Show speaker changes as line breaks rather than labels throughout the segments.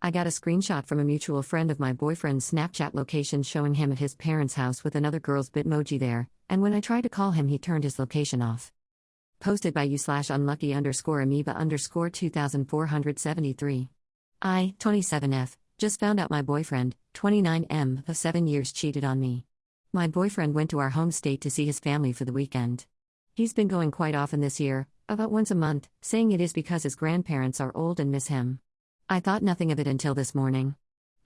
I got a screenshot from a mutual friend of my boyfriend's Snapchat location showing him at his parents' house with another girl's Bitmoji there, and when I tried to call him he turned his location off. Posted by u/unlucky_amoeba_2473. I, 27F, just found out my boyfriend, 29M, of 7 years cheated on me. My boyfriend went to our home state to see his family for the weekend. He's been going quite often this year, about once a month, saying it is because his grandparents are old and miss him. I thought nothing of it until this morning.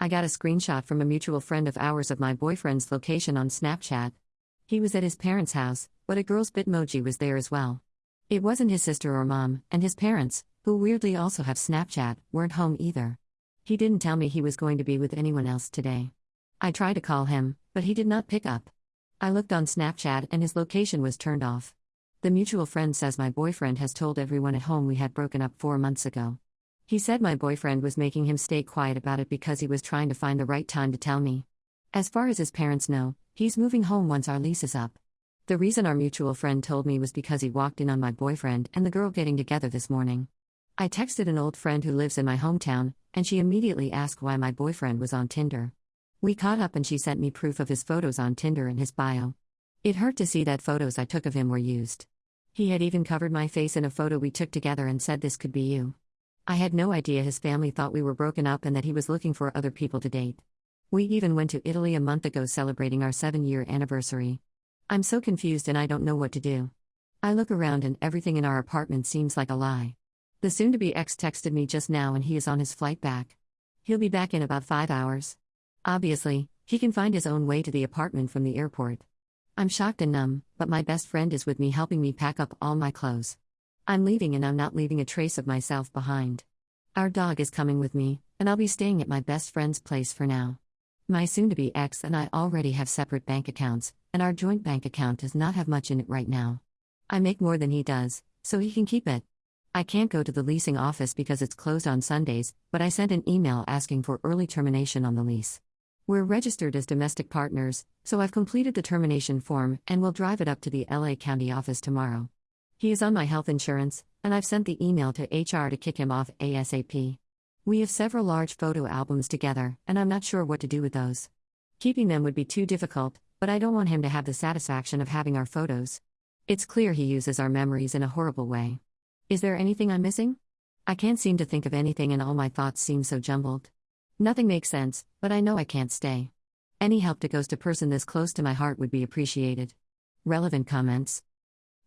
I got a screenshot from a mutual friend of ours of my boyfriend's location on Snapchat. He was at his parents' house, but a girl's Bitmoji was there as well. It wasn't his sister or mom, and his parents, who weirdly also have Snapchat, weren't home either. He didn't tell me he was going to be with anyone else today. I tried to call him, but he did not pick up. I looked on Snapchat and his location was turned off. The mutual friend says my boyfriend has told everyone at home we had broken up 4 months ago. He said my boyfriend was making him stay quiet about it because he was trying to find the right time to tell me. As far as his parents know, he's moving home once our lease is up. The reason our mutual friend told me was because he walked in on my boyfriend and the girl getting together this morning. I texted an old friend who lives in my hometown, and she immediately asked why my boyfriend was on Tinder. We caught up and she sent me proof of his photos on Tinder and his bio. It hurt to see that photos I took of him were used. He had even covered my face in a photo we took together and said this could be you. I had no idea his family thought we were broken up and that he was looking for other people to date. We even went to Italy a month ago celebrating our 7-year anniversary. I'm so confused and I don't know what to do. I look around and everything in our apartment seems like a lie. The soon-to-be ex texted me just now and he is on his flight back. He'll be back in about 5 hours. Obviously, he can find his own way to the apartment from the airport. I'm shocked and numb, but my best friend is with me helping me pack up all my clothes. I'm leaving and I'm not leaving a trace of myself behind. Our dog is coming with me, and I'll be staying at my best friend's place for now. My soon-to-be ex and I already have separate bank accounts, and our joint bank account does not have much in it right now. I make more than he does, so he can keep it. I can't go to the leasing office because it's closed on Sundays, but I sent an email asking for early termination on the lease. We're registered as domestic partners, so I've completed the termination form and will drive it up to the LA County office tomorrow. He is on my health insurance, and I've sent the email to HR to kick him off ASAP. We have several large photo albums together, and I'm not sure what to do with those. Keeping them would be too difficult, but I don't want him to have the satisfaction of having our photos. It's clear he uses our memories in a horrible way. Is there anything I'm missing? I can't seem to think of anything and all my thoughts seem so jumbled. Nothing makes sense, but I know I can't stay. Any help to ghost a person this close to my heart would be appreciated. Relevant comments.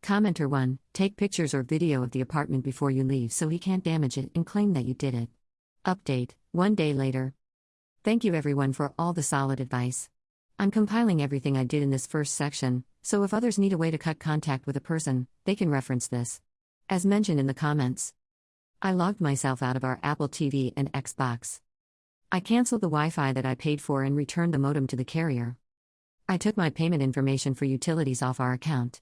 Commenter 1, take pictures or video of the apartment before you leave so he can't damage it and claim that you did it. Update, 1 day later. Thank you everyone for all the solid advice. I'm compiling everything I did in this first section, so if others need a way to cut contact with a person, they can reference this. As mentioned in the comments. I logged myself out of our Apple TV and Xbox. I canceled the Wi-Fi that I paid for and returned the modem to the carrier. I took my payment information for utilities off our account.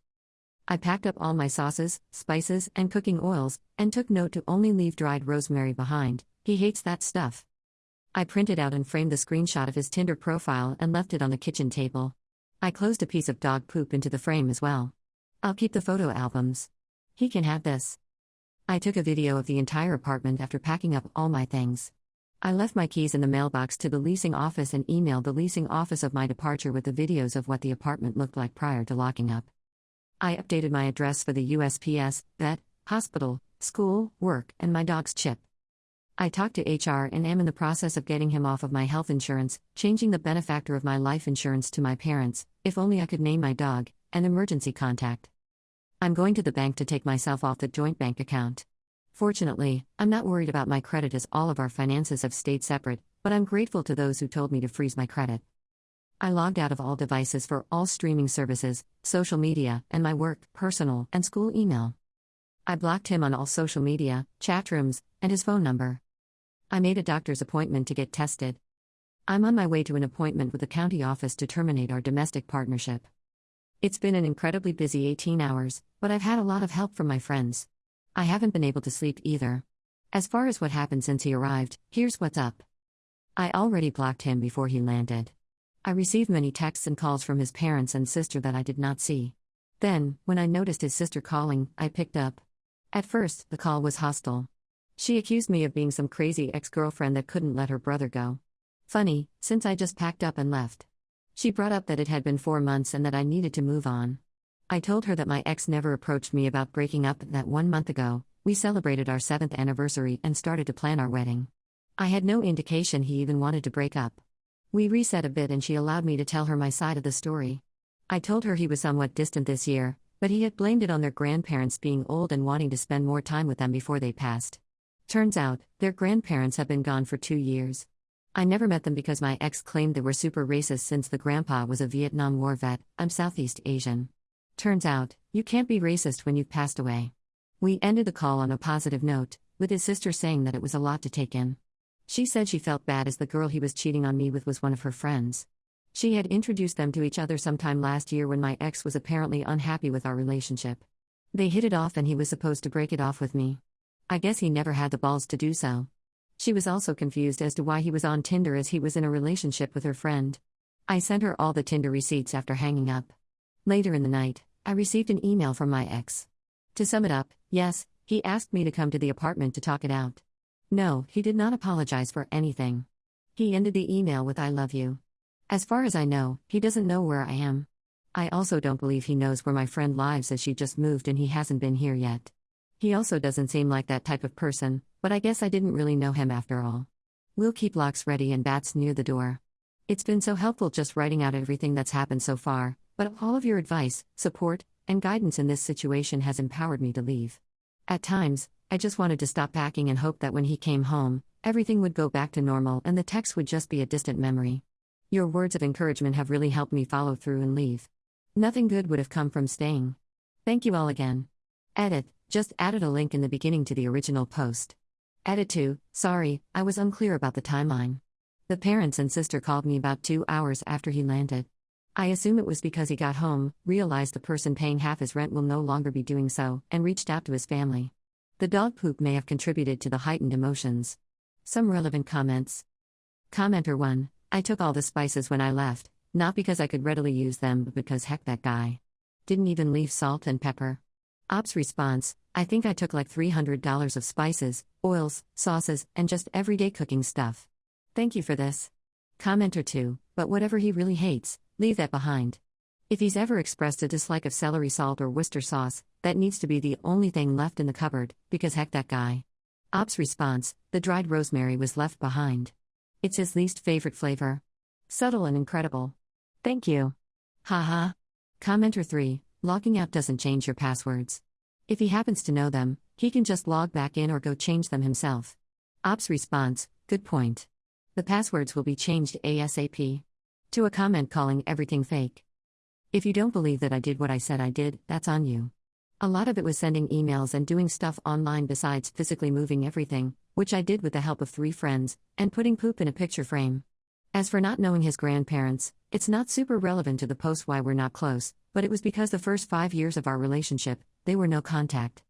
I packed up all my sauces, spices, and cooking oils, and took note to only leave dried rosemary behind. He hates that stuff. I printed out and framed the screenshot of his Tinder profile and left it on the kitchen table. I closed a piece of dog poop into the frame as well. I'll keep the photo albums. He can have this. I took a video of the entire apartment after packing up all my things. I left my keys in the mailbox to the leasing office and emailed the leasing office of my departure with the videos of what the apartment looked like prior to locking up. I updated my address for the USPS, vet, hospital, school, work, and my dog's chip. I talked to HR and am in the process of getting him off of my health insurance, changing the benefactor of my life insurance to my parents, if only I could name my dog, an emergency contact. I'm going to the bank to take myself off the joint bank account. Fortunately, I'm not worried about my credit as all of our finances have stayed separate, but I'm grateful to those who told me to freeze my credit. I logged out of all devices for all streaming services, social media, and my work, personal, and school email. I blocked him on all social media, chat rooms, and his phone number. I made a doctor's appointment to get tested. I'm on my way to an appointment with the county office to terminate our domestic partnership. It's been an incredibly busy 18 hours, but I've had a lot of help from my friends. I haven't been able to sleep either. As far as what happened since he arrived, here's what's up. I already blocked him before he landed. I received many texts and calls from his parents and sister that I did not see. Then, when I noticed his sister calling, I picked up. At first, the call was hostile. She accused me of being some crazy ex-girlfriend that couldn't let her brother go. Funny, since I just packed up and left. She brought up that it had been 4 months and that I needed to move on. I told her that my ex never approached me about breaking up, that 1 month ago, we celebrated our 7th anniversary and started to plan our wedding. I had no indication he even wanted to break up. We reset a bit and she allowed me to tell her my side of the story. I told her he was somewhat distant this year, but he had blamed it on their grandparents being old and wanting to spend more time with them before they passed. Turns out, their grandparents have been gone for 2 years. I never met them because my ex claimed they were super racist since the grandpa was a Vietnam War vet. I'm Southeast Asian. Turns out, you can't be racist when you've passed away. We ended the call on a positive note, with his sister saying that it was a lot to take in. She said she felt bad as the girl he was cheating on me with was one of her friends. She had introduced them to each other sometime last year when my ex was apparently unhappy with our relationship. They hit it off and he was supposed to break it off with me. I guess he never had the balls to do so. She was also confused as to why he was on Tinder as he was in a relationship with her friend. I sent her all the Tinder receipts after hanging up. Later in the night, I received an email from my ex. To sum it up, yes, he asked me to come to the apartment to talk it out. No, he did not apologize for anything. He ended the email with "I love you." As far as I know, he doesn't know where I am. I also don't believe he knows where my friend lives as she just moved and he hasn't been here yet. He also doesn't seem like that type of person, but I guess I didn't really know him after all. We'll keep locks ready and bats near the door. It's been so helpful just writing out everything that's happened so far, but all of your advice, support, and guidance in this situation has empowered me to leave. At times, I just wanted to stop packing and hope that when he came home, everything would go back to normal and the text would just be a distant memory. Your words of encouragement have really helped me follow through and leave. Nothing good would have come from staying. Thank you all again. Edit. Just added a link in the beginning to the original post. Edit 2, sorry, I was unclear about the timeline. The parents and sister called me about 2 hours after he landed. I assume it was because he got home, realized the person paying half his rent will no longer be doing so, and reached out to his family. The dog poop may have contributed to the heightened emotions. Some relevant comments. Commenter 1, I took all the spices when I left, not because I could readily use them but because heck that guy. Didn't even leave salt and pepper. Ops response, I think I took like $300 of spices, oils, sauces, and just everyday cooking stuff. Thank you for this. Commenter 2, but whatever he really hates, leave that behind. If he's ever expressed a dislike of celery salt or Worcester sauce, that needs to be the only thing left in the cupboard, because heck that guy. Ops response, the dried rosemary was left behind. It's his least favorite flavor. Subtle and incredible. Thank you. Haha. Commenter 3, logging out doesn't change your passwords. If he happens to know them, he can just log back in or go change them himself. Ops response, good point. The passwords will be changed ASAP. To a comment calling everything fake. If you don't believe that I did what I said I did, that's on you. A lot of it was sending emails and doing stuff online besides physically moving everything, which I did with the help of 3 friends, and putting poop in a picture frame. As for not knowing his grandparents, it's not super relevant to the post why we're not close, but it was because the first 5 years of our relationship, they were no contact.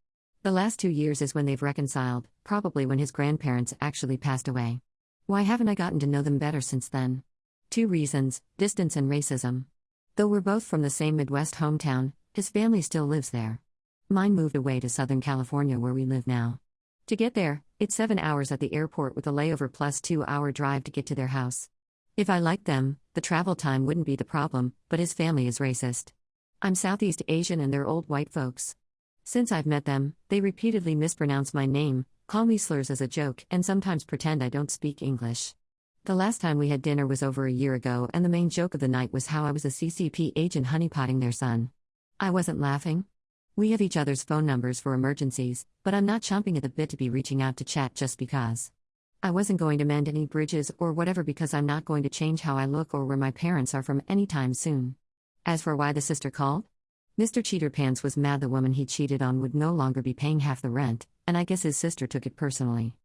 The last 2 years is when they've reconciled, probably when his grandparents actually passed away. Why haven't I gotten to know them better since then? 2 reasons, distance and racism. Though we're both from the same Midwest hometown, his family still lives there. Mine moved away to Southern California where we live now. To get there, it's 7 hours at the airport with a layover plus 2-hour drive to get to their house. If I liked them, the travel time wouldn't be the problem, but his family is racist. I'm Southeast Asian and they're old white folks. Since I've met them, they repeatedly mispronounce my name, call me slurs as a joke, and sometimes pretend I don't speak English. The last time we had dinner was over a year ago and the main joke of the night was how I was a CCP agent honeypotting their son. I wasn't laughing. We have each other's phone numbers for emergencies, but I'm not chomping at the bit to be reaching out to chat just because. I wasn't going to mend any bridges or whatever because I'm not going to change how I look or where my parents are from anytime soon. As for why the sister called? Mr. Cheaterpants was mad the woman he cheated on would no longer be paying half the rent, and I guess his sister took it personally.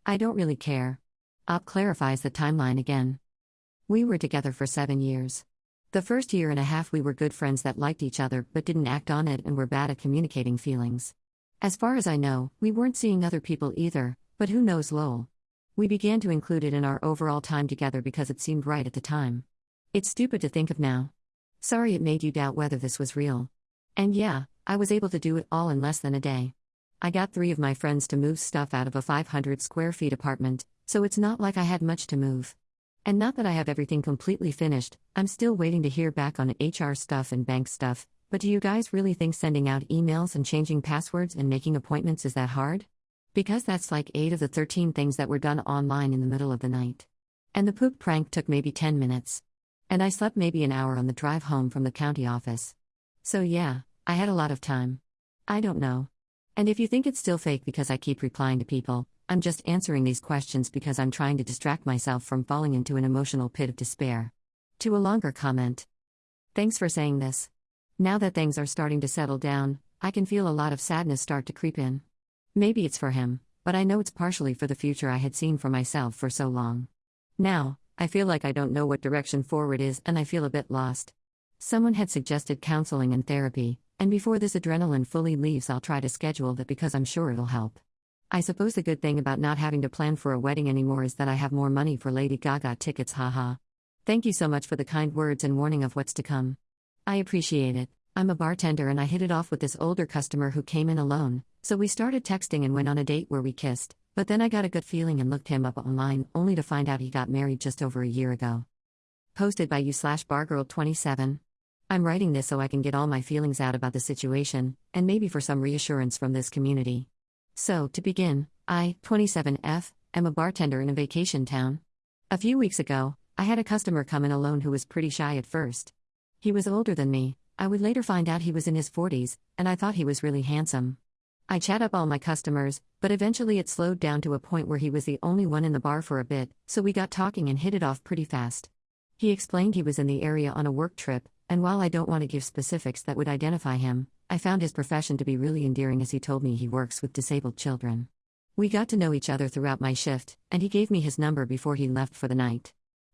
I don't really care. Op clarifies the timeline again. We were together for 7 years. The first year and a half we were good friends that liked each other but didn't act on it and were bad at communicating feelings. As far as I know, we weren't seeing other people either, but who knows lol. We began to include it in our overall time together because it seemed right at the time. It's stupid to think of now. Sorry it made you doubt whether this was real. And yeah, I was able to do it all in less than a day. I got 3 of my friends to move stuff out of a 500 square feet apartment, so it's not like I had much to move. And not that I have everything completely finished, I'm still waiting to hear back on HR stuff and bank stuff, but do you guys really think sending out emails and changing passwords and making appointments is that hard? Because that's like 8 of the 13 things that were done online in the middle of the night. And the poop prank took maybe 10 minutes. And I slept maybe an hour on the drive home from the county office. So yeah, I had a lot of time. I don't know. And if you think it's still fake because I keep replying to people, I'm just answering these questions because I'm trying to distract myself from falling into an emotional pit of despair. To a longer comment. Thanks for saying this. Now that things are starting to settle down, I can feel a lot of sadness start to creep in. Maybe it's for him, but I know it's partially for the future I had seen for myself for so long. Now, I feel like I don't know what direction forward is and I feel a bit lost. Someone had suggested counseling and therapy, and before this adrenaline fully leaves I'll try to schedule that because I'm sure it'll help. I suppose the good thing about not having to plan for a wedding anymore is that I have more money for Lady Gaga tickets, haha. Thank you so much for the kind words and warning of what's to come. I appreciate it. I'm a bartender and I hit it off with this older customer who came in alone, so we started texting and went on a date where we kissed, but then I got a good feeling and looked him up online only to find out he got married just over a year ago. Posted by you/bargirl27. I'm writing this so I can get all my feelings out about the situation, and maybe for some reassurance from this community. So, to begin, I, 27F, am a bartender in a vacation town. A few weeks ago, I had a customer come in alone who was pretty shy at first. He was older than me, I would later find out he was in his 40s, and I thought he was really handsome. I chat up all my customers, but eventually it slowed down to a point where he was the only one in the bar for a bit, so we got talking and hit it off pretty fast. He explained he was in the area on a work trip, and while I don't want to give specifics that would identify him, I found his profession to be really endearing as he told me he works with disabled children. We got to know each other throughout my shift, and he gave me his number before he left for the night.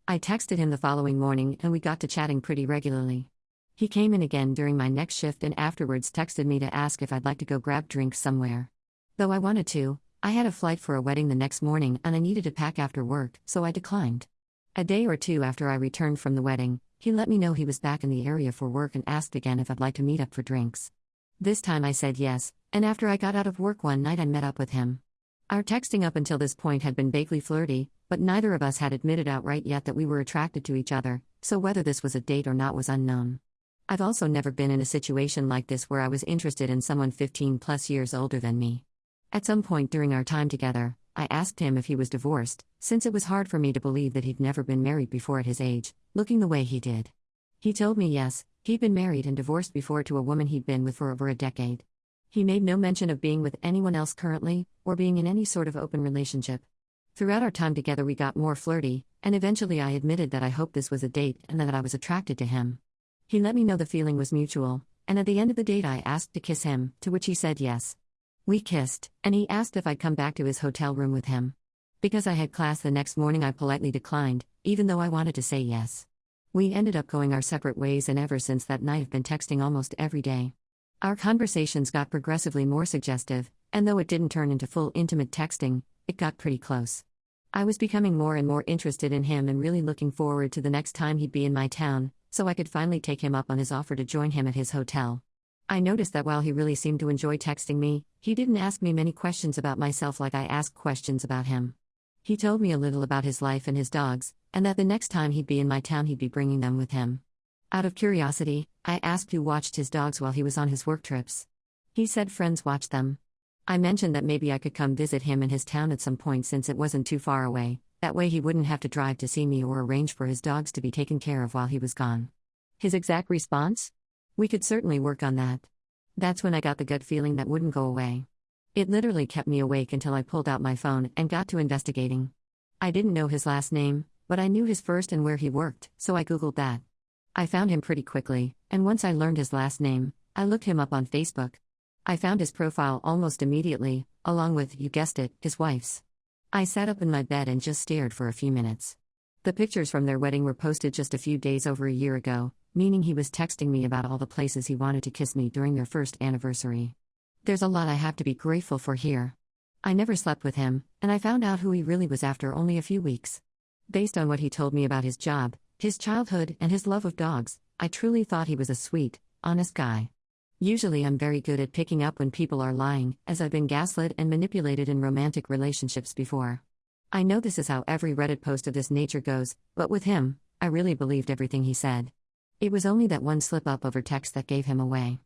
I texted him the following morning and we got to chatting pretty regularly. He came in again during my next shift and afterwards texted me to ask if I'd like to go grab drinks somewhere. Though I wanted to, I had a flight for a wedding the next morning and I needed to pack after work, so I declined. A day or two after I returned from the wedding, he let me know he was back in the area for work and asked again if I'd like to meet up for drinks. This time I said yes, and after I got out of work one night I met up with him. Our texting up until this point had been vaguely flirty, but neither of us had admitted outright yet that we were attracted to each other, so whether this was a date or not was unknown. I've also never been in a situation like this where I was interested in someone 15 plus years older than me. At some point during our time together, I asked him if he was divorced, since it was hard for me to believe that he'd never been married before at his age, looking the way he did. He told me yes, he'd been married and divorced before to a woman he'd been with for over a decade. He made no mention of being with anyone else currently, or being in any sort of open relationship. Throughout our time together we got more flirty, and eventually I admitted that I hoped this was a date and that I was attracted to him. He let me know the feeling was mutual, and at the end of the date I asked to kiss him, to which he said yes. We kissed, and he asked if I'd come back to his hotel room with him. Because I had class the next morning I politely declined, even though I wanted to say yes. We ended up going our separate ways and ever since that night I've been texting almost every day. Our conversations got progressively more suggestive, and though it didn't turn into full intimate texting, it got pretty close. I was becoming more and more interested in him and really looking forward to the next time he'd be in my town, so I could finally take him up on his offer to join him at his hotel. I noticed that while he really seemed to enjoy texting me, he didn't ask me many questions about myself like I asked questions about him. He told me a little about his life and his dogs, and that the next time he'd be in my town he'd be bringing them with him. Out of curiosity, I asked who watched his dogs while he was on his work trips. He said friends watched them. I mentioned that maybe I could come visit him in his town at some point since it wasn't too far away, that way he wouldn't have to drive to see me or arrange for his dogs to be taken care of while he was gone. His exact response? We could certainly work on that. That's when I got the gut feeling that wouldn't go away. It literally kept me awake until I pulled out my phone and got to investigating. I didn't know his last name, but I knew his first and where he worked, so I googled that. I found him pretty quickly, and once I learned his last name, I looked him up on Facebook. I found his profile almost immediately, along with, you guessed it, his wife's. I sat up in my bed and just stared for a few minutes. The pictures from their wedding were posted just a few days over a year ago, meaning he was texting me about all the places he wanted to kiss me during their first anniversary. There's a lot I have to be grateful for here. I never slept with him, and I found out who he really was after only a few weeks. Based on what he told me about his job, his childhood, and his love of dogs, I truly thought he was a sweet, honest guy. Usually I'm very good at picking up when people are lying, as I've been gaslit and manipulated in romantic relationships before. I know this is how every Reddit post of this nature goes, but with him, I really believed everything he said. It was only that one slip-up over text that gave him away.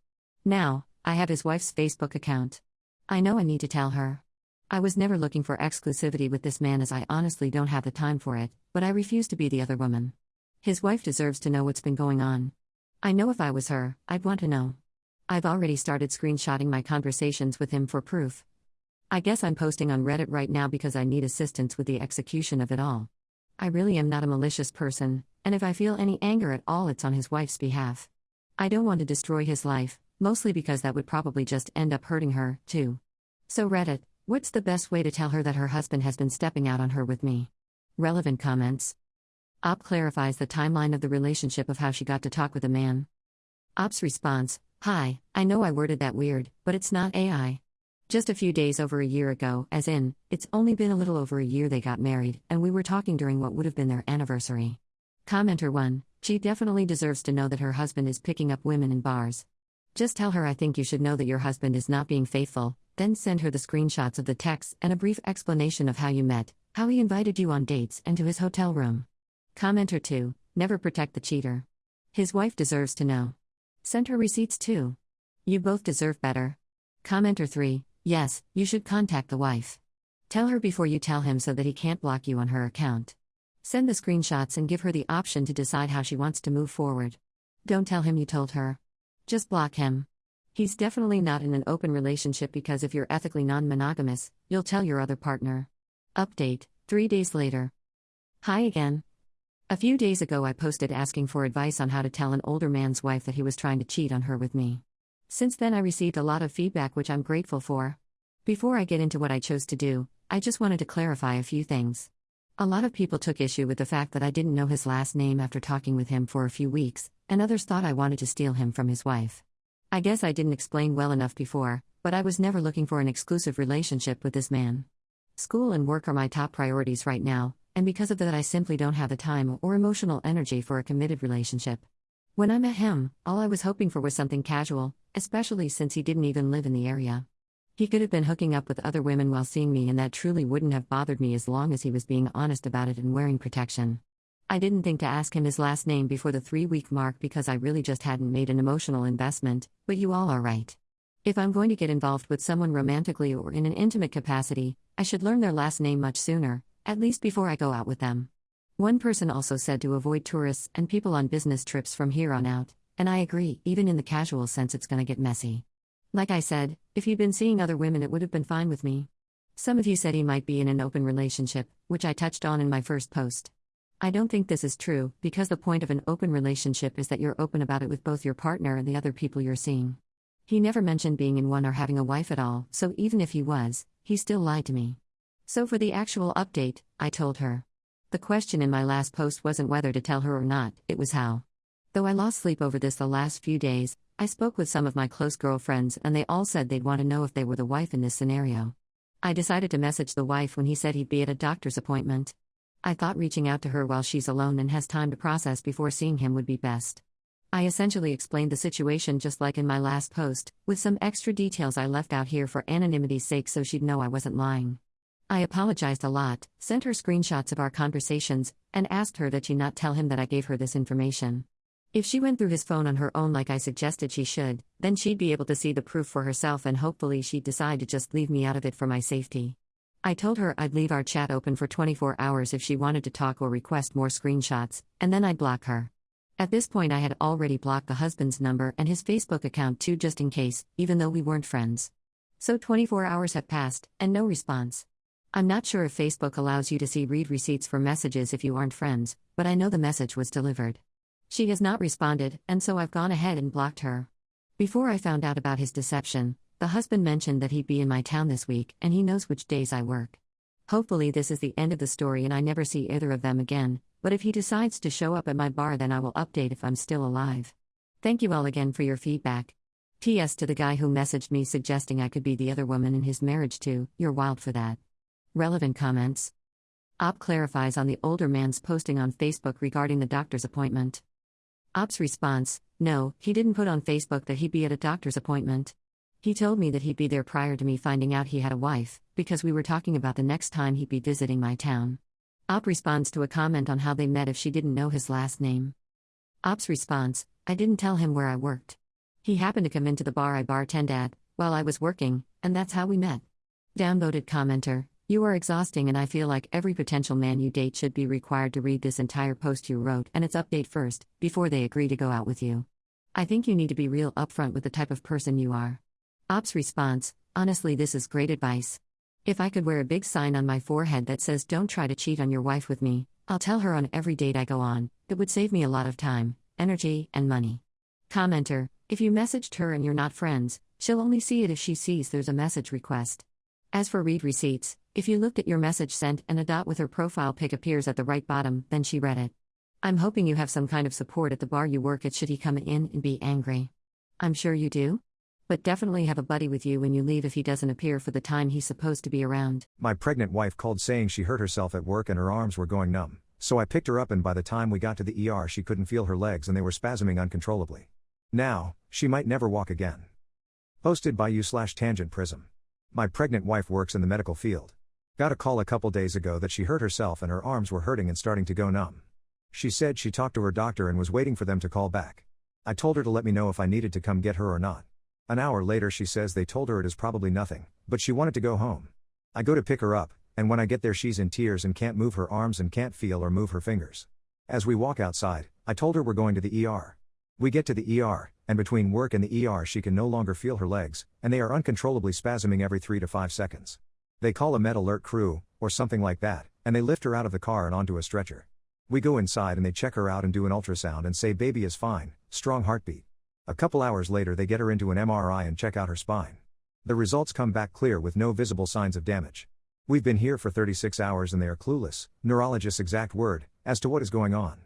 Now, I have his wife's Facebook account. I know I need to tell her. I was never looking for exclusivity with this man as I honestly don't have the time for it, but I refuse to be the other woman. His wife deserves to know what's been going on. I know if I was her, I'd want to know. I've already started screenshotting my conversations with him for proof. I guess I'm posting on Reddit right now because I need assistance with the execution of it all. I really am not a malicious person, and if I feel any anger at all, it's on his wife's behalf. I don't want to destroy his life, mostly because that would probably just end up hurting her, too. So Reddit, what's the best way to tell her that her husband has been stepping out on her with me? Relevant comments. Op clarifies the timeline of the relationship of how she got to talk with a man. Op's response: "Hi, I know I worded that weird, but it's not AI. Just a few days over a year ago, as in, it's only been a little over a year they got married, and we were talking during what would have been their anniversary." Commenter 1: "She definitely deserves to know that her husband is picking up women in bars. Just tell her I think you should know that your husband is not being faithful, then send her the screenshots of the texts and a brief explanation of how you met, how he invited you on dates and to his hotel room." Commenter 2: "Never protect the cheater. His wife deserves to know. Send her receipts too. You both deserve better." Commenter 3: "Yes, you should contact the wife. Tell her before you tell him so that he can't block you on her account. Send the screenshots and give her the option to decide how she wants to move forward. Don't tell him you told her. Just block him. He's definitely not in an open relationship because if you're ethically non-monogamous, you'll tell your other partner." Update: 3 days later. Hi again. A few days ago I posted asking for advice on how to tell an older man's wife that he was trying to cheat on her with me. Since then I received a lot of feedback which I'm grateful for. Before I get into what I chose to do, I just wanted to clarify a few things. A lot of people took issue with the fact that I didn't know his last name after talking with him for a few weeks, and others thought I wanted to steal him from his wife. I guess I didn't explain well enough before, but I was never looking for an exclusive relationship with this man. School and work are my top priorities right now, and because of that I simply don't have the time or emotional energy for a committed relationship. When I met him, all I was hoping for was something casual, especially since he didn't even live in the area. He could have been hooking up with other women while seeing me, and that truly wouldn't have bothered me as long as he was being honest about it and wearing protection. I didn't think to ask him his last name before the 3-week mark because I really just hadn't made an emotional investment, but you all are right. If I'm going to get involved with someone romantically or in an intimate capacity, I should learn their last name much sooner, at least before I go out with them. One person also said to avoid tourists and people on business trips from here on out, and I agree, even in the casual sense it's gonna get messy. Like I said, if he'd been seeing other women it would have been fine with me. Some of you said he might be in an open relationship, which I touched on in my first post. I don't think this is true, because the point of an open relationship is that you're open about it with both your partner and the other people you're seeing. He never mentioned being in one or having a wife at all, so even if he was, he still lied to me. So for the actual update, I told her. The question in my last post wasn't whether to tell her or not, it was how. Though I lost sleep over this the last few days, I spoke with some of my close girlfriends and they all said they'd want to know if they were the wife in this scenario. I decided to message the wife when he said he'd be at a doctor's appointment. I thought reaching out to her while she's alone and has time to process before seeing him would be best. I essentially explained the situation just like in my last post, with some extra details I left out here for anonymity's sake so she'd know I wasn't lying. I apologized a lot, sent her screenshots of our conversations, and asked her that she not tell him that I gave her this information. If she went through his phone on her own like I suggested she should, then she'd be able to see the proof for herself and hopefully she'd decide to just leave me out of it for my safety. I told her I'd leave our chat open for 24 hours if she wanted to talk or request more screenshots, and then I'd block her. At this point I had already blocked the husband's number and his Facebook account too just in case, even though we weren't friends. So 24 hours have passed, and no response. I'm not sure if Facebook allows you to see read receipts for messages if you aren't friends, but I know the message was delivered. She has not responded, and so I've gone ahead and blocked her. Before I found out about his deception, the husband mentioned that he'd be in my town this week and he knows which days I work. Hopefully this is the end of the story and I never see either of them again, but if he decides to show up at my bar then I will update if I'm still alive. Thank you all again for your feedback. P.S. to the guy who messaged me suggesting I could be the other woman in his marriage too, you're wild for that. Relevant comments. Op clarifies on the older man's posting on Facebook regarding the doctor's appointment. Ops response: No, he didn't put on Facebook that he'd be at a doctor's appointment. He told me that he'd be there prior to me finding out he had a wife, because we were talking about the next time he'd be visiting my town. Op responds to a comment on how they met if she didn't know his last name. Op's response: I didn't tell him where I worked. He happened to come into the bar I bartend at while I was working, and that's how we met. Downvoted commenter: You are exhausting, and I feel like every potential man you date should be required to read this entire post you wrote and its update first, before they agree to go out with you. I think you need to be real upfront with the type of person you are. Op's response: Honestly, this is great advice. If I could wear a big sign on my forehead that says "Don't try to cheat on your wife with me," I'll tell her on every date I go on. It would save me a lot of time, energy, and money. Commenter: If you messaged her and you're not friends, she'll only see it if she sees there's a message request. As for read receipts, if you looked at your message sent and a dot with her profile pic appears at the right bottom, then she read it. I'm hoping you have some kind of support at the bar you work at should he come in and be angry. I'm sure you do. But definitely have a buddy with you when you leave if he doesn't appear for the time he's supposed to be around.
My pregnant wife called saying she hurt herself at work and her arms were going numb, so I picked her up, and by the time we got to the ER she couldn't feel her legs and they were spasming uncontrollably. Now, she might never walk again. Posted by you/Tangent Prism. My pregnant wife works in the medical field. Got a call a couple days ago that she hurt herself and her arms were hurting and starting to go numb. She said she talked to her doctor and was waiting for them to call back. I told her to let me know if I needed to come get her or not. An hour later she says they told her it is probably nothing, but she wanted to go home. I go to pick her up, and when I get there she's in tears and can't move her arms and can't feel or move her fingers. As we walk outside, I told her we're going to the ER. We get to the ER, and between work and the ER she can no longer feel her legs, and they are uncontrollably spasming every 3 to 5 seconds. They call a med alert crew, or something like that, and they lift her out of the car and onto a stretcher. We go inside and they check her out and do an ultrasound and say baby is fine, strong heartbeat. A couple hours later they get her into an MRI and check out her spine. The results come back clear with no visible signs of damage. We've been here for 36 hours and they are clueless, neurologist's exact word, as to what is going on.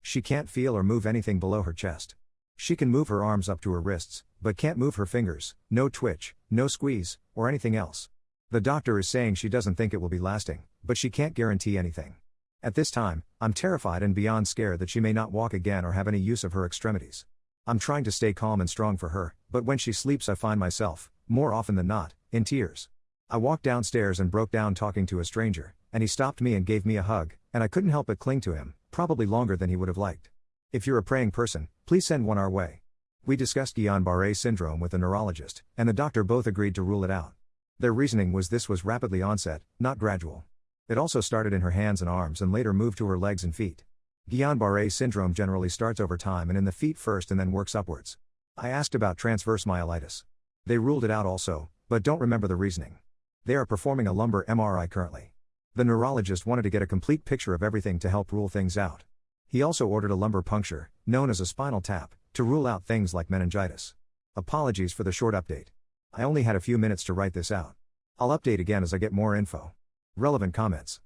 She can't feel or move anything below her chest. She can move her arms up to her wrists, but can't move her fingers, no twitch, no squeeze, or anything else. The doctor is saying she doesn't think it will be lasting, but she can't guarantee anything. At this time, I'm terrified and beyond scared that she may not walk again or have any use of her extremities. I'm trying to stay calm and strong for her, but when she sleeps I find myself, more often than not, in tears. I walked downstairs and broke down talking to a stranger, and he stopped me and gave me a hug, and I couldn't help but cling to him, probably longer than he would have liked. If you're a praying person, please send one our way. We discussed Guillain-Barré syndrome with the neurologist, and the doctor both agreed to rule it out. Their reasoning was this was rapidly onset, not gradual. It also started in her hands and arms and later moved to her legs and feet. Guillain-Barré syndrome generally starts over time and in the feet first and then works upwards. I asked about transverse myelitis. They ruled it out also, but don't remember the reasoning. They are performing a lumbar MRI currently. The neurologist wanted to get a complete picture of everything to help rule things out. He also ordered a lumbar puncture, known as a spinal tap, to rule out things like meningitis. Apologies for the short update. I only had a few minutes to write this out. I'll update again as I get more info. Relevant comments.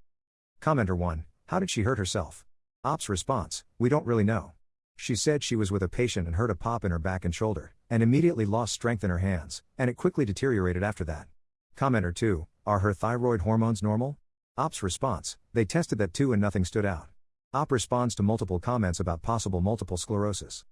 Commenter 1, how did she hurt herself? Op's response, we don't really know. She said she was with a patient and heard a pop in her back and shoulder, and immediately lost strength in her hands, and it quickly deteriorated after that. Commenter 2, are her thyroid hormones normal? Op's response, they tested that too and nothing stood out. Op responds to multiple comments about possible multiple sclerosis.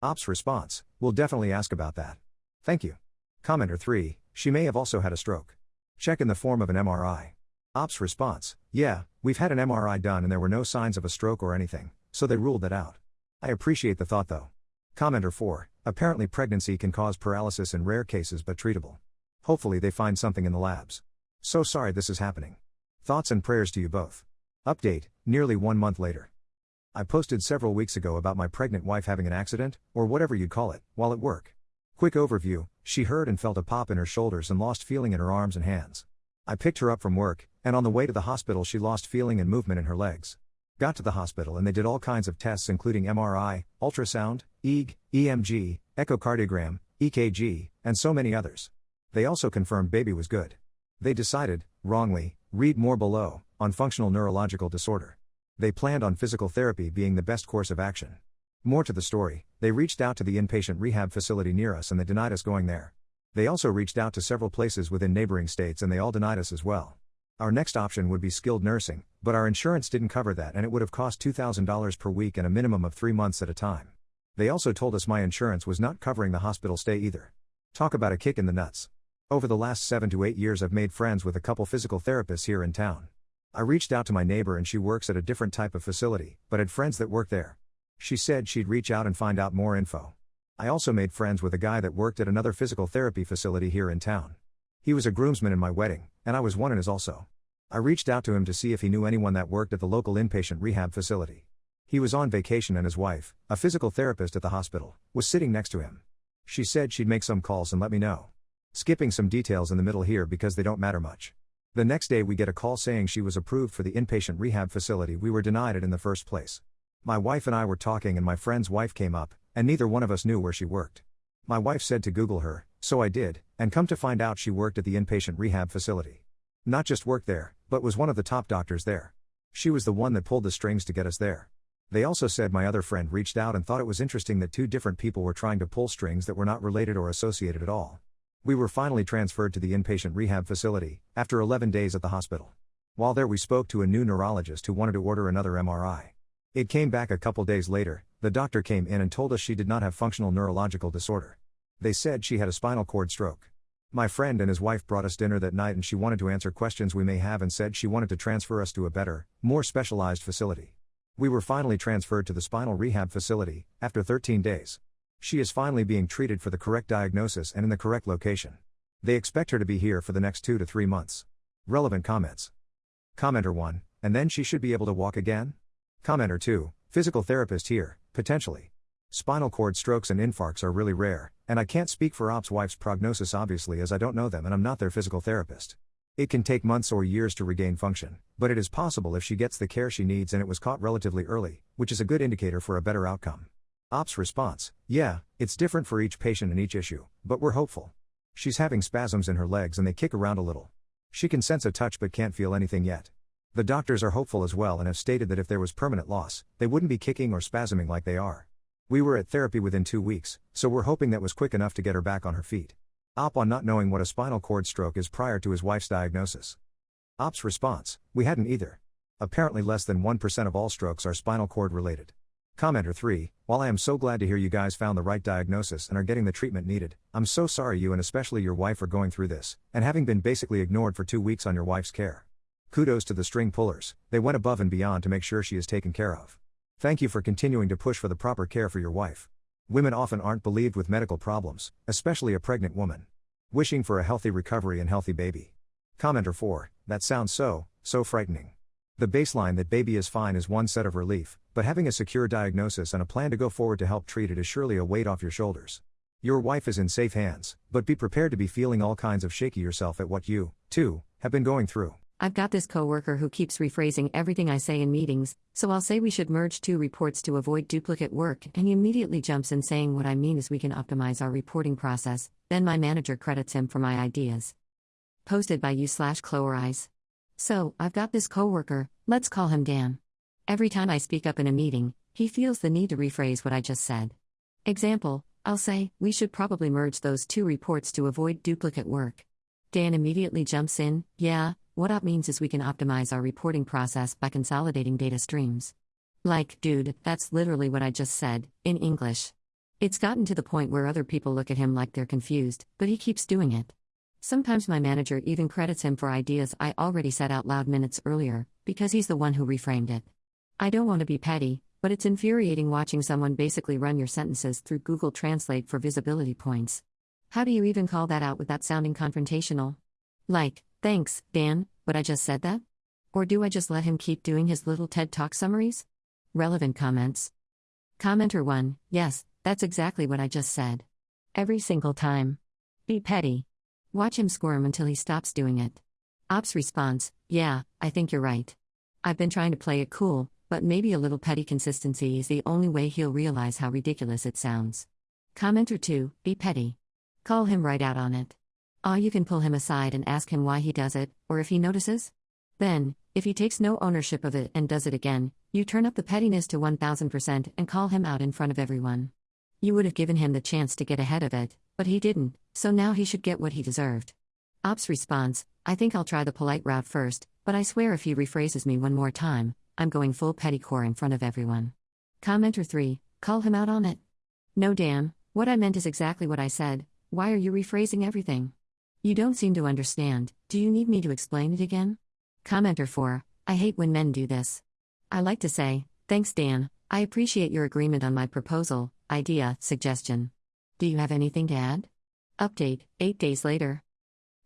Op's response, we'll definitely ask about that. Thank you. Commenter 3, she may have also had a stroke. Check in the form of an MRI. Op's response, yeah, we've had an MRI done and there were no signs of a stroke or anything, so they ruled that out. I appreciate the thought though. Commenter 4, apparently pregnancy can cause paralysis in rare cases but treatable. Hopefully they find something in the labs. So sorry this is happening. Thoughts and prayers to you both. Update, nearly 1 month later. I posted several weeks ago about my pregnant wife having an accident, or whatever you'd call it, while at work. Quick overview, she heard and felt a pop in her shoulders and lost feeling in her arms and hands. I picked her up from work, and on the way to the hospital she lost feeling and movement in her legs. Got to the hospital and they did all kinds of tests including MRI, ultrasound, EEG, EMG, echocardiogram, EKG, and so many others. They also confirmed baby was good. They decided, wrongly, read more below, on functional neurological disorder. They planned on physical therapy being the best course of action. More to the story, they reached out to the inpatient rehab facility near us and they denied us going there. They also reached out to several places within neighboring states and they all denied us as well. Our next option would be skilled nursing, but our insurance didn't cover that and it would have cost $2,000 per week and a minimum of 3 months at a time. They also told us my insurance was not covering the hospital stay either. Talk about a kick in the nuts. Over the last 7 to 8 years I've made friends with a couple physical therapists here in town. I reached out to my neighbor and she works at a different type of facility, but had friends that work there. She said she'd reach out and find out more info. I also made friends with a guy that worked at another physical therapy facility here in town. He was a groomsman in my wedding, and I was one in his also. I reached out to him to see if he knew anyone that worked at the local inpatient rehab facility. He was on vacation and his wife, a physical therapist at the hospital, was sitting next to him. She said she'd make some calls and let me know. Skipping some details in the middle here because they don't matter much. The next day we get a call saying she was approved for the inpatient rehab facility we were denied it in the first place. My wife and I were talking and my friend's wife came up, and neither one of us knew where she worked. My wife said to Google her, so I did, and come to find out she worked at the inpatient rehab facility. Not just worked there, but was one of the top doctors there. She was the one that pulled the strings to get us there. They also said my other friend reached out and thought it was interesting that 2 different people were trying to pull strings that were not related or associated at all. We were finally transferred to the inpatient rehab facility, after 11 days at the hospital. While there we spoke to a new neurologist who wanted to order another MRI. It came back a couple days later. The doctor came in and told us she did not have functional neurological disorder. They said she had a spinal cord stroke. My friend and his wife brought us dinner that night and she wanted to answer questions we may have and said she wanted to transfer us to a better, more specialized facility. We were finally transferred to the spinal rehab facility, after 13 days. She is finally being treated for the correct diagnosis and in the correct location. They expect her to be here for the next 2 to 3 months. Relevant comments. Commenter 1, and then she should be able to walk again? Commenter 2, physical therapist here, potentially. Spinal cord strokes and infarcts are really rare, and I can't speak for Op's wife's prognosis obviously as I don't know them and I'm not their physical therapist. It can take months or years to regain function, but it is possible if she gets the care she needs and it was caught relatively early, which is a good indicator for a better outcome. Op's response, yeah, it's different for each patient and each issue, but we're hopeful. She's having spasms in her legs and they kick around a little. She can sense a touch but can't feel anything yet. The doctors are hopeful as well and have stated that if there was permanent loss, they wouldn't be kicking or spasming like they are. We were at therapy within 2 weeks, so we're hoping that was quick enough to get her back on her feet. Op on not knowing what a spinal cord stroke is prior to his wife's diagnosis. Op's response, we hadn't either. Apparently less than 1% of all strokes are spinal cord related. Commenter 3, while I am so glad to hear you guys found the right diagnosis and are getting the treatment needed, I'm so sorry you and especially your wife are going through this, and having been basically ignored for 2 weeks on your wife's care. Kudos to the string pullers, they went above and beyond to make sure she is taken care of. Thank you for continuing to push for the proper care for your wife. Women often aren't believed with medical problems, especially a pregnant woman. Wishing for a healthy recovery and healthy baby. Commenter 4, that sounds so frightening. The baseline that baby is fine is one set of relief, but having a secure diagnosis and a plan to go forward to help treat it is surely a weight off your shoulders. Your wife is in safe hands, but be prepared to be feeling all kinds of shaky yourself at what you, too, have been going through.
I've got this coworker who keeps rephrasing everything I say in meetings, so I'll say we should merge 2 reports to avoid duplicate work, and he immediately jumps in saying what I mean is we can optimize our reporting process, then my manager credits him for my ideas. Posted by you/Clowerize. So, I've got this coworker, let's call him Dan. Every time I speak up in a meeting, he feels the need to rephrase what I just said. Example, I'll say, we should probably merge those 2 reports to avoid duplicate work. Dan immediately jumps in, yeah, what Op means is we can optimize our reporting process by consolidating data streams. Like, dude, that's literally what I just said, in English. It's gotten to the point where other people look at him like they're confused, but he keeps doing it. Sometimes my manager even credits him for ideas I already said out loud minutes earlier, because he's the one who reframed it. I don't want to be petty, but it's infuriating watching someone basically run your sentences through Google Translate for visibility points. How do you even call that out without sounding confrontational? Like, thanks, Dan, but I just said that? Or do I just let him keep doing his little TED Talk summaries? Relevant comments. Commenter 1, yes, that's exactly what I just said. Every single time. Be petty. Watch him squirm until he stops doing it. Op's response, yeah, I think you're right. I've been trying to play it cool, but maybe a little petty consistency is the only way he'll realize how ridiculous it sounds. Commenter 2, be petty. Call him right out on it. You can pull him aside and ask him why he does it, or if he notices. Then, if he takes no ownership of it and does it again, you turn up the pettiness to 1000% and call him out in front of everyone. You would have given him the chance to get ahead of it, but he didn't, so now he should get what he deserved. Op's response, I think I'll try the polite route first, but I swear if he rephrases me one more time, I'm going full pettycore in front of everyone. Commenter 3, call him out on it. No, Dan, what I meant is exactly what I said. Why are you rephrasing everything? You don't seem to understand. Do you need me to explain it again? Commenter 4. I hate when men do this. I like to say, thanks, Dan. I appreciate your agreement on my proposal, idea, suggestion. Do you have anything to add? Update, 8 days later.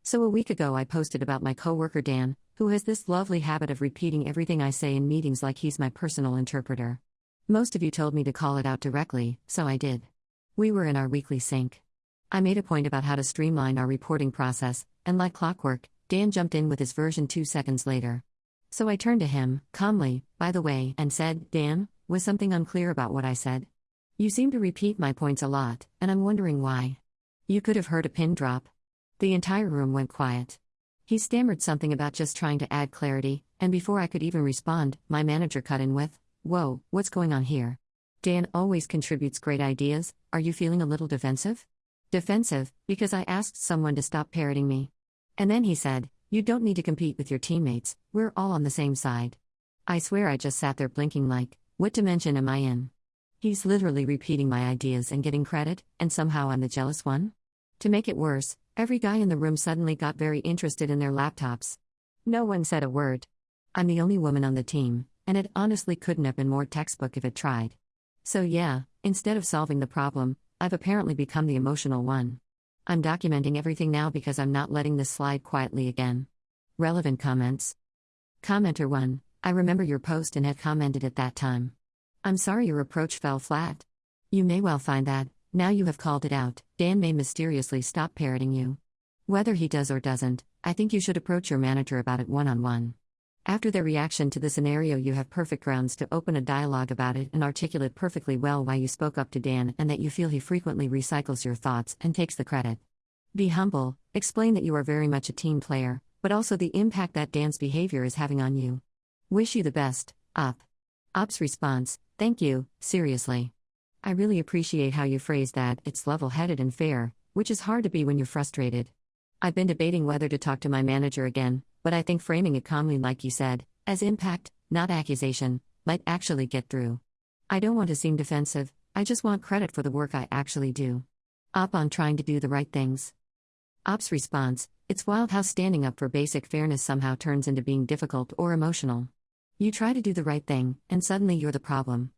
So a week ago I posted about my coworker Dan, who has this lovely habit of repeating everything I say in meetings like he's my personal interpreter. Most of you told me to call it out directly, so I did. We were in our weekly sync. I made a point about how to streamline our reporting process, and like clockwork, Dan jumped in with his version 2 seconds later. So I turned to him, calmly, by the way, and said, Dan, was something unclear about what I said? You seem to repeat my points a lot, and I'm wondering why. You could have heard a pin drop. The entire room went quiet. He stammered something about just trying to add clarity, and before I could even respond, my manager cut in with, Whoa, what's going on here? Dan always contributes great ideas. Are you feeling a little defensive? Defensive, because I asked someone to stop parroting me. And then he said, You don't need to compete with your teammates, we're all on the same side. I swear I just sat there blinking like, what dimension am I in? He's literally repeating my ideas and getting credit, and somehow I'm the jealous one? To make it worse, every guy in the room suddenly got very interested in their laptops. No one said a word. I'm the only woman on the team, and it honestly couldn't have been more textbook if it tried. So yeah, instead of solving the problem, I've apparently become the emotional one. I'm documenting everything now because I'm not letting this slide quietly again. Relevant comments. Commenter 1. I remember your post and had commented at that time. I'm sorry your approach fell flat. You may well find that, now you have called it out, Dan may mysteriously stop parroting you. Whether he does or doesn't, I think you should approach your manager about it one-on-one. After their reaction to the scenario, you have perfect grounds to open a dialogue about it and articulate perfectly well why you spoke up to Dan and that you feel he frequently recycles your thoughts and takes the credit. Be humble, explain that you are very much a team player, but also the impact that Dan's behavior is having on you. Wish you the best, Op. Op's response, thank you, seriously. I really appreciate how you phrase that, it's level-headed and fair, which is hard to be when you're frustrated. I've been debating whether to talk to my manager again, but I think framing it calmly like you said, as impact, not accusation, might actually get through. I don't want to seem defensive, I just want credit for the work I actually do. Op on trying to do the right things. Op's response, it's wild how standing up for basic fairness somehow turns into being difficult or emotional. You try to do the right thing, and suddenly you're the problem.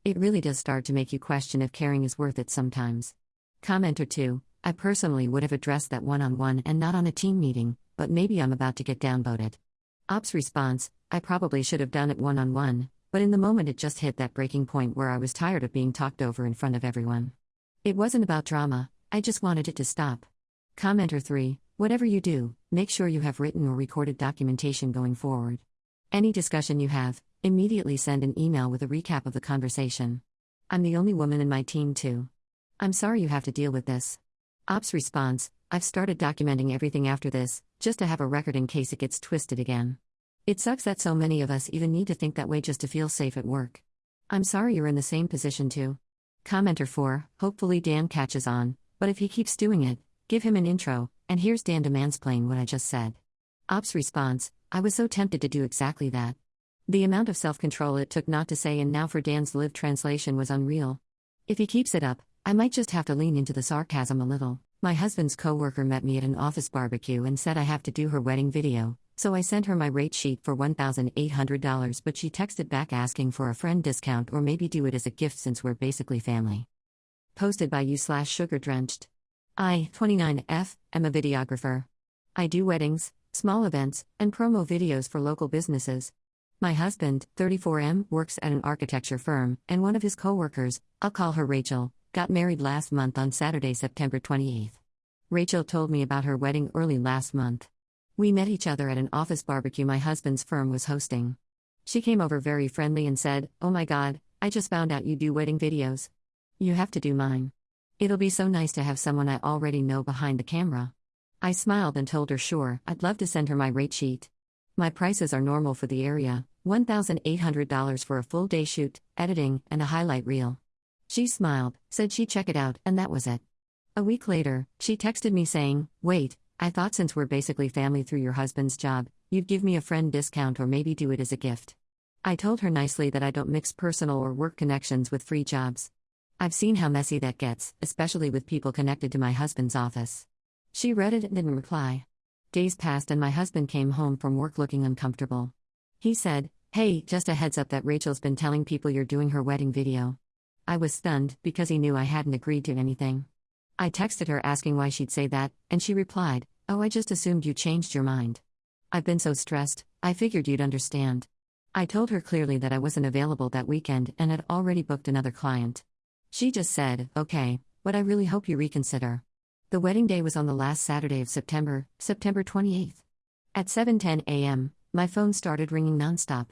It really does start to make you question if caring is worth it sometimes. Commenter 2, I personally would have addressed that one-on-one and not on a team meeting, but maybe I'm about to get downvoted. Op's response, I probably should have done it one-on-one, but in the moment it just hit that breaking point where I was tired of being talked over in front of everyone. It wasn't about drama, I just wanted it to stop. Commenter 3, whatever you do, make sure you have written or recorded documentation going forward. Any discussion you have, immediately send an email with a recap of the conversation. I'm the only woman in my team too. I'm sorry you have to deal with this. Op's response, I've started documenting everything after this, just to have a record in case it gets twisted again. It sucks that so many of us even need to think that way just to feel safe at work. I'm sorry you're in the same position too. Commenter 4, hopefully Dan catches on, but if he keeps doing it, give him an intro, and here's Dan to mansplain what I just said. Op's response, I was so tempted to do exactly that. The amount of self-control it took not to say and now for Dan's lived translation was unreal. If he keeps it up, I might just have to lean into the sarcasm a little. My husband's coworker met me at an office barbecue and said I have to do her wedding video, so I sent her my rate sheet for $1,800, but she texted back asking for a friend discount or maybe do it as a gift since we're basically family. Posted by you/sugar-drenched. I, 29F, am a videographer. I do weddings, small events, and promo videos for local businesses. My husband, 34M, works at an architecture firm, and one of his coworkers, I'll call her Rachel, got married last month on Saturday, September 28th. Rachel told me about her wedding early last month. We met each other at an office barbecue my husband's firm was hosting. She came over very friendly and said, "Oh my God, I just found out you do wedding videos. You have to do mine. It'll be so nice to have someone I already know behind the camera." I smiled and told her sure, I'd love to send her my rate sheet. My prices are normal for the area, $1,800 for a full day shoot, editing, and a highlight reel. She smiled, said she'd check it out, and that was it. A week later, she texted me saying, "Wait, I thought since we're basically family through your husband's job, you'd give me a friend discount or maybe do it as a gift." I told her nicely that I don't mix personal or work connections with free jobs. I've seen how messy that gets, especially with people connected to my husband's office. She read it and didn't reply. Days passed and my husband came home from work looking uncomfortable. He said, "Hey, just a heads up that Rachel's been telling people you're doing her wedding video." I was stunned because he knew I hadn't agreed to anything. I texted her asking why she'd say that, and she replied, "Oh, I just assumed you changed your mind. I've been so stressed, I figured you'd understand." I told her clearly that I wasn't available that weekend and had already booked another client. She just said, "Okay, but I really hope you reconsider." The wedding day was on the last Saturday of September, September 28th. At 7:10 a.m., my phone started ringing nonstop.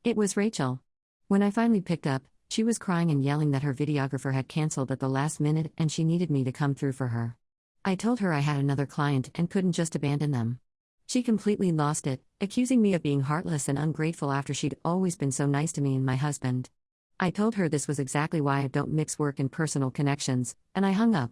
It was Rachel. When I finally picked up, she was crying and yelling that her videographer had canceled at the last minute and she needed me to come through for her. I told her I had another client and couldn't just abandon them. She completely lost it, accusing me of being heartless and ungrateful after she'd always been so nice to me and my husband. I told her this was exactly why I don't mix work and personal connections, and I hung up.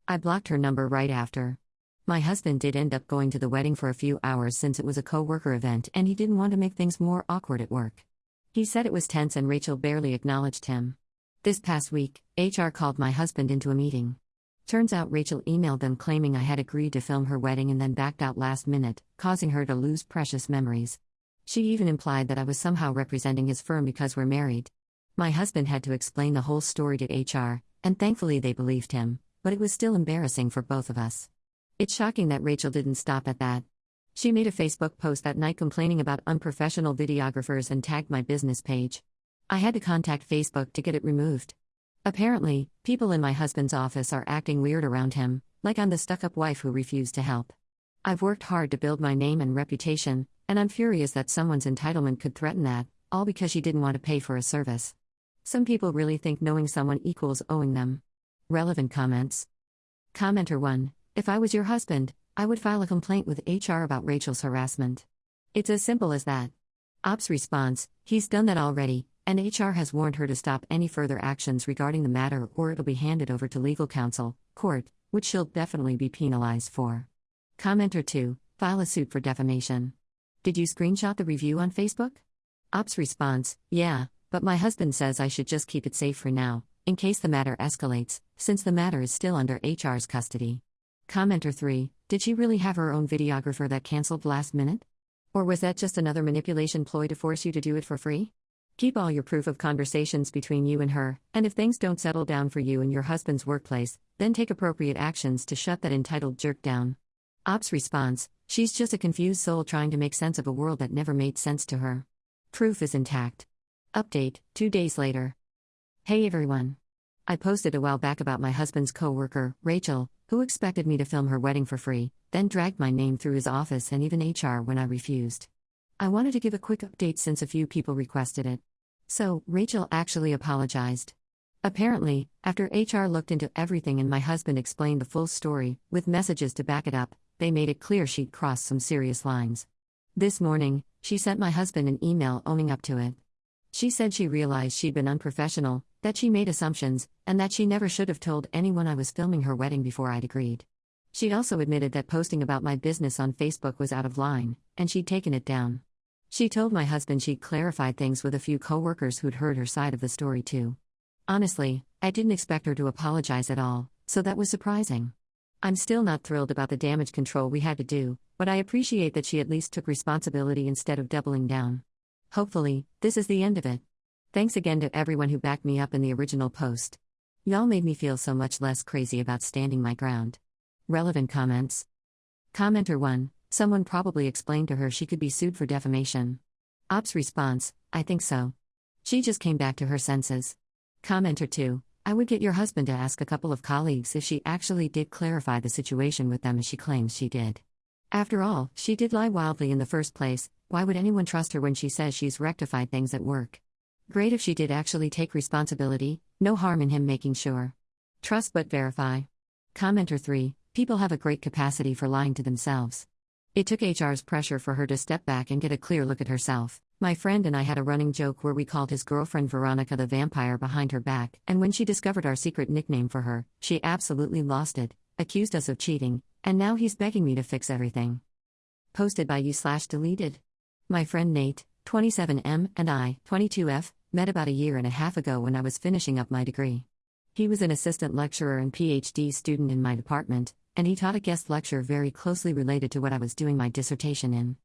I blocked her number right after. My husband did end up going to the wedding for a few hours since it was a co-worker event and he didn't want to make things more awkward at work. He said it was tense and Rachel barely acknowledged him. This past week, HR called my husband into a meeting. Turns out Rachel emailed them claiming I had agreed to film her wedding and then backed out last minute, causing her to lose precious memories. She even implied that I was somehow representing his firm because we're married. My husband had to explain the whole story to HR, and thankfully they believed him, but it was still embarrassing for both of us. It's shocking that Rachel didn't stop at that. She made a Facebook post that night complaining about unprofessional videographers and tagged my business page. I had to contact Facebook to get it removed. Apparently, people in my husband's office are acting weird around him, like I'm the stuck-up wife who refused to help. I've worked hard to build my name and reputation, and I'm furious that someone's entitlement could threaten that, all because she didn't want to pay for a service. Some people really think knowing someone equals owing them. Relevant comments. Commenter 1. If I was your husband, I would file a complaint with HR about Rachel's harassment. It's as simple as that. Ops response, he's done that already, and HR has warned her to stop any further actions regarding the matter or it'll be handed over to legal counsel, court, which she'll definitely be penalized for. Commenter 2, file a suit for defamation. Did you screenshot the review on Facebook? Ops response, yeah, but my husband says I should just keep it safe for now, in case the matter escalates, since the matter is still under HR's custody. Commenter 3, did she really have her own videographer that canceled last minute? Or was that just another manipulation ploy to force you to do it for free? Keep all your proof of conversations between you and her, and if things don't settle down for you in your husband's workplace, then take appropriate actions to shut that entitled jerk down. Ops response, she's just a confused soul trying to make sense of a world that never made sense to her. Proof is intact. Update, 2 days later. Hey everyone. I posted a while back about my husband's co-worker, Rachel, who expected me to film her wedding for free, then dragged my name through his office and even HR when I refused. I wanted to give a quick update since a few people requested it. So, Rachel actually apologized. Apparently, after HR looked into everything and my husband explained the full story, with messages to back it up, they made it clear she'd crossed some serious lines. This morning, she sent my husband an email owning up to it. She said she realized she'd been unprofessional, that she made assumptions, and that she never should have told anyone I was filming her wedding before I'd agreed. She'd also admitted that posting about my business on Facebook was out of line, and she'd taken it down. She told my husband she'd clarified things with a few coworkers who'd heard her side of the story too. Honestly, I didn't expect her to apologize at all, so that was surprising. I'm still not thrilled about the damage control we had to do, but I appreciate that she at least took responsibility instead of doubling down. Hopefully, this is the end of it. Thanks again to everyone who backed me up in the original post. Y'all made me feel so much less crazy about standing my ground. Relevant comments. Commenter 1, someone probably explained to her she could be sued for defamation. Ops response, I think so. She just came back to her senses. Commenter 2, I would get your husband to ask a couple of colleagues if she actually did clarify the situation with them as she claims she did. After all, she did lie wildly in the first place. Why would anyone trust her when she says she's rectified things at work? Great if she did actually take responsibility, no harm in him making sure. Trust but verify. Commenter 3, people have a great capacity for lying to themselves. It took HR's pressure for her to step back and get a clear look at herself. My friend and I had a running joke where we called his girlfriend Veronica the vampire behind her back, and when she discovered our secret nickname for her, she absolutely lost it, accused us of cheating, and now he's begging me to fix everything. Posted by you/deleted. My friend Nate, 27M, and I, 22F, met about a year and a half ago when I was finishing up my degree. He was an assistant lecturer and PhD student in my department, and he taught a guest lecture very closely related to what I was doing my dissertation in.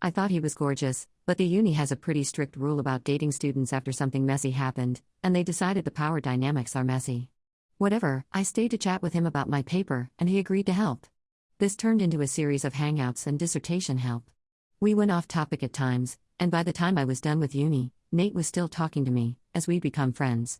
I thought he was gorgeous, but the uni has a pretty strict rule about dating students after something messy happened, and they decided the power dynamics are messy. Whatever, I stayed to chat with him about my paper, and he agreed to help. This turned into a series of hangouts and dissertation help. We went off topic at times, and by the time I was done with uni, Nate was still talking to me, as we'd become friends.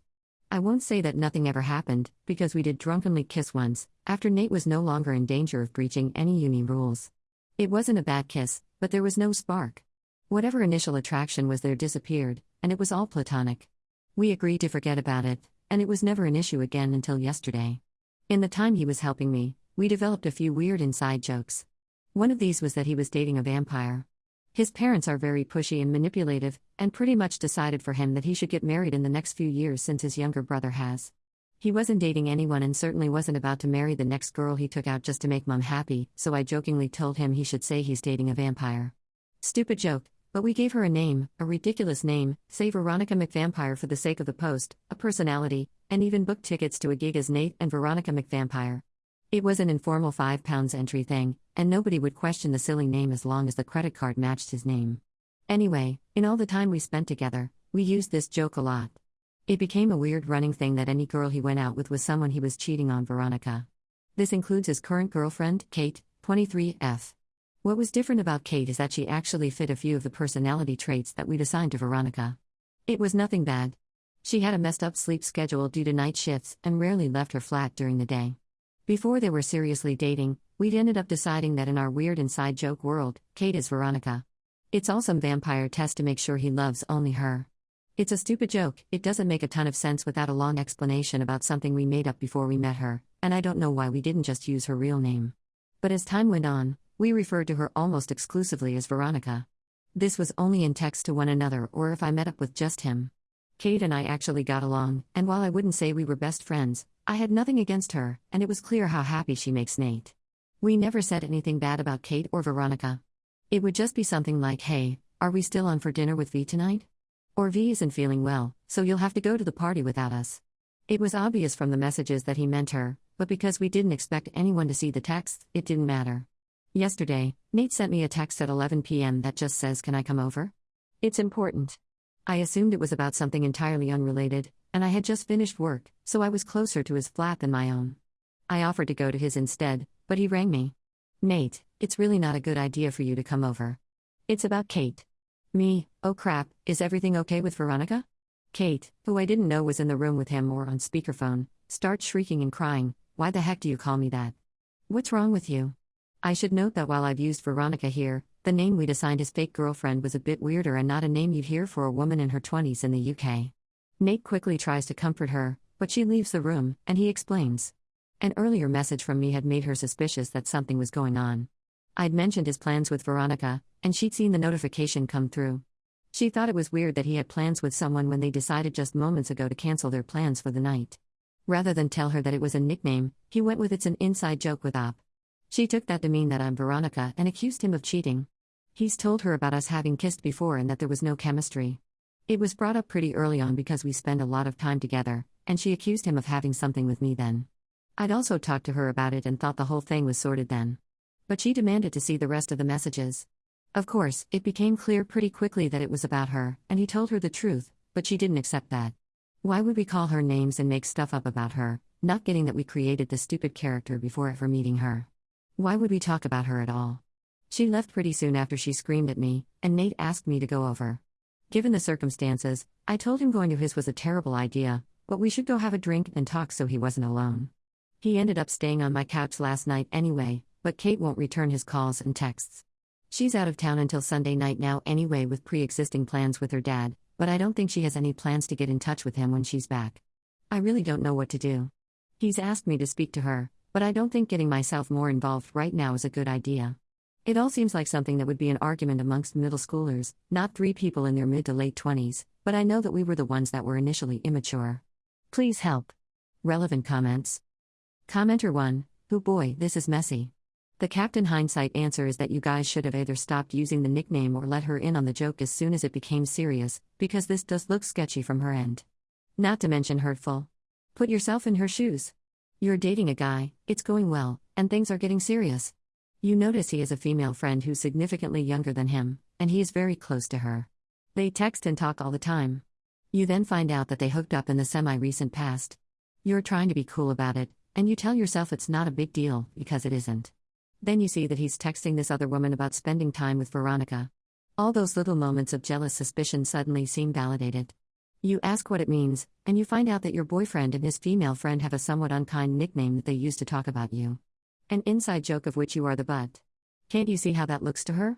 I won't say that nothing ever happened, because we did drunkenly kiss once, after Nate was no longer in danger of breaching any uni rules. It wasn't a bad kiss, but there was no spark. Whatever initial attraction was there disappeared, and it was all platonic. We agreed to forget about it, and it was never an issue again until yesterday. In the time he was helping me, we developed a few weird inside jokes. One of these was that he was dating a vampire. His parents are very pushy and manipulative, and pretty much decided for him that he should get married in the next few years since his younger brother has. He wasn't dating anyone and certainly wasn't about to marry the next girl he took out just to make mom happy, so I jokingly told him he should say he's dating a vampire. Stupid joke, but we gave her a name, a ridiculous name, say Veronica McVampire for the sake of the post, a personality, and even booked tickets to a gig as Nate and Veronica McVampire. It was an informal £5 entry thing, and nobody would question the silly name as long as the credit card matched his name. Anyway, in all the time we spent together, we used this joke a lot. It became a weird running thing that any girl he went out with was someone he was cheating on Veronica. This includes his current girlfriend, Kate, 23F. What was different about Kate is that she actually fit a few of the personality traits that we'd assigned to Veronica. It was nothing bad. She had a messed up sleep schedule due to night shifts and rarely left her flat during the day. Before they were seriously dating, we'd ended up deciding that in our weird inside joke world, Kate is Veronica. It's all some vampire test to make sure he loves only her. It's a stupid joke, it doesn't make a ton of sense without a long explanation about something we made up before we met her, and I don't know why we didn't just use her real name. But as time went on, we referred to her almost exclusively as Veronica. This was only in text to one another or if I met up with just him. Kate and I actually got along, and while I wouldn't say we were best friends, I had nothing against her, and it was clear how happy she makes Nate. We never said anything bad about Kate or Veronica. It would just be something like, hey, are we still on for dinner with V tonight? Or V isn't feeling well, so you'll have to go to the party without us. It was obvious from the messages that he meant her, but because we didn't expect anyone to see the texts, it didn't matter. Yesterday, Nate sent me a text at 11 p.m. that just says, "Can I come over? It's important." I assumed it was about something entirely unrelated, and I had just finished work, so I was closer to his flat than my own. I offered to go to his instead, but he rang me. "Nate, it's really not a good idea for you to come over. It's about Kate." Me, oh crap, is everything okay with Veronica? Kate, who I didn't know was in the room with him or on speakerphone, starts shrieking and crying, "Why the heck do you call me that? What's wrong with you?" I should note that while I've used Veronica here, the name we'd assigned his fake girlfriend was a bit weirder and not a name you'd hear for a woman in her 20s in the UK. Nate quickly tries to comfort her, but she leaves the room, and he explains. An earlier message from me had made her suspicious that something was going on. I'd mentioned his plans with Veronica, and she'd seen the notification come through. She thought it was weird that he had plans with someone when they decided just moments ago to cancel their plans for the night. Rather than tell her that it was a nickname, he went with "It's an inside joke with Op." She took that to mean that I'm Veronica and accused him of cheating. He's told her about us having kissed before and that there was no chemistry. It was brought up pretty early on because we spend a lot of time together, and she accused him of having something with me then. I'd also talked to her about it and thought the whole thing was sorted then. But she demanded to see the rest of the messages. Of course, it became clear pretty quickly that it was about her, and he told her the truth, but she didn't accept that. Why would we call her names and make stuff up about her, not getting that we created this stupid character before ever meeting her? Why would we talk about her at all? She left pretty soon after she screamed at me, and Nate asked me to go over. Given the circumstances, I told him going to his was a terrible idea, but we should go have a drink and talk so he wasn't alone. He ended up staying on my couch last night anyway, but Kate won't return his calls and texts. She's out of town until Sunday night now anyway with pre-existing plans with her dad, but I don't think she has any plans to get in touch with him when she's back. I really don't know what to do. He's asked me to speak to her, but I don't think getting myself more involved right now is a good idea. It all seems like something that would be an argument amongst middle schoolers, not three people in their mid to late 20s, but I know that we were the ones that were initially immature. Please help. Relevant comments. Commenter 1, "Oh boy, this is messy." The Captain Hindsight answer is that you guys should have either stopped using the nickname or let her in on the joke as soon as it became serious, because this does look sketchy from her end. Not to mention hurtful. Put yourself in her shoes. You're dating a guy, it's going well, and things are getting serious. You notice he has a female friend who's significantly younger than him, and he is very close to her. They text and talk all the time. You then find out that they hooked up in the semi-recent past. You're trying to be cool about it, and you tell yourself it's not a big deal, because it isn't. Then you see that he's texting this other woman about spending time with Veronica. All those little moments of jealous suspicion suddenly seem validated. You ask what it means, and you find out that your boyfriend and his female friend have a somewhat unkind nickname that they use to talk about you. An inside joke of which you are the butt. Can't you see how that looks to her?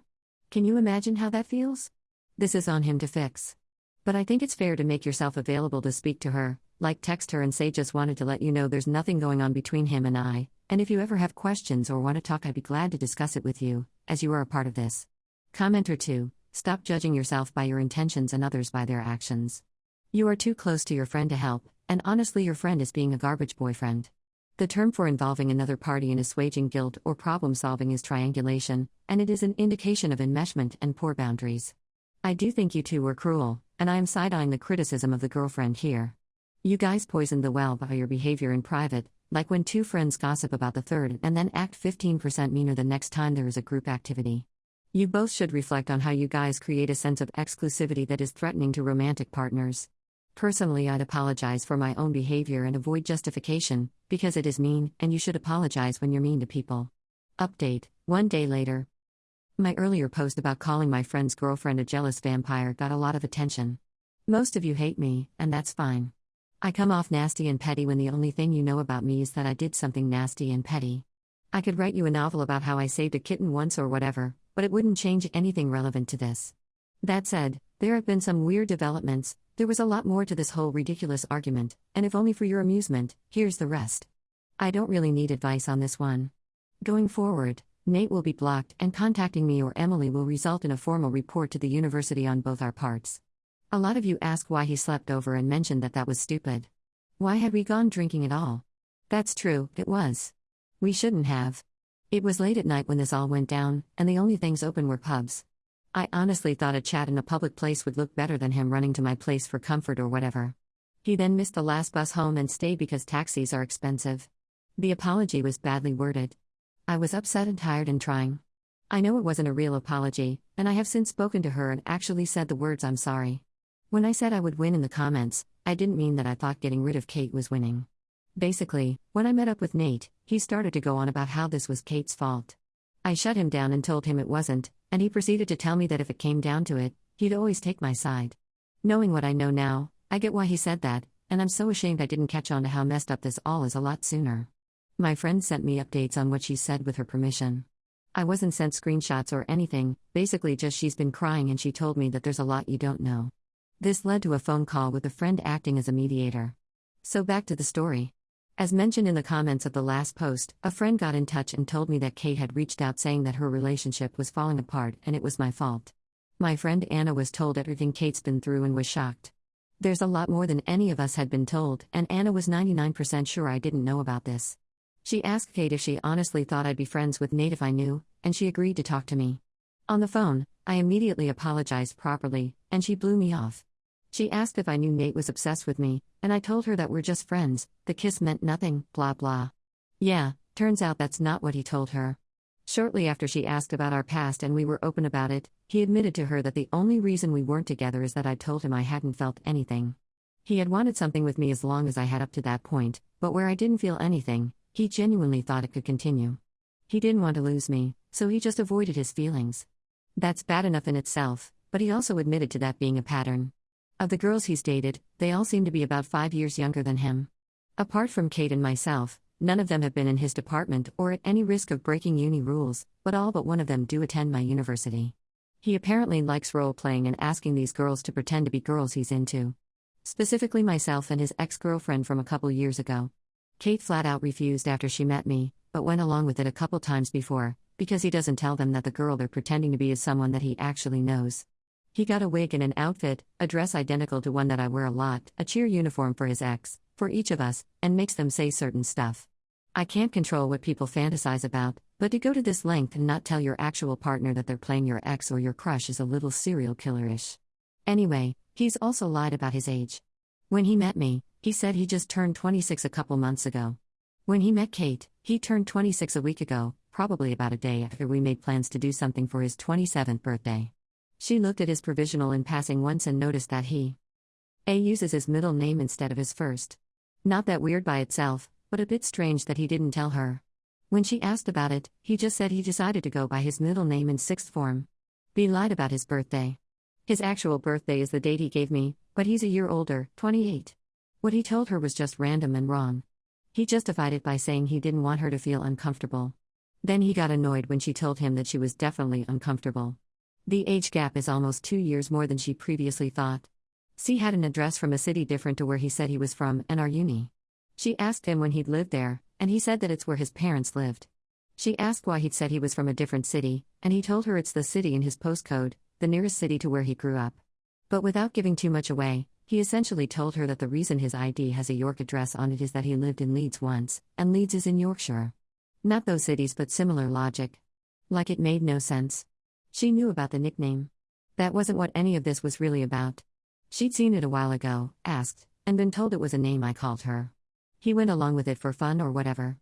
Can you imagine how that feels? This is on him to fix. But I think it's fair to make yourself available to speak to her, like text her and say just wanted to let you know there's nothing going on between him and I, and if you ever have questions or want to talk I'd be glad to discuss it with you, as you are a part of this. Comment or two, stop judging yourself by your intentions and others by their actions. You are too close to your friend to help, and honestly your friend is being a garbage boyfriend. The term for involving another party in assuaging guilt or problem solving is triangulation, and it is an indication of enmeshment and poor boundaries. I do think you two were cruel, and I am side-eyeing the criticism of the girlfriend here. You guys poisoned the well by your behavior in private, like when two friends gossip about the third and then act 15% meaner the next time there is a group activity. You both should reflect on how you guys create a sense of exclusivity that is threatening to romantic partners. Personally, I'd apologize for my own behavior and avoid justification, because it is mean, and you should apologize when you're mean to people. Update, 1 day later. My earlier post about calling my friend's girlfriend a jealous vampire got a lot of attention. Most of you hate me, and that's fine. I come off nasty and petty when the only thing you know about me is that I did something nasty and petty. I could write you a novel about how I saved a kitten once or whatever, but it wouldn't change anything relevant to this. That said, there have been some weird developments. There was a lot more to this whole ridiculous argument, and if only for your amusement, here's the rest. I don't really need advice on this one. Going forward, Nate will be blocked, and contacting me or Emily will result in a formal report to the university on both our parts. A lot of you ask why he slept over and mentioned that that was stupid. Why had we gone drinking at all? That's true, it was. We shouldn't have. It was late at night when this all went down, and the only things open were pubs. I honestly thought a chat in a public place would look better than him running to my place for comfort or whatever. He then missed the last bus home and stayed because taxis are expensive. The apology was badly worded. I was upset and tired and trying. I know it wasn't a real apology, and I have since spoken to her and actually said the words "I'm sorry." When I said I would win in the comments, I didn't mean that I thought getting rid of Kate was winning. Basically, when I met up with Nate, he started to go on about how this was Kate's fault. I shut him down and told him it wasn't, and he proceeded to tell me that if it came down to it, he'd always take my side. Knowing what I know now, I get why he said that, and I'm so ashamed I didn't catch on to how messed up this all is a lot sooner. My friend sent me updates on what she said with her permission. I wasn't sent screenshots or anything, basically just she's been crying and she told me that there's a lot you don't know. This led to a phone call with a friend acting as a mediator. So back to the story. As mentioned in the comments of the last post, a friend got in touch and told me that Kate had reached out saying that her relationship was falling apart and it was my fault. My friend Anna was told everything Kate's been through and was shocked. There's a lot more than any of us had been told, and Anna was 99% sure I didn't know about this. She asked Kate if she honestly thought I'd be friends with Nate if I knew, and she agreed to talk to me. On the phone, I immediately apologized properly, and she blew me off. She asked if I knew Nate was obsessed with me, and I told her that we're just friends, the kiss meant nothing, blah blah. Yeah, turns out that's not what he told her. Shortly after she asked about our past and we were open about it, he admitted to her that the only reason we weren't together is that I told him I hadn't felt anything. He had wanted something with me as long as I had up to that point, but where I didn't feel anything, he genuinely thought it could continue. He didn't want to lose me, so he just avoided his feelings. That's bad enough in itself, but he also admitted to that being a pattern. Of the girls he's dated, they all seem to be about 5 years younger than him. Apart from Kate and myself, none of them have been in his department or at any risk of breaking uni rules, but all but one of them do attend my university. He apparently likes role-playing and asking these girls to pretend to be girls he's into. Specifically myself and his ex-girlfriend from a couple years ago. Kate flat out refused after she met me, but went along with it a couple times before, because he doesn't tell them that the girl they're pretending to be is someone that he actually knows. He got a wig and an outfit, a dress identical to one that I wear a lot, a cheer uniform for his ex, for each of us, and makes them say certain stuff. I can't control what people fantasize about, but to go to this length and not tell your actual partner that they're playing your ex or your crush is a little serial killer-ish. Anyway, he's also lied about his age. When he met me, He said he just turned 26 a couple months ago. When he met Kate, he turned 26 a week ago, probably about a day after we made plans to do something for his 27th birthday. She looked at his provisional in passing once and noticed that he uses his middle name instead of his first. Not that weird by itself, but a bit strange that he didn't tell her. When she asked about it, he just said he decided to go by his middle name in sixth form. B lied about his birthday. His actual birthday is the date he gave me, but he's a year older, 28. What he told her was just random and wrong. He justified it by saying he didn't want her to feel uncomfortable. Then he got annoyed when she told him that she was definitely uncomfortable. The age gap is almost 2 years more than she previously thought. C had an address from a city different to where he said he was from and our uni. She asked him when he'd lived there, and he said that it's where his parents lived. She asked why he'd said he was from a different city, and he told her it's the city in his postcode, the nearest city to where he grew up. But without giving too much away, he essentially told her that the reason his ID has a York address on it is that he lived in Leeds once, and Leeds is in Yorkshire. Not those cities, but similar logic. Like it made no sense. She knew about the nickname. That wasn't what any of this was really about. She'd seen it a while ago, asked, and been told it was a name I called her. He went along with it for fun or whatever.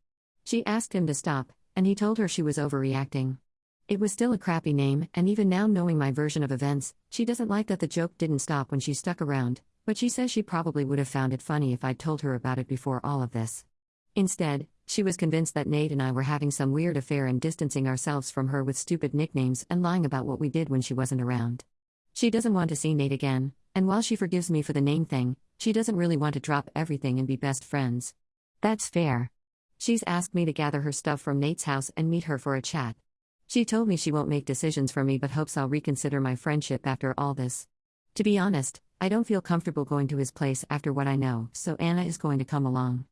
She asked him to stop, and he told her she was overreacting. It was still a crappy name, and even now knowing my version of events, she doesn't like that the joke didn't stop when she stuck around, but she says she probably would have found it funny if I'd told her about it before all of this. Instead, she was convinced that Nate and I were having some weird affair and distancing ourselves from her with stupid nicknames and lying about what we did when she wasn't around. She doesn't want to see Nate again, and while she forgives me for the name thing, she doesn't really want to drop everything and be best friends. That's fair. She's asked me to gather her stuff from Nate's house and meet her for a chat. She told me she won't make decisions for me but hopes I'll reconsider my friendship after all this. To be honest, I don't feel comfortable going to his place after what I know, so Anna is going to come along.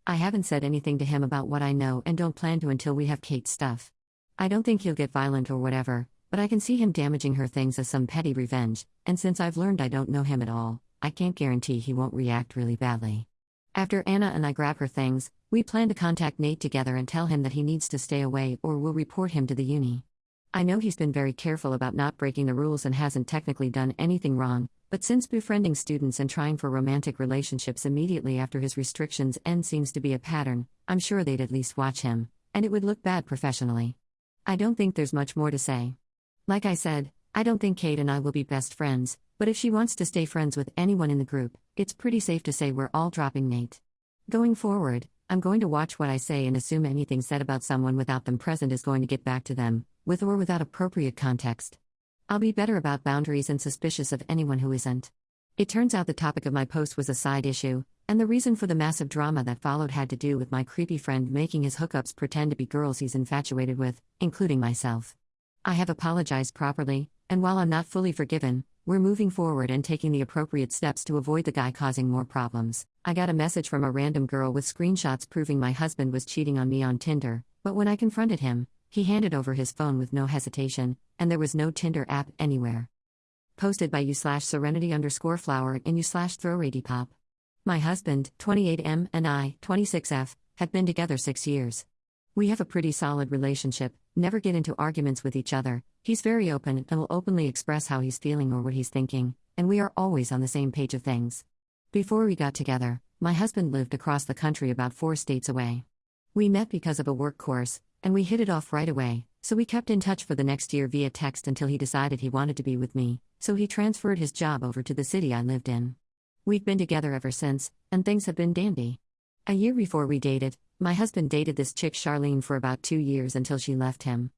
I haven't said anything to him about what I know and don't plan to until we have Kate's stuff. I don't think he'll get violent or whatever, but I can see him damaging her things as some petty revenge, and since I've learned I don't know him at all, I can't guarantee he won't react really badly. After Anna and I grab her things, we plan to contact Nate together and tell him that he needs to stay away or we'll report him to the uni. I know he's been very careful about not breaking the rules and hasn't technically done anything wrong, but since befriending students and trying for romantic relationships immediately after his restrictions end seems to be a pattern, I'm sure they'd at least watch him, and it would look bad professionally. I don't think there's much more to say. Like I said, I don't think Kate and I will be best friends, but if she wants to stay friends with anyone in the group, it's pretty safe to say we're all dropping Nate. Going forward, I'm going to watch what I say and assume anything said about someone without them present is going to get back to them, with or without appropriate context. I'll be better about boundaries and suspicious of anyone who isn't. It turns out the topic of my post was a side issue, and the reason for the massive drama that followed had to do with my creepy friend making his hookups pretend to be girls he's infatuated with, including myself. I have apologized properly, and while I'm not fully forgiven, we're moving forward and taking the appropriate steps to avoid the guy causing more problems. I got a message from a random girl with screenshots proving my husband was cheating on me on Tinder, but when I confronted him, he handed over his phone with no hesitation, and there was no Tinder app anywhere. Posted by you/serenity_flower and you/throwradypop. My husband, 28M, and I, 26F, have been together 6 years. We have a pretty solid relationship, never get into arguments with each other, he's very open and will openly express how he's feeling or what he's thinking, and we are always on the same page of things. Before we got together, my husband lived across the country about 4 states away. We met because of a work course, and we hit it off right away, so we kept in touch for the next year via text until he decided he wanted to be with me, so he transferred his job over to the city I lived in. We've been together ever since, and things have been dandy. A year before we dated, my husband dated this chick Charlene for about 2 years until she left him.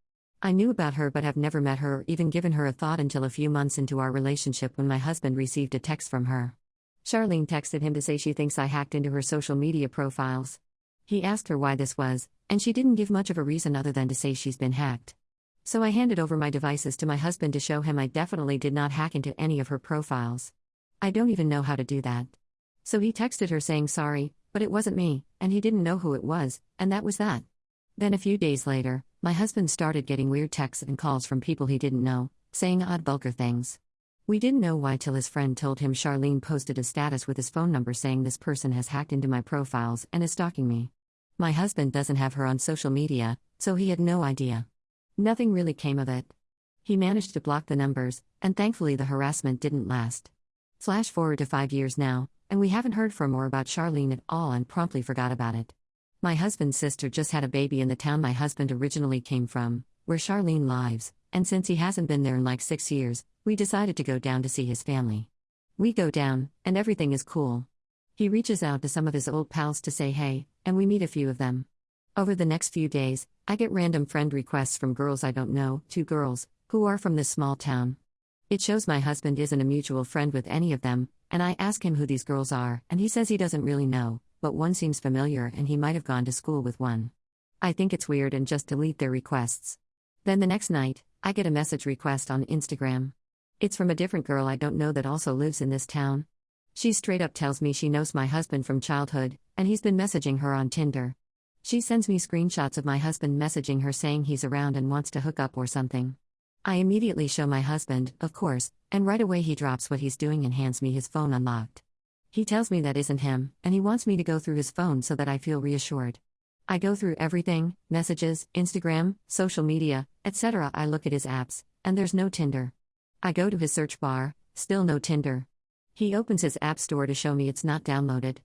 I knew about her but have never met her or even given her a thought until a few months into our relationship when my husband received a text from her. Charlene texted him to say she thinks I hacked into her social media profiles. He asked her why this was, and she didn't give much of a reason other than to say she's been hacked. So I handed over my devices to my husband to show him I definitely did not hack into any of her profiles. I don't even know how to do that. So he texted her saying sorry, but it wasn't me, and he didn't know who it was, and that was that. Then a few days later, my husband started getting weird texts and calls from people he didn't know, saying odd vulgar things. We didn't know why till his friend told him Charlene posted a status with his phone number saying this person has hacked into my profiles and is stalking me. My husband doesn't have her on social media, so he had no idea. Nothing really came of it. He managed to block the numbers, and thankfully the harassment didn't last. Flash forward to 5 years now, and we haven't heard from or about Charlene at all and promptly forgot about it. My husband's sister just had a baby in the town my husband originally came from, where Charlene lives, and since he hasn't been there in like 6 years, we decided to go down to see his family. We go down, and everything is cool. He reaches out to some of his old pals to say hey, and we meet a few of them. Over the next few days, I get random friend requests from girls I don't know, 2 girls, who are from this small town. It shows my husband isn't a mutual friend with any of them, and I ask him who these girls are, and he says he doesn't really know, but one seems familiar and he might have gone to school with one. I think it's weird and just delete their requests. Then the next night, I get a message request on Instagram. It's from a different girl I don't know that also lives in this town. She straight up tells me she knows my husband from childhood, and he's been messaging her on Tinder. She sends me screenshots of my husband messaging her saying he's around and wants to hook up or something. I immediately show my husband, of course, and right away he drops what he's doing and hands me his phone unlocked. He tells me that isn't him, and he wants me to go through his phone so that I feel reassured. I go through everything, messages, Instagram, social media, etc. I look at his apps, and there's no Tinder. I go to his search bar, still no Tinder. He opens his app store to show me it's not downloaded.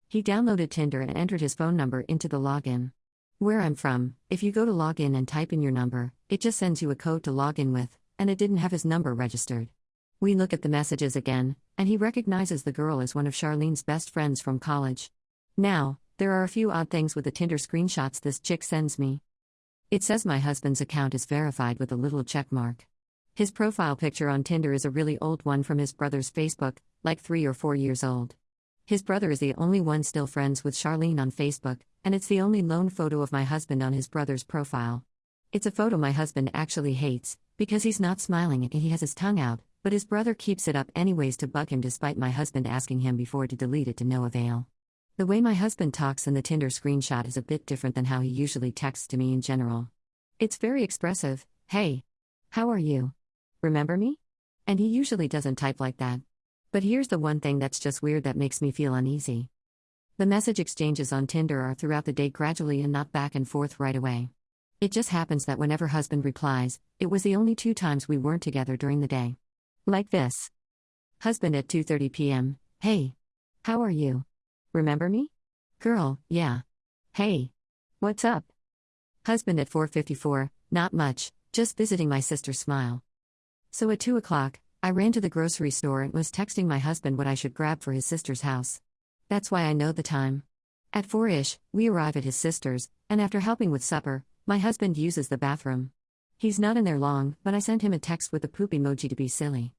He downloaded Tinder and entered his phone number into the login. Where I'm from, if you go to login and type in your number, it just sends you a code to log in with, and it didn't have his number registered. We look at the messages again, and he recognizes the girl as one of Charlene's best friends from college. Now, there are a few odd things with the Tinder screenshots this chick sends me. It says my husband's account is verified with a little check mark. His profile picture on Tinder is a really old one from his brother's Facebook, like 3 or 4 years old. His brother is the only one still friends with Charlene on Facebook, and it's the only lone photo of my husband on his brother's profile. It's a photo my husband actually hates, because he's not smiling and he has his tongue out, but his brother keeps it up anyways to bug him despite my husband asking him before to delete it to no avail. The way my husband talks in the Tinder screenshot is a bit different than how he usually texts to me in general. It's very expressive, hey, how are you? Remember me? And he usually doesn't type like that. But here's the one thing that's just weird that makes me feel uneasy. The message exchanges on Tinder are throughout the day gradually and not back and forth right away. It just happens that whenever husband replies, it was the only 2 times we weren't together during the day. Like this. Husband at 2:30 p.m., hey, how are you? Remember me? Girl, yeah. Hey, what's up? Husband at 4:54, not much, just visiting my sister, smile. So at 2 o'clock, I ran to the grocery store and was texting my husband what I should grab for his sister's house. That's why I know the time. At 4-ish, we arrive at his sister's, and after helping with supper, my husband uses the bathroom. He's not in there long, but I sent him a text with a poop emoji to be silly.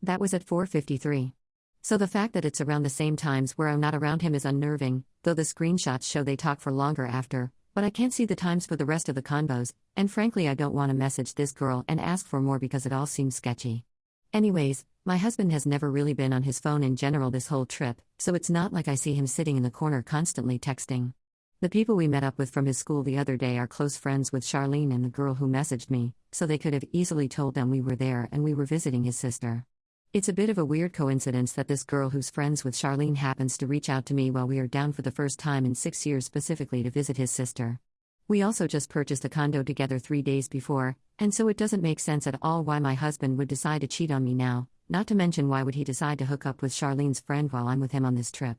That was at 4:53. So the fact that it's around the same times where I'm not around him is unnerving, though the screenshots show they talk for longer after, but I can't see the times for the rest of the convos, and frankly I don't want to message this girl and ask for more because it all seems sketchy. Anyways, my husband has never really been on his phone in general this whole trip, so it's not like I see him sitting in the corner constantly texting. The people we met up with from his school the other day are close friends with Charlene and the girl who messaged me, so they could have easily told them we were there and we were visiting his sister. It's a bit of a weird coincidence that this girl who's friends with Charlene happens to reach out to me while we are down for the first time in 6 years specifically to visit his sister. We also just purchased a condo together 3 days before, and so it doesn't make sense at all why my husband would decide to cheat on me now, not to mention why would he decide to hook up with Charlene's friend while I'm with him on this trip.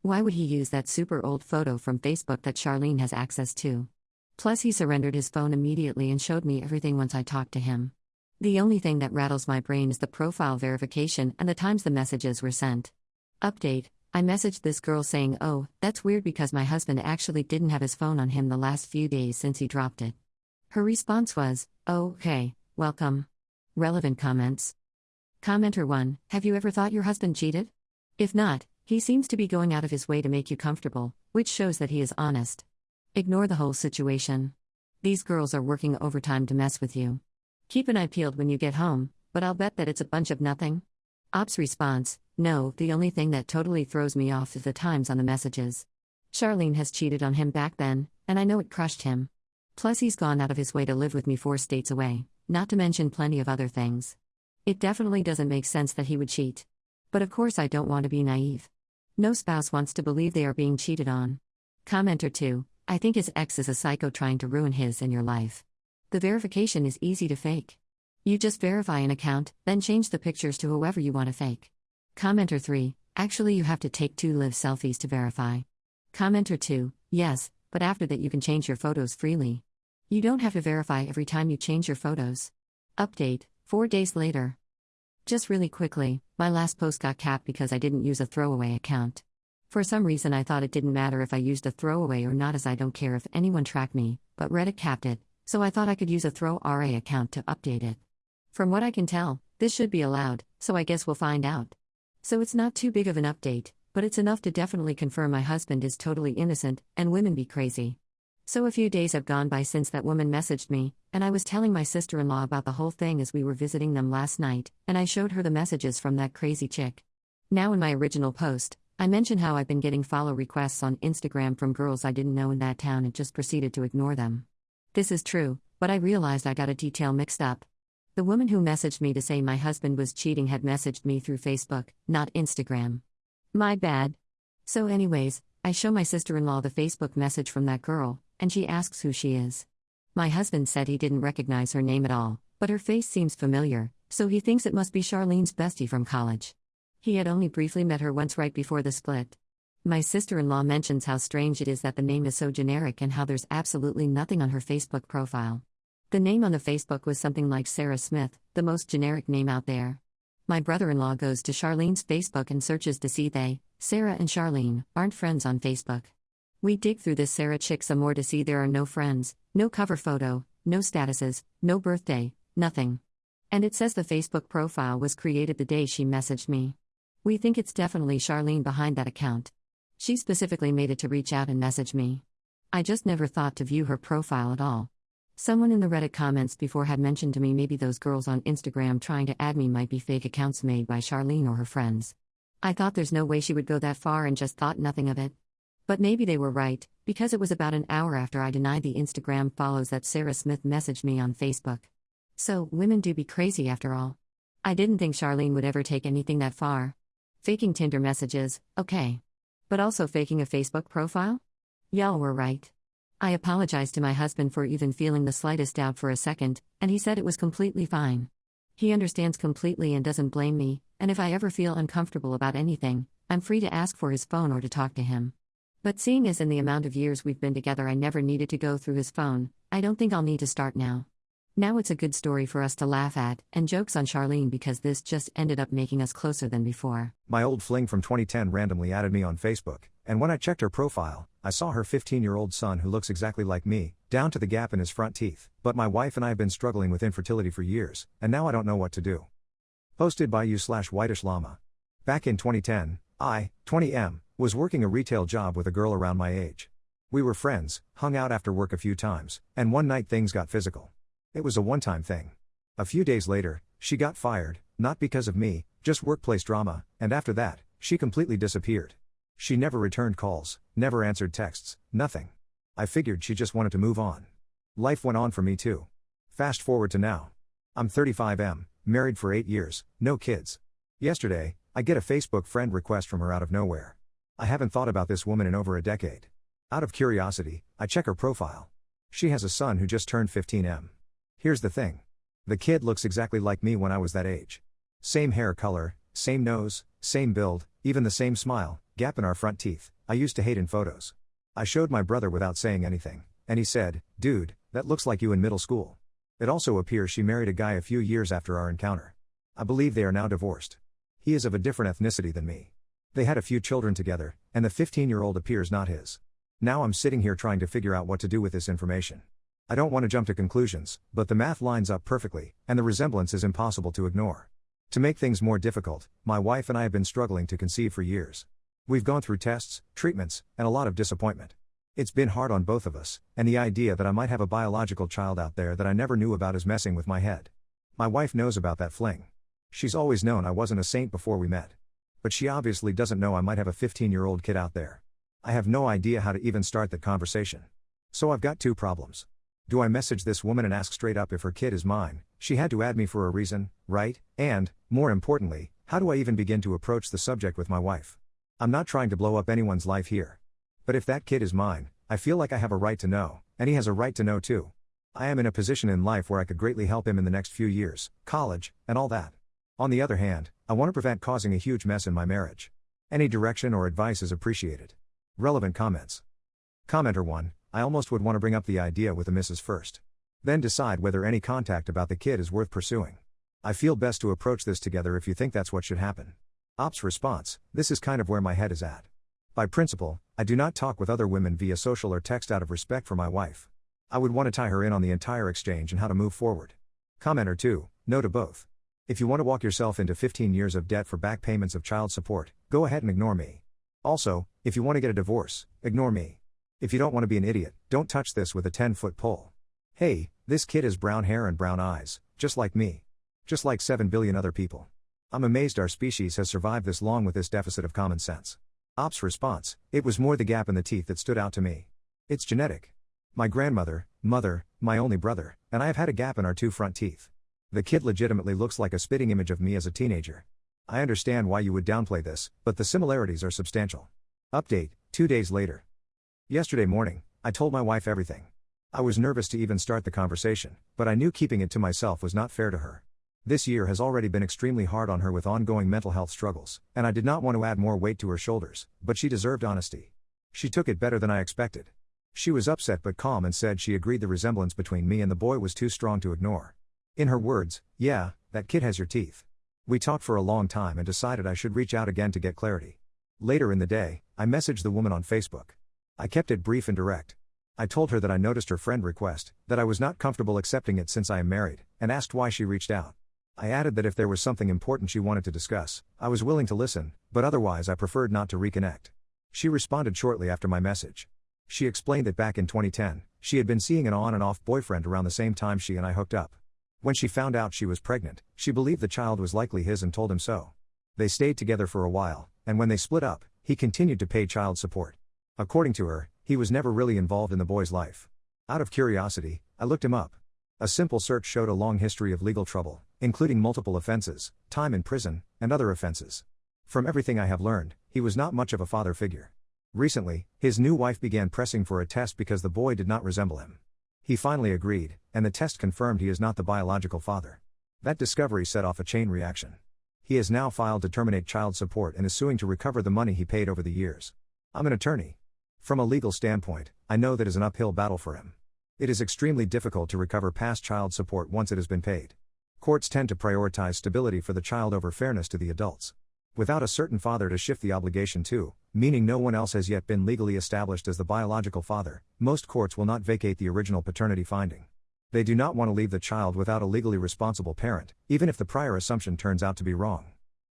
Why would he use that super old photo from Facebook that Charlene has access to? Plus he surrendered his phone immediately and showed me everything once I talked to him. The only thing that rattles my brain is the profile verification and the times the messages were sent. Update: I messaged this girl saying, oh, that's weird because my husband actually didn't have his phone on him the last few days since he dropped it. Her response was, oh, okay, welcome. Relevant comments. Commenter 1, have you ever thought your husband cheated? If not, he seems to be going out of his way to make you comfortable, which shows that he is honest. Ignore the whole situation. These girls are working overtime to mess with you. Keep an eye peeled when you get home, but I'll bet that it's a bunch of nothing. Ops response: no, the only thing that totally throws me off is the times on the messages. Charlene has cheated on him back then, and I know it crushed him. Plus he's gone out of his way to live with me 4 states away, not to mention plenty of other things. It definitely doesn't make sense that he would cheat. But of course I don't want to be naive. No spouse wants to believe they are being cheated on. Commenter 2, I think his ex is a psycho trying to ruin his and your life. The verification is easy to fake. You just verify an account, then change the pictures to whoever you want to fake. Commenter 3, Actually, you have to take 2 live selfies to verify. Commenter 2, yes, but after that you can change your photos freely. You don't have to verify every time you change your photos. Update, 4 days later. Just really quickly, my last post got capped because I didn't use a throwaway account. For some reason I thought it didn't matter if I used a throwaway or not, as I don't care if anyone tracked me, but Reddit capped it, so I thought I could use a throwaway account to update it. From what I can tell, this should be allowed, so I guess we'll find out. So it's not too big of an update, but it's enough to definitely confirm my husband is totally innocent, and women be crazy. So a few days have gone by since that woman messaged me, and I was telling my sister-in-law about the whole thing as we were visiting them last night, and I showed her the messages from that crazy chick. Now in my original post, I mentioned how I've been getting follow requests on Instagram from girls I didn't know in that town and just proceeded to ignore them. This is true, but I realized I got a detail mixed up. The woman who messaged me to say my husband was cheating had messaged me through Facebook, not Instagram. My bad. So anyways, I show my sister-in-law the Facebook message from that girl, and she asks who she is. My husband said he didn't recognize her name at all, but her face seems familiar, so he thinks it must be Charlene's bestie from college. He had only briefly met her once right before the split. My sister-in-law mentions how strange it is that the name is so generic and how there's absolutely nothing on her Facebook profile. The name on the Facebook was something like Sarah Smith, the most generic name out there. My brother-in-law goes to Charlene's Facebook and searches to see they, Sarah and Charlene, aren't friends on Facebook. We dig through this Sarah chick some more to see there are no friends, no cover photo, no statuses, no birthday, nothing. And it says the Facebook profile was created the day she messaged me. We think it's definitely Charlene behind that account. She specifically made it to reach out and message me. I just never thought to view her profile at all. Someone in the Reddit comments before had mentioned to me maybe those girls on Instagram trying to add me might be fake accounts made by Charlene or her friends. I thought there's no way she would go that far and just thought nothing of it. But maybe they were right, because it was about an hour after I denied the Instagram follows that Sarah Smith messaged me on Facebook. So, women do be crazy after all. I didn't think Charlene would ever take anything that far. Faking Tinder messages, okay. But also faking a Facebook profile? Y'all were right. I apologized to my husband for even feeling the slightest doubt for a second, and he said it was completely fine. He understands completely and doesn't blame me, and if I ever feel uncomfortable about anything, I'm free to ask for his phone or to talk to him. But seeing as in the amount of years we've been together I never needed to go through his phone, I don't think I'll need to start now. Now it's a good story for us to laugh at, and jokes on Charlene because this just ended up making us closer than before.
My old fling from 2010 randomly added me on Facebook, and when I checked her profile, I saw her 15-year-old son who looks exactly like me, down to the gap in his front teeth. But my wife and I have been struggling with infertility for years, and now I don't know what to do. Posted by you/whitish llama. Back in 2010, I, 20M, was working a retail job with a girl around my age. We were friends, hung out after work a few times, and one night things got physical. It was a one-time thing. A few days later, she got fired, not because of me, just workplace drama, and after that, she completely disappeared. She never returned calls, never answered texts, nothing. I figured she just wanted to move on. Life went on for me too. Fast forward to now. I'm 35M, married for 8 years, no kids. Yesterday, I get a Facebook friend request from her out of nowhere. I haven't thought about this woman in over a decade. Out of curiosity, I check her profile. She has a son who just turned 15M. Here's the thing. The kid looks exactly like me when I was that age. Same hair color, same nose, same build, even the same smile, gap in our front teeth. I used to hate in photos. I showed my brother without saying anything, and he said, "Dude, that looks like you in middle school." It also appears she married a guy a few years after our encounter. I believe they are now divorced. He is of a different ethnicity than me. They had a few children together, and the 15-year-old appears not his. Now I'm sitting here trying to figure out what to do with this information. I don't want to jump to conclusions, but the math lines up perfectly, and the resemblance is impossible to ignore. To make things more difficult, my wife and I have been struggling to conceive for years. We've gone through tests, treatments, and a lot of disappointment. It's been hard on both of us, and the idea that I might have a biological child out there that I never knew about is messing with my head. My wife knows about that fling. She's always known I wasn't a saint before we met. But she obviously doesn't know I might have a 15-year-old kid out there. I have no idea how to even start that conversation. So I've got two problems. Do I message this woman and ask straight up if her kid is mine? She had to add me for a reason, right? And, more importantly, how do I even begin to approach the subject with my wife? I'm not trying to blow up anyone's life here. But if that kid is mine, I feel like I have a right to know, and he has a right to know too. I am in a position in life where I could greatly help him in the next few years, college, and all that. On the other hand, I want to prevent causing a huge mess in my marriage. Any direction or advice is appreciated. Relevant comments. Commenter 1, I almost would want to bring up the idea with the missus first. Then decide whether any contact about the kid is worth pursuing. I feel best to approach this together if you think that's what should happen. Ops response, this is kind of where my head is at. By principle, I do not talk with other women via social or text out of respect for my wife. I would want to tie her in on the entire exchange and how to move forward. Commenter 2, no to both. If you want to walk yourself into 15 years of debt for back payments of child support, go ahead and ignore me. Also, if you want to get a divorce, ignore me. If you don't want to be an idiot, don't touch this with a 10-foot pole. Hey, this kid has brown hair and brown eyes, just like me. Just like 7 billion other people. I'm amazed our species has survived this long with this deficit of common sense. Ops response, it was more the gap in the teeth that stood out to me. It's genetic. My grandmother, mother, my only brother, and I have had a gap in our 2 front teeth. The kid legitimately looks like a spitting image of me as a teenager. I understand why you would downplay this, but the similarities are substantial. Update, 2 days later. Yesterday morning, I told my wife everything. I was nervous to even start the conversation, but I knew keeping it to myself was not fair to her. This year has already been extremely hard on her with ongoing mental health struggles, and I did not want to add more weight to her shoulders, but she deserved honesty. She took it better than I expected. She was upset but calm and said she agreed the resemblance between me and the boy was too strong to ignore. In her words, yeah, that kid has your teeth. We talked for a long time and decided I should reach out again to get clarity. Later in the day, I messaged the woman on Facebook. I kept it brief and direct. I told her that I noticed her friend request, that I was not comfortable accepting it since I am married, and asked why she reached out. I added that if there was something important she wanted to discuss, I was willing to listen, but otherwise I preferred not to reconnect. She responded shortly after my message. She explained that back in 2010, she had been seeing an on and off boyfriend around the same time she and I hooked up. When she found out she was pregnant, she believed the child was likely his and told him so. They stayed together for a while, and when they split up, he continued to pay child support. According to her, he was never really involved in the boy's life. Out of curiosity, I looked him up. A simple search showed a long history of legal trouble, including multiple offenses, time in prison, and other offenses. From everything I have learned, he was not much of a father figure. Recently, his new wife began pressing for a test because the boy did not resemble him. He finally agreed, and the test confirmed he is not the biological father. That discovery set off a chain reaction. He has now filed to terminate child support and is suing to recover the money he paid over the years. I'm an attorney. From a legal standpoint, I know that is an uphill battle for him. It is extremely difficult to recover past child support once it has been paid. Courts tend to prioritize stability for the child over fairness to the adults. Without a certain father to shift the obligation to, meaning no one else has yet been legally established as the biological father, most courts will not vacate the original paternity finding. They do not want to leave the child without a legally responsible parent, even if the prior assumption turns out to be wrong.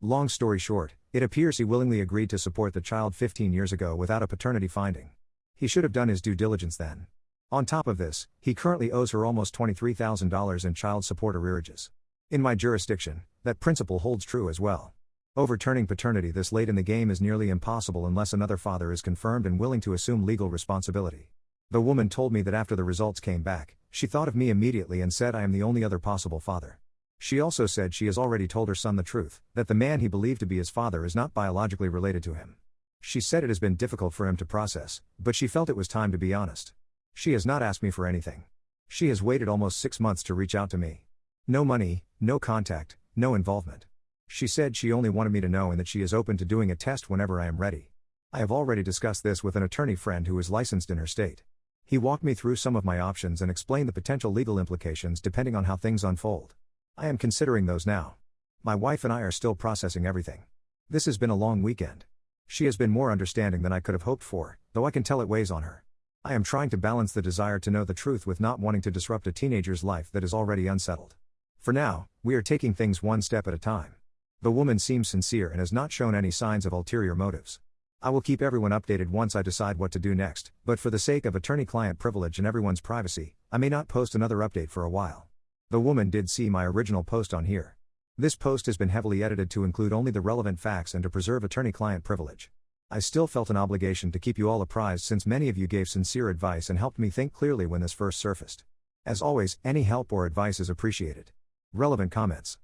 Long story short, it appears he willingly agreed to support the child 15 years ago without a paternity finding. He should have done his due diligence then. On top of this, he currently owes her almost $23,000 in child support arrearages. In my jurisdiction, that principle holds true as well. Overturning paternity this late in the game is nearly impossible unless another father is confirmed and willing to assume legal responsibility. The woman told me that after the results came back, she thought of me immediately and said I am the only other possible father. She also said she has already told her son the truth, that the man he believed to be his father is not biologically related to him. She said it has been difficult for him to process, but she felt it was time to be honest. She has not asked me for anything. She has waited almost 6 months to reach out to me. No money, no contact, no involvement. She said she only wanted me to know and that she is open to doing a test whenever I am ready. I have already discussed this with an attorney friend who is licensed in her state. He walked me through some of my options and explained the potential legal implications depending on how things unfold. I am considering those now. My wife and I are still processing everything. This has been a long weekend. She has been more understanding than I could have hoped for, though I can tell it weighs on her. I am trying to balance the desire to know the truth with not wanting to disrupt a teenager's life that is already unsettled. For now, we are taking things one step at a time. The woman seems sincere and has not shown any signs of ulterior motives. I will keep everyone updated once I decide what to do next, but for the sake of attorney-client privilege and everyone's privacy, I may not post another update for a while. The woman did see my original post on here. This post has been heavily edited to include only the relevant facts and to preserve attorney-client privilege. I still felt an obligation to keep you all apprised since many of you gave sincere advice and helped me think clearly when this first surfaced. As always, any help or advice is appreciated. Relevant comments.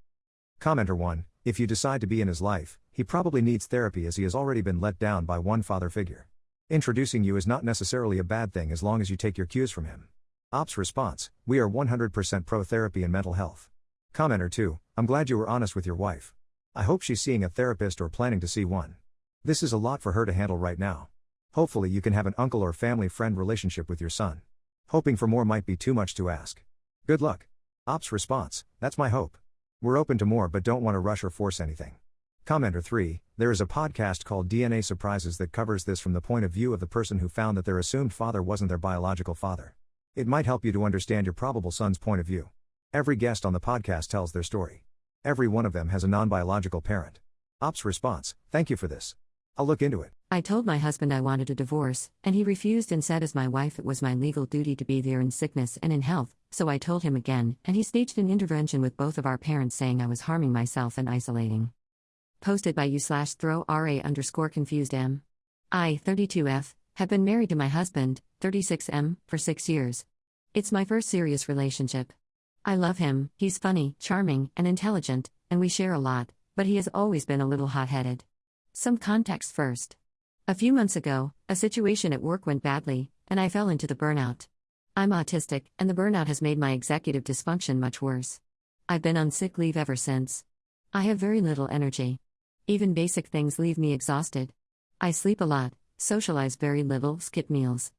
Commenter 1, if you decide to be in his life, he probably needs therapy as he has already been let down by one father figure. Introducing you is not necessarily a bad thing as long as you take your cues from him. Ops response, we are 100% pro therapy and mental health. Commenter 2, I'm glad you were honest with your wife. I hope she's seeing a therapist or planning to see one. This is a lot for her to handle right now. Hopefully you can have an uncle or family friend relationship with your son. Hoping for more might be too much to ask. Good luck. Ops response, that's my hope. We're open to more but don't want to rush or force anything. Commenter 3, there is a podcast called DNA Surprises that covers this from the point of view of the person who found that their assumed father wasn't their biological father. It might help you to understand your probable son's point of view. Every guest on the podcast tells their story. Every one of them has a non-biological parent. Ops response, thank you for this. I'll look into it.
I told my husband I wanted a divorce, and he refused and said as my wife it was my legal duty to be there in sickness and in health, so I told him again, and he staged an intervention with both of our parents saying I was harming myself and isolating. Posted by u/throw_ra_confused_m. I, 32F, have been married to my husband, 36M, for 6 years. It's my first serious relationship. I love him, he's funny, charming, and intelligent, and we share a lot, but he has always been a little hot-headed. Some context first. A few months ago, a situation at work went badly, and I fell into the burnout. I'm autistic, and the burnout has made my executive dysfunction much worse. I've been on sick leave ever since. I have very little energy. Even basic things leave me exhausted. I sleep a lot, socialize very little, skip meals.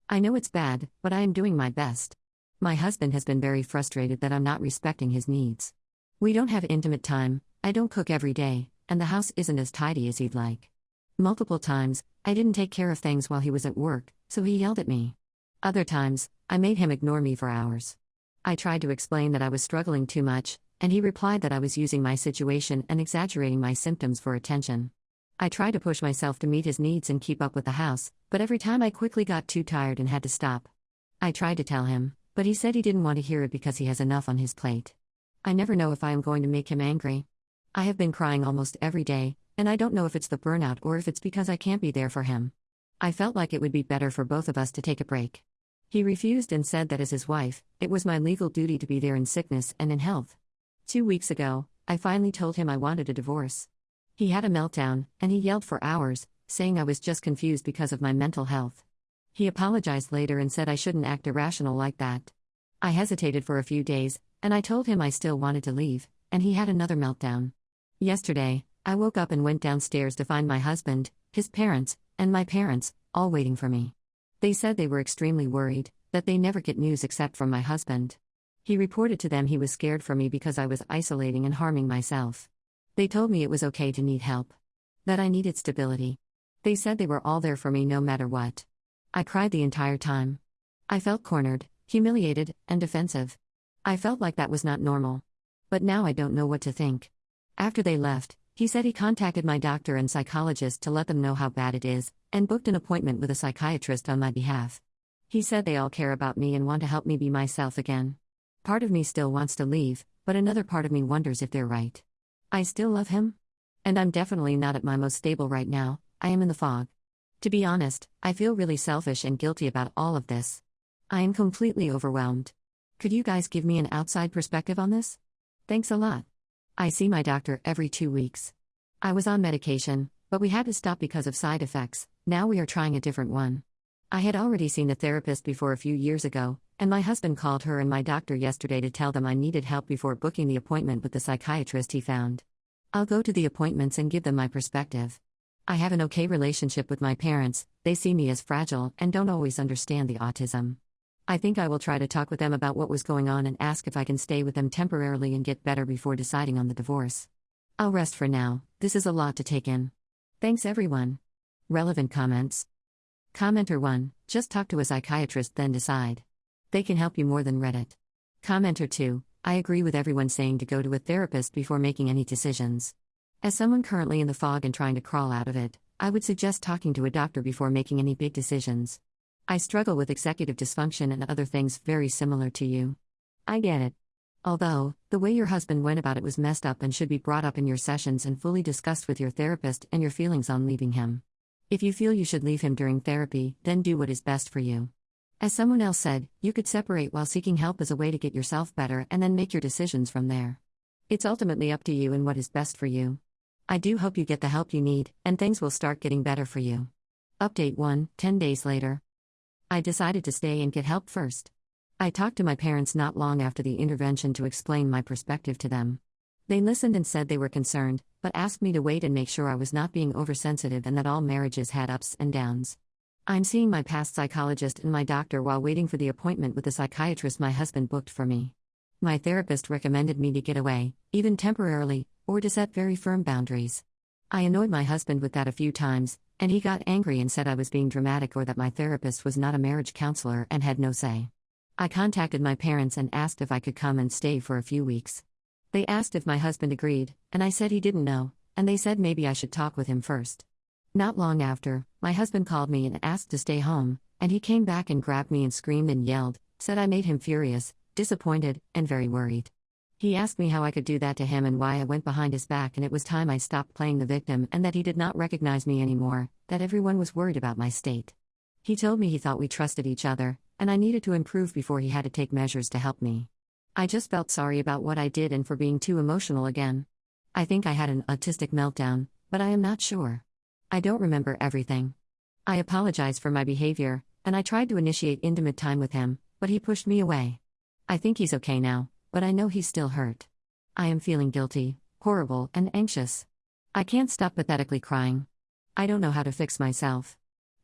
I know it's bad, but I am doing my best. My husband has been very frustrated that I'm not respecting his needs. We don't have intimate time, I don't cook every day, and the house isn't as tidy as he'd like. Multiple times, I didn't take care of things while he was at work, so he yelled at me. Other times, I made him ignore me for hours. I tried to explain that I was struggling too much, and he replied that I was using my situation and exaggerating my symptoms for attention. I tried to push myself to meet his needs and keep up with the house, but every time I quickly got too tired and had to stop. I tried to tell him, but he said he didn't want to hear it because he has enough on his plate. I never know if I am going to make him angry. I have been crying almost every day, and I don't know if it's the burnout or if it's because I can't be there for him. I felt like it would be better for both of us to take a break. He refused and said that as his wife, it was my legal duty to be there in sickness and in health. 2 weeks ago, I finally told him I wanted a divorce. He had a meltdown, and he yelled for hours, saying I was just confused because of my mental health. He apologized later and said I shouldn't act irrational like that. I hesitated for a few days, and I told him I still wanted to leave, and he had another meltdown. Yesterday, I woke up and went downstairs to find my husband, his parents, and my parents, all waiting for me. They said they were extremely worried, that they never get news except from my husband. He reported to them he was scared for me because I was isolating and harming myself. They told me it was okay to need help. That I needed stability. They said they were all there for me no matter what. I cried the entire time. I felt cornered, humiliated, and defensive. I felt like that was not normal. But now I don't know what to think. After they left, he said he contacted my doctor and psychologist to let them know how bad it is, and booked an appointment with a psychiatrist on my behalf. He said they all care about me and want to help me be myself again. Part of me still wants to leave, but another part of me wonders if they're right. I still love him? And I'm definitely not at my most stable right now, I am in the fog. To be honest, I feel really selfish and guilty about all of this. I am completely overwhelmed. Could you guys give me an outside perspective on this? Thanks a lot. I see my doctor every 2 weeks. I was on medication, but we had to stop because of side effects. Now we are trying a different one. I had already seen a therapist before a few years ago, and my husband called her and my doctor yesterday to tell them I needed help before booking the appointment with the psychiatrist he found. I'll go to the appointments and give them my perspective. I have an okay relationship with my parents, they see me as fragile and don't always understand the autism. I think I will try to talk with them about what was going on and ask if I can stay with them temporarily and get better before deciding on the divorce. I'll rest for now, this is a lot to take in. Thanks everyone. Relevant comments. Commenter 1, just talk to a psychiatrist then decide. They can help you more than Reddit. Commenter 2, I agree with everyone saying to go to a therapist before making any decisions. As someone currently in the fog and trying to crawl out of it, I would suggest talking to a doctor before making any big decisions. I struggle with executive dysfunction and other things very similar to you. I get it. Although, the way your husband went about it was messed up and should be brought up in your sessions and fully discussed with your therapist and your feelings on leaving him. If you feel you should leave him during therapy, then do what is best for you. As someone else said, you could separate while seeking help as a way to get yourself better and then make your decisions from there. It's ultimately up to you and what is best for you. I do hope you get the help you need, and things will start getting better for you. Update 1, 10 days later. I decided to stay and get help first. I talked to my parents not long after the intervention to explain my perspective to them. They listened and said they were concerned, but asked me to wait and make sure I was not being oversensitive and that all marriages had ups and downs. I'm seeing my past psychologist and my doctor while waiting for the appointment with the psychiatrist my husband booked for me. My therapist recommended me to get away, even temporarily, or to set very firm boundaries. I annoyed my husband with that a few times, and he got angry and said I was being dramatic or that my therapist was not a marriage counselor and had no say. I contacted my parents and asked if I could come and stay for a few weeks. They asked if my husband agreed, and I said he didn't know, and they said maybe I should talk with him first. Not long after, my husband called me and asked to stay home, and he came back and grabbed me and screamed and yelled, said I made him furious, disappointed, and very worried. He asked me how I could do that to him and why I went behind his back, and it was time I stopped playing the victim and that he did not recognize me anymore, that everyone was worried about my state. He told me he thought we trusted each other, and I needed to improve before he had to take measures to help me. I just felt sorry about what I did and for being too emotional again. I think I had an autistic meltdown, but I am not sure. I don't remember everything. I apologize for my behavior, and I tried to initiate intimate time with him, but he pushed me away. I think he's okay now, but I know he's still hurt. I am feeling guilty, horrible, and anxious. I can't stop pathetically crying. I don't know how to fix myself.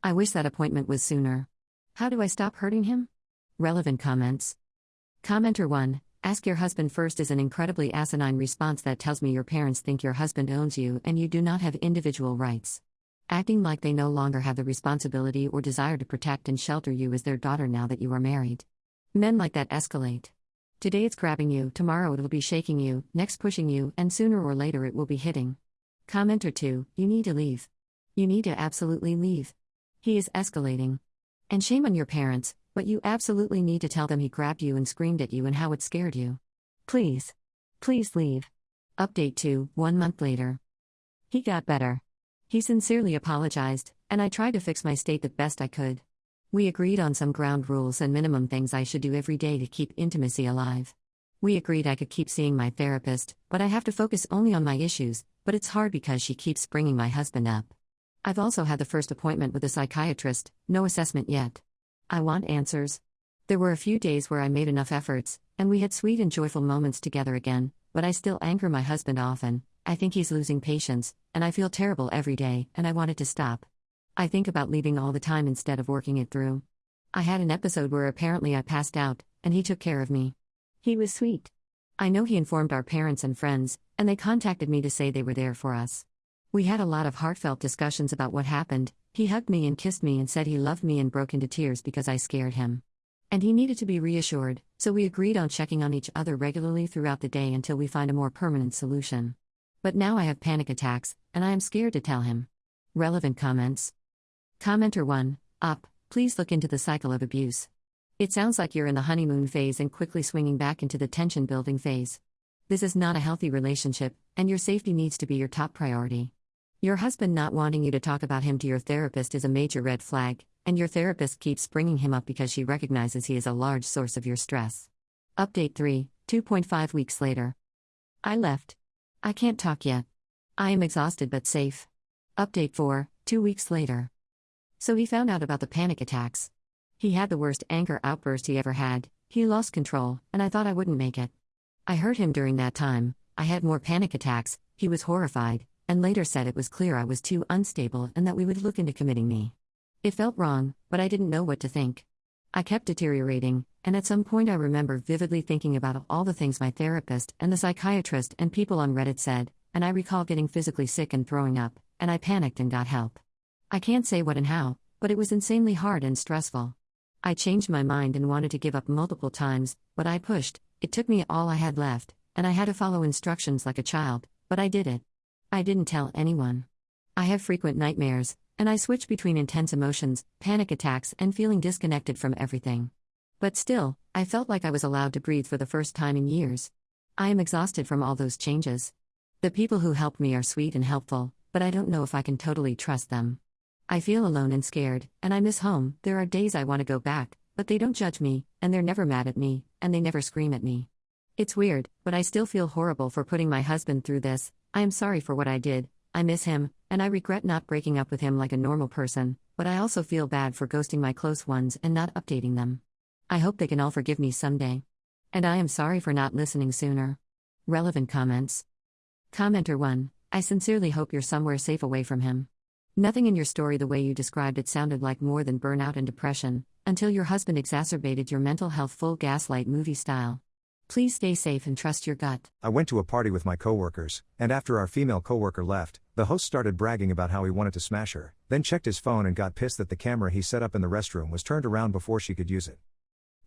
I wish that appointment was sooner. How do I stop hurting him? Relevant comments. Commenter 1. Ask your husband first is an incredibly asinine response that tells me your parents think your husband owns you and you do not have individual rights. Acting like they no longer have the responsibility or desire to protect and shelter you as their daughter now that you are married. Men like that escalate. Today it's grabbing you, tomorrow it'll be shaking you, next pushing you, and sooner or later it will be hitting. Commenter 2. You need to leave. You need to absolutely leave. He is escalating. And shame on your parents, but you absolutely need to tell them he grabbed you and screamed at you and how it scared you. Please. Please leave. Update 2, 1 month later. He got better. He sincerely apologized, and I tried to fix my state the best I could. We agreed on some ground rules and minimum things I should do every day to keep intimacy alive. We agreed I could keep seeing my therapist, but I have to focus only on my issues, but it's hard because she keeps bringing my husband up. I've also had the first appointment with a psychiatrist, no assessment yet. I want answers. There were a few days where I made enough efforts, and we had sweet and joyful moments together again, but I still anger my husband often. I think he's losing patience, and I feel terrible every day, and I want it to stop. I think about leaving all the time instead of working it through. I had an episode where apparently I passed out, and he took care of me. He was sweet. I know he informed our parents and friends, and they contacted me to say they were there for us. We had a lot of heartfelt discussions about what happened. He hugged me and kissed me and said he loved me and broke into tears because I scared him. And he needed to be reassured, so we agreed on checking on each other regularly throughout the day until we find a more permanent solution. But now I have panic attacks, and I am scared to tell him. Relevant comments. Commenter 1. Please look into the cycle of abuse. It sounds like you're in the honeymoon phase and quickly swinging back into the tension-building phase. This is not a healthy relationship, and your safety needs to be your top priority. Your husband not wanting you to talk about him to your therapist is a major red flag, and your therapist keeps bringing him up because she recognizes he is a large source of your stress. Update 3, 2.5 weeks later. I left. I can't talk yet. I am exhausted but safe. Update 4, 2 weeks later. So he found out about the panic attacks. He had the worst anger outburst he ever had. He lost control, and I thought I wouldn't make it. I hurt him during that time. I had more panic attacks. He was horrified, and later said it was clear I was too unstable and that we would look into committing me. It felt wrong, but I didn't know what to think. I kept deteriorating, and at some point I remember vividly thinking about all the things my therapist and the psychiatrist and people on Reddit said, and I recall getting physically sick and throwing up, and I panicked and got help. I can't say what and how, but it was insanely hard and stressful. I changed my mind and wanted to give up multiple times, but I pushed. It took me all I had left, and I had to follow instructions like a child, but I did it. I didn't tell anyone. I have frequent nightmares, and I switch between intense emotions, panic attacks, and feeling disconnected from everything. But still, I felt like I was allowed to breathe for the first time in years. I am exhausted from all those changes. The people who helped me are sweet and helpful, but I don't know if I can totally trust them. I feel alone and scared, and I miss home. There are days I want to go back, but they don't judge me, and they're never mad at me, and they never scream at me. It's weird, but I still feel horrible for putting my husband through this. I am sorry for what I did. I miss him, and I regret not breaking up with him like a normal person, but I also feel bad for ghosting my close ones and not updating them. I hope they can all forgive me someday. And I am sorry for not listening sooner. Relevant comments. Commenter 1. I sincerely hope you're somewhere safe away from him. Nothing in your story the way you described it sounded like more than burnout and depression, until your husband exacerbated your mental health full gaslight movie style. Please stay safe and trust your gut.
I went to a party with my coworkers, and after our female coworker left, the host started bragging about how he wanted to smash her, then checked his phone and got pissed that the camera he set up in the restroom was turned around before she could use it.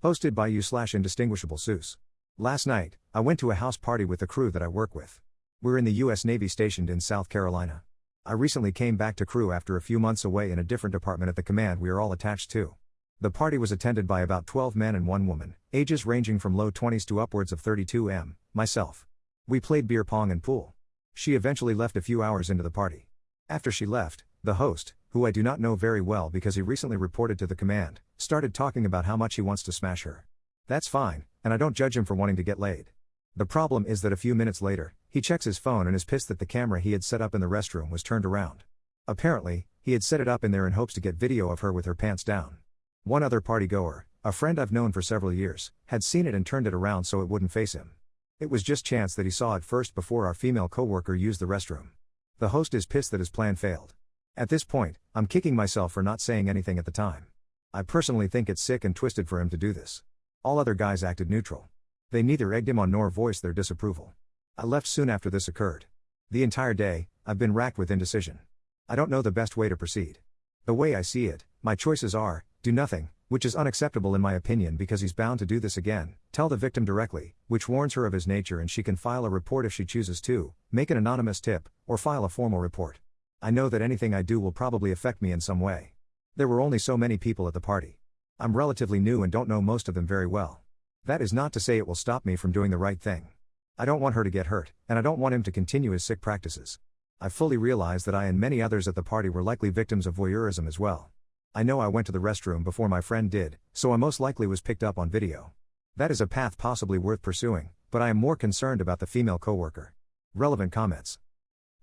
Posted by you/indistinguishable Seuss. Last night, I went to a house party with the crew that I work with. We're in the U.S. Navy stationed in South Carolina. I recently came back to crew after a few months away in a different department at the command we are all attached to. The party was attended by about 12 men and 1 woman, ages ranging from low 20s to upwards of 32 myself. We played beer pong and pool. She eventually left a few hours into the party. After she left, the host, who I do not know very well because he recently reported to the command, started talking about how much he wants to smash her. That's fine, and I don't judge him for wanting to get laid. The problem is that a few minutes later, he checks his phone and is pissed that the camera he had set up in the restroom was turned around. Apparently, he had set it up in there in hopes to get video of her with her pants down. One other partygoer, a friend I've known for several years, had seen it and turned it around so it wouldn't face him. It was just chance that he saw it first before our female coworker used the restroom. The host is pissed that his plan failed. At this point, I'm kicking myself for not saying anything at the time. I personally think it's sick and twisted for him to do this. All other guys acted neutral. They neither egged him on nor voiced their disapproval. I left soon after this occurred. The entire day, I've been racked with indecision. I don't know the best way to proceed. The way I see it, my choices are, do nothing, which is unacceptable in my opinion because he's bound to do this again, tell the victim directly, which warns her of his nature and she can file a report if she chooses to, make an anonymous tip, or file a formal report. I know that anything I do will probably affect me in some way. There were only so many people at the party. I'm relatively new and don't know most of them very well. That is not to say it will stop me from doing the right thing. I don't want her to get hurt, and I don't want him to continue his sick practices. I fully realize that I and many others at the party were likely victims of voyeurism as well. I know I went to the restroom before my friend did, so I most likely was picked up on video. That is a path possibly worth pursuing, but I am more concerned about the female coworker. Relevant comments.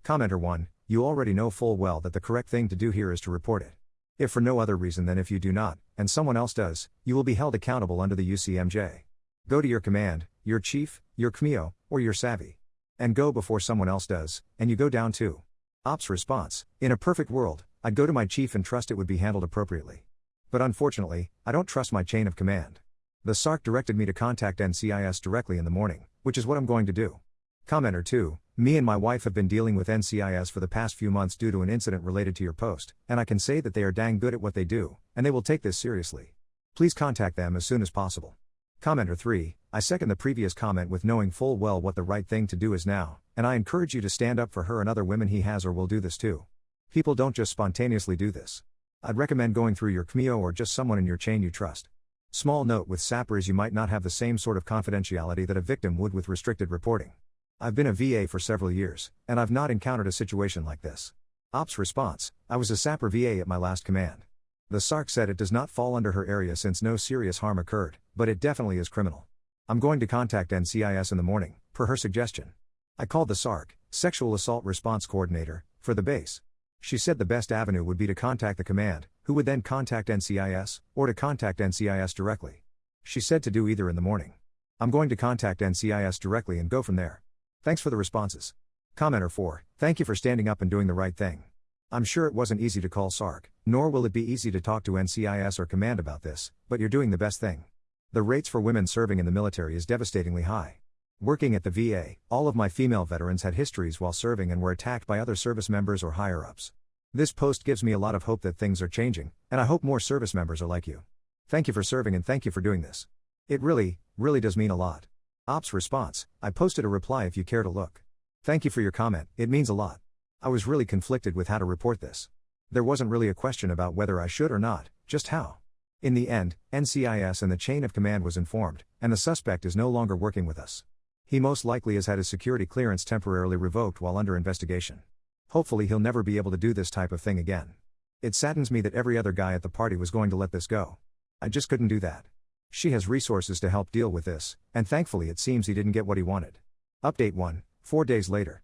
Commenter 1, you already know full well that the correct thing to do here is to report it. If for no other reason than if you do not, and someone else does, you will be held accountable under the UCMJ. Go to your command, your chief, your CMEO, or your savvy. And go before someone else does, and you go down too. Ops response, in a perfect world, I'd go to my chief and trust it would be handled appropriately. But unfortunately, I don't trust my chain of command. The SARC directed me to contact NCIS directly in the morning, which is what I'm going to do. Commenter 2, me and my wife have been dealing with NCIS for the past few months due to an incident related to your post, and I can say that they are dang good at what they do, and they will take this seriously. Please contact them as soon as possible. Commenter 3, I second the previous comment with knowing full well what the right thing to do is now, and I encourage you to stand up for her and other women he has or will do this too. People don't just spontaneously do this. I'd recommend going through your CMEO or just someone in your chain you trust. Small note with sappers, you might not have the same sort of confidentiality that a victim would with restricted reporting. I've been a VA for several years, and I've not encountered a situation like this. Ops response, I was a sapper VA at my last command. The SARC said it does not fall under her area since no serious harm occurred, but it definitely is criminal. I'm going to contact NCIS in the morning, per her suggestion. I called the SARC, Sexual Assault Response Coordinator, for the base. She said the best avenue would be to contact the command, who would then contact NCIS, or to contact NCIS directly. She said to do either in the morning. I'm going to contact NCIS directly and go from there. Thanks for the responses. Commenter 4, thank you for standing up and doing the right thing. I'm sure it wasn't easy to call SARC, nor will it be easy to talk to NCIS or command about this, but you're doing the best thing. The rates for women serving in the military is devastatingly high. Working at the VA, all of my female veterans had histories while serving and were attacked by other service members or higher-ups. This post gives me a lot of hope that things are changing, and I hope more service members are like you. Thank you for serving and thank you for doing this. It really does mean a lot. Ops response, I posted a reply if you care to look. Thank you for your comment, it means a lot. I was really conflicted with how to report this. There wasn't really a question about whether I should or not, just how. In the end, NCIS and the chain of command was informed, and the suspect is no longer working with us. He most likely has had his security clearance temporarily revoked while under investigation. Hopefully he'll never be able to do this type of thing again. It saddens me that every other guy at the party was going to let this go. I just couldn't do that. She has resources to help deal with this, and thankfully it seems he didn't get what he wanted. Update 1, 4 days later.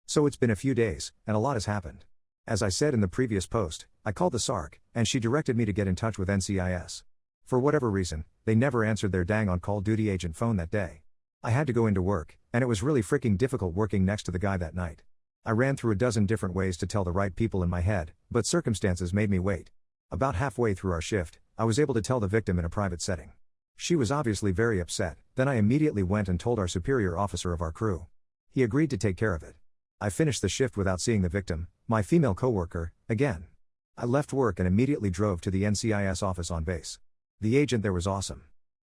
So it's been a few days, and a lot has happened. As I said in the previous post, I called the SARC, and she directed me to get in touch with NCIS. For whatever reason, they never answered their dang on-call duty agent phone that day. I had to go into work, and it was really freaking difficult working next to the guy that night. I ran through a dozen different ways to tell the right people in my head, but circumstances made me wait. About halfway through our shift, I was able to tell the victim in a private setting. She was obviously very upset, then I immediately went and told our superior officer of our crew. He agreed to take care of it. I finished the shift without seeing the victim, my female coworker, again. I left work and immediately drove to the NCIS office on base. The agent there was awesome.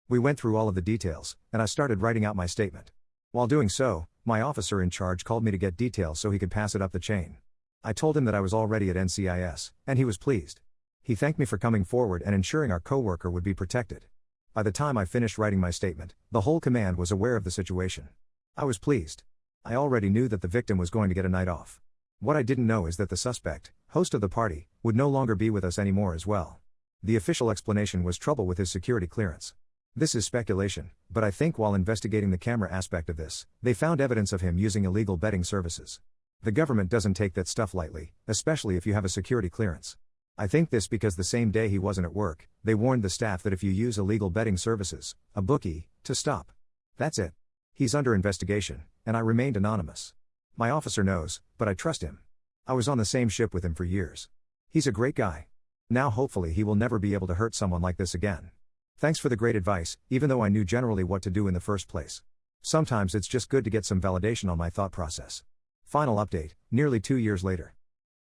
We went through all of the details, and I started writing out my statement. While doing so, my officer in charge called me to get details so he could pass it up the chain. I told him that I was already at NCIS, and he was pleased. He thanked me for coming forward and ensuring our coworker would be protected. By the time I finished writing my statement, the whole command was aware of the situation. I was pleased. I already knew that the victim was going to get a night off. What I didn't know is that the suspect, host of the party, would no longer be with us anymore as well. The official explanation was trouble with his security clearance. This is speculation, but I think while investigating the camera aspect of this, they found evidence of him using illegal betting services. The government doesn't take that stuff lightly, especially if you have a security clearance. I think this because the same day he wasn't at work, they warned the staff that if you use illegal betting services, a bookie, to stop. That's it. He's under investigation, and I remained anonymous. My officer knows, but I trust him. I was on the same ship with him for years. He's a great guy. Now hopefully he will never be able to hurt someone like this again. Thanks for the great advice, even though I knew generally what to do in the first place. Sometimes it's just good to get some validation on my thought process. Final update, nearly 2 years later.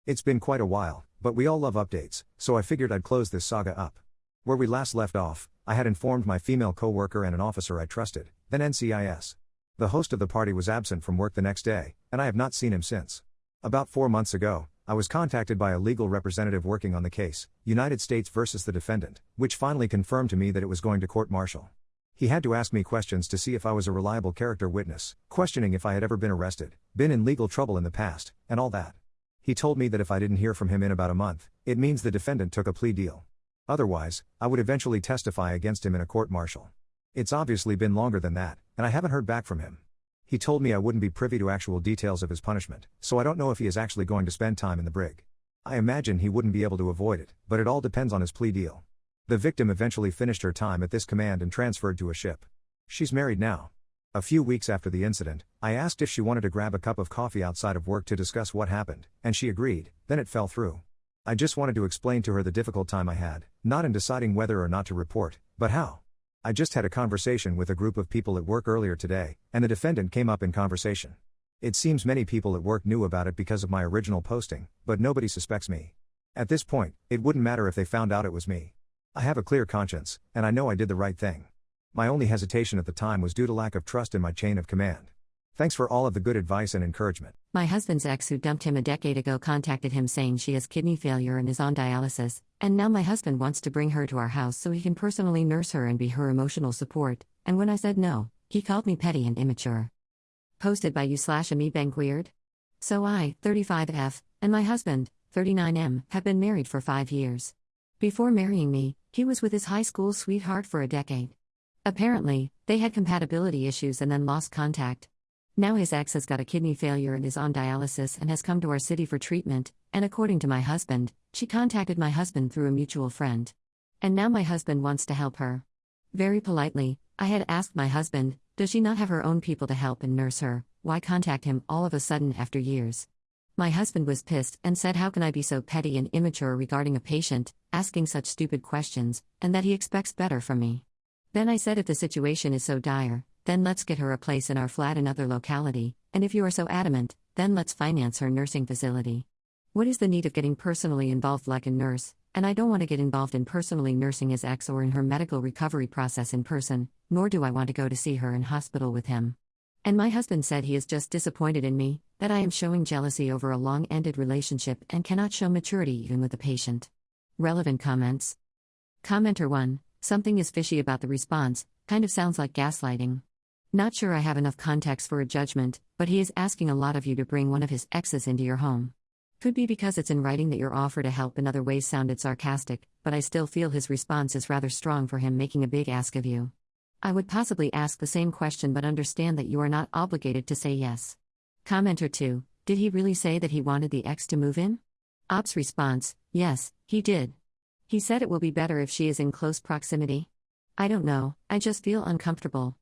It's been quite a while, but we all love updates, so I figured I'd close this saga up. Where we last left off, I had informed my female coworker and an officer I trusted, then NCIS. The host of the party was absent from work the next day, and I have not seen him since. About 4 months ago, I was contacted by a legal representative working on the case, United States versus the defendant, which finally confirmed to me that it was going to court-martial. He had to ask me questions to see if I was a reliable character witness, questioning if I had ever been arrested, been in legal trouble in the past, and all that. He told me that if I didn't hear from him in about a month, it means the defendant took a plea deal. Otherwise, I would eventually testify against him in a court-martial. It's obviously been longer than that, and I haven't heard back from him. He told me I wouldn't be privy to actual details of his punishment, so I don't know if he is actually going to spend time in the brig. I imagine he wouldn't be able to avoid it, but it all depends on his plea deal. The victim eventually finished her time at this command and transferred to a ship. She's married now. A few weeks after the incident, I asked if she wanted to grab a cup of coffee outside of work to discuss what happened, and she agreed, then it fell through. I just wanted to explain to her the difficult time I had, not in deciding whether or not to report, but how. I just had a conversation with a group of people at work earlier today, and the defendant came up in conversation. It seems many people at work knew about it because of my original posting, but nobody suspects me. At this point, it wouldn't matter if they found out it was me. I have a clear conscience, and I know I did the right thing. My only hesitation at the time was due to lack of trust in my chain of command. Thanks for all of the good advice and encouragement.
My husband's ex, who dumped him a decade ago, contacted him saying she has kidney failure and is on dialysis, and now my husband wants to bring her to our house so he can personally nurse her and be her emotional support, and when I said no, he called me petty and immature. Posted by you/amebankweird. So I, 35F, and my husband, 39M, have been married for 5 years. Before marrying me, he was with his high school sweetheart for a decade. Apparently, they had compatibility issues and then lost contact. Now his ex has got a kidney failure and is on dialysis and has come to our city for treatment, and according to my husband, she contacted my husband through a mutual friend. And now my husband wants to help her. Very politely, I had asked my husband, does she not have her own people to help and nurse her, why contact him all of a sudden after years? My husband was pissed and said how can I be so petty and immature regarding a patient, asking such stupid questions, and that he expects better from me. Then I said if the situation is so dire, then let's get her a place in our flat another locality, and if you are so adamant, then let's finance her nursing facility. What is the need of getting personally involved like a nurse, and I don't want to get involved in personally nursing his ex or in her medical recovery process in person, nor do I want to go to see her in hospital with him. And my husband said he is just disappointed in me, that I am showing jealousy over a long-ended relationship and cannot show maturity even with the patient. Relevant comments. Commenter 1. Something is fishy about the response, kind of sounds like gaslighting. Not sure I have enough context for a judgment, but he is asking a lot of you to bring one of his exes into your home. Could be because it's in writing that your offer to help in other ways sounded sarcastic, but I still feel his response is rather strong for him making a big ask of you. I would possibly ask the same question but understand that you are not obligated to say yes. Commenter 2. Did he really say that he wanted the ex to move in? Op's response, yes, he did. He said it will be better if she is in close proximity. I don't know, I just feel uncomfortable.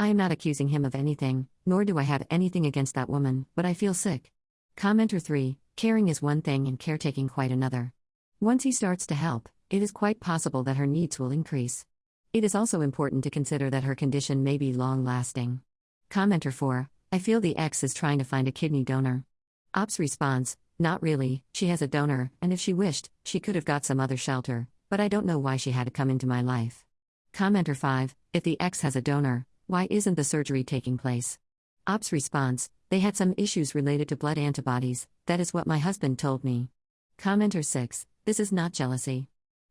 I am not accusing him of anything, nor do I have anything against that woman, but I feel sick. Commenter 3, caring is one thing and caretaking quite another. Once he starts to help, it is quite possible that her needs will increase. It is also important to consider that her condition may be long-lasting. Commenter 4, I feel the ex is trying to find a kidney donor. Ops response, not really, she has a donor, and if she wished, she could have got some other shelter, but I don't know why she had to come into my life. Commenter 5, if the ex has a donor, why isn't the surgery taking place? Ops response, they had some issues related to blood antibodies, that is what my husband told me. Commenter 6, this is not jealousy.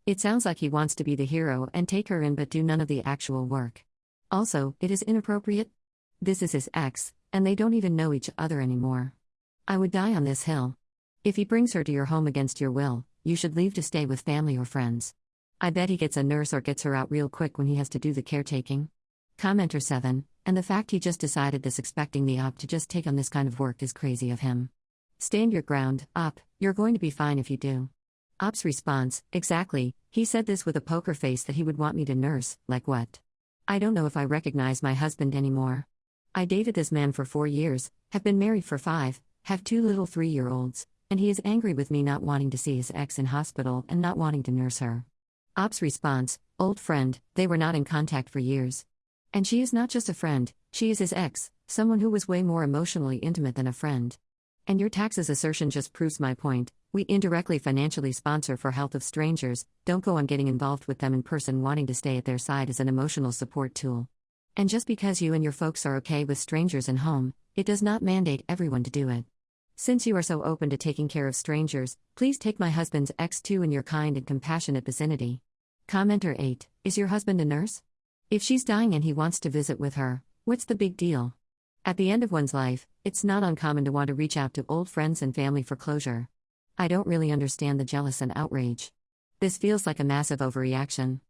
It sounds like he wants to be the hero and take her in but do none of the actual work. Also, it is inappropriate. This is his ex, and they don't even know each other anymore. I would die on this hill. If he brings her to your home against your will, you should leave to stay with family or friends. I bet he gets a nurse or gets her out real quick when he has to do the caretaking. Commenter 7, and the fact he just decided this expecting the op to just take on this kind of work is crazy of him. Stand your ground, op, you're going to be fine if you do. Op's response, exactly, he said this with a poker face that he would want me to nurse, like what? I don't know if I recognize my husband anymore. I dated this man for 4 years, have been married for 5, have 2 little 3-year-olds, and he is angry with me not wanting to see his ex in hospital and not wanting to nurse her. Op's response, old friend, they were not in contact for years. And she is not just a friend, she is his ex, someone who was way more emotionally intimate than a friend. And your taxes assertion just proves my point. We indirectly financially sponsor for health of strangers, don't go on getting involved with them in person wanting to stay at their side as an emotional support tool. And just because you and your folks are okay with strangers in home, it does not mandate everyone to do it. Since you are so open to taking care of strangers, please take my husband's ex too in your kind and compassionate vicinity. Commenter 8, is your husband a nurse? If she's dying and he wants to visit with her, what's the big deal? At the end of one's life, it's not uncommon to want to reach out to old friends and family for closure. I don't really understand the jealous and outrage. This feels like a massive overreaction.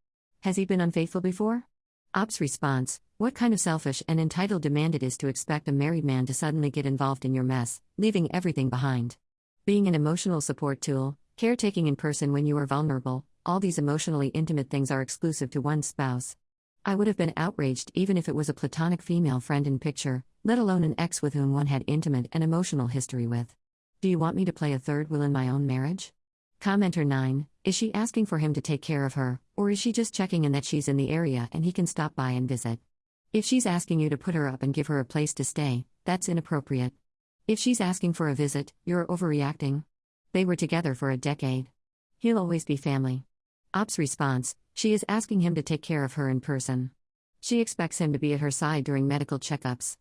Has he been unfaithful before? Op's response, what kind of selfish and entitled demand it is to expect a married man to suddenly get involved in your mess, leaving everything behind. Being an emotional support tool, caretaking in person when you are vulnerable, all these emotionally intimate things are exclusive to one's spouse. I would have been outraged even if it was a platonic female friend in picture, let alone an ex with whom one had intimate and emotional history with. Do you want me to play a third wheel in my own marriage? Commenter 9, is she asking for him to take care of her, or is she just checking in that she's in the area and he can stop by and visit? If she's asking you to put her up and give her a place to stay, that's inappropriate. If she's asking for a visit, you're overreacting. They were together for a decade. He'll always be family. Op's response, she is asking him to take care of her in person. She expects him to be at her side during medical checkups.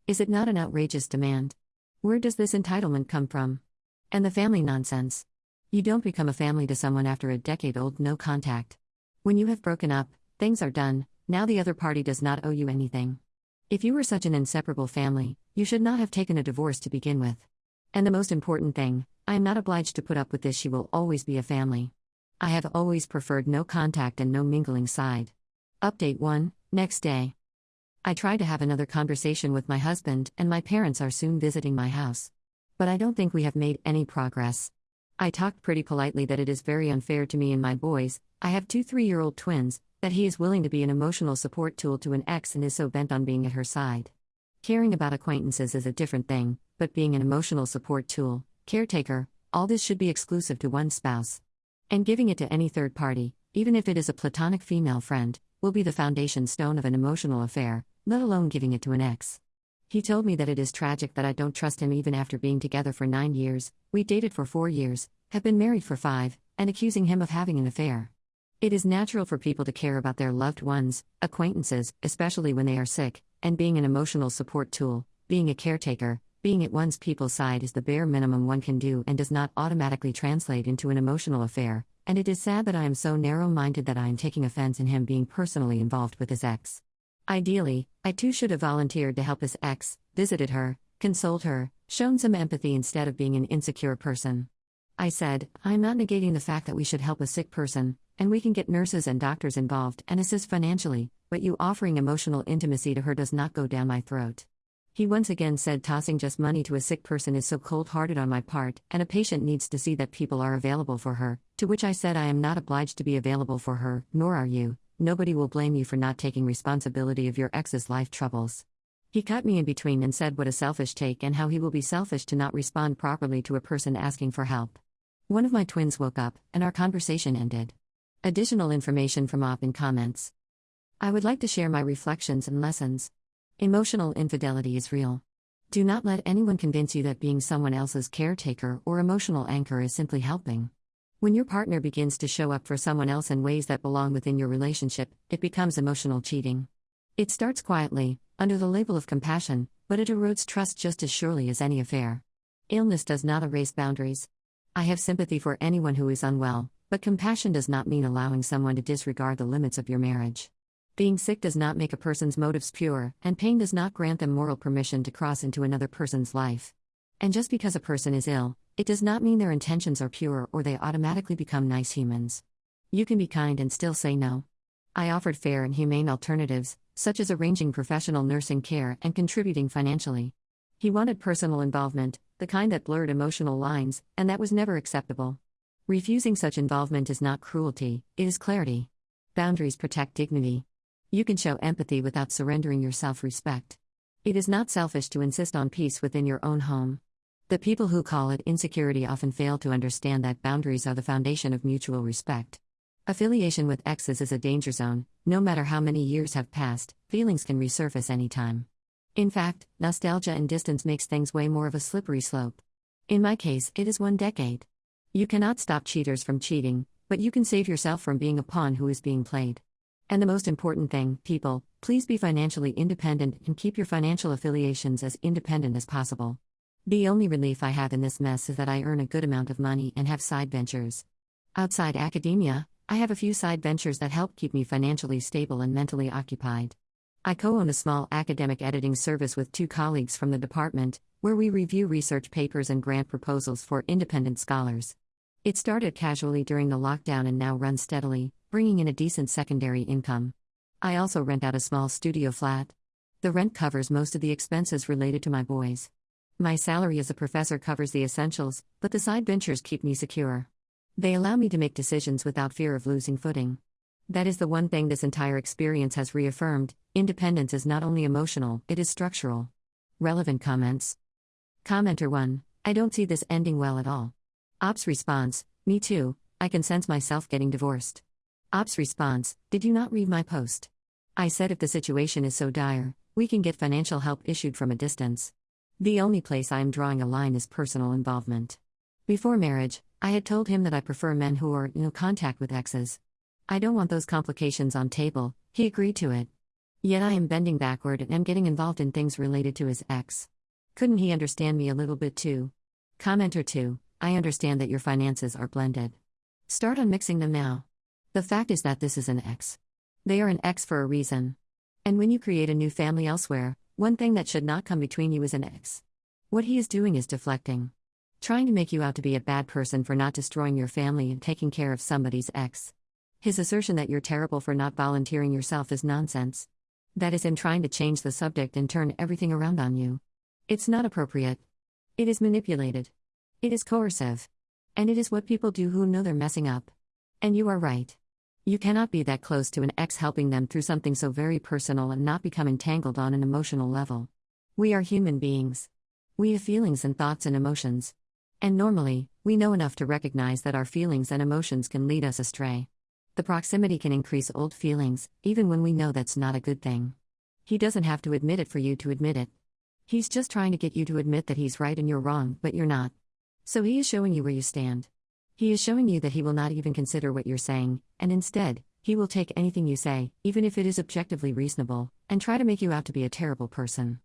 Is it not an outrageous demand? Where does this entitlement come from? And the family nonsense. You don't become a family to someone after a decade-old no contact. When you have broken up, things are done, now the other party does not owe you anything. If you were such an inseparable family, you should not have taken a divorce to begin with. And the most important thing, I am not obliged to put up with this, she will always be a family. I have always preferred no contact and no mingling side. Update 1, next day. I tried to have another conversation with my husband, and my parents are soon visiting my house. But I don't think we have made any progress. I talked pretty politely that it is very unfair to me and my boys, I have 2 3-year-old twins, that he is willing to be an emotional support tool to an ex and is so bent on being at her side. Caring about acquaintances is a different thing, but being an emotional support tool, caretaker, all this should be exclusive to one spouse. And giving it to any third party, even if it is a platonic female friend, will be the foundation stone of an emotional affair, let alone giving it to an ex. He told me that it is tragic that I don't trust him even after being together for 9 years, we dated for 4 years, have been married for 5, and accusing him of having an affair. It is natural for people to care about their loved ones, acquaintances, especially when they are sick, and being an emotional support tool, being a caretaker, being at one's people's side is the bare minimum one can do and does not automatically translate into an emotional affair, and it is sad that I am so narrow-minded that I am taking offense in him being personally involved with his ex. Ideally, I too should have volunteered to help his ex, visited her, consoled her, shown some empathy instead of being an insecure person. I said, I am not negating the fact that we should help a sick person, and we can get nurses and doctors involved and assist financially, but you offering emotional intimacy to her does not go down my throat. He once again said tossing just money to a sick person is so cold-hearted on my part, and a patient needs to see that people are available for her, to which I said I am not obliged to be available for her, nor are you, nobody will blame you for not taking responsibility of your ex's life troubles. He cut me in between and said what a selfish take and how he will be selfish to not respond properly to a person asking for help. One of my twins woke up, and our conversation ended. Additional information from Op in comments. I would like to share my reflections and lessons. Emotional infidelity is real. Do not let anyone convince you that being someone else's caretaker or emotional anchor is simply helping. When your partner begins to show up for someone else in ways that belong within your relationship, it becomes emotional cheating. It starts quietly, under the label of compassion, but it erodes trust just as surely as any affair. Illness does not erase boundaries. I have sympathy for anyone who is unwell, but compassion does not mean allowing someone to disregard the limits of your marriage. Being sick does not make a person's motives pure, and pain does not grant them moral permission to cross into another person's life. And just because a person is ill, it does not mean their intentions are pure or they automatically become nice humans. You can be kind and still say no. I offered fair and humane alternatives, such as arranging professional nursing care and contributing financially. He wanted personal involvement, the kind that blurred emotional lines, and that was never acceptable. Refusing such involvement is not cruelty, it is clarity. Boundaries protect dignity. You can show empathy without surrendering your self-respect. It is not selfish to insist on peace within your own home. The people who call it insecurity often fail to understand that boundaries are the foundation of mutual respect. Affiliation with exes is a danger zone. No matter how many years have passed, feelings can resurface anytime. In fact, nostalgia and distance makes things way more of a slippery slope. In my case, it is 1 decade. You cannot stop cheaters from cheating, but you can save yourself from being a pawn who is being played. And the most important thing, people, please be financially independent and keep your financial affiliations as independent as possible. The only relief I have in this mess is that I earn a good amount of money and have side ventures. Outside academia, I have a few side ventures that help keep me financially stable and mentally occupied. I co-own a small academic editing service with 2 colleagues from the department, where we review research papers and grant proposals for independent scholars. It started casually during the lockdown and now runs steadily, bringing in a decent secondary income. I also rent out a small studio flat. The rent covers most of the expenses related to my boys. My salary as a professor covers the essentials, but the side ventures keep me secure. They allow me to make decisions without fear of losing footing. That is the one thing this entire experience has reaffirmed: independence is not only emotional, it is structural. Relevant comments. Commenter 1: I don't see this ending well at all. Op's response: me too, I can sense myself getting divorced. Op's response: did you not read my post? I said if the situation is so dire, we can get financial help issued from a distance. The only place I am drawing a line is personal involvement. Before marriage, I had told him that I prefer men who are in no contact with exes. I don't want those complications on table. He agreed to it. Yet I am bending backward and am getting involved in things related to his ex. Couldn't he understand me a little bit too? Commenter 2: I understand that your finances are blended. Start on mixing them now. The fact is that this is an ex. They are an ex for a reason. And when you create a new family elsewhere, one thing that should not come between you is an ex. What he is doing is deflecting. Trying to make you out to be a bad person for not destroying your family and taking care of somebody's ex. His assertion that you're terrible for not volunteering yourself is nonsense. That is him trying to change the subject and turn everything around on you. It's not appropriate. It is manipulated. It is coercive. And it is what people do who know they're messing up. And you are right. You cannot be that close to an ex helping them through something so very personal and not become entangled on an emotional level. We are human beings. We have feelings and thoughts and emotions. And normally, we know enough to recognize that our feelings and emotions can lead us astray. The proximity can increase old feelings, even when we know that's not a good thing. He doesn't have to admit it for you to admit it. He's just trying to get you to admit that he's right and you're wrong, but you're not. So he is showing you where you stand. He is showing you that he will not even consider what you're saying, and instead, he will take anything you say, even if it is objectively reasonable, and try to make you out to be a terrible person.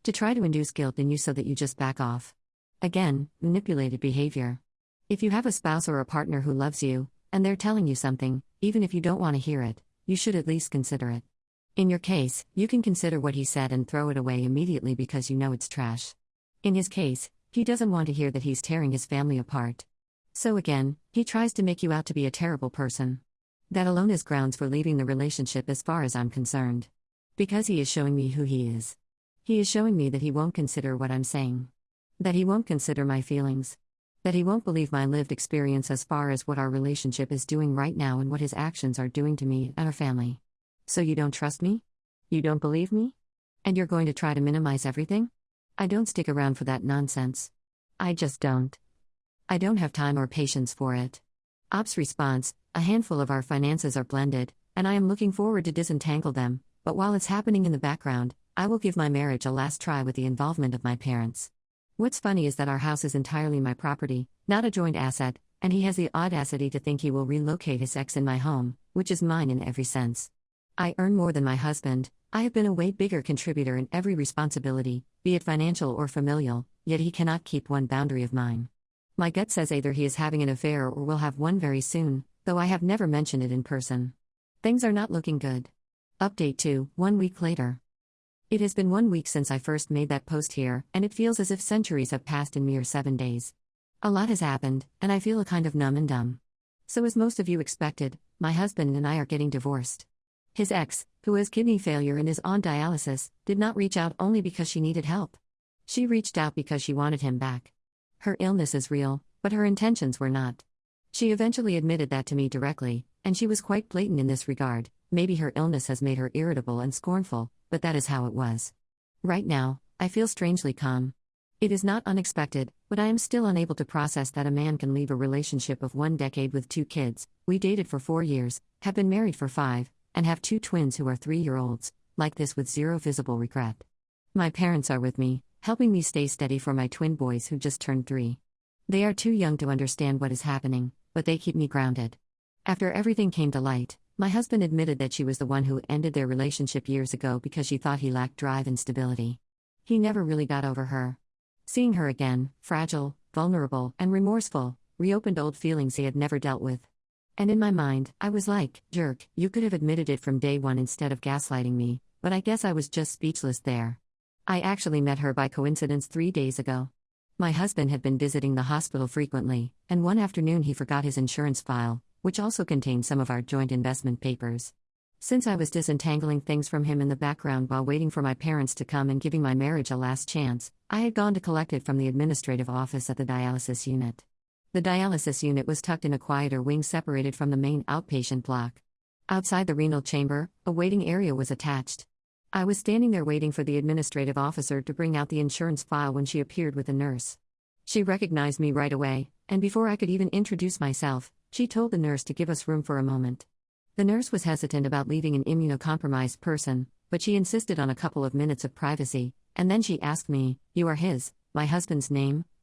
To try to induce guilt in you so that you just back off. Again, manipulated behavior. If you have a spouse or a partner who loves you, and they're telling you something, even if you don't want to hear it, you should at least consider it. In your case, you can consider what he said and throw it away immediately because you know it's trash. In his case, he doesn't want to hear that he's tearing his family apart. So again, he tries to make you out to be a terrible person. That alone is grounds for leaving the relationship as far as I'm concerned. Because he is showing me who he is. He is showing me that he won't consider what I'm saying. That he won't consider my feelings. That he won't believe my lived experience as far as what our relationship is doing right now and what his actions are doing to me and our family. So you don't trust me? You don't believe me? And you're going to try to minimize everything? I don't stick around for that nonsense. I just don't. I don't have time or patience for it. Ops response: a handful of our finances are blended, and I am looking forward to disentangle them, but while it's happening in the background, I will give my marriage a last try with the involvement of my parents. What's funny is that our house is entirely my property, not a joint asset, and he has the audacity to think he will relocate his ex in my home, which is mine in every sense. I earn more than my husband. I have been a way bigger contributor in every responsibility, be it financial or familial, yet he cannot keep one boundary of mine. My gut says either he is having an affair or will have one very soon, though I have never mentioned it in person. Things are not looking good. Update 2, 1 week later. It has been 1 week since I first made that post here, and it feels as if centuries have passed in mere 7 days. A lot has happened, and I feel a kind of numb and dumb. So as most of you expected, my husband and I are getting divorced. His ex, who has kidney failure and is on dialysis, did not reach out only because she needed help. She reached out because she wanted him back. Her illness is real, but her intentions were not. She eventually admitted that to me directly, and she was quite blatant in this regard. Maybe her illness has made her irritable and scornful, but that is how it was. Right now, I feel strangely calm. It is not unexpected, but I am still unable to process that a man can leave a relationship of 1 decade with 2 kids. We dated for 4 years, have been married for 5, and have 2 twins who are 3-year-olds, like this with zero visible regret. My parents are with me, helping me stay steady for my twin boys who just turned 3. They are too young to understand what is happening, but they keep me grounded. After everything came to light, my husband admitted that she was the one who ended their relationship years ago because she thought he lacked drive and stability. He never really got over her. Seeing her again, fragile, vulnerable, and remorseful, reopened old feelings he had never dealt with. And in my mind, I was like, jerk, you could have admitted it from day one instead of gaslighting me, but I guess I was just speechless there. I actually met her by coincidence 3 days ago. My husband had been visiting the hospital frequently, and one afternoon he forgot his insurance file, which also contained some of our joint investment papers. Since I was disentangling things from him in the background while waiting for my parents to come and giving my marriage a last chance, I had gone to collect it from the administrative office at the dialysis unit. The dialysis unit was tucked in a quieter wing separated from the main outpatient block. Outside the renal chamber, a waiting area was attached. I was standing there waiting for the administrative officer to bring out the insurance file when she appeared with a nurse. She recognized me right away, and before I could even introduce myself, she told the nurse to give us room for a moment. The nurse was hesitant about leaving an immunocompromised person, but she insisted on a couple of minutes of privacy, and then she asked me, "You are my husband's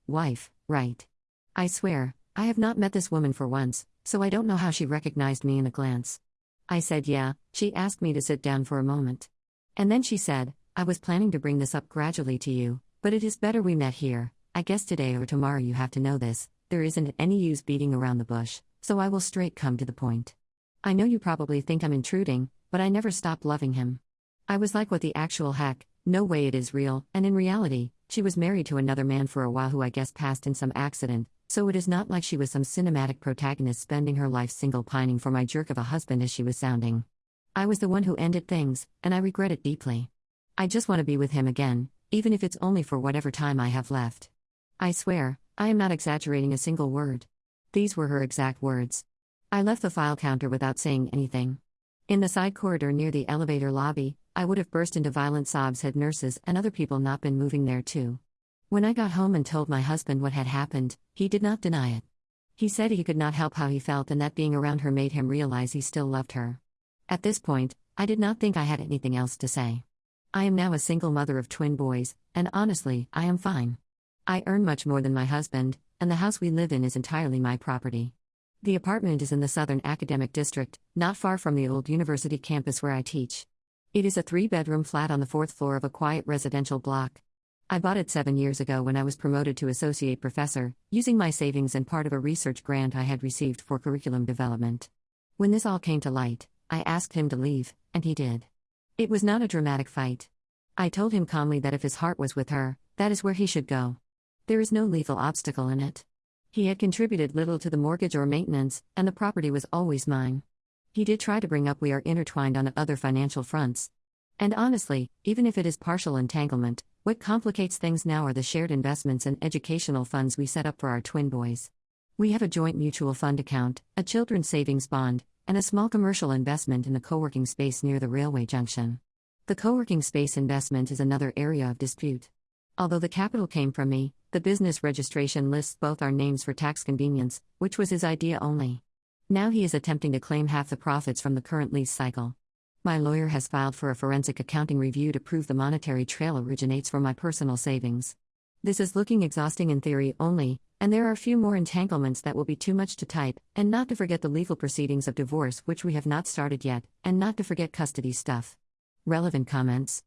wife, right?" I swear, I have not met this woman for once, so I don't know how she recognized me in a glance. I said yeah. She asked me to sit down for a moment. And then she said, "I was planning to bring this up gradually to you, but it is better we met here. I guess today or tomorrow you have to know this, there isn't any use beating around the bush, so I will straight come to the point. I know you probably think I'm intruding, but I never stopped loving him." I was like, what the actual heck, no way, it is real, and in reality, she was married to another man for a while who I guess passed in some accident, so it is not like she was some cinematic protagonist spending her life single pining for my jerk of a husband as she was sounding. I was the one who ended things, and I regret it deeply. I just want to be with him again, even if it's only for whatever time I have left. I swear, I am not exaggerating a single word. These were her exact words. I left the file counter without saying anything. In the side corridor near the elevator lobby, I would have burst into violent sobs had nurses and other people not been moving there too. When I got home and told my husband what had happened, he did not deny it. He said he could not help how he felt and that being around her made him realize he still loved her. At this point, I did not think I had anything else to say. I am now a single mother of twin boys, and honestly, I am fine. I earn much more than my husband, and the house we live in is entirely my property. The apartment is in the Southern Academic District, not far from the old university campus where I teach. It is a 3-bedroom flat on the 4th floor of a quiet residential block. I bought it 7 years ago when I was promoted to associate professor, using my savings and part of a research grant I had received for curriculum development. When this all came to light, I asked him to leave, and he did. It was not a dramatic fight. I told him calmly that if his heart was with her, that is where he should go. There is no lethal obstacle in it. He had contributed little to the mortgage or maintenance, and the property was always mine. He did try to bring up we are intertwined on other financial fronts. And honestly, even if it is partial entanglement, what complicates things now are the shared investments and educational funds we set up for our twin boys. We have a joint mutual fund account, a children's savings bond, and a small commercial investment in a co-working space near the railway junction. The co-working space investment is another area of dispute. Although the capital came from me, the business registration lists both our names for tax convenience, which was his idea only. Now he is attempting to claim half the profits from the current lease cycle. My lawyer has filed for a forensic accounting review to prove the monetary trail originates from my personal savings. This is looking exhausting in theory only, and there are a few more entanglements that will be too much to type, and not to forget the legal proceedings of divorce, which we have not started yet, and not to forget custody stuff. Relevant comments.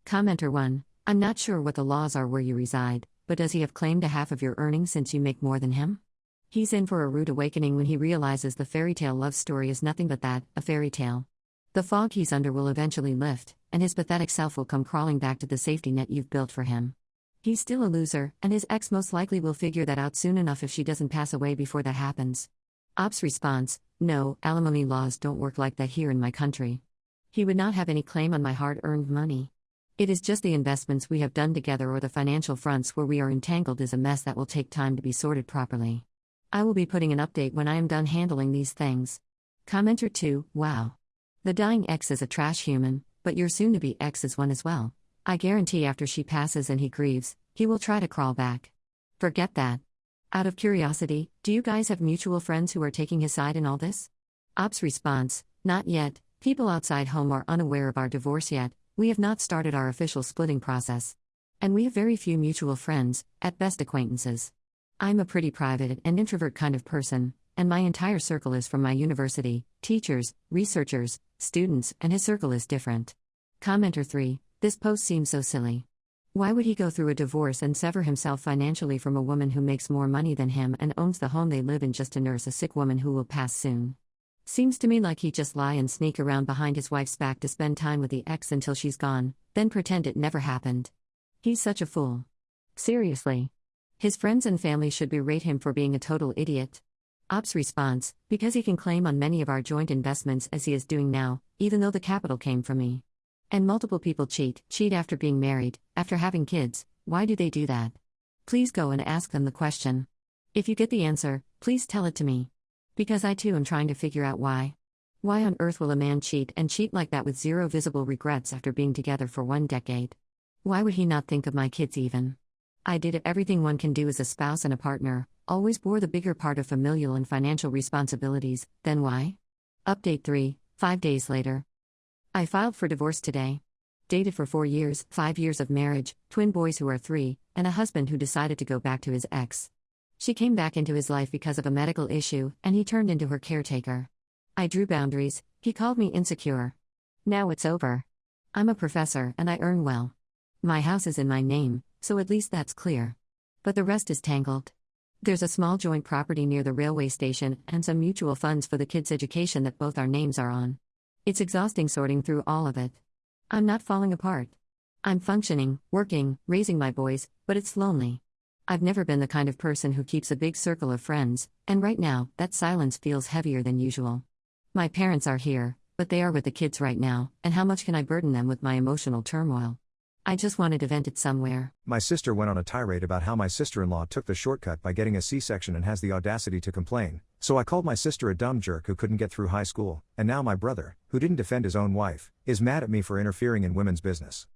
Commenter 1. I'm not sure what the laws are where you reside, but does he have claim to half of your earnings since you make more than him? He's in for a rude awakening when he realizes the fairy tale love story is nothing but that, a fairy tale. The fog he's under will eventually lift, and his pathetic self will come crawling back to the safety net you've built for him. He's still a loser, and his ex most likely will figure that out soon enough if she doesn't pass away before that happens. Ops response: no, alimony laws don't work like that here in my country. He would not have any claim on my hard-earned money. It is just the investments we have done together or the financial fronts where we are entangled is a mess that will take time to be sorted properly. I will be putting an update when I am done handling these things. Commenter 2, wow. The dying ex is a trash human, but your soon-to-be ex is one as well. I guarantee after she passes and he grieves, he will try to crawl back. Forget that. Out of curiosity, do you guys have mutual friends who are taking his side in all this? Ops response: not yet. People outside home are unaware of our divorce yet. We have not started our official splitting process. And we have very few mutual friends, at best acquaintances. I'm a pretty private and introvert kind of person, and my entire circle is from my university, teachers, researchers, students, and his circle is different. Commenter 3, this post seems so silly. Why would he go through a divorce and sever himself financially from a woman who makes more money than him and owns the home they live in just to nurse a sick woman who will pass soon? Seems to me like he'd just lie and sneak around behind his wife's back to spend time with the ex until she's gone, then pretend it never happened. He's such a fool. Seriously. His friends and family should berate him for being a total idiot. Ops response: because he can claim on many of our joint investments as he is doing now, even though the capital came from me. And multiple people cheat after being married, after having kids. Why do they do that? Please go and ask them the question. If you get the answer, please tell it to me. Because I too am trying to figure out why. Why on earth will a man cheat like that with zero visible regrets after being together for 1 decade? Why would he not think of my kids even? I did everything one can do as a spouse and a partner, always bore the bigger part of familial and financial responsibilities, then why? Update 3, 5 days later. I filed for divorce today. Dated for 4 years, 5 years of marriage, twin boys who are 3, and a husband who decided to go back to his ex. She came back into his life because of a medical issue, and he turned into her caretaker. I drew boundaries, he called me insecure. Now it's over. I'm a professor and I earn well. My house is in my name, so at least that's clear. But the rest is tangled. There's a small joint property near the railway station and some mutual funds for the kids' education that both our names are on. It's exhausting sorting through all of it. I'm not falling apart. I'm functioning, working, raising my boys, but it's lonely. I've never been the kind of person who keeps a big circle of friends, and right now, that silence feels heavier than usual. My parents are here, but they are with the kids right now, and how much can I burden them with my emotional turmoil? I just wanted to vent it somewhere.
My sister went on a tirade about how my sister-in-law took the shortcut by getting a C-section and has the audacity to complain, so I called my sister a dumb jerk who couldn't get through high school, and now my brother, who didn't defend his own wife, is mad at me for interfering in women's business.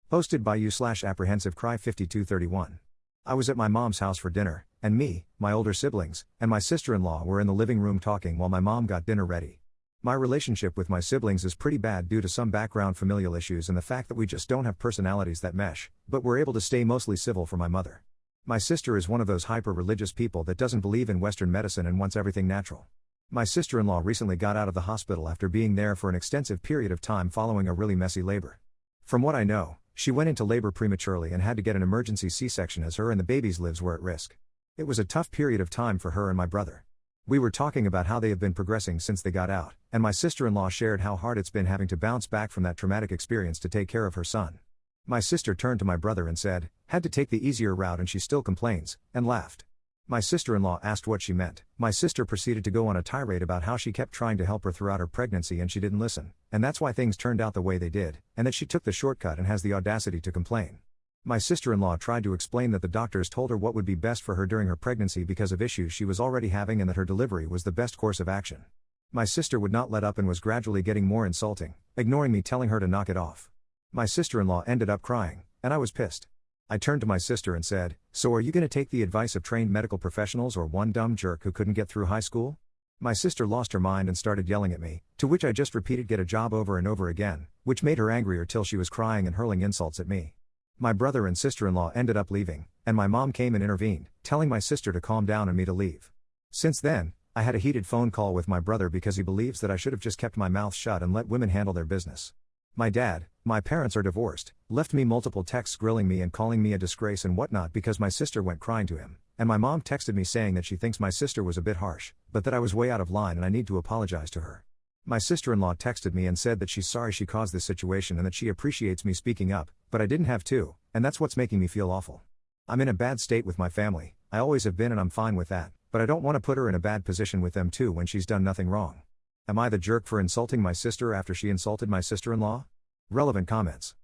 Posted by you/apprehensive cry 5231. I was at my mom's house for dinner, and me, my older siblings, and my sister-in-law were in the living room talking while my mom got dinner ready. My relationship with my siblings is pretty bad due to some background familial issues and the fact that we just don't have personalities that mesh, but we're able to stay mostly civil for my mother. My sister is one of those hyper-religious people that doesn't believe in Western medicine and wants everything natural. My sister-in-law recently got out of the hospital after being there for an extensive period of time following a really messy labor. From what I know, she went into labor prematurely and had to get an emergency C-section as her and the baby's lives were at risk. It was a tough period of time for her and my brother. We were talking about how they have been progressing since they got out, and my sister-in-law shared how hard it's been having to bounce back from that traumatic experience to take care of her son. My sister turned to my brother and said, "Had to take the easier route and she still complains," and laughed. My sister-in-law asked what she meant. My sister proceeded to go on a tirade about how she kept trying to help her throughout her pregnancy and she didn't listen, and that's why things turned out the way they did, and that she took the shortcut and has the audacity to complain. My sister-in-law tried to explain that the doctors told her what would be best for her during her pregnancy because of issues she was already having and that her delivery was the best course of action. My sister would not let up and was gradually getting more insulting, ignoring me telling her to knock it off. My sister-in-law ended up crying, and I was pissed. I turned to my sister and said, "So are you going to take the advice of trained medical professionals or one dumb jerk who couldn't get through high school?" My sister lost her mind and started yelling at me, to which I just repeated get a job over and over again, which made her angrier till she was crying and hurling insults at me. My brother and sister-in-law ended up leaving, and my mom came and intervened, telling my sister to calm down and me to leave. Since then, I had a heated phone call with my brother because he believes that I should have just kept my mouth shut and let women handle their business. My parents are divorced, left me multiple texts grilling me and calling me a disgrace and whatnot because my sister went crying to him, and my mom texted me saying that she thinks my sister was a bit harsh, but that I was way out of line and I need to apologize to her. My sister-in-law texted me and said that she's sorry she caused this situation and that she appreciates me speaking up, but I didn't have to, and that's what's making me feel awful. I'm in a bad state with my family, I always have been and I'm fine with that, but I don't want to put her in a bad position with them too when she's done nothing wrong. Am I the jerk for insulting my sister after she insulted my sister-in-law? Relevant comments.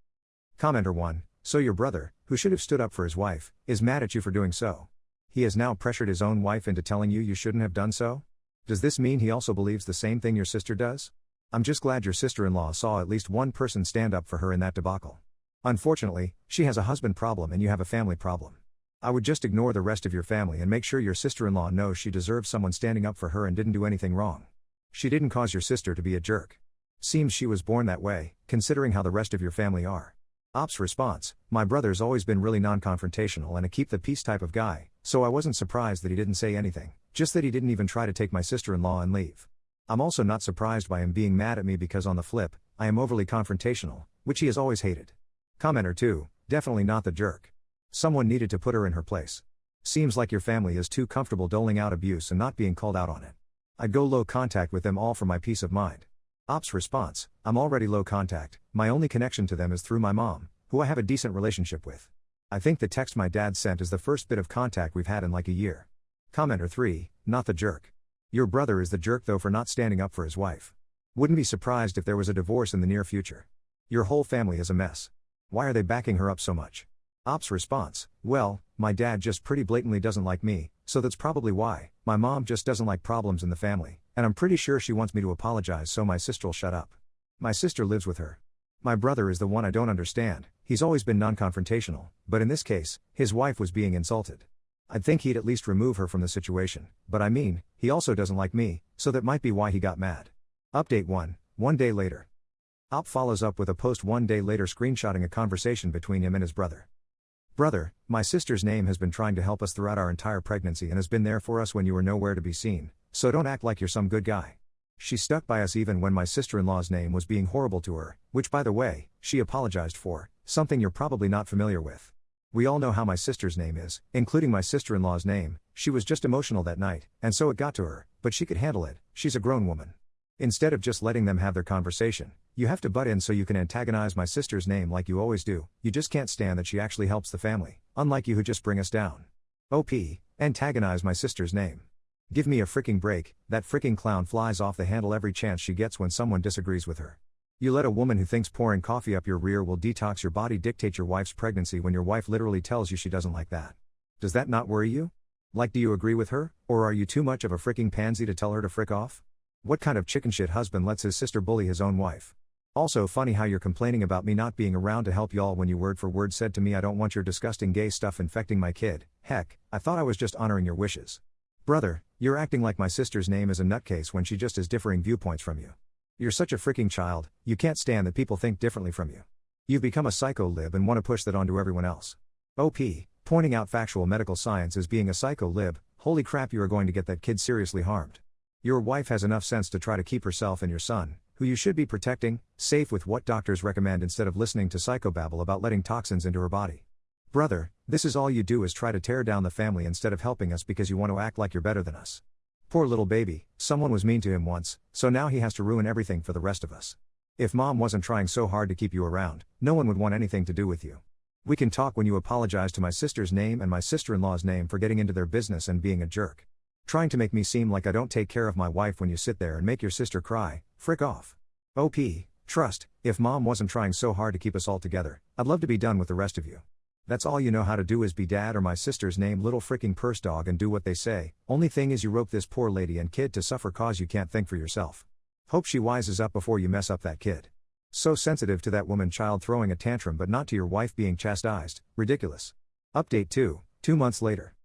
Commenter 1, so your brother, who should have stood up for his wife, is mad at you for doing so. He has now pressured his own wife into telling you shouldn't have done so? Does this mean he also believes the same thing your sister does? I'm just glad your sister-in-law saw at least one person stand up for her in that debacle. Unfortunately, she has a husband problem and you have a family problem. I would just ignore the rest of your family and make sure your sister-in-law knows she deserves someone standing up for her and didn't do anything wrong. She didn't cause your sister to be a jerk. Seems she was born that way, considering how the rest of your family are. Ops response, my brother's always been really non-confrontational and a keep the peace type of guy, so I wasn't surprised that he didn't say anything, just that he didn't even try to take my sister-in-law and leave. I'm also not surprised by him being mad at me because on the flip, I am overly confrontational, which he has always hated. Commenter 2, definitely not the jerk. Someone needed to put her in her place. Seems like your family is too comfortable doling out abuse and not being called out on it. I'd go low contact with them all for my peace of mind. Ops response, I'm already low contact, my only connection to them is through my mom, who I have a decent relationship with. I think the text my dad sent is the first bit of contact we've had in like a year. Commenter 3, not the jerk. Your brother is the jerk though for not standing up for his wife. Wouldn't be surprised if there was a divorce in the near future. Your whole family is a mess. Why are they backing her up so much? Ops response, well, my dad just pretty blatantly doesn't like me, so that's probably why. My mom just doesn't like problems in the family, and I'm pretty sure she wants me to apologize so my sister'll shut up. My sister lives with her. My brother is the one I don't understand, he's always been non-confrontational, but in this case, his wife was being insulted. I'd think he'd at least remove her from the situation, but I mean, he also doesn't like me, so that might be why he got mad. Update 1 day later. Op follows up with a post 1 day later screenshotting a conversation between him and his brother. Brother, my sister's name has been trying to help us throughout our entire pregnancy and has been there for us when you were nowhere to be seen, so don't act like you're some good guy. She stuck by us even when my sister-in-law's name was being horrible to her, which by the way, she apologized for, something you're probably not familiar with. We all know how my sister's name is, including my sister-in-law's name, she was just emotional that night, and so it got to her, but she could handle it, she's a grown woman. Instead of just letting them have their conversation, you have to butt in so you can antagonize my sister's name like you always do, you just can't stand that she actually helps the family, unlike you who just bring us down. OP, antagonize my sister's name. Give me a freaking break, that freaking clown flies off the handle every chance she gets when someone disagrees with her. You let a woman who thinks pouring coffee up your rear will detox your body dictate your wife's pregnancy when your wife literally tells you she doesn't like that. Does that not worry you? Like, do you agree with her, or are you too much of a freaking pansy to tell her to frick off? What kind of chicken shit husband lets his sister bully his own wife? Also funny how you're complaining about me not being around to help y'all when you word for word said to me I don't want your disgusting gay stuff infecting my kid. Heck, I thought I was just honoring your wishes. Brother, you're acting like my sister's name is a nutcase when she just has differing viewpoints from you. You're such a freaking child, you can't stand that people think differently from you. You've become a psycho lib and want to push that onto everyone else. OP, pointing out factual medical science as being a psycho lib, holy crap, you are going to get that kid seriously harmed. Your wife has enough sense to try to keep herself and your son, who you should be protecting, safe with what doctors recommend instead of listening to psychobabble about letting toxins into her body. Brother, this is all you do is try to tear down the family instead of helping us because you want to act like you're better than us. Poor little baby, someone was mean to him once, so now he has to ruin everything for the rest of us. If mom wasn't trying so hard to keep you around, no one would want anything to do with you. We can talk when you apologize to my sister's name and my sister-in-law's name for getting into their business and being a jerk. Trying to make me seem like I don't take care of my wife when you sit there and make your sister cry, frick off. OP, trust, if mom wasn't trying so hard to keep us all together, I'd love to be done with the rest of you. That's all you know how to do is be dad or my sister's name little freaking purse dog and do what they say. Only thing is you rope this poor lady and kid to suffer cause you can't think for yourself. Hope she wises up before you mess up that kid. So sensitive to that woman child throwing a tantrum but not to your wife being chastised, ridiculous. Update 2 months later.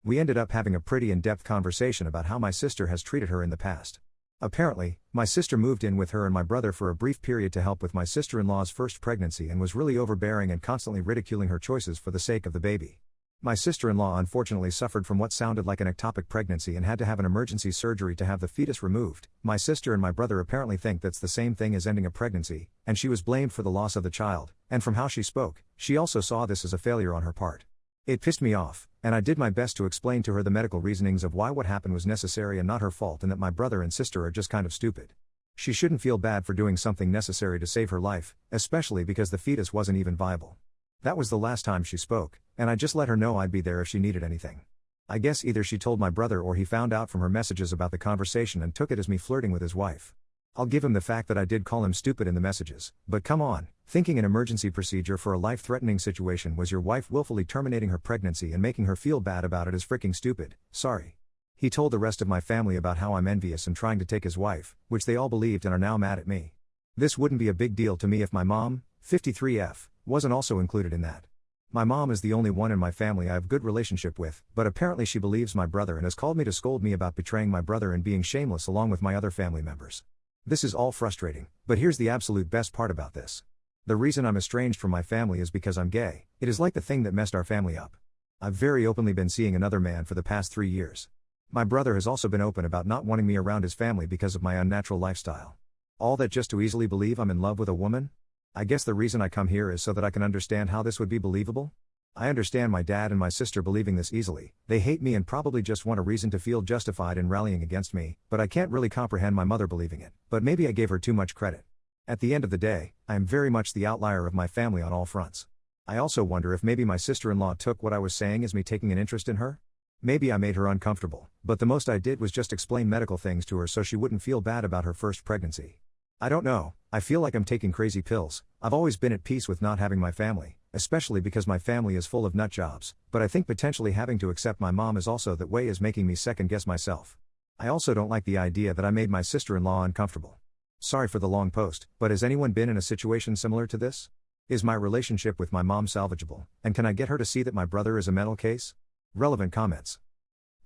We ended up having a pretty in-depth conversation about how my sister has treated her in the past. Apparently, my sister moved in with her and my brother for a brief period to help with my sister-in-law's first pregnancy and was really overbearing and constantly ridiculing her choices for the sake of the baby. My sister-in-law unfortunately suffered from what sounded like an ectopic pregnancy and had to have an emergency surgery to have the fetus removed. My sister and my brother apparently think that's the same thing as ending a pregnancy, and she was blamed for the loss of the child, and from how she spoke, she also saw this as a failure on her part. It pissed me off, and I did my best to explain to her the medical reasonings of why what happened was necessary and not her fault and that my brother and sister are just kind of stupid. She shouldn't feel bad for doing something necessary to save her life, especially because the fetus wasn't even viable. That was the last time she spoke, and I just let her know I'd be there if she needed anything. I guess either she told my brother or he found out from her messages about the conversation and took it as me flirting with his wife. I'll give him the fact that I did call him stupid in the messages, but come on, thinking an emergency procedure for a life-threatening situation was your wife willfully terminating her pregnancy and making her feel bad about it is freaking stupid, sorry. He told the rest of my family about how I'm envious and trying to take his wife, which they all believed and are now mad at me. This wouldn't be a big deal to me if my mom, 53F, wasn't also included in that. My mom is the only one in my family I have good relationship with, but apparently she believes my brother and has called me to scold me about betraying my brother and being shameless along with my other family members. This is all frustrating, but here's the absolute best part about this. The reason I'm estranged from my family is because I'm gay. It is like the thing that messed our family up. I've very openly been seeing another man for the past 3 years. My brother has also been open about not wanting me around his family because of my unnatural lifestyle. All that just to easily believe I'm in love with a woman? I guess the reason I come here is so that I can understand how this would be believable. I understand my dad and my sister believing this easily. They hate me and probably just want a reason to feel justified in rallying against me, but I can't really comprehend my mother believing it. But maybe I gave her too much credit. At the end of the day, I am very much the outlier of my family on all fronts. I also wonder if maybe my sister-in-law took what I was saying as me taking an interest in her? Maybe I made her uncomfortable, but the most I did was just explain medical things to her so she wouldn't feel bad about her first pregnancy. I don't know, I feel like I'm taking crazy pills. I've always been at peace with not having my family, especially because my family is full of nut jobs, but I think potentially having to accept my mom is also that way is making me second guess myself. I also don't like the idea that I made my sister-in-law uncomfortable. Sorry for the long post, but has anyone been in a situation similar to this? Is my relationship with my mom salvageable, and can I get her to see that my brother is a mental case? Relevant comments.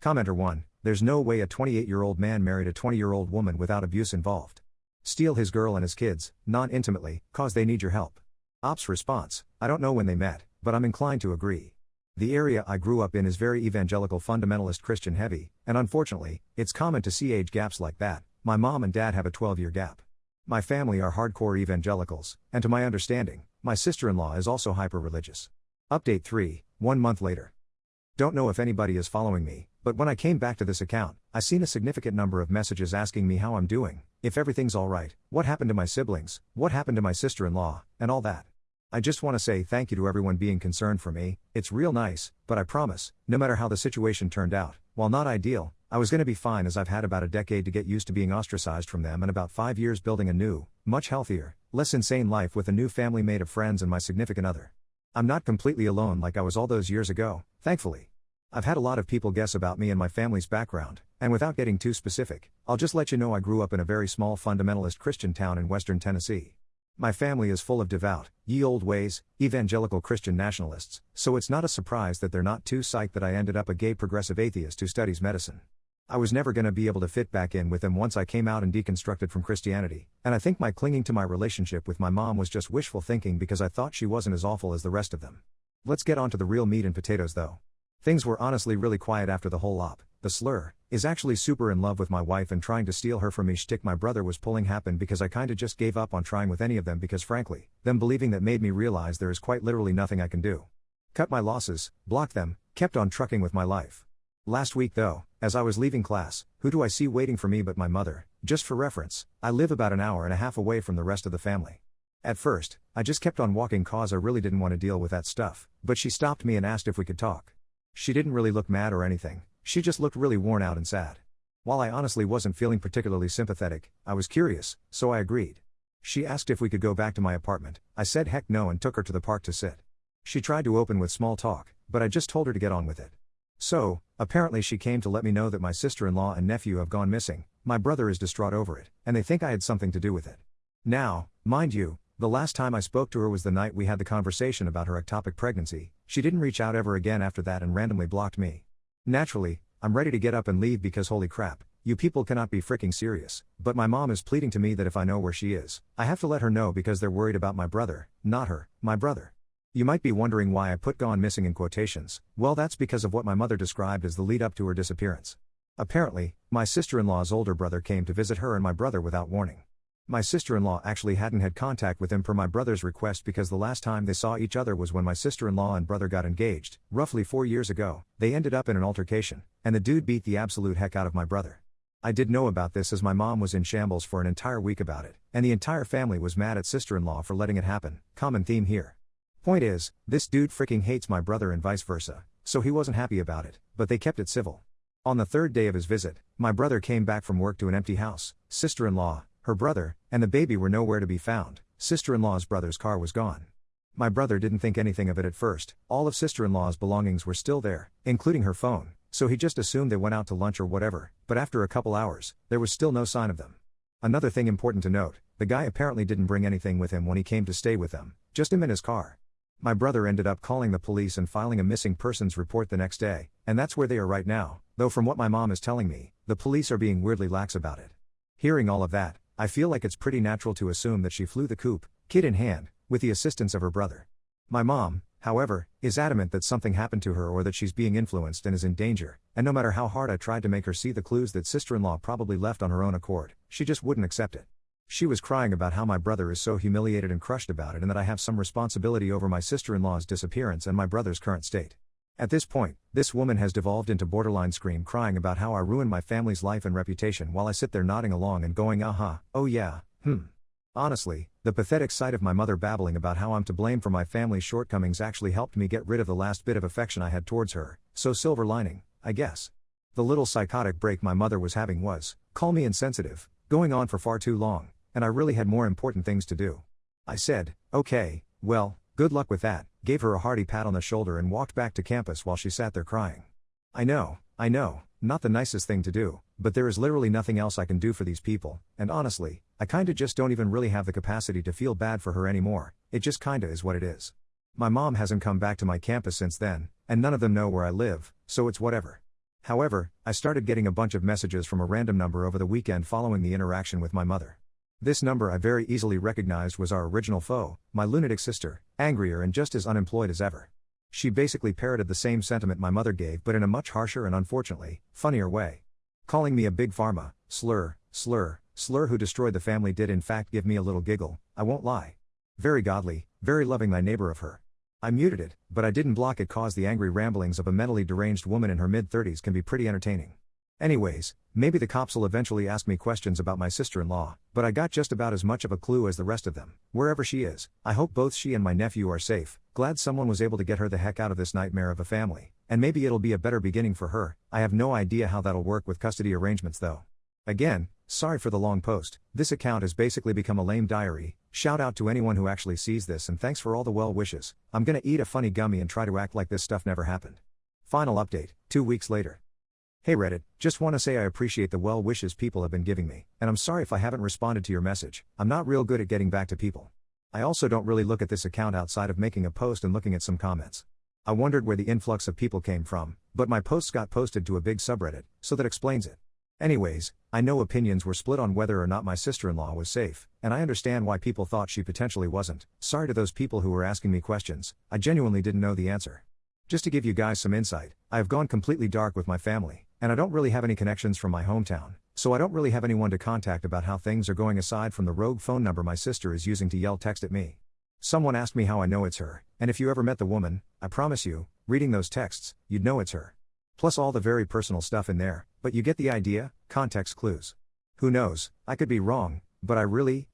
Commenter 1, there's no way a 28-year-old man married a 20-year-old woman without abuse involved. Steal his girl and his kids, non-intimately, cause they need your help. Ops response, I don't know when they met, but I'm inclined to agree. The area I grew up in is very evangelical fundamentalist Christian heavy, and unfortunately, it's common to see age gaps like that. My mom and dad have a 12-year gap. My family are hardcore evangelicals, and to my understanding, my sister-in-law is also hyper-religious. Update 3, 1 month later. Don't know if anybody is following me, but when I came back to this account, I seen a significant number of messages asking me how I'm doing, if everything's alright, what happened to my siblings, what happened to my sister-in-law, and all that. I just want to say thank you to everyone being concerned for me. It's real nice, but I promise, no matter how the situation turned out, while not ideal, I was going to be fine as I've had about a decade to get used to being ostracized from them and about 5 years building a new, much healthier, less insane life with a new family made of friends and my significant other. I'm not completely alone like I was all those years ago, thankfully. I've had a lot of people guess about me and my family's background, and without getting too specific, I'll just let you know I grew up in a very small fundamentalist Christian town in western Tennessee. My family is full of devout, ye old ways, evangelical Christian nationalists, so it's not a surprise that they're not too psyched that I ended up a gay progressive atheist who studies medicine. I was never going to be able to fit back in with them once I came out and deconstructed from Christianity, and I think my clinging to my relationship with my mom was just wishful thinking because I thought she wasn't as awful as the rest of them. Let's get on to the real meat and potatoes though. Things were honestly really quiet after the whole op. The slur is actually super in love with my wife and trying to steal her from me shtick my brother was pulling happened because I kinda just gave up on trying with any of them because frankly, them believing that made me realize there is quite literally nothing I can do. Cut my losses, blocked them, kept on trucking with my life. Last week though, as I was leaving class, who do I see waiting for me but my mother? Just for reference, I live about an hour and a half away from the rest of the family. At first, I just kept on walking cause I really didn't want to deal with that stuff, but she stopped me and asked if we could talk. She didn't really look mad or anything, she just looked really worn out and sad. While I honestly wasn't feeling particularly sympathetic, I was curious, so I agreed. She asked if we could go back to my apartment. I said heck no and took her to the park to sit. She tried to open with small talk, but I just told her to get on with it. So, apparently she came to let me know that my sister-in-law and nephew have gone missing, my brother is distraught over it, and they think I had something to do with it. Now, mind you, the last time I spoke to her was the night we had the conversation about her ectopic pregnancy. She didn't reach out ever again after that and randomly blocked me. Naturally, I'm ready to get up and leave because holy crap, you people cannot be freaking serious, but my mom is pleading to me that if I know where she is, I have to let her know because they're worried about my brother, not her, my brother. You might be wondering why I put gone missing in quotations. Well, that's because of what my mother described as the lead up to her disappearance. Apparently, my sister-in-law's older brother came to visit her and my brother without warning. My sister-in-law actually hadn't had contact with him per my brother's request because the last time they saw each other was when my sister-in-law and brother got engaged, roughly 4 years ago. They ended up in an altercation, and the dude beat the absolute heck out of my brother. I did know about this as my mom was in shambles for an entire week about it, and the entire family was mad at sister-in-law for letting it happen. Common theme here. Point is, this dude freaking hates my brother and vice versa, so he wasn't happy about it, but they kept it civil. On the third day of his visit, my brother came back from work to an empty house. Sister-in-law, her brother, and the baby were nowhere to be found. Sister-in-law's brother's car was gone. My brother didn't think anything of it at first. All of sister-in-law's belongings were still there, including her phone, so he just assumed they went out to lunch or whatever, but after a couple hours, there was still no sign of them. Another thing important to note, the guy apparently didn't bring anything with him when he came to stay with them, just him in his car. My brother ended up calling the police and filing a missing persons report the next day, and that's where they are right now, though from what my mom is telling me, the police are being weirdly lax about it. Hearing all of that, I feel like it's pretty natural to assume that she flew the coop, kid in hand, with the assistance of her brother. My mom, however, is adamant that something happened to her or that she's being influenced and is in danger, and no matter how hard I tried to make her see the clues that sister-in-law probably left on her own accord, she just wouldn't accept it. She was crying about how my brother is so humiliated and crushed about it and that I have some responsibility over my sister-in-law's disappearance and my brother's current state. At this point, this woman has devolved into borderline scream crying about how I ruined my family's life and reputation while I sit there nodding along and going oh yeah, Honestly, the pathetic sight of my mother babbling about how I'm to blame for my family's shortcomings actually helped me get rid of the last bit of affection I had towards her, so silver lining, I guess. The little psychotic break my mother was having was, call me insensitive, going on for far too long, and I really had more important things to do. I said, okay, well, good luck with that, gave her a hearty pat on the shoulder and walked back to campus while she sat there crying. I know, not the nicest thing to do, but there is literally nothing else I can do for these people, and honestly, I kinda just don't even really have the capacity to feel bad for her anymore, it just kinda is what it is. My mom hasn't come back to my campus since then, and none of them know where I live, so it's whatever. However, I started getting a bunch of messages from a random number over the weekend following the interaction with my mother. This number I very easily recognized was our original foe, my lunatic sister, angrier and just as unemployed as ever. She basically parroted the same sentiment my mother gave but in a much harsher and unfortunately, funnier way. Calling me a big pharma, slur who destroyed the family did in fact give me a little giggle, I won't lie. Very godly, very loving thy neighbor of her. I muted it, but I didn't block it cause the angry ramblings of a mentally deranged woman in her mid-30s can be pretty entertaining. Anyways, maybe the cops will eventually ask me questions about my sister-in-law, but I got just about as much of a clue as the rest of them. Wherever she is, I hope both she and my nephew are safe. Glad someone was able to get her the heck out of this nightmare of a family, and maybe it'll be a better beginning for her. I have no idea how that'll work with custody arrangements though. Again, sorry for the long post, this account has basically become a lame diary. Shout out to anyone who actually sees this and thanks for all the well wishes. I'm gonna eat a funny gummy and try to act like this stuff never happened. Final update, 2 weeks later. Hey Reddit, just wanna say I appreciate the well wishes people have been giving me, and I'm sorry if I haven't responded to your message. I'm not real good at getting back to people. I also don't really look at this account outside of making a post and looking at some comments. I wondered where the influx of people came from, but my posts got posted to a big subreddit, so that explains it. Anyways, I know opinions were split on whether or not my sister-in-law was safe, and I understand why people thought she potentially wasn't. Sorry to those people who were asking me questions, I genuinely didn't know the answer. Just to give you guys some insight, I have gone completely dark with my family, and I don't really have any connections from my hometown, so I don't really have anyone to contact about how things are going aside from the rogue phone number my sister is using to yell text at me. Someone asked me how I know it's her, and if you ever met the woman, I promise you, reading those texts, you'd know it's her. Plus all the very personal stuff in there, but you get the idea, context clues. Who knows, I could be wrong, but I really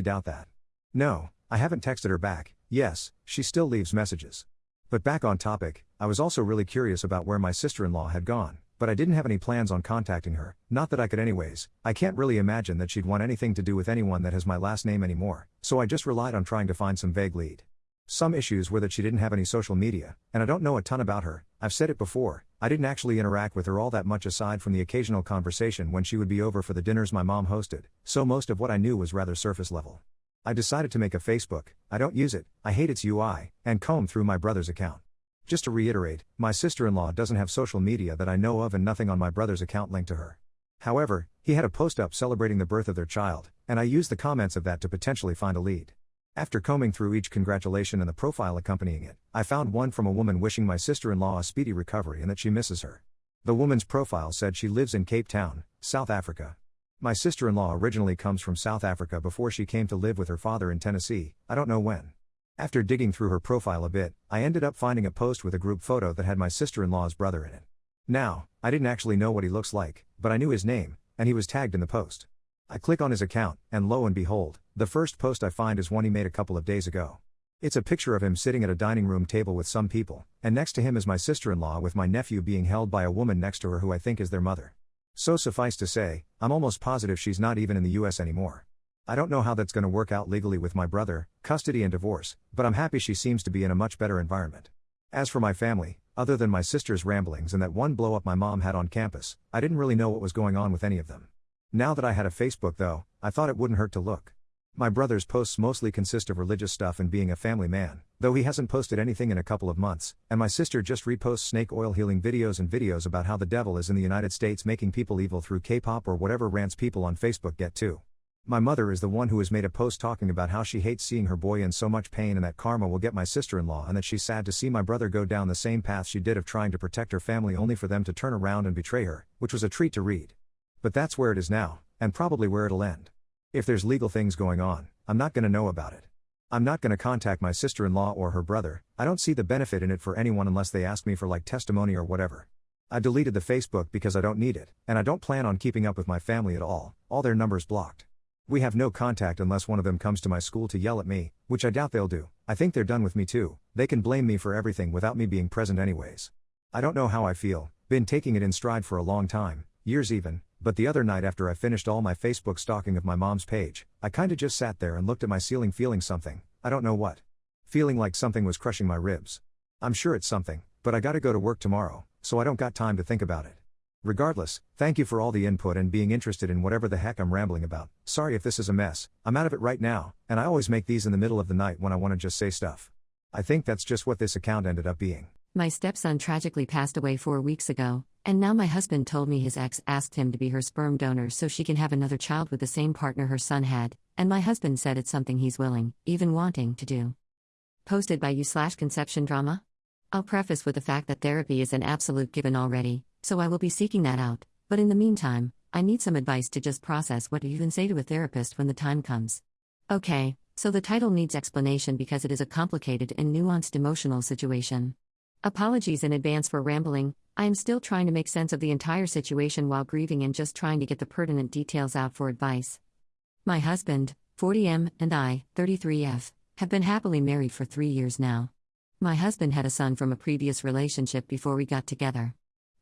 doubt that. No, I haven't texted her back. Yes, she still leaves messages. But back on topic, I was also really curious about where my sister-in-law had gone, but I didn't have any plans on contacting her, not that I could anyways. I can't really imagine that she'd want anything to do with anyone that has my last name anymore, so I just relied on trying to find some vague lead. Some issues were that she didn't have any social media, and I don't know a ton about her. I've said it before, I didn't actually interact with her all that much aside from the occasional conversation when she would be over for the dinners my mom hosted, so most of what I knew was rather surface level. I decided to make a Facebook. I don't use it, I hate its UI, and comb through my brother's account. Just to reiterate, my sister-in-law doesn't have social media that I know of and nothing on my brother's account linked to her. However, he had a post up celebrating the birth of their child, and I used the comments of that to potentially find a lead. After combing through each congratulation and the profile accompanying it, I found one from a woman wishing my sister-in-law a speedy recovery and that she misses her. The woman's profile said she lives in Cape Town, South Africa. My sister-in-law originally comes from South Africa before she came to live with her father in Tennessee, I don't know when. After digging through her profile a bit, I ended up finding a post with a group photo that had my sister-in-law's brother in it. Now, I didn't actually know what he looks like, but I knew his name, and he was tagged in the post. I click on his account, and lo and behold, the first post I find is one he made a couple of days ago. It's a picture of him sitting at a dining room table with some people, and next to him is my sister-in-law with my nephew being held by a woman next to her who I think is their mother. So suffice to say, I'm almost positive she's not even in the US anymore. I don't know how that's gonna work out legally with my brother, custody and divorce, but I'm happy she seems to be in a much better environment. As for my family, other than my sister's ramblings and that one blow up my mom had on campus, I didn't really know what was going on with any of them. Now that I had a Facebook though, I thought it wouldn't hurt to look. My brother's posts mostly consist of religious stuff and being a family man, though he hasn't posted anything in a couple of months, and my sister just reposts snake oil healing videos and videos about how the devil is in the United States making people evil through K-pop or whatever rants people on Facebook get to. My mother is the one who has made a post talking about how she hates seeing her boy in so much pain and that karma will get my sister-in-law and that she's sad to see my brother go down the same path she did of trying to protect her family only for them to turn around and betray her, which was a treat to read. But that's where it is now, and probably where it'll end. If there's legal things going on, I'm not gonna know about it. I'm not gonna contact my sister-in-law or her brother, I don't see the benefit in it for anyone unless they ask me for like testimony or whatever. I deleted the Facebook because I don't need it, and I don't plan on keeping up with my family at all their numbers blocked. We have no contact unless one of them comes to my school to yell at me, which I doubt they'll do. I think they're done with me too, they can blame me for everything without me being present anyways. I don't know how I feel, been taking it in stride for a long time, years even, but the other night after I finished all my Facebook stalking of my mom's page, I kinda just sat there and looked at my ceiling feeling something, I don't know what. Feeling like something was crushing my ribs. I'm sure it's something, but I gotta go to work tomorrow, so I don't got time to think about it. Regardless, thank you for all the input and being interested in whatever the heck I'm rambling about. Sorry if this is a mess, I'm out of it right now, and I always make these in the middle of the night when I wanna just say stuff. I think that's just what this account ended up being.
My stepson tragically passed away 4 weeks ago, and now my husband told me his ex asked him to be her sperm donor so she can have another child with the same partner her son had, and my husband said it's something he's willing, even wanting to do. Posted by you/conception drama? I'll preface with the fact that therapy is an absolute given already, so I will be seeking that out, but in the meantime, I need some advice to just process what to even say to a therapist when the time comes. Okay, so the title needs explanation because it is a complicated and nuanced emotional situation. Apologies in advance for rambling, I am still trying to make sense of the entire situation while grieving and just trying to get the pertinent details out for advice. My husband, 40M, and I, 33F, have been happily married for 3 years now. My husband had a son from a previous relationship before we got together.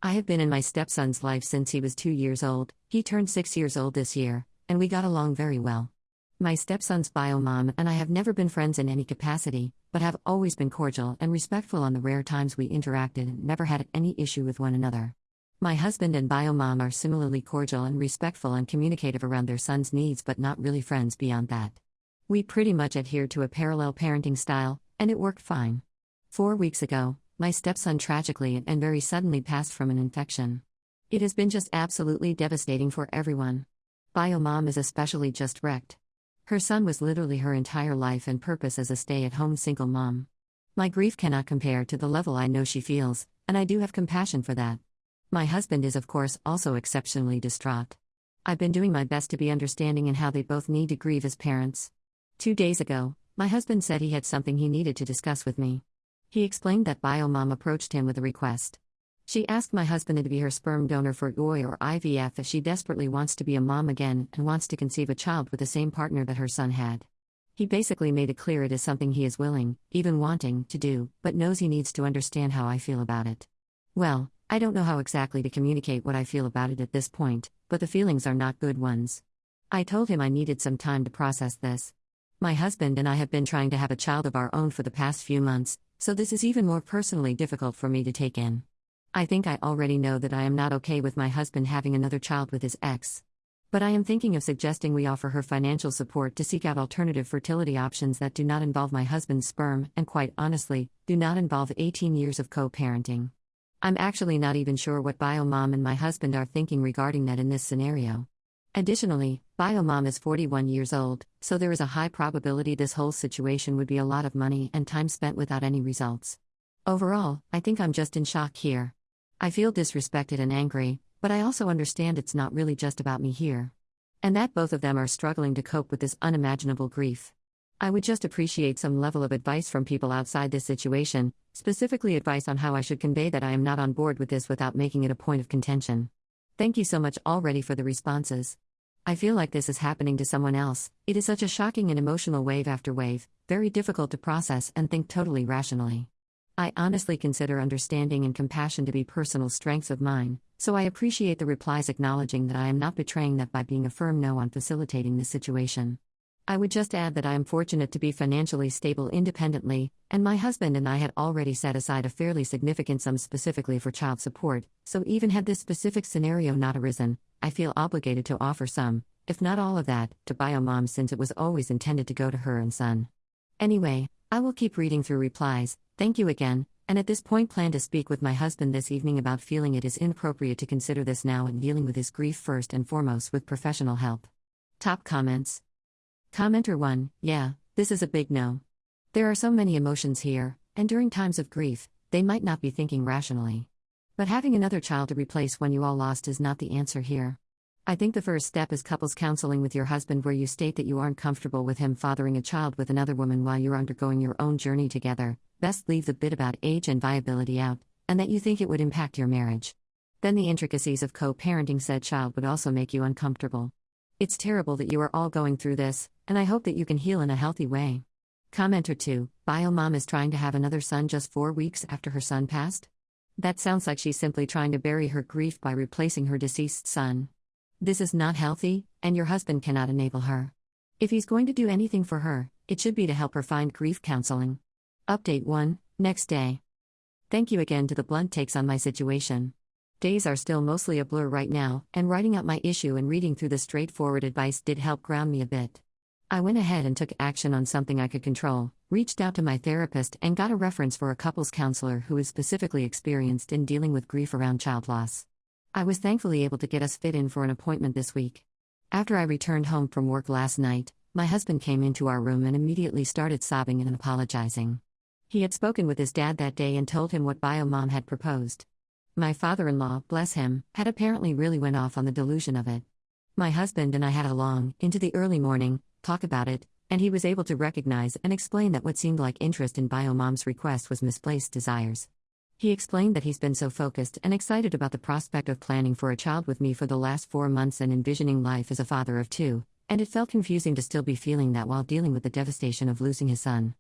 I have been in my stepson's life since he was 2 years old, he turned 6 years old this year, and we got along very well. My stepson's bio mom and I have never been friends in any capacity, but have always been cordial and respectful on the rare times we interacted and never had any issue with one another. My husband and bio mom are similarly cordial and respectful and communicative around their son's needs but not really friends beyond that. We pretty much adhered to a parallel parenting style, and it worked fine. 4 weeks ago, my stepson tragically and very suddenly passed from an infection. It has been just absolutely devastating for everyone. Bio mom is especially just wrecked. Her son was literally her entire life and purpose as a stay-at-home single mom. My grief cannot compare to the level I know she feels, and I do have compassion for that. My husband is of course also exceptionally distraught. I've been doing my best to be understanding in how they both need to grieve as parents. 2 days ago, my husband said he had something he needed to discuss with me. He explained that bio mom approached him with a request. She asked my husband to be her sperm donor for ENJOYYYY or IVF as she desperately wants to be a mom again and wants to conceive a child with the same partner that her son had. He basically made it clear it is something he is willing, even wanting, to do, but knows he needs to understand how I feel about it. Well, I don't know how exactly to communicate what I feel about it at this point, but the feelings are not good ones. I told him I needed some time to process this. My husband and I have been trying to have a child of our own for the past few months, so this is even more personally difficult for me to take in. I think I already know that I am not okay with my husband having another child with his ex. But I am thinking of suggesting we offer her financial support to seek out alternative fertility options that do not involve my husband's sperm and, quite honestly, do not involve 18 years of co-parenting. I'm actually not even sure what Biomom and my husband are thinking regarding that in this scenario. Additionally, Biomom is 41 years old, so there is a high probability this whole situation would be a lot of money and time spent without any results. Overall, I think I'm just in shock here. I feel disrespected and angry, but I also understand it's not really just about me here. And that both of them are struggling to cope with this unimaginable grief. I would just appreciate some level of advice from people outside this situation, specifically advice on how I should convey that I am not on board with this without making it a point of contention. Thank you so much already for the responses. I feel like this is happening to someone else. It is such a shocking and emotional wave after wave, very difficult to process and think totally rationally. I honestly consider understanding and compassion to be personal strengths of mine, so I appreciate the replies acknowledging that I am not betraying that by being a firm no on facilitating this situation. I would just add that I am fortunate to be financially stable independently, and my husband and I had already set aside a fairly significant sum specifically for child support, so even had this specific scenario not arisen, I feel obligated to offer some, if not all of that, to Biomom since it was always intended to go to her and son. Anyway, I will keep reading through replies. Thank you again, and at this point plan to speak with my husband this evening about feeling it is inappropriate to consider this now and dealing with his grief first and foremost with professional help. Top comments. Commenter 1, yeah, this is a big no. There are so many emotions here, and during times of grief, they might not be thinking rationally. But having another child to replace one you all lost is not the answer here. I think the first step is couples counseling with your husband where you state that you aren't comfortable with him fathering a child with another woman while you're undergoing your own journey together. Best leave the bit about age and viability out, and that you think it would impact your marriage. Then the intricacies of co-parenting said child would also make you uncomfortable. It's terrible that you are all going through this, and I hope that you can heal in a healthy way. Commenter 2, Biomom is trying to have another son just 4 weeks after her son passed? That sounds like she's simply trying to bury her grief by replacing her deceased son. This is not healthy, and your husband cannot enable her. If he's going to do anything for her, it should be to help her find grief counseling. Update 1, next day. Thank you again to the blunt takes on my situation. Days are still mostly a blur right now, and writing out my issue and reading through the straightforward advice did help ground me a bit. I went ahead and took action on something I could control, reached out to my therapist and got a reference for a couples counselor who is specifically experienced in dealing with grief around child loss. I was thankfully able to get us fit in for an appointment this week. After I returned home from work last night, my husband came into our room and immediately started sobbing and apologizing. He had spoken with his dad that day and told him what Biomom had proposed. My father-in-law, bless him, had apparently really went off on the delusion of it. My husband and I had a long, into the early morning, talk about it, and he was able to recognize and explain that what seemed like interest in Biomom's request was misplaced desires. He explained that he's been so focused and excited about the prospect of planning for a child with me for the last 4 months and envisioning life as a father of 2, and it felt confusing to still be feeling that while dealing with the devastation of losing his son.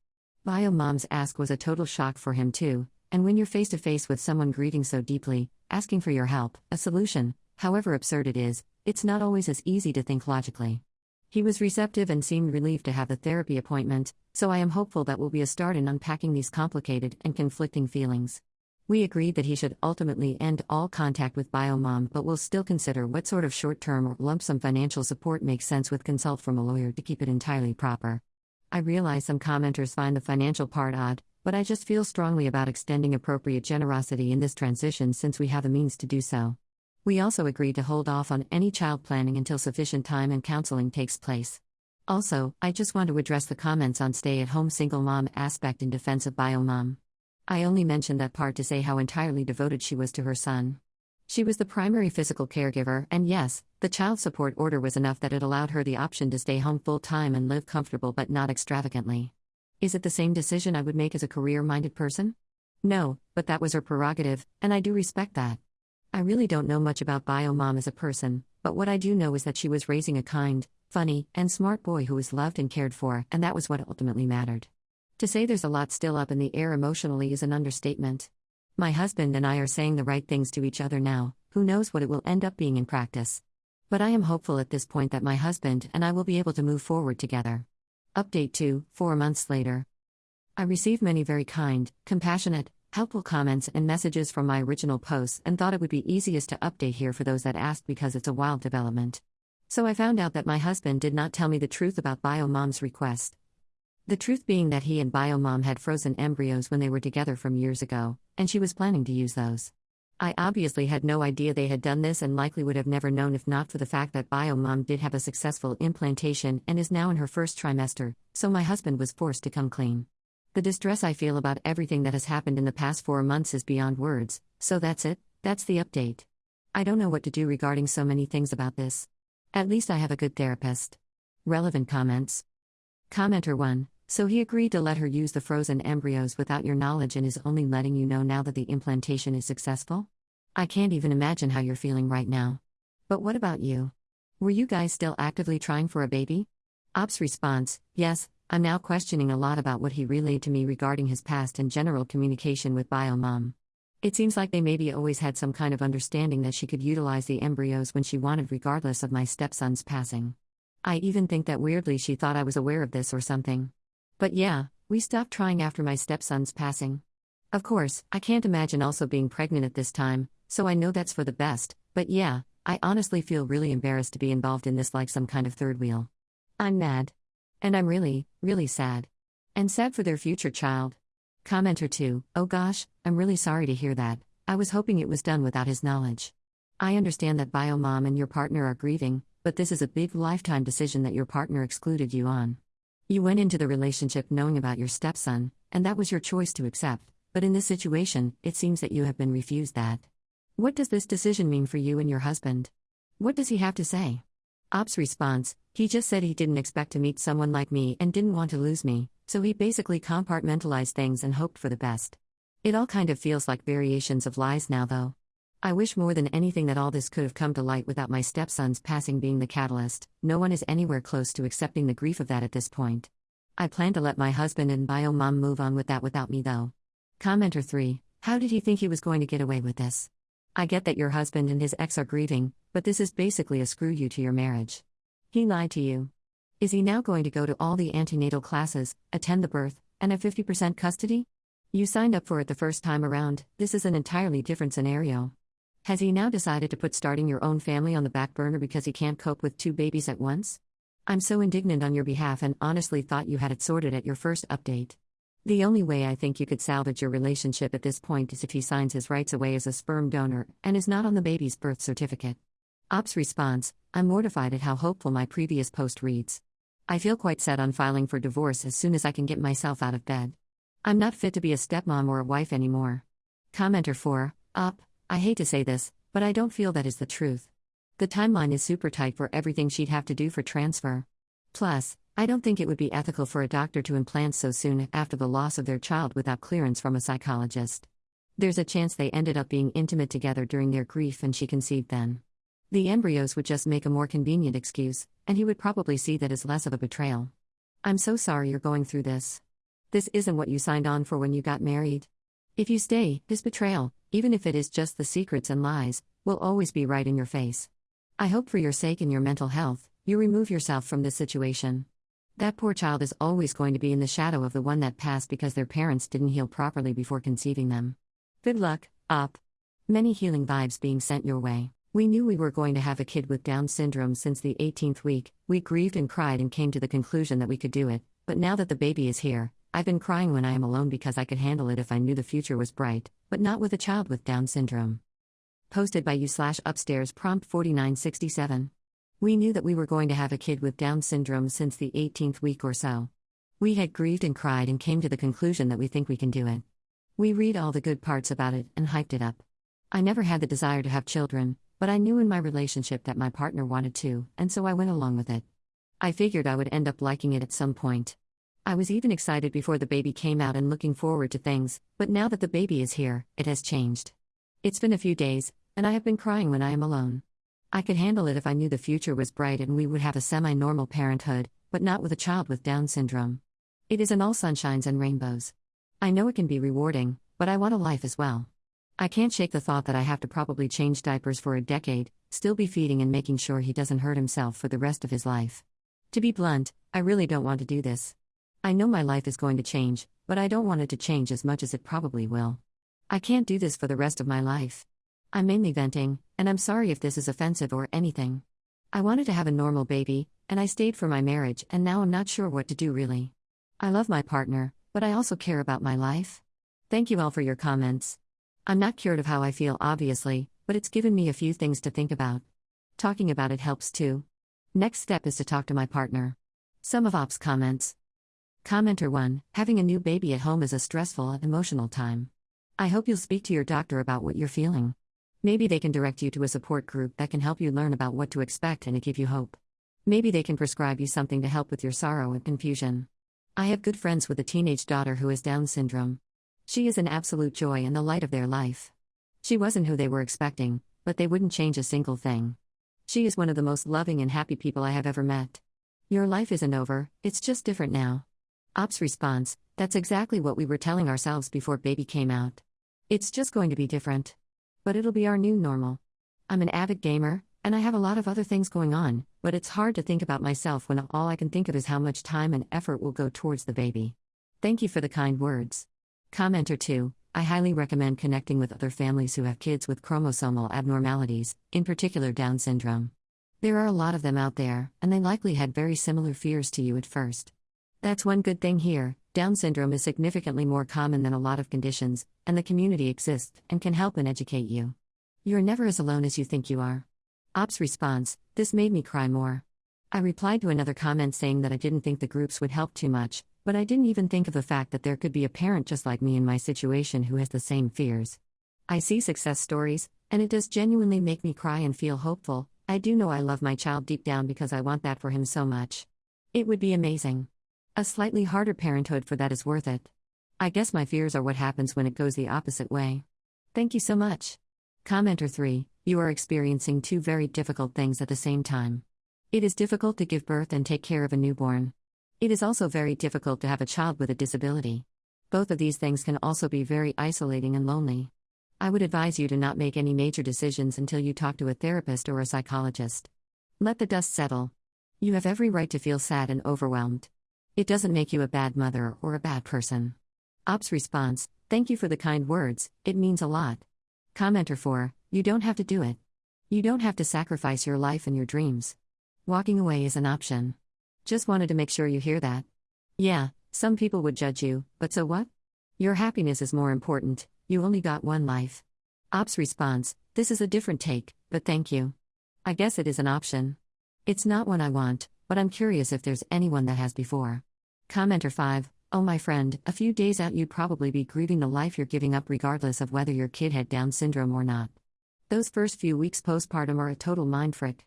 Biomom's ask was a total shock for him too, and when you're face to face with someone grieving so deeply, asking for your help, a solution, however absurd it is, it's not always as easy to think logically. He was receptive and seemed relieved to have the therapy appointment, so I am hopeful that will be a start in unpacking these complicated and conflicting feelings. We agreed that he should ultimately end all contact with Biomom but will still consider what sort of short-term or lump sum financial support makes sense with consult from a lawyer to keep it entirely proper. I realize some commenters find the financial part odd, but I just feel strongly about extending appropriate generosity in this transition since we have the means to do so. We also agreed to hold off on any child planning until sufficient time and counseling takes place. Also, I just want to address the comments on stay-at-home single mom aspect in defense of Biomom. I only mentioned that part to say how entirely devoted she was to her son. She was the primary physical caregiver, and yes, the child support order was enough that it allowed her the option to stay home full-time and live comfortable but not extravagantly. Is it the same decision I would make as a career-minded person? No, but that was her prerogative, and I do respect that. I really don't know much about Biomom as a person, but what I do know is that she was raising a kind, funny, and smart boy who was loved and cared for, and that was what ultimately mattered. To say there's a lot still up in the air emotionally is an understatement. My husband and I are saying the right things to each other now, who knows what it will end up being in practice. But I am hopeful at this point that my husband and I will be able to move forward together. Update 2, 4 months later. I received many very kind, compassionate, helpful comments and messages from my original posts and thought it would be easiest to update here for those that asked because it's a wild development. So I found out that my husband did not tell me the truth about BioMom's request. The truth being that he and BioMom had frozen embryos when they were together from years ago, and she was planning to use those. I obviously had no idea they had done this and likely would have never known if not for the fact that BioMom did have a successful implantation and is now in her first trimester, so my husband was forced to come clean. The distress I feel about everything that has happened in the past 4 months is beyond words, so that's it, that's the update. I don't know what to do regarding so many things about this. At least I have a good therapist. Relevant comments. Commenter 1. So he agreed to let her use the frozen embryos without your knowledge and is only letting you know now that the implantation is successful? I can't even imagine how you're feeling right now. But what about you? Were you guys still actively trying for a baby? Ops response, yes, I'm now questioning a lot about what he relayed to me regarding his past and general communication with BioMom. It seems like they maybe always had some kind of understanding that she could utilize the embryos when she wanted regardless of my stepson's passing. I even think that weirdly she thought I was aware of this or something. But yeah, we stopped trying after my stepson's passing. Of course, I can't imagine also being pregnant at this time, so I know that's for the best, but yeah, I honestly feel really embarrassed to be involved in this like some kind of third wheel. I'm mad. And I'm really, really sad. And sad for their future child. Commenter 2, oh gosh, I'm really sorry to hear that. I was hoping it was done without his knowledge. I understand that BioMom and your partner are grieving, but this is a big lifetime decision that your partner excluded you on. You went into the relationship knowing about your stepson, and that was your choice to accept, but in this situation, it seems that you have been refused that. What does this decision mean for you and your husband? What does he have to say? Ops response, he just said he didn't expect to meet someone like me and didn't want to lose me, so he basically compartmentalized things and hoped for the best. It all kind of feels like variations of lies now though. I wish more than anything that all this could have come to light without my stepson's passing being the catalyst. No one is anywhere close to accepting the grief of that at this point. I plan to let my husband and BioMom move on with that without me though. Commenter 3, how did he think he was going to get away with this? I get that your husband and his ex are grieving, but this is basically a screw you to your marriage. He lied to you. Is he now going to go to all the antenatal classes, attend the birth, and have 50% custody? You signed up for it the first time around, this is an entirely different scenario. Has he now decided to put starting your own family on the back burner because he can't cope with 2 babies at once? I'm so indignant on your behalf and honestly thought you had it sorted at your first update. The only way I think you could salvage your relationship at this point is if he signs his rights away as a sperm donor and is not on the baby's birth certificate. Ops response, I'm mortified at how hopeful my previous post reads. I feel quite set on filing for divorce as soon as I can get myself out of bed. I'm not fit to be a stepmom or a wife anymore. Commenter 4, I hate to say this, but I don't feel that is the truth. The timeline is super tight for everything she'd have to do for transfer. Plus, I don't think it would be ethical for a doctor to implant so soon after the loss of their child without clearance from a psychologist. There's a chance they ended up being intimate together during their grief and she conceived then. The embryos would just make a more convenient excuse, and he would probably see that as less of a betrayal. I'm so sorry you're going through this. This isn't what you signed on for when you got married. If you stay, this betrayal, even if it is just the secrets and lies, will always be right in your face. I hope for your sake and your mental health, you remove yourself from this situation. That poor child is always going to be in the shadow of the one that passed because their parents didn't heal properly before conceiving them. Good luck, Op. Many healing vibes being sent your way. We knew we were going to have a kid with Down syndrome since the 18th week. We grieved and cried and came to the conclusion that we could do it, but now that the baby is here, I've been crying when I am alone because I could handle it if I knew the future was bright, but not with a child with Down syndrome. Posted by you/upstairs prompt 4967. We knew that we were going to have a kid with Down syndrome since the 18th week or so. We had grieved and cried and came to the conclusion that we think we can do it. We read all the good parts about it and hyped it up. I never had the desire to have children, but I knew in my relationship that my partner wanted to, and so I went along with it. I figured I would end up liking it at some point. I was even excited before the baby came out and looking forward to things, but now that the baby is here, it has changed. It's been a few days, and I have been crying when I am alone. I could handle it if I knew the future was bright and we would have a semi-normal parenthood, but not with a child with Down syndrome. It isn't all sunshines and rainbows. I know it can be rewarding, but I want a life as well. I can't shake the thought that I have to probably change diapers for a decade, still be feeding and making sure he doesn't hurt himself for the rest of his life. To be blunt, I really don't want to do this. I know my life is going to change, but I don't want it to change as much as it probably will. I can't do this for the rest of my life. I'm mainly venting, and I'm sorry if this is offensive or anything. I wanted to have a normal baby, and I stayed for my marriage, and now I'm not sure what to do really. I love my partner, but I also care about my life. Thank you all for your comments. I'm not cured of how I feel, obviously, but it's given me a few things to think about. Talking about it helps too. Next step is to talk to my partner. Some of Op's comments. Commenter 1: Having a new baby at home is a stressful and emotional time. I hope you'll speak to your doctor about what you're feeling. Maybe they can direct you to a support group that can help you learn about what to expect and to give you hope. Maybe they can prescribe you something to help with your sorrow and confusion. I have good friends with a teenage daughter who has Down syndrome. She is an absolute joy and the light of their life. She wasn't who they were expecting, but they wouldn't change a single thing. She is one of the most loving and happy people I have ever met. Your life isn't over, it's just different now. Op's response: That's exactly what we were telling ourselves before baby came out. It's just going to be different. But it'll be our new normal. I'm an avid gamer, and I have a lot of other things going on, but it's hard to think about myself when all I can think of is how much time and effort will go towards the baby. Thank you for the kind words. Commenter 2: I highly recommend connecting with other families who have kids with chromosomal abnormalities, in particular Down syndrome. There are a lot of them out there, and they likely had very similar fears to you at first. That's one good thing here: Down syndrome is significantly more common than a lot of conditions, and the community exists and can help and educate you. You're never as alone as you think you are. Op's response: This made me cry more. I replied to another comment saying that I didn't think the groups would help too much, but I didn't even think of the fact that there could be a parent just like me in my situation who has the same fears. I see success stories, and it does genuinely make me cry and feel hopeful. I do know I love my child deep down because I want that for him so much. It would be amazing. A slightly harder parenthood for that is worth it. I guess my fears are what happens when it goes the opposite way. Thank you so much. Commenter 3: You are experiencing two very difficult things at the same time. It is difficult to give birth and take care of a newborn. It is also very difficult to have a child with a disability. Both of these things can also be very isolating and lonely. I would advise you to not make any major decisions until you talk to a therapist or a psychologist. Let the dust settle. You have every right to feel sad and overwhelmed. It doesn't make you a bad mother or a bad person. Op's response: Thank you for the kind words, it means a lot. Commenter 4: You don't have to do it. You don't have to sacrifice your life and your dreams. Walking away is an option. Just wanted to make sure you hear that. Yeah, some people would judge you, but so what? Your happiness is more important, you only got one life. Op's response: This is a different take, but thank you. I guess it is an option. It's not one I want, but I'm curious if there's anyone that has before. Commenter 5: Oh my friend, a few days out you'd probably be grieving the life you're giving up regardless of whether your kid had Down syndrome or not. Those first few weeks postpartum are a total mindfrick.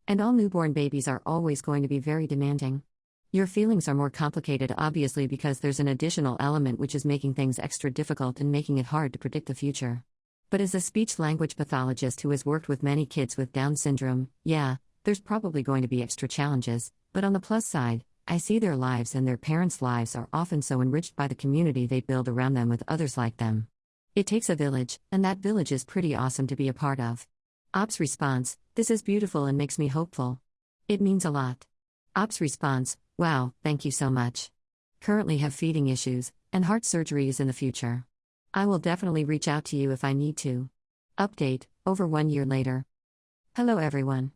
And all newborn babies are always going to be very demanding. Your feelings are more complicated obviously because there's an additional element which is making things extra difficult and making it hard to predict the future. But as a speech-language pathologist who has worked with many kids with Down syndrome, yeah, there's probably going to be extra challenges, but on the plus side, I see their lives and their parents' lives are often so enriched by the community they build around them with others like them. It takes a village, and that village is pretty awesome to be a part of. Op's response: This is beautiful and makes me hopeful. It means a lot. Op's response: Wow, thank you so much. Currently have feeding issues, and heart surgery is in the future. I will definitely reach out to you if I need to. Update, over 1 year later. Hello everyone.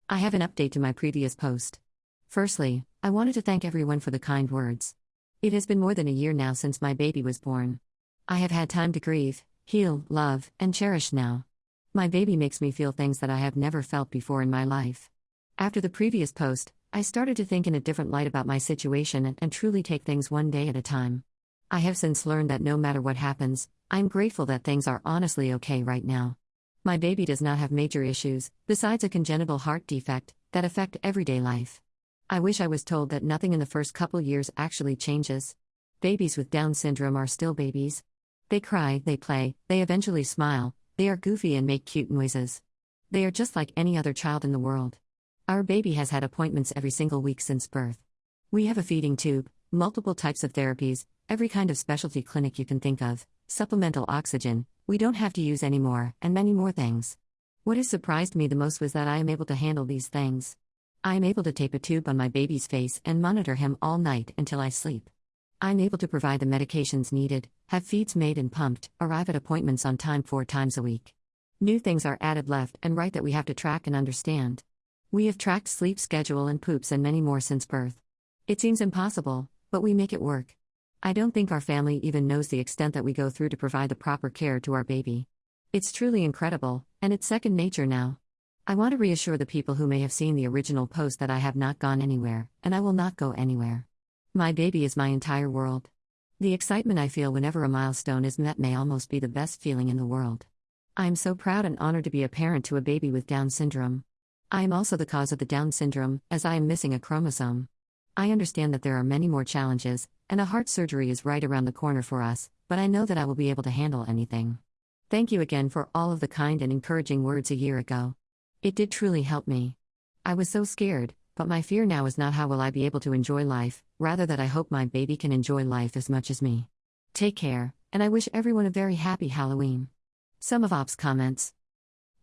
I have an update to my previous post. Firstly, I wanted to thank everyone for the kind words. It has been more than a year now since my baby was born. I have had time to grieve, heal, love, and cherish now. My baby makes me feel things that I have never felt before in my life. After the previous post, I started to think in a different light about my situation and truly take things one day at a time. I have since learned that no matter what happens, I'm grateful that things are honestly okay right now. My baby does not have major issues, besides a congenital heart defect, that affect everyday life. I wish I was told that nothing in the first couple years actually changes. Babies with Down syndrome are still babies. They cry, they play, they eventually smile, they are goofy and make cute noises. They are just like any other child in the world. Our baby has had appointments every single week since birth. We have a feeding tube, multiple types of therapies, every kind of specialty clinic you can think of, supplemental oxygen, we don't have to use anymore, and many more things. What has surprised me the most was that I am able to handle these things. I am able to tape a tube on my baby's face and monitor him all night until I sleep. I'm able to provide the medications needed, have feeds made and pumped, arrive at appointments on time 4 times a week. New things are added left and right that we have to track and understand. We have tracked sleep schedule and poops and many more since birth. It seems impossible, but we make it work. I don't think our family even knows the extent that we go through to provide the proper care to our baby. It's truly incredible, and it's second nature now. I want to reassure the people who may have seen the original post that I have not gone anywhere, and I will not go anywhere. My baby is my entire world. The excitement I feel whenever a milestone is met may almost be the best feeling in the world. I am so proud and honored to be a parent to a baby with Down syndrome. I am also the cause of the Down syndrome, as I am missing a chromosome. I understand that there are many more challenges, and a heart surgery is right around the corner for us, but I know that I will be able to handle anything. Thank you again for all of the kind and encouraging words a year ago. It did truly help me. I was so scared, but my fear now is not how will I be able to enjoy life, rather that I hope my baby can enjoy life as much as me. Take care, and I wish everyone a very happy Halloween. Some of Op's comments.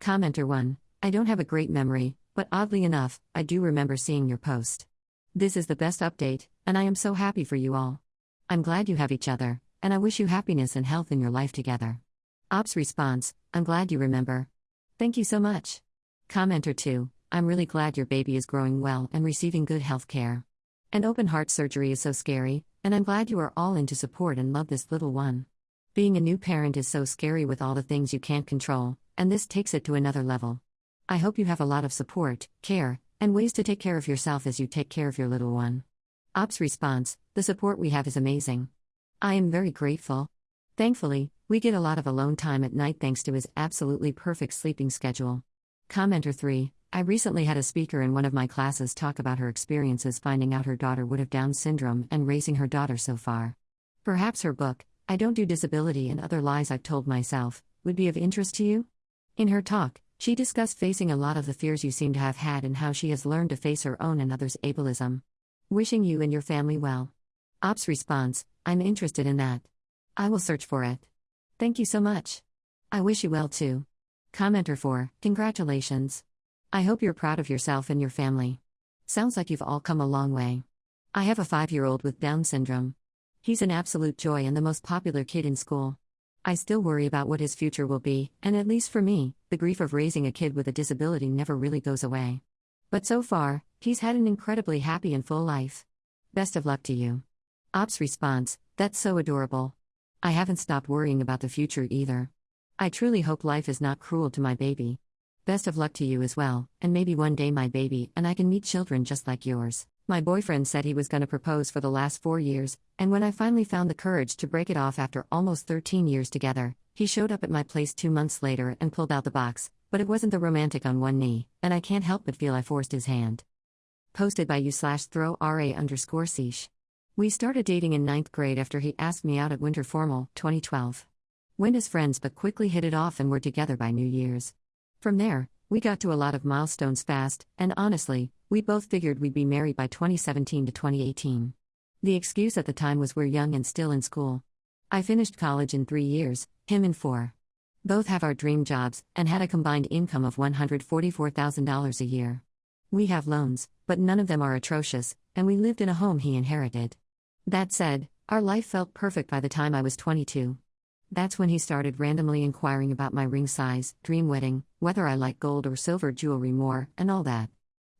Commenter 1, I don't have a great memory, but oddly enough, I do remember seeing your post. This is the best update, and I am so happy for you all. I'm glad you have each other, and I wish you happiness and health in your life together. Op's response, I'm glad you remember. Thank you so much. Commenter 2, I'm really glad your baby is growing well and receiving good health care. An open heart surgery is so scary, and I'm glad you are all in to support and love this little one. Being a new parent is so scary with all the things you can't control, and this takes it to another level. I hope you have a lot of support, care, and ways to take care of yourself as you take care of your little one. Op's response, the support we have is amazing. I am very grateful. Thankfully, we get a lot of alone time at night thanks to his absolutely perfect sleeping schedule. Commenter 3, I recently had a speaker in one of my classes talk about her experiences finding out her daughter would have Down syndrome and raising her daughter so far. Perhaps her book, I Don't Do Disability and Other Lies I've Told Myself, would be of interest to you? In her talk, she discussed facing a lot of the fears you seem to have had and how she has learned to face her own and others' ableism. Wishing you and your family well. Op's response, I'm interested in that. I will search for it. Thank you so much. I wish you well too. Commenter 4, congratulations. I hope you're proud of yourself and your family. Sounds like you've all come a long way. I have a 5-year-old with Down syndrome. He's an absolute joy and the most popular kid in school. I still worry about what his future will be, and at least for me, the grief of raising a kid with a disability never really goes away. But so far, he's had an incredibly happy and full life. Best of luck to you. Op's response, that's so adorable. I haven't stopped worrying about the future either. I truly hope life is not cruel to my baby. Best of luck to you as well, and maybe one day my baby and I can meet children just like yours. My boyfriend said he was going to propose for the last 4 years, and when I finally found the courage to break it off after almost 13 years together, he showed up at my place 2 months later and pulled out the box, but it wasn't the romantic on one knee, and I can't help but feel I forced his hand. Posted by you/throw_ra_seesh. We started dating in 9th grade after he asked me out at Winter Formal, 2012. Went as friends but quickly hit it off and were together by New Year's. From there, we got to a lot of milestones fast, and honestly, we both figured we'd be married by 2017 to 2018. The excuse at the time was we're young and still in school. I finished college in 3 years, him in 4. Both have our dream jobs, and had a combined income of $144,000 a year. We have loans, but none of them are atrocious, and we lived in a home he inherited. That said, our life felt perfect by the time I was 22. That's when he started randomly inquiring about my ring size, dream wedding, whether I like gold or silver jewelry more, and all that.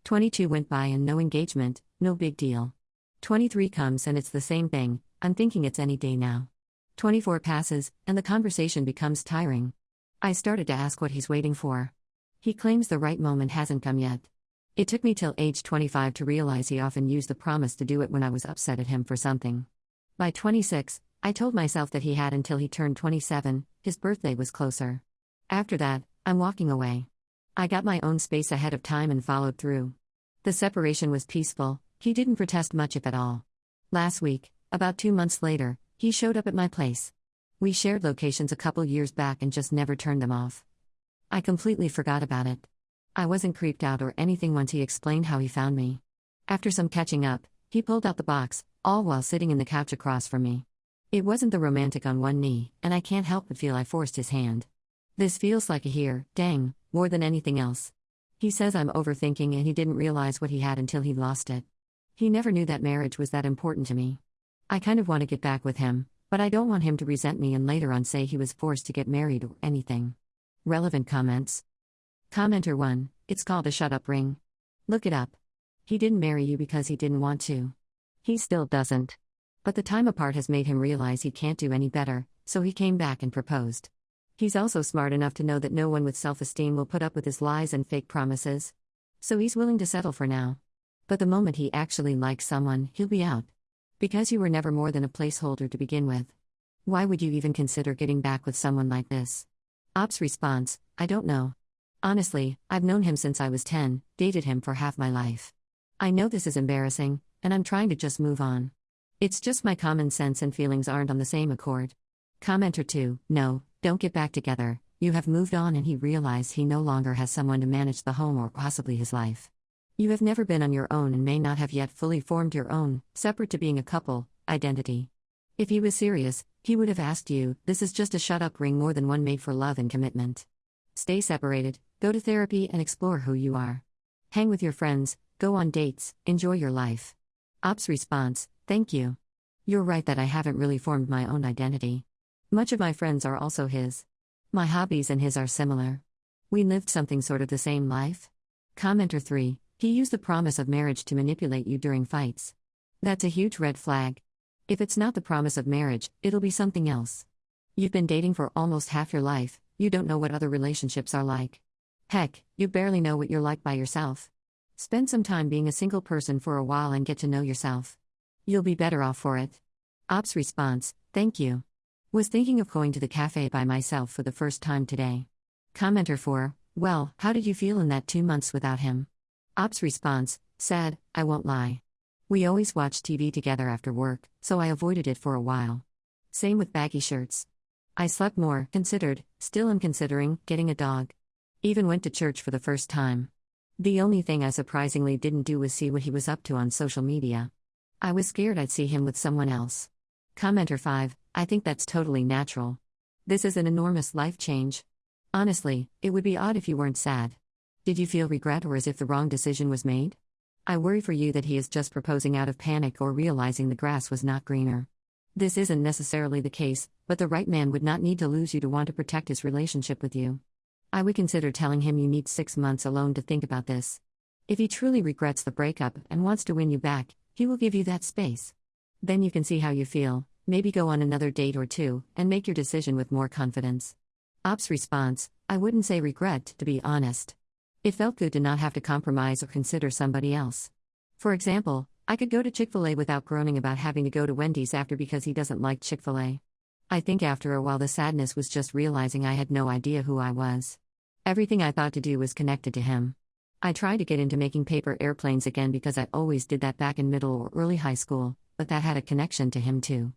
22 went by and no engagement, no big deal. 23 comes and it's the same thing, I'm thinking it's any day now. 24 passes, and the conversation becomes tiring. I started to ask what he's waiting for. He claims the right moment hasn't come yet. It took me till age 25 to realize he often used the promise to do it when I was upset at him for something. By 26, I told myself that he had until he turned 27, his birthday was closer. After that, I'm walking away. I got my own space ahead of time and followed through. The separation was peaceful, he didn't protest much if at all. Last week, about 2 months later, he showed up at my place. We shared locations a couple years back and just never turned them off. I completely forgot about it. I wasn't creeped out or anything once he explained how he found me. After some catching up, he pulled out the box, all while sitting in the couch across from me. It wasn't the romantic on one knee, and I can't help but feel I forced his hand. This feels like a here, dang, more than anything else. He says I'm overthinking and he didn't realize what he had until he lost it. He never knew that marriage was that important to me. I kind of want to get back with him, but I don't want him to resent me and later on say he was forced to get married or anything. Relevant comments. Commenter 1, it's called a shut up ring. Look it up. He didn't marry you because he didn't want to. He still doesn't. But the time apart has made him realize he can't do any better, so he came back and proposed. He's also smart enough to know that no one with self-esteem will put up with his lies and fake promises. So he's willing to settle for now. But the moment he actually likes someone, he'll be out. Because you were never more than a placeholder to begin with. Why would you even consider getting back with someone like this? Ops response, I don't know. Honestly, I've known him since I was 10, dated him for half my life. I know this is embarrassing, and I'm trying to just move on. It's just my common sense and feelings aren't on the same accord. Commenter 2, no, don't get back together, you have moved on and he realized he no longer has someone to manage the home or possibly his life. You have never been on your own and may not have yet fully formed your own, separate to being a couple, identity. If he was serious, he would have asked you, this is just a shut-up ring more than one made for love and commitment. Stay separated, go to therapy and explore who you are. Hang with your friends, go on dates, enjoy your life. Ops response, thank you. You're right that I haven't really formed my own identity. Much of my friends are also his. My hobbies and his are similar. We lived something sort of the same life. Commenter 3, he used the promise of marriage to manipulate you during fights. That's a huge red flag. If it's not the promise of marriage, it'll be something else. You've been dating for almost half your life, you don't know what other relationships are like. Heck, you barely know what you're like by yourself. Spend some time being a single person for a while and get to know yourself. You'll be better off for it. Ops response, thank you. Was thinking of going to the cafe by myself for the first time today. Commenter 4, well, how did you feel in that 2 months without him? Ops response, sad, I won't lie. We always watch TV together after work, so I avoided it for a while. Same with baggy shirts. I slept more, still am considering, getting a dog. Even went to church for the first time. The only thing I surprisingly didn't do was see what he was up to on social media. I was scared I'd see him with someone else. Commenter 5, I think that's totally natural. This is an enormous life change. Honestly, it would be odd if you weren't sad. Did you feel regret or as if the wrong decision was made? I worry for you that he is just proposing out of panic or realizing the grass was not greener. This isn't necessarily the case, but the right man would not need to lose you to want to protect his relationship with you. I would consider telling him you need 6 months alone to think about this. If he truly regrets the breakup and wants to win you back, he will give you that space. Then you can see how you feel, maybe go on another date or two, and make your decision with more confidence. Ops response, I wouldn't say regret, to be honest. It felt good to not have to compromise or consider somebody else. For example, I could go to Chick-fil-A without groaning about having to go to Wendy's after because he doesn't like Chick-fil-A. I think after a while the sadness was just realizing I had no idea who I was. Everything I thought to do was connected to him. I tried to get into making paper airplanes again because I always did that back in middle or early high school, but that had a connection to him too.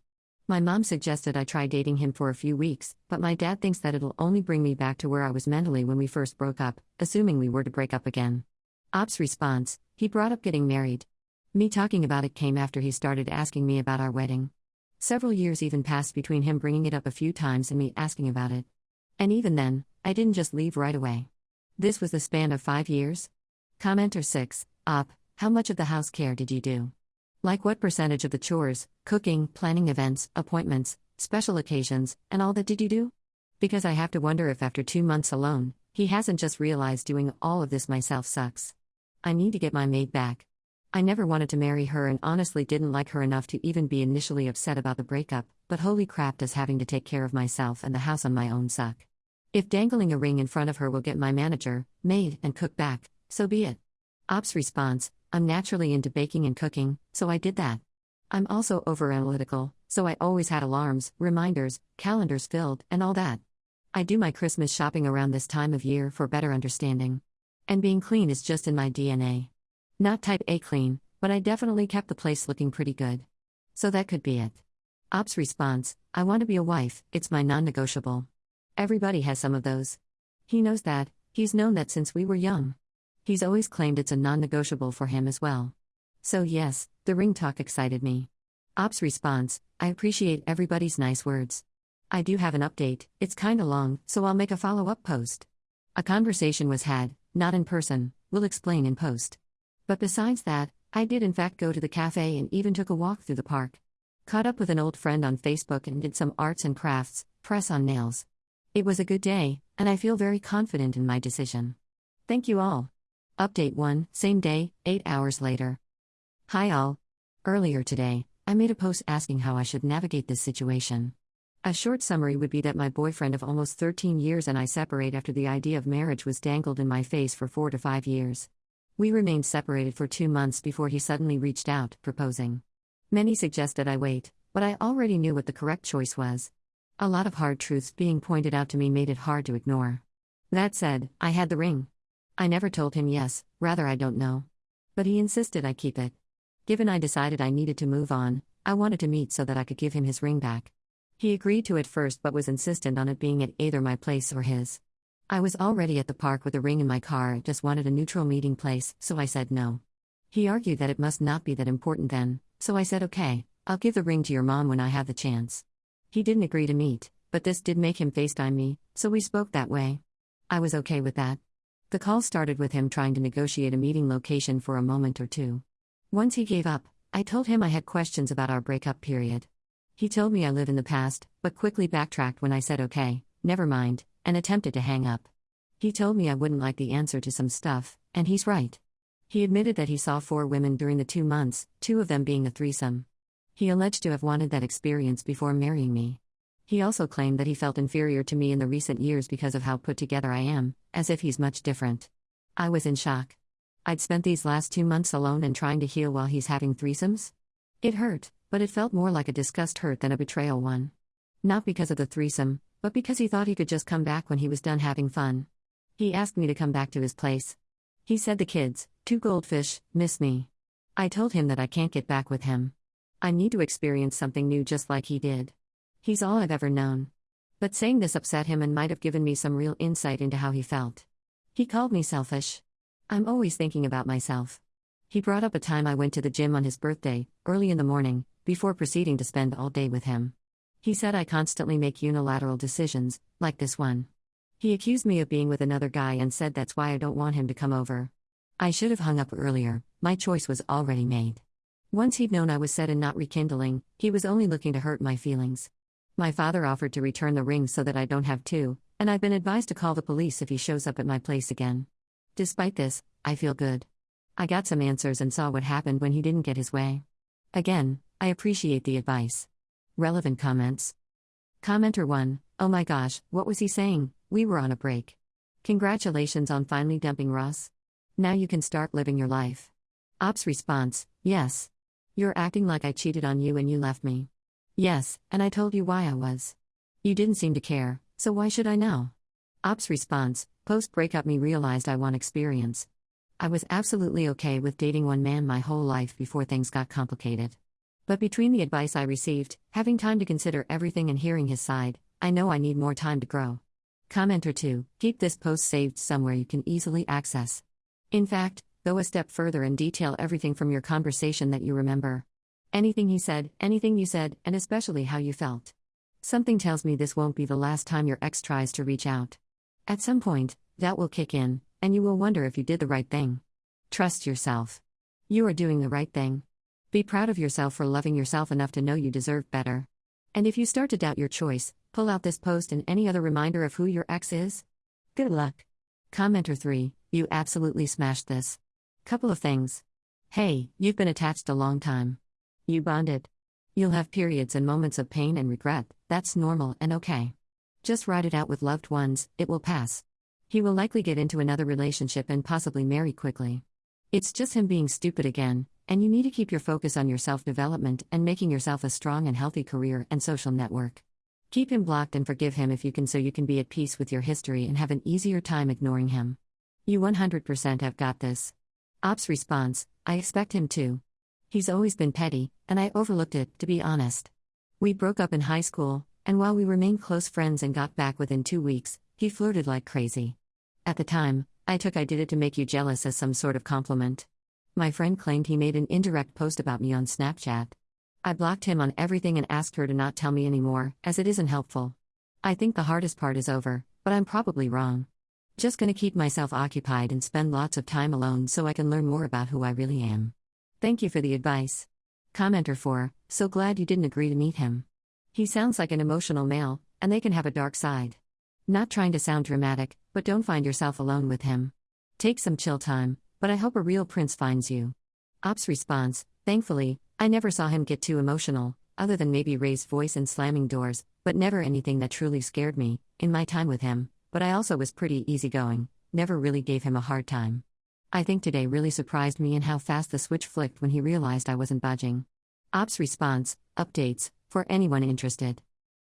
My mom suggested I try dating him for a few weeks, but my dad thinks that it'll only bring me back to where I was mentally when we first broke up, assuming we were to break up again. Ops response, he brought up getting married. Me talking about it came after he started asking me about our wedding. Several years even passed between him bringing it up a few times and me asking about it. And even then, I didn't just leave right away. This was the span of 5 years? Commenter 6, Op, how much of the house care did you do? Like what percentage of the chores, cooking, planning events, appointments, special occasions, and all that did you do? Because I have to wonder if after 2 months alone, he hasn't just realized doing all of this myself sucks. I need to get my maid back. I never wanted to marry her and honestly didn't like her enough to even be initially upset about the breakup, but holy crap does having to take care of myself and the house on my own suck. If dangling a ring in front of her will get my manager, maid, and cook back, so be it. Ops response, I'm naturally into baking and cooking, so I did that. I'm also over-analytical, so I always had alarms, reminders, calendars filled, and all that. I do my Christmas shopping around this time of year for better understanding. And being clean is just in my DNA. Not type A clean, but I definitely kept the place looking pretty good. So that could be it. Ops response, I want to be a wife, it's my non-negotiable. Everybody has some of those. He knows that, he's known that since we were young. He's always claimed it's a non-negotiable for him as well. So yes, the ring talk excited me. Ops response, I appreciate everybody's nice words. I do have an update, it's kinda long, so I'll make a follow-up post. A conversation was had, not in person, will explain in post. But besides that, I did in fact go to the cafe and even took a walk through the park. Caught up with an old friend on Facebook and did some arts and crafts, press on nails. It was a good day, and I feel very confident in my decision. Thank you all. Update 1, same day, 8 hours later. Hi all. Earlier today, I made a post asking how I should navigate this situation. A short summary would be that my boyfriend of almost 13 years and I separate after the idea of marriage was dangled in my face for 4 to 5 years. We remained separated for 2 months before he suddenly reached out, proposing. Many suggested I wait, but I already knew what the correct choice was. A lot of hard truths being pointed out to me made it hard to ignore. That said, I had the ring. I never told him yes, rather I don't know. But he insisted I keep it. Given I decided I needed to move on, I wanted to meet so that I could give him his ring back. He agreed to it first but was insistent on it being at either my place or his. I was already at the park with the ring in my car and just wanted a neutral meeting place, so I said no. He argued that it must not be that important then, so I said okay, I'll give the ring to your mom when I have the chance. He didn't agree to meet, but this did make him FaceTime me, so we spoke that way. I was okay with that. The call started with him trying to negotiate a meeting location for a moment or two. Once he gave up, I told him I had questions about our breakup period. He told me I live in the past, but quickly backtracked when I said okay, never mind, and attempted to hang up. He told me I wouldn't like the answer to some stuff, and he's right. He admitted that he saw 4 women during the 2 months, 2 of them being a threesome. He alleged to have wanted that experience before marrying me. He also claimed that he felt inferior to me in the recent years because of how put together I am, as if he's much different. I was in shock. I'd spent these last 2 months alone and trying to heal while he's having threesomes? It hurt, but it felt more like a disgust hurt than a betrayal one. Not because of the threesome, but because he thought he could just come back when he was done having fun. He asked me to come back to his place. He said the kids, 2 goldfish, miss me. I told him that I can't get back with him. I need to experience something new just like he did. He's all I've ever known. But saying this upset him and might have given me some real insight into how he felt. He called me selfish. I'm always thinking about myself. He brought up a time I went to the gym on his birthday, early in the morning, before proceeding to spend all day with him. He said I constantly make unilateral decisions, like this one. He accused me of being with another guy and said that's why I don't want him to come over. I should have hung up earlier, my choice was already made. Once he'd known I was set and not rekindling, he was only looking to hurt my feelings. My father offered to return the ring so that I don't have to, and I've been advised to call the police if he shows up at my place again. Despite this, I feel good. I got some answers and saw what happened when he didn't get his way. Again, I appreciate the advice. Relevant comments. Commenter 1, oh my gosh, what was he saying? We were on a break. Congratulations on finally dumping Ross. Now you can start living your life. Ops response, yes. You're acting like I cheated on you and you left me. Yes, and I told you why I was. You didn't seem to care, so why should I now? Ops response, post-breakup me realized I want experience. I was absolutely okay with dating one man my whole life before things got complicated. But between the advice I received, having time to consider everything and hearing his side, I know I need more time to grow. Commenter 2, keep this post saved somewhere you can easily access. In fact, go a step further and detail everything from your conversation that you remember. Anything he said, anything you said, and especially how you felt. Something tells me this won't be the last time your ex tries to reach out. At some point, doubt will kick in, and you will wonder if you did the right thing. Trust yourself. You are doing the right thing. Be proud of yourself for loving yourself enough to know you deserve better. And if you start to doubt your choice, pull out this post and any other reminder of who your ex is. Good luck. Commenter 3, you absolutely smashed this. Couple of things. Hey, you've been attached a long time. You bonded. You'll have periods and moments of pain and regret, that's normal and okay. Just ride it out with loved ones, it will pass. He will likely get into another relationship and possibly marry quickly. It's just him being stupid again, and you need to keep your focus on your self-development and making yourself a strong and healthy career and social network. Keep him blocked and forgive him if you can so you can be at peace with your history and have an easier time ignoring him. You 100% have got this. Ops response, I expect him to. He's always been petty, and I overlooked it, to be honest. We broke up in high school, and while we remained close friends and got back within 2 weeks, he flirted like crazy. At the time, I took I did it to make you jealous as some sort of compliment. My friend claimed he made an indirect post about me on Snapchat. I blocked him on everything and asked her to not tell me anymore, as it isn't helpful. I think the hardest part is over, but I'm probably wrong. Just gonna keep myself occupied and spend lots of time alone so I can learn more about who I really am. Thank you for the advice. Commenter 4, so glad you didn't agree to meet him. He sounds like an emotional male, and they can have a dark side. Not trying to sound dramatic, but don't find yourself alone with him. Take some chill time, but I hope a real prince finds you. Ops response, thankfully, I never saw him get too emotional, other than maybe raised voice and slamming doors, but never anything that truly scared me, in my time with him, but I also was pretty easygoing, never really gave him a hard time. I think today really surprised me in how fast the switch flicked when he realized I wasn't budging. Ops response, updates, for anyone interested.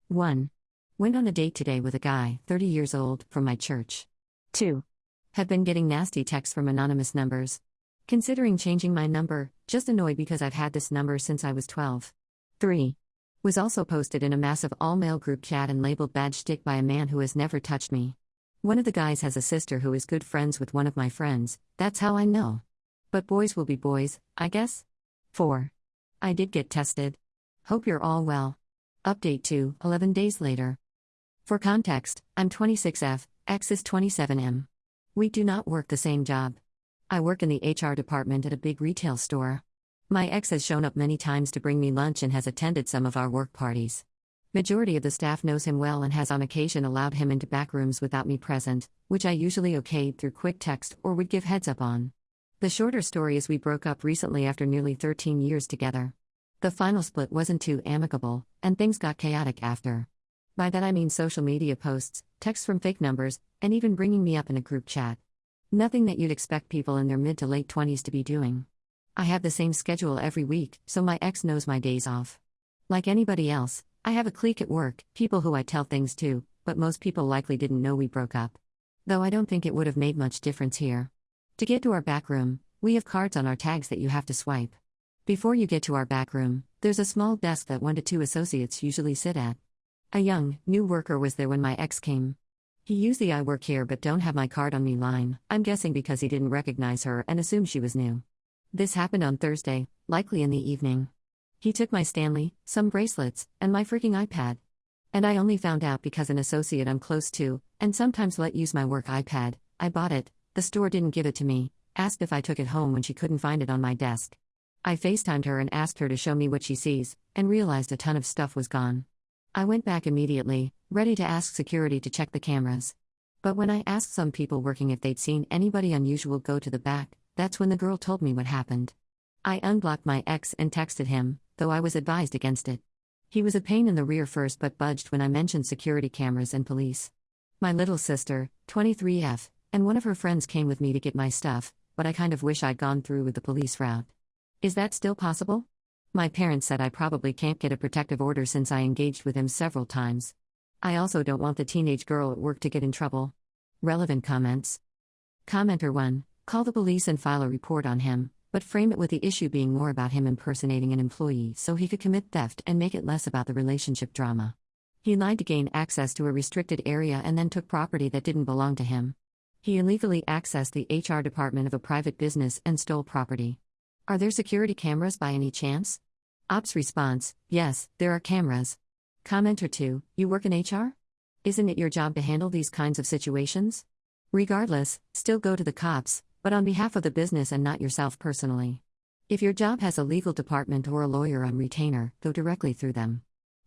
1. Went on a date today with a guy, 30 years old, from my church. 2. Have been getting nasty texts from anonymous numbers. Considering changing my number, just annoyed because I've had this number since I was 12. 3. Was also posted in a massive all-male group chat and labeled bad shtick by a man who has never touched me. One of the guys has a sister who is good friends with one of my friends, that's how I know. But boys will be boys, I guess? 4. I did get tested. Hope you're all well. Update 2, 11 days later. For context, I'm 26F, X is 27M. We do not work the same job. I work in the HR department at a big retail store. My ex has shown up many times to bring me lunch and has attended some of our work parties. Majority of the staff knows him well and has on occasion allowed him into back rooms without me present, which I usually okayed through quick text or would give heads up on. The shorter story is we broke up recently after nearly 13 years together. The final split wasn't too amicable, and things got chaotic after. By that I mean social media posts, texts from fake numbers, and even bringing me up in a group chat. Nothing that you'd expect people in their mid to late 20s to be doing. I have the same schedule every week, so my ex knows my days off. Like anybody else, I have a clique at work, people who I tell things to, but most people likely didn't know we broke up. Though I don't think it would have made much difference here. To get to our back room, we have cards on our tags that you have to swipe. Before you get to our back room, there's a small desk that 1 to 2 associates usually sit at. A young, new worker was there when my ex came. He used the "I work here but don't have my card on me" line, I'm guessing because he didn't recognize her and assumed she was new. This happened on Thursday, likely in the evening. He took my Stanley, some bracelets, and my freaking iPad. And I only found out because an associate I'm close to, and sometimes let use my work iPad, I bought it, the store didn't give it to me, asked if I took it home when she couldn't find it on my desk. I FaceTimed her and asked her to show me what she sees, and realized a ton of stuff was gone. I went back immediately, ready to ask security to check the cameras. But when I asked some people working if they'd seen anybody unusual go to the back, that's when the girl told me what happened. I unblocked my ex and texted him, though I was advised against it. He was a pain in the rear first but budged when I mentioned security cameras and police. My little sister, 23F, and one of her friends came with me to get my stuff, but I kind of wish I'd gone through with the police route. Is that still possible? My parents said I probably can't get a protective order since I engaged with him several times. I also don't want the teenage girl at work to get in trouble. Relevant comments. Commenter 1, call the police and file a report on him, but frame it with the issue being more about him impersonating an employee so he could commit theft and make it less about the relationship drama. He lied to gain access to a restricted area and then took property that didn't belong to him. He illegally accessed the HR department of a private business and stole property. Are there security cameras by any chance? Ops response, yes, there are cameras. Commenter 2, you work in HR? Isn't it your job to handle these kinds of situations? Regardless, still go to the cops, but on behalf of the business and not yourself personally. If your job has a legal department or a lawyer on retainer, go directly through them.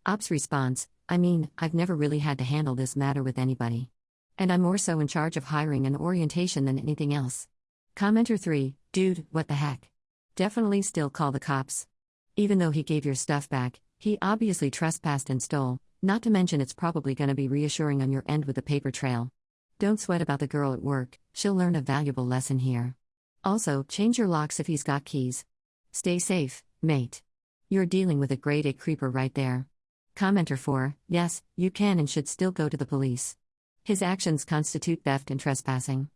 Ops response, I've never really had to handle this matter with anybody. And I'm more so in charge of hiring and orientation than anything else. Commenter 3, dude, what the heck? Definitely still call the cops. Even though he gave your stuff back, he obviously trespassed and stole, not to mention it's probably gonna be reassuring on your end with a paper trail. Don't sweat about the girl at work, she'll learn a valuable lesson here. Also, change your locks if he's got keys. Stay safe, mate. You're dealing with a grade A creeper right there. Commenter 4, yes, you can and should still go to the police. His actions constitute theft and trespassing.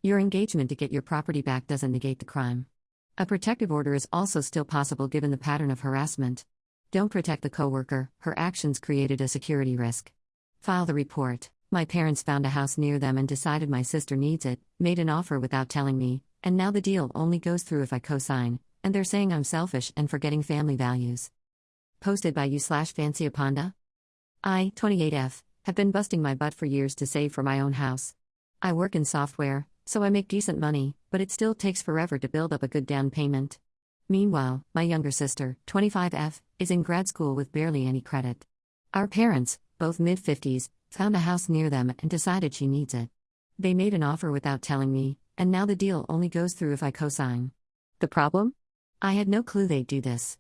Your engagement to get your property back doesn't negate the crime. A protective order is also still possible given the pattern of harassment. Don't protect the coworker, her actions created a security risk. File the report. My parents found a house near them and decided my sister needs it, made an offer without telling me, and now the deal only goes through if I co-sign, and they're saying I'm selfish and forgetting family values. Posted by you/FancyAponda? I, 28F, have been busting my butt for years to save for my own house. I work in software, so I make decent money, but it still takes forever to build up a good down payment. Meanwhile, my younger sister, 25F, is in grad school with barely any credit. Our parents, both mid-50s, found a house near them and decided she needs it. They made an offer without telling me, and now the deal only goes through if I co-sign. The problem? I had no clue they'd do this.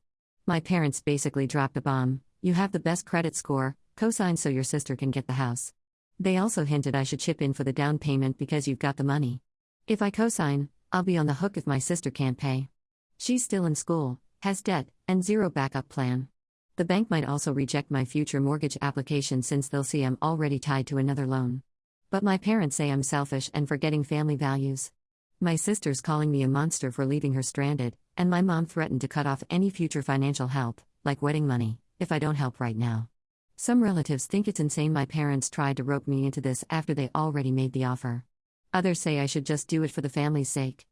My parents basically dropped a bomb. You have the best credit score, co-sign so your sister can get the house. They also hinted I should chip in for the down payment because you've got the money. If I co-sign, I'll be on the hook if my sister can't pay. She's still in school, has debt, and zero backup plan. The bank might also reject my future mortgage application since they'll see I'm already tied to another loan. But my parents say I'm selfish and forgetting family values. My sister's calling me a monster for leaving her stranded, and my mom threatened to cut off any future financial help, like wedding money, if I don't help right now. Some relatives think it's insane my parents tried to rope me into this after they already made the offer. Others say I should just do it for the family's sake.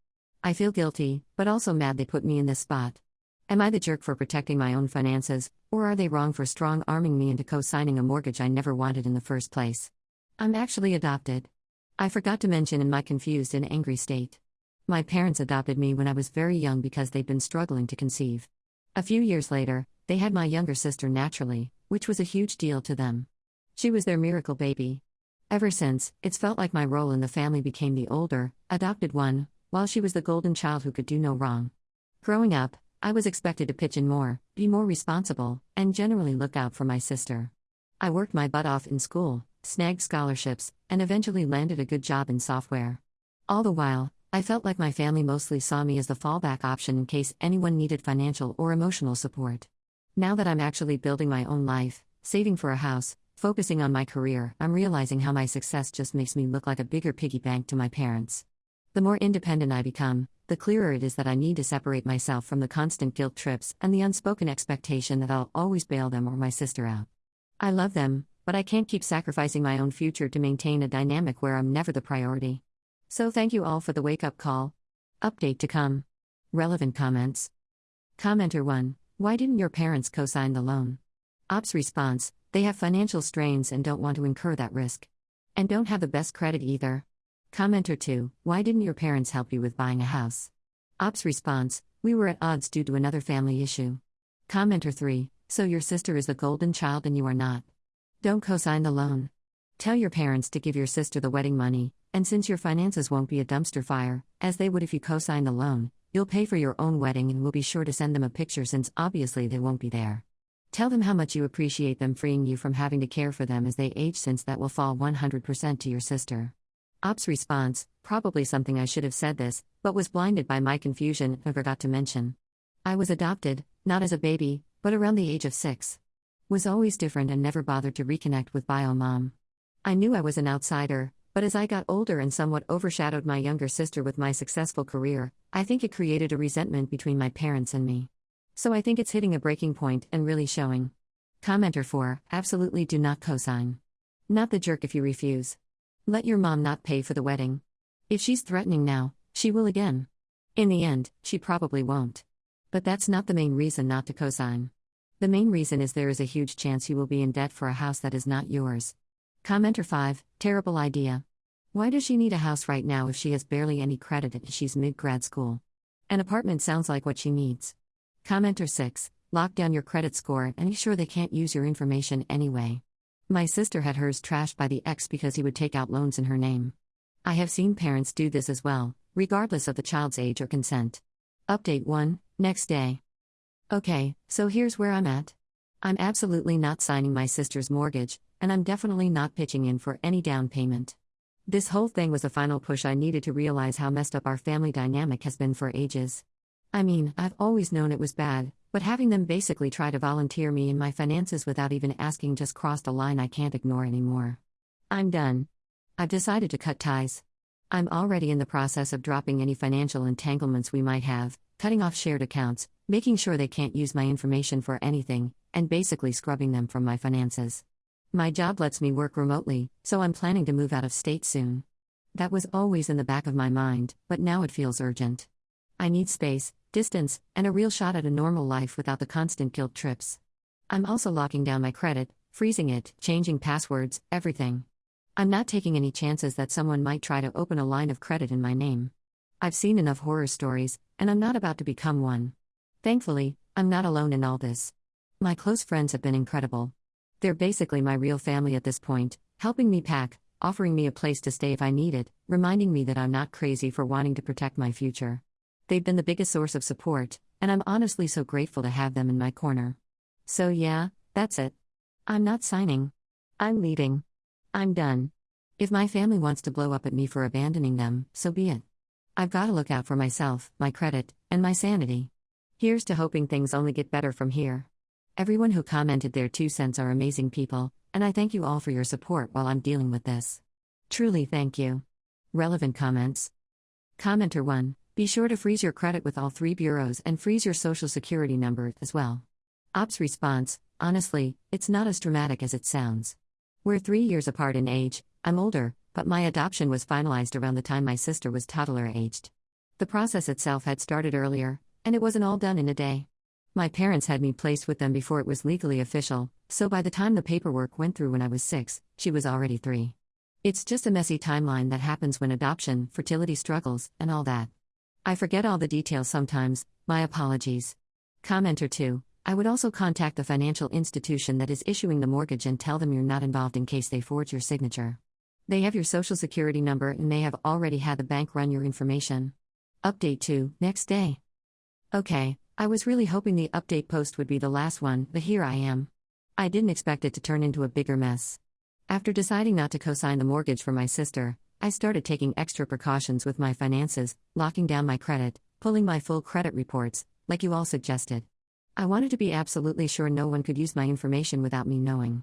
I feel guilty, but also mad they put me in this spot. Am I the jerk for protecting my own finances, or are they wrong for strong-arming me into co-signing a mortgage I never wanted in the first place? I'm actually adopted. I forgot to mention in my confused and angry state. My parents adopted me when I was very young because they'd been struggling to conceive. A few years later, they had my younger sister naturally, which was a huge deal to them. She was their miracle baby. Ever since, it's felt like my role in the family became the older, adopted one, while she was the golden child who could do no wrong. Growing up, I was expected to pitch in more, be more responsible, and generally look out for my sister. I worked my butt off in school, snagged scholarships, and eventually landed a good job in software. All the while, I felt like my family mostly saw me as the fallback option in case anyone needed financial or emotional support. Now that I'm actually building my own life, saving for a house, focusing on my career, I'm realizing how my success just makes me look like a bigger piggy bank to my parents. The more independent I become, the clearer it is that I need to separate myself from the constant guilt trips and the unspoken expectation that I'll always bail them or my sister out. I love them, but I can't keep sacrificing my own future to maintain a dynamic where I'm never the priority. So thank you all for the wake-up call. Update to come. Relevant comments. Commenter 1. Why didn't your parents co-sign the loan? Ops response. They have financial strains and don't want to incur that risk. And don't have the best credit either. Commenter 2. Why didn't your parents help you with buying a house? Ops response. We were at odds due to another family issue. Commenter 3. So your sister is the golden child and you are not. Don't co-sign the loan. Tell your parents to give your sister the wedding money, and since your finances won't be a dumpster fire, as they would if you co-sign the loan, you'll pay for your own wedding and we'll be sure to send them a picture since obviously they won't be there. Tell them how much you appreciate them freeing you from having to care for them as they age since that will fall 100% to your sister. Ops response. Probably something I should have said this, but was blinded by my confusion and forgot to mention. I was adopted, not as a baby, but around the age of 6. Was always different and never bothered to reconnect with bio mom. I knew I was an outsider, but as I got older and somewhat overshadowed my younger sister with my successful career, I think it created a resentment between my parents and me. So I think it's hitting a breaking point and really showing. Commenter 4. Absolutely do not co-sign. Not the jerk if you refuse. Let your mom not pay for the wedding. If she's threatening now, she will again. In the end, she probably won't. But that's not the main reason not to co-sign. The main reason is there is a huge chance you will be in debt for a house that is not yours. Commenter 5. Terrible idea. Why does she need a house right now if she has barely any credit and she's mid-grad school? An apartment sounds like what she needs. Commenter 6. Lock down your credit score and be sure they can't use your information anyway. My sister had hers trashed by the ex because he would take out loans in her name. I have seen parents do this as well, regardless of the child's age or consent. Update 1. Next day. Okay, so here's where I'm at. I'm absolutely not signing my sister's mortgage, and I'm definitely not pitching in for any down payment. This whole thing was a final push I needed to realize how messed up our family dynamic has been for ages. I mean, I've always known it was bad, but having them basically try to volunteer me in my finances without even asking just crossed a line I can't ignore anymore. I'm done. I've decided to cut ties. I'm already in the process of dropping any financial entanglements we might have, cutting off shared accounts, making sure they can't use my information for anything, and basically scrubbing them from my finances. My job lets me work remotely, so I'm planning to move out of state soon. That was always in the back of my mind, but now it feels urgent. I need space, distance, and a real shot at a normal life without the constant guilt trips. I'm also locking down my credit, freezing it, changing passwords, everything. I'm not taking any chances that someone might try to open a line of credit in my name. I've seen enough horror stories, and I'm not about to become one. Thankfully, I'm not alone in all this. My close friends have been incredible. They're basically my real family at this point, helping me pack, offering me a place to stay if I need it, reminding me that I'm not crazy for wanting to protect my future. They've been the biggest source of support, and I'm honestly so grateful to have them in my corner. So yeah, that's it. I'm not signing. I'm leaving. I'm done. If my family wants to blow up at me for abandoning them, so be it. I've got to look out for myself, my credit, and my sanity. Here's to hoping things only get better from here. Everyone who commented their 2 cents are amazing people, and I thank you all for your support while I'm dealing with this. Truly thank you. Relevant comments. Commenter 1. Be sure to freeze your credit with all 3 bureaus and freeze your social security number as well. Ops response. Honestly, it's not as dramatic as it sounds. We're 3 years apart in age. I'm older, but my adoption was finalized around the time my sister was toddler-aged. The process itself had started earlier, and it wasn't all done in a day. My parents had me placed with them before it was legally official, so by the time the paperwork went through when I was 6, she was already 3. It's just a messy timeline that happens when adoption, fertility struggles, and all that. I forget all the details sometimes, my apologies. Commenter 2. I would also contact the financial institution that is issuing the mortgage and tell them you're not involved in case they forge your signature. They have your social security number and may have already had the bank run your information. Update 2, next day. Okay, I was really hoping the update post would be the last one, but here I am. I didn't expect it to turn into a bigger mess. After deciding not to co-sign the mortgage for my sister, I started taking extra precautions with my finances, locking down my credit, pulling my full credit reports, like you all suggested. I wanted to be absolutely sure no one could use my information without me knowing.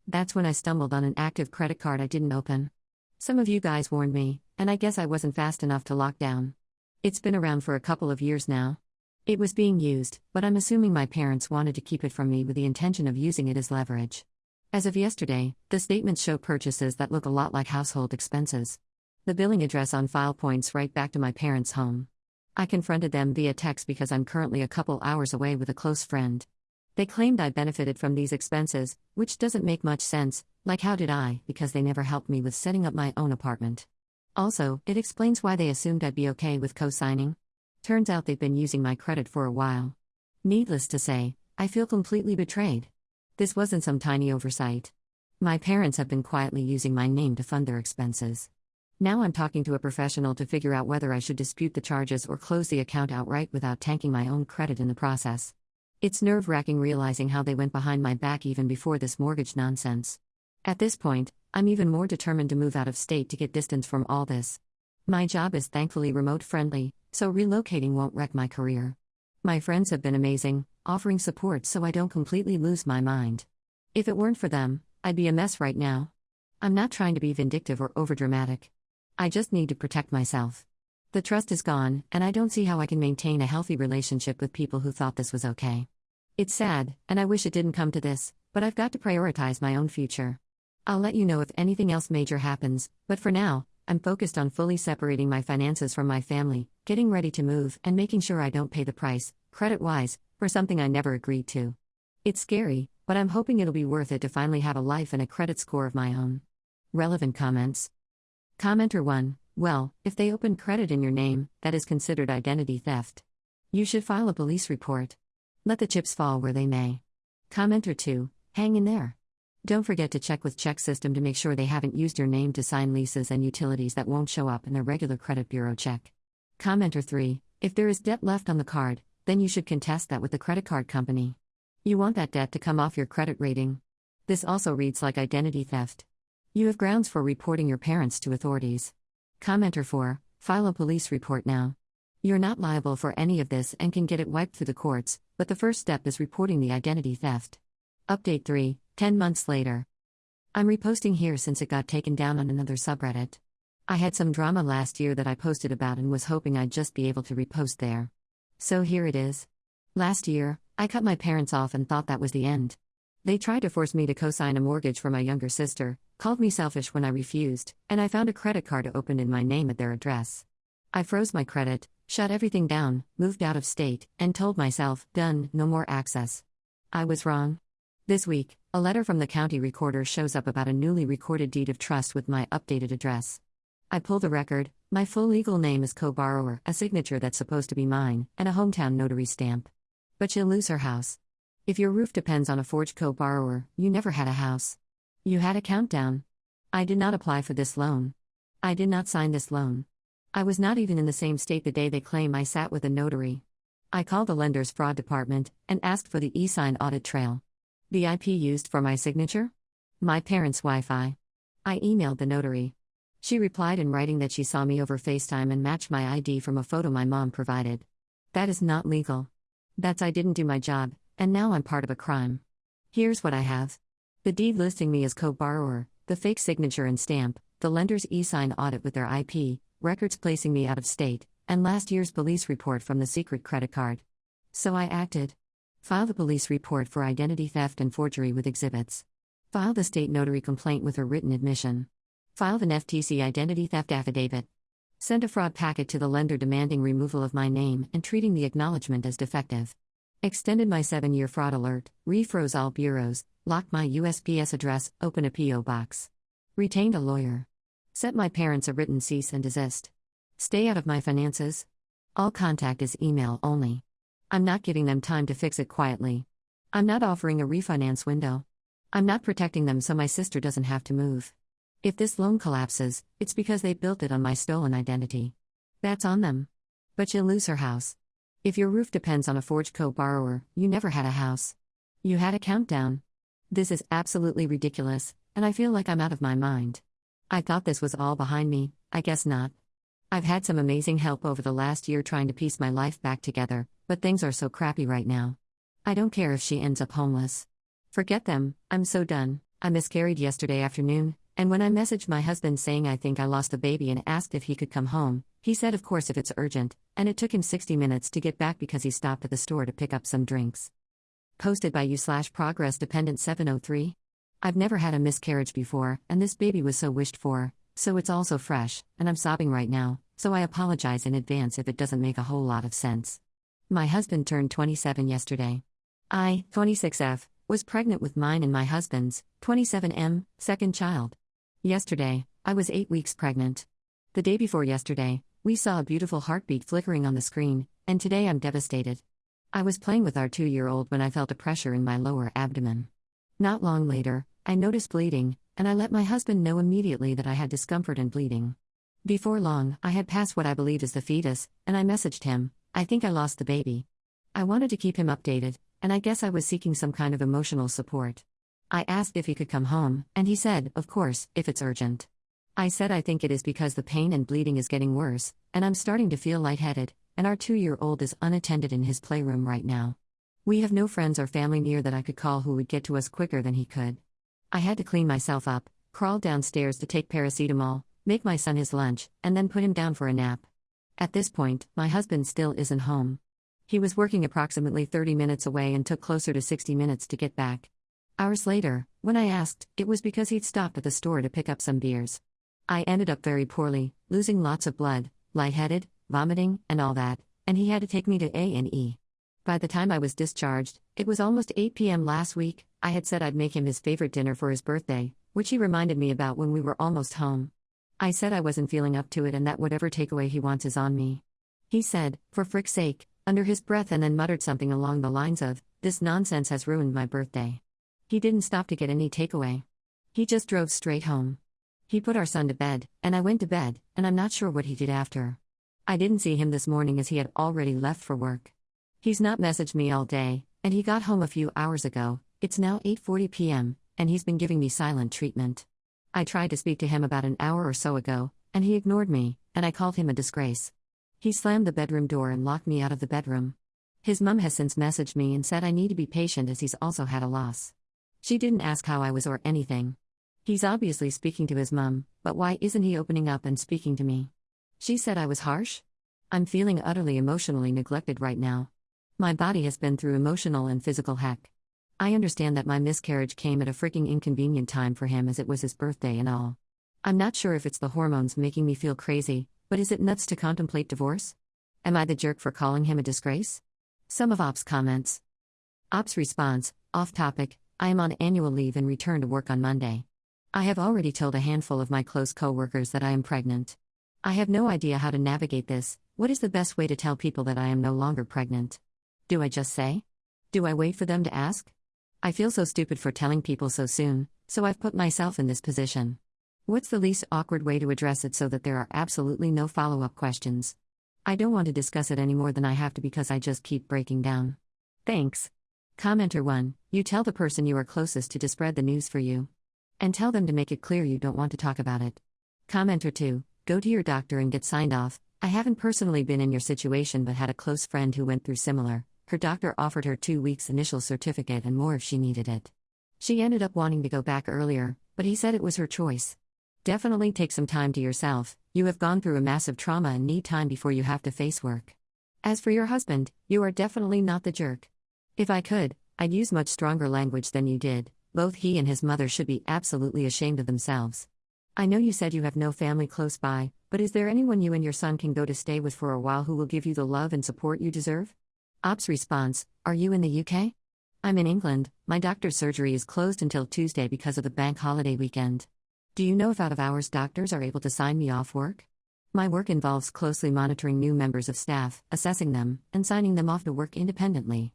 That's when I stumbled on an active credit card I didn't open. Some of you guys warned me, and I guess I wasn't fast enough to lock down. It's been around for a couple of years now. It was being used, but I'm assuming my parents wanted to keep it from me with the intention of using it as leverage. As of yesterday, the statements show purchases that look a lot like household expenses. The billing address on file points right back to my parents' home. I confronted them via text because I'm currently a couple hours away with a close friend. They claimed I benefited from these expenses, which doesn't make much sense, like how did I, because they never helped me with setting up my own apartment. Also, it explains why they assumed I'd be okay with co-signing. Turns out they've been using my credit for a while. Needless to say, I feel completely betrayed. This wasn't some tiny oversight. My parents have been quietly using my name to fund their expenses. Now I'm talking to a professional to figure out whether I should dispute the charges or close the account outright without tanking my own credit in the process. It's nerve-wracking realizing how they went behind my back even before this mortgage nonsense. At this point, I'm even more determined to move out of state to get distance from all this. My job is thankfully remote-friendly, so relocating won't wreck my career. My friends have been amazing, offering support so I don't completely lose my mind. If it weren't for them, I'd be a mess right now. I'm not trying to be vindictive or overdramatic. I just need to protect myself. The trust is gone, and I don't see how I can maintain a healthy relationship with people who thought this was okay. It's sad, and I wish it didn't come to this, but I've got to prioritize my own future. I'll let you know if anything else major happens, but for now, I'm focused on fully separating my finances from my family, getting ready to move, and making sure I don't pay the price, credit-wise, for something I never agreed to. It's scary, but I'm hoping it'll be worth it to finally have a life and a credit score of my own. Relevant comments. Commenter 1. Well, if they open credit in your name, that is considered identity theft. You should file a police report. Let the chips fall where they may. Commenter 2. Hang in there. Don't forget to check with Check System to make sure they haven't used your name to sign leases and utilities that won't show up in their regular credit bureau check. Commenter 3. If there is debt left on the card, then you should contest that with the credit card company. You want that debt to come off your credit rating. This also reads like identity theft. You have grounds for reporting your parents to authorities. Commenter 4. File a police report now. You're not liable for any of this and can get it wiped through the courts, but the first step is reporting the identity theft. Update 3, 10 months later. I'm reposting here since it got taken down on another subreddit. I had some drama last year that I posted about and was hoping I'd just be able to repost there. So here it is. Last year, I cut my parents off and thought that was the end. They tried to force me to co-sign a mortgage for my younger sister, called me selfish when I refused, and I found a credit card opened in my name at their address. I froze my credit, shut everything down, moved out of state, and told myself, done, no more access. I was wrong. This week, A letter from the county recorder shows up about a newly recorded deed of trust with my updated address. I pull the record, my full legal name is co-borrower, a signature that's supposed to be mine, and a hometown notary stamp. But she'll lose her house. If your roof depends on a forged co-borrower, you never had a house. You had a countdown. I did not apply for this loan. I did not sign this loan. I was not even in the same state the day they claim I sat with a notary. I called the lender's fraud department and asked for the e-sign audit trail. The IP used for my signature? My parents' Wi-Fi. I emailed the notary. She replied in writing that she saw me over FaceTime and matched my ID from a photo my mom provided. That is not legal. That's I didn't do my job, and now I'm part of a crime. Here's what I have. The deed listing me as co-borrower, the fake signature and stamp, the lender's e-sign audit with their IP, records placing me out of state, and last year's police report from the secret credit card. So I acted. Filed a police report for identity theft and forgery with exhibits. Filed a state notary complaint with a written admission. Filed an FTC identity theft affidavit. Sent a fraud packet to the lender demanding removal of my name and treating the acknowledgement as defective. Extended my 7-year fraud alert, refroze all bureaus, locked my USPS address, open a P.O. box. Retained a lawyer. Sent my parents a written cease and desist. Stay out of my finances. All contact is email only. I'm not giving them time to fix it quietly. I'm not offering a refinance window. I'm not protecting them so my sister doesn't have to move. If this loan collapses, it's because they built it on my stolen identity. That's on them. But she'll lose her house. If your roof depends on a forged co-borrower, you never had a house. You had a countdown. This is absolutely ridiculous, and I feel like I'm out of my mind. I thought this was all behind me, I guess not. I've had some amazing help over the last year trying to piece my life back together, but things are so crappy right now. I don't care if she ends up homeless. Forget them, I'm so done. I miscarried yesterday afternoon, and when I messaged my husband saying I think I lost the baby and asked if he could come home, he said of course if it's urgent, and it took him 60 minutes to get back because he stopped at the store to pick up some drinks. Posted by you/progress dependent 703. I've never had a miscarriage before, and this baby was so wished for, so it's all so fresh, and I'm sobbing right now, so I apologize in advance if it doesn't make a whole lot of sense. My husband turned 27 yesterday. I, 26F, was pregnant with mine and my husband's, 27M, second child. Yesterday, I was 8 weeks pregnant. The day before yesterday, we saw a beautiful heartbeat flickering on the screen, and today I'm devastated. I was playing with our 2-year-old when I felt a pressure in my lower abdomen. Not long later, I noticed bleeding, and I let my husband know immediately that I had discomfort and bleeding. Before long, I had passed what I believed is the fetus, and I messaged him, I think I lost the baby. I wanted to keep him updated, and I guess I was seeking some kind of emotional support. I asked if he could come home, and he said, of course, if it's urgent. I said I think it is because the pain and bleeding is getting worse, and I'm starting to feel lightheaded, and our 2-year-old is unattended in his playroom right now. We have no friends or family near that I could call who would get to us quicker than he could. I had to clean myself up, crawl downstairs to take paracetamol, make my son his lunch, and then put him down for a nap. At this point, my husband still isn't home. He was working approximately 30 minutes away and took closer to 60 minutes to get back. Hours later, when I asked, it was because he'd stopped at the store to pick up some beers. I ended up very poorly, losing lots of blood, lightheaded, vomiting, and all that, and he had to take me to A&E. By the time I was discharged, it was almost 8 p.m. last week. I had said I'd make him his favorite dinner for his birthday, which he reminded me about when we were almost home. I said I wasn't feeling up to it and that whatever takeaway he wants is on me. He said, for frick's sake, under his breath, and then muttered something along the lines of, this nonsense has ruined my birthday. He didn't stop to get any takeaway. He just drove straight home. He put our son to bed, and I went to bed, and I'm not sure what he did after. I didn't see him this morning as he had already left for work. He's not messaged me all day, and he got home a few hours ago. It's now 8:40 p.m., and he's been giving me silent treatment. I tried to speak to him about an hour or so ago, and he ignored me, and I called him a disgrace. He slammed the bedroom door and locked me out of the bedroom. His mom has since messaged me and said I need to be patient as he's also had a loss. She didn't ask how I was or anything. He's obviously speaking to his mom, but why isn't he opening up and speaking to me? She said I was harsh? I'm feeling utterly emotionally neglected right now. My body has been through emotional and physical heck. I understand that my miscarriage came at a freaking inconvenient time for him as it was his birthday and all. I'm not sure if it's the hormones making me feel crazy, but is it nuts to contemplate divorce? Am I the jerk for calling him a disgrace? Some of Op's comments. Op's response, off topic, I am on annual leave and return to work on Monday. I have already told a handful of my close co-workers that I am pregnant. I have no idea how to navigate this. What is the best way to tell people that I am no longer pregnant? Do I just say? Do I wait for them to ask? I feel so stupid for telling people so soon, so I've put myself in this position. What's the least awkward way to address it so that there are absolutely no follow-up questions? I don't want to discuss it any more than I have to because I just keep breaking down. Thanks. Commenter 1, you tell the person you are closest to spread the news for you. And tell them to make it clear you don't want to talk about it. Commenter 2, go to your doctor and get signed off. I haven't personally been in your situation but had a close friend who went through similar. Her doctor offered her 2 weeks initial certificate and more if she needed it. She ended up wanting to go back earlier, but he said it was her choice. Definitely take some time to yourself. You have gone through a massive trauma and need time before you have to face work. As for your husband, you are definitely not the jerk. If I could, I'd use much stronger language than you did. Both he and his mother should be absolutely ashamed of themselves. I know you said you have no family close by, but is there anyone you and your son can go to stay with for a while who will give you the love and support you deserve? Ops response, are you in the UK? I'm in England. My doctor's surgery is closed until Tuesday because of the bank holiday weekend. Do you know if out-of-hours doctors are able to sign me off work? My work involves closely monitoring new members of staff, assessing them, and signing them off to work independently.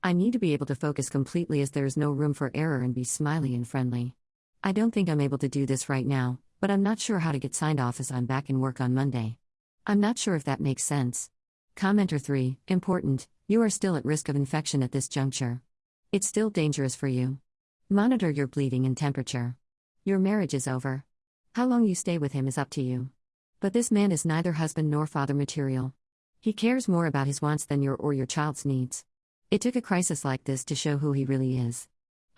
I need to be able to focus completely as there is no room for error and be smiley and friendly. I don't think I'm able to do this right now, but I'm not sure how to get signed off as I'm back in work on Monday. I'm not sure if that makes sense. Commenter 3, important, you are still at risk of infection at this juncture. It's still dangerous for you. Monitor your bleeding and temperature. Your marriage is over. How long you stay with him is up to you. But this man is neither husband nor father material. He cares more about his wants than your or your child's needs. It took a crisis like this to show who he really is.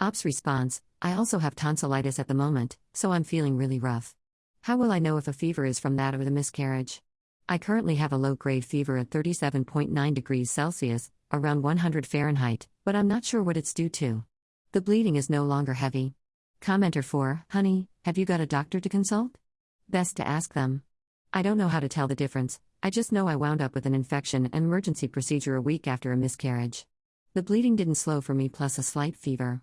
Ops response, I also have tonsillitis at the moment, so I'm feeling really rough. How will I know if a fever is from that or the miscarriage? I currently have a low-grade fever at 37.9 degrees Celsius, around 100 Fahrenheit, but I'm not sure what it's due to. The bleeding is no longer heavy. Commenter 4, honey, have you got a doctor to consult? Best to ask them. I don't know how to tell the difference, I just know I wound up with an infection and emergency procedure a week after a miscarriage. The bleeding didn't slow for me plus a slight fever.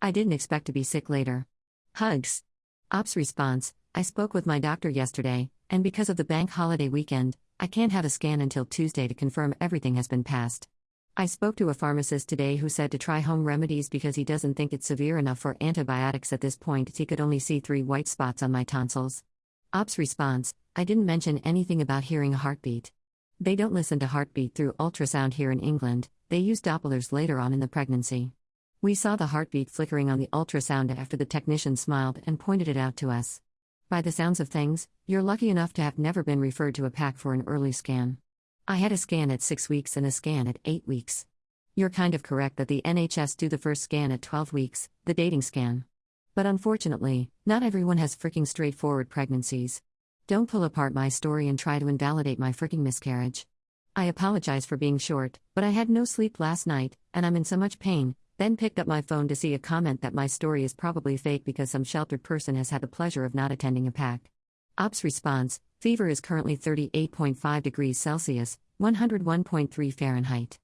I didn't expect to be sick later. Hugs. Ops response, I spoke with my doctor yesterday, and because of the bank holiday weekend, I can't have a scan until Tuesday to confirm everything has been passed. I spoke to a pharmacist today who said to try home remedies because he doesn't think it's severe enough for antibiotics at this point as he could only see 3 white spots on my tonsils. Ops response, I didn't mention anything about hearing a heartbeat. They don't listen to heartbeat through ultrasound here in England, they use Dopplers later on in the pregnancy. We saw the heartbeat flickering on the ultrasound after the technician smiled and pointed it out to us. By the sounds of things, you're lucky enough to have never been referred to a PAC for an early scan. I had a scan at 6 weeks and a scan at 8 weeks. You're kind of correct that the NHS do the first scan at 12 weeks, the dating scan. But unfortunately, not everyone has freaking straightforward pregnancies. Don't pull apart my story and try to invalidate my freaking miscarriage. I apologize for being short, but I had no sleep last night, and I'm in so much pain, then picked up my phone to see a comment that my story is probably fake because some sheltered person has had the pleasure of not attending a PAC. Ops response, fever is currently 38.5 degrees Celsius, 101.3 Fahrenheit.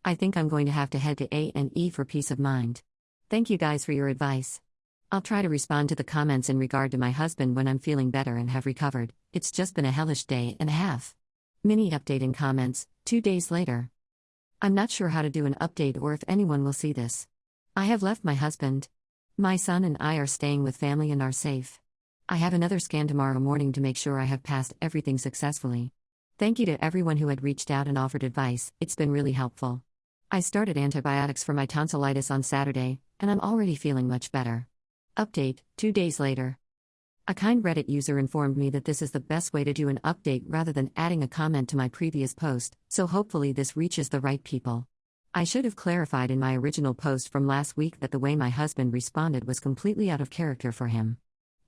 I think I'm going to have to head to A&E for peace of mind. Thank you guys for your advice. I'll try to respond to the comments in regard to my husband when I'm feeling better and have recovered. It's just been a hellish day and a half. Mini update in comments, 2 days later. I'm not sure how to do an update or if anyone will see this. I have left my husband. My son and I are staying with family and are safe. I have another scan tomorrow morning to make sure I have passed everything successfully. Thank you to everyone who had reached out and offered advice, it's been really helpful. I started antibiotics for my tonsillitis on Saturday, and I'm already feeling much better. Update, 2 days later. A kind Reddit user informed me that this is the best way to do an update rather than adding a comment to my previous post, so hopefully this reaches the right people. I should have clarified in my original post from last week that the way my husband responded was completely out of character for him.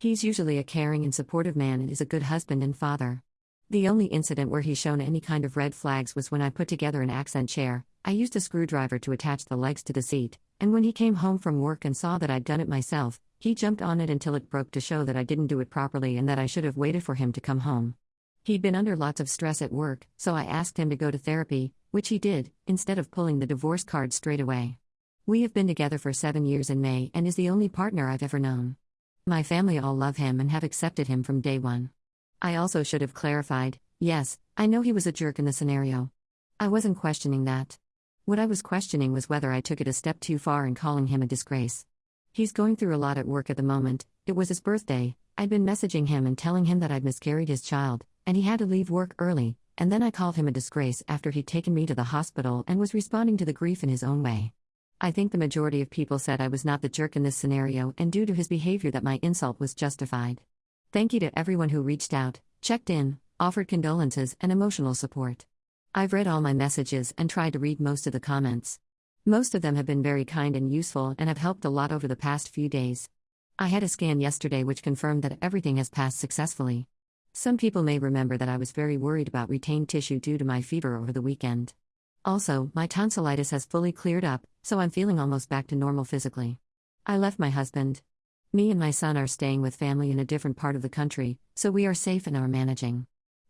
He's usually a caring and supportive man and is a good husband and father. The only incident where he's shown any kind of red flags was when I put together an accent chair. I used a screwdriver to attach the legs to the seat, and when he came home from work and saw that I'd done it myself, he jumped on it until it broke to show that I didn't do it properly and that I should have waited for him to come home. He'd been under lots of stress at work, so I asked him to go to therapy, which he did, instead of pulling the divorce card straight away. We have been together for 7 years in May and is the only partner I've ever known. My family all love him and have accepted him from day one. I also should have clarified, yes, I know he was a jerk in the scenario. I wasn't questioning that. What I was questioning was whether I took it a step too far in calling him a disgrace. He's going through a lot at work at the moment. It was his birthday. I'd been messaging him and telling him that I'd miscarried his child, and he had to leave work early, and then I called him a disgrace after he'd taken me to the hospital and was responding to the grief in his own way. I think the majority of people said I was not the jerk in this scenario, and due to his behavior that my insult was justified. Thank you to everyone who reached out, checked in, offered condolences and emotional support. I've read all my messages and tried to read most of the comments. Most of them have been very kind and useful and have helped a lot over the past few days. I had a scan yesterday which confirmed that everything has passed successfully. Some people may remember that I was very worried about retained tissue due to my fever over the weekend. Also, my tonsillitis has fully cleared up, so I'm feeling almost back to normal physically. I left my husband. Me and my son are staying with family in a different part of the country, so we are safe and are managing.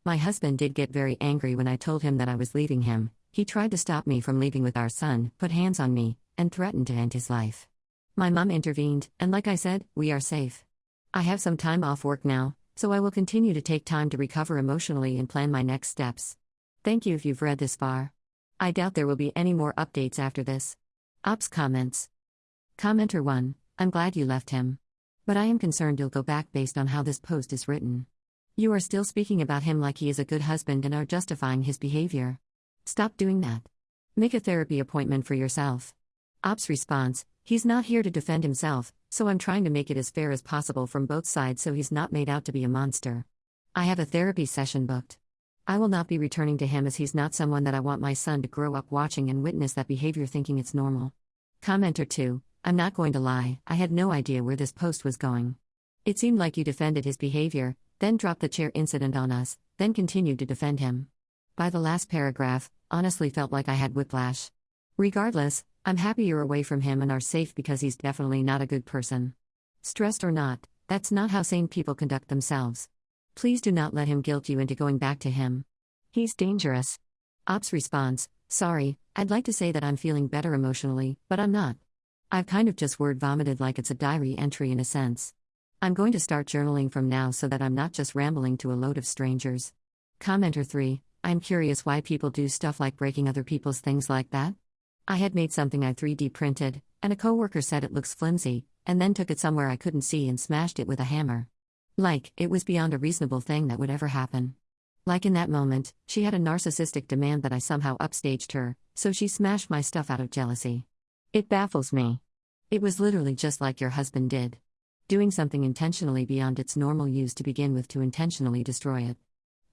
My husband did get very angry when I told him that I was leaving him. He tried to stop me from leaving with our son, put hands on me, and threatened to end his life. My mom intervened, and like I said, we are safe. I have some time off work now, so I will continue to take time to recover emotionally and plan my next steps. Thank you if you've read this far. I doubt there will be any more updates after this. Ops comments. Commenter 1, I'm glad you left him. But I am concerned you'll go back based on how this post is written. You are still speaking about him like he is a good husband and are justifying his behavior. Stop doing that. Make a therapy appointment for yourself. Ops response, he's not here to defend himself, so I'm trying to make it as fair as possible from both sides so he's not made out to be a monster. I have a therapy session booked. I will not be returning to him as he's not someone that I want my son to grow up watching and witness that behavior thinking it's normal. Commenter 2, I'm not going to lie, I had no idea where this post was going. It seemed like you defended his behavior, then dropped the chair incident on us, then continued to defend him. By the last paragraph, honestly felt like I had whiplash. Regardless, I'm happy you're away from him and are safe because he's definitely not a good person. Stressed or not, that's not how sane people conduct themselves. Please do not let him guilt you into going back to him. He's dangerous. Ops response, sorry, I'd like to say that I'm feeling better emotionally, but I'm not. I've kind of just word vomited like it's a diary entry in a sense. I'm going to start journaling from now so that I'm not just rambling to a load of strangers. Commenter 3, I'm curious why people do stuff like breaking other people's things like that. I had made something I 3D printed, and a coworker said it looks flimsy, and then took it somewhere I couldn't see and smashed it with a hammer. Like, it was beyond a reasonable thing that would ever happen. Like in that moment, she had a narcissistic demand that I somehow upstaged her, so she smashed my stuff out of jealousy. It baffles me. It was literally just like your husband did. Doing something intentionally beyond its normal use to begin with to intentionally destroy it.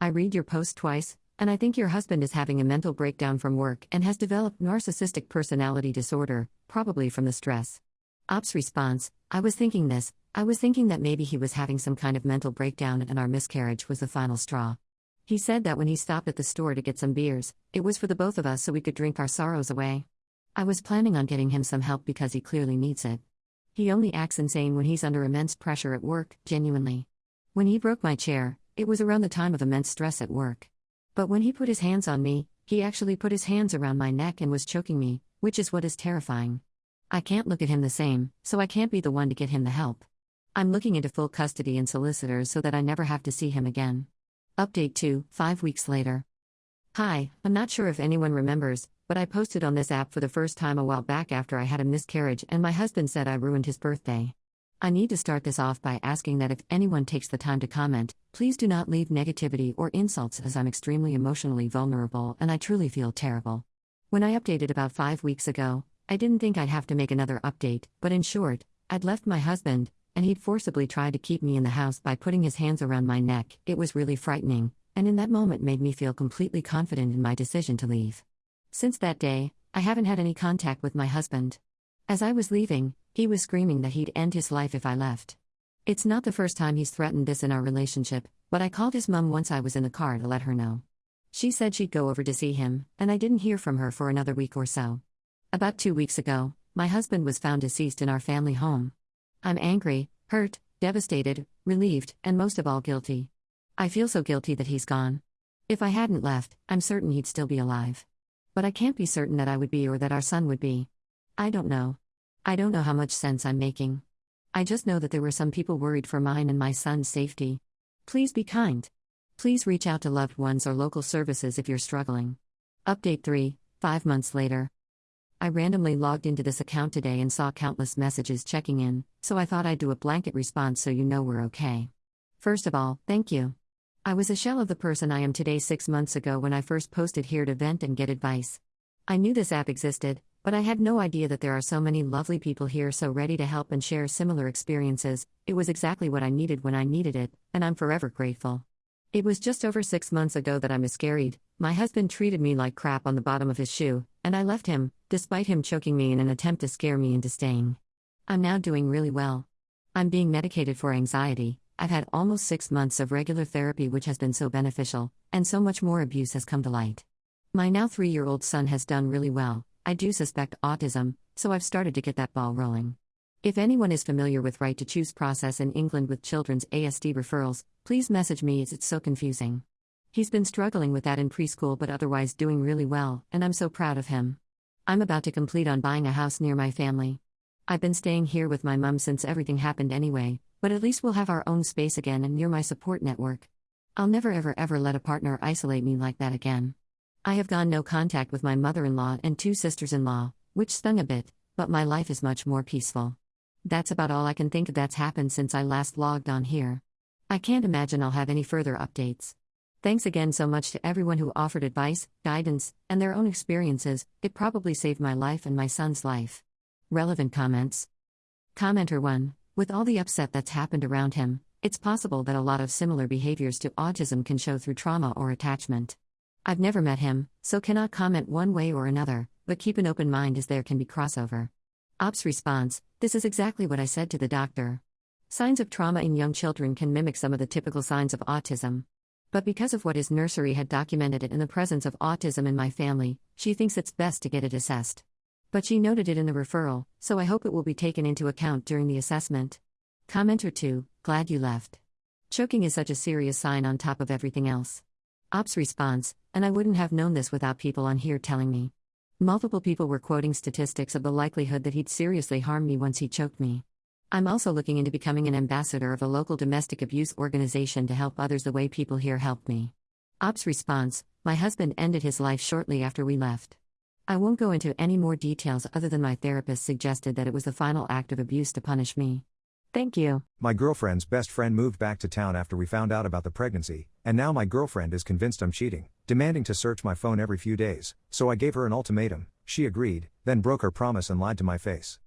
I read your post twice, and I think your husband is having a mental breakdown from work and has developed narcissistic personality disorder, probably from the stress. Ops response, I was thinking that maybe he was having some kind of mental breakdown and our miscarriage was the final straw. He said that when he stopped at the store to get some beers, it was for the both of us so we could drink our sorrows away. I was planning on getting him some help because he clearly needs it. He only acts insane when he's under immense pressure at work, genuinely. When he broke my chair, it was around the time of immense stress at work. But when he put his hands on me, he actually put his hands around my neck and was choking me, which is what is terrifying. I can't look at him the same, so I can't be the one to get him the help. I'm looking into full custody and solicitors so that I never have to see him again. Update 2, 5 weeks later. Hi, I'm not sure if anyone remembers, but I posted on this app for the first time a while back after I had a miscarriage and my husband said I ruined his birthday. I need to start this off by asking that if anyone takes the time to comment, please do not leave negativity or insults as I'm extremely emotionally vulnerable and I truly feel terrible. When I updated about 5 weeks ago, I didn't think I'd have to make another update, but in short, I'd left my husband, and he'd forcibly tried to keep me in the house by putting his hands around my neck. It was really frightening, and in that moment made me feel completely confident in my decision to leave. Since that day, I haven't had any contact with my husband. As I was leaving, he was screaming that he'd end his life if I left. It's not the first time he's threatened this in our relationship, but I called his mom once I was in the car to let her know. She said she'd go over to see him, and I didn't hear from her for another week or so. About 2 weeks ago, my husband was found deceased in our family home. I'm angry, hurt, devastated, relieved, and most of all guilty. I feel so guilty that he's gone. If I hadn't left, I'm certain he'd still be alive. But I can't be certain that I would be or that our son would be. I don't know. I don't know how much sense I'm making. I just know that there were some people worried for mine and my son's safety. Please be kind. Please reach out to loved ones or local services if you're struggling. Update 3, 5 months later. I randomly logged into this account today and saw countless messages checking in, so I thought I'd do a blanket response so you know we're okay. First of all, thank you. I was a shell of the person I am today 6 months ago when I first posted here to vent and get advice. I knew this app existed, but I had no idea that there are so many lovely people here so ready to help and share similar experiences. It was exactly what I needed when I needed it, and I'm forever grateful. It was just over 6 months ago that I miscarried. My husband treated me like crap on the bottom of his shoe, and I left him, despite him choking me in an attempt to scare me into staying. I'm now doing really well. I'm being medicated for anxiety. I've had almost 6 months of regular therapy, which has been so beneficial, and so much more abuse has come to light. My now 3-year-old son has done really well. I do suspect autism, so I've started to get that ball rolling. If anyone is familiar with right to choose process in England with children's ASD referrals, please message me as it's so confusing. He's been struggling with that in preschool but otherwise doing really well, and I'm so proud of him. I'm about to complete on buying a house near my family. I've been staying here with my mum since everything happened anyway, but at least we'll have our own space again and near my support network. I'll never ever let a partner isolate me like that again. I have gone no contact with my mother-in-law and 2 sisters-in-law, which stung a bit, but my life is much more peaceful. That's about all I can think of that's happened since I last logged on here. I can't imagine I'll have any further updates. Thanks again so much to everyone who offered advice, guidance, and their own experiences. It probably saved my life and my son's life. Relevant comments. Commenter 1. With all the upset that's happened around him, it's possible that a lot of similar behaviors to autism can show through trauma or attachment. I've never met him, so cannot comment one way or another, but keep an open mind as there can be crossover. Ops response. This is exactly what I said to the doctor. Signs of trauma in young children can mimic some of the typical signs of autism. But because of what his nursery had documented it in the presence of autism in my family, she thinks it's best to get it assessed. But she noted it in the referral, so I hope it will be taken into account during the assessment. Commenter 2. Glad you left. Choking is such a serious sign on top of everything else. Ops response. And I wouldn't have known this without people on here telling me. Multiple people were quoting statistics of the likelihood that he'd seriously harm me once he choked me. I'm also looking into becoming an ambassador of a local domestic abuse organization to help others the way people here helped me. Ops response. My husband ended his life shortly after we left. I won't go into any more details other than my therapist suggested that it was the final act of abuse to punish me. Thank you.
My girlfriend's best friend moved back to town after we found out about the pregnancy, and now my girlfriend is convinced I'm cheating, demanding to search my phone every few days, so I gave her an ultimatum. She agreed, then broke her promise and lied to my face.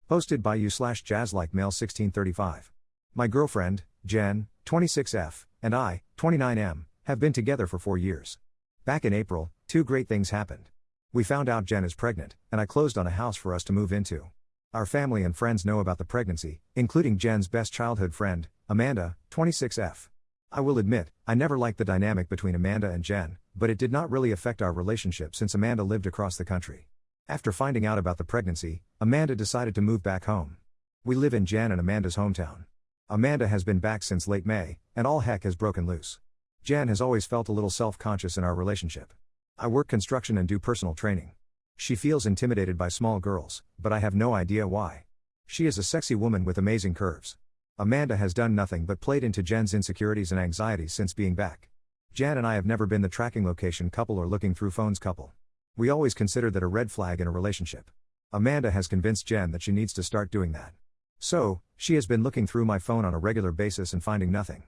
Posted by you/jazzlikemail 1635. My girlfriend, Jen, 26F, and I, 29M, have been together for 4 years. Back in April, 2 great things happened. We found out Jen is pregnant, and I closed on a house for us to move into. Our family and friends know about the pregnancy, including Jen's best childhood friend, Amanda, 26F. I will admit, I never liked the dynamic between Amanda and Jen, but it did not really affect our relationship since Amanda lived across the country. After finding out about the pregnancy, Amanda decided to move back home. We live in Jen and Amanda's hometown. Amanda has been back since late May, and all heck has broken loose. Jen has always felt a little self-conscious in our relationship. I work construction and do personal training. She feels intimidated by small girls, but I have no idea why. She is a sexy woman with amazing curves. Amanda has done nothing but played into Jen's insecurities and anxieties since being back. Jen and I have never been the tracking location couple or looking through phones couple. We always considered that a red flag in a relationship. Amanda has convinced Jen that she needs to start doing that. So, she has been looking through my phone on a regular basis and finding nothing.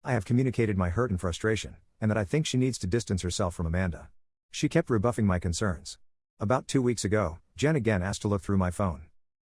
I have communicated my hurt and frustration, and that I think she needs to distance herself from Amanda. She kept rebuffing my concerns. About 2 weeks ago, Jen again asked to look through my phone.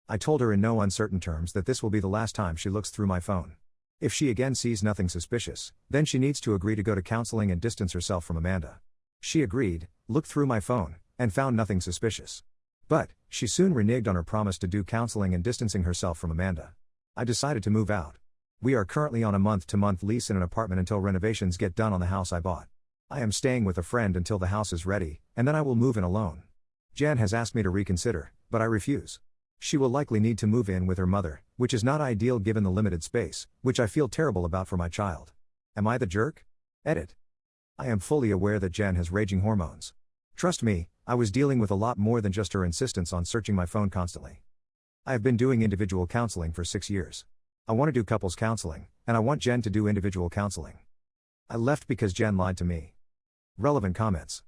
I told her in no uncertain terms that this will be the last time she looks through my phone. If she again sees nothing suspicious, then she needs to agree to go to counseling and distance herself from Amanda. She agreed, looked through my phone, and found nothing suspicious. But, she soon reneged on her promise to do counseling and distancing herself from Amanda. I decided to move out. We are currently on a month-to-month lease in an apartment until renovations get done on the house I bought. I am staying with a friend until the house is ready, and then I will move in alone. Jen has asked me to reconsider, but I refuse. She will likely need to move in with her mother, which is not ideal given the limited space, which I feel terrible about for my child. Am I the jerk? Edit. I am fully aware that Jen has raging hormones. Trust me, I was dealing with a lot more than just her insistence on searching my phone constantly. I have been doing individual counseling for 6 years. I want to do couples counseling, and I want Jen to do individual counseling. I left because Jen lied to me. Relevant comments.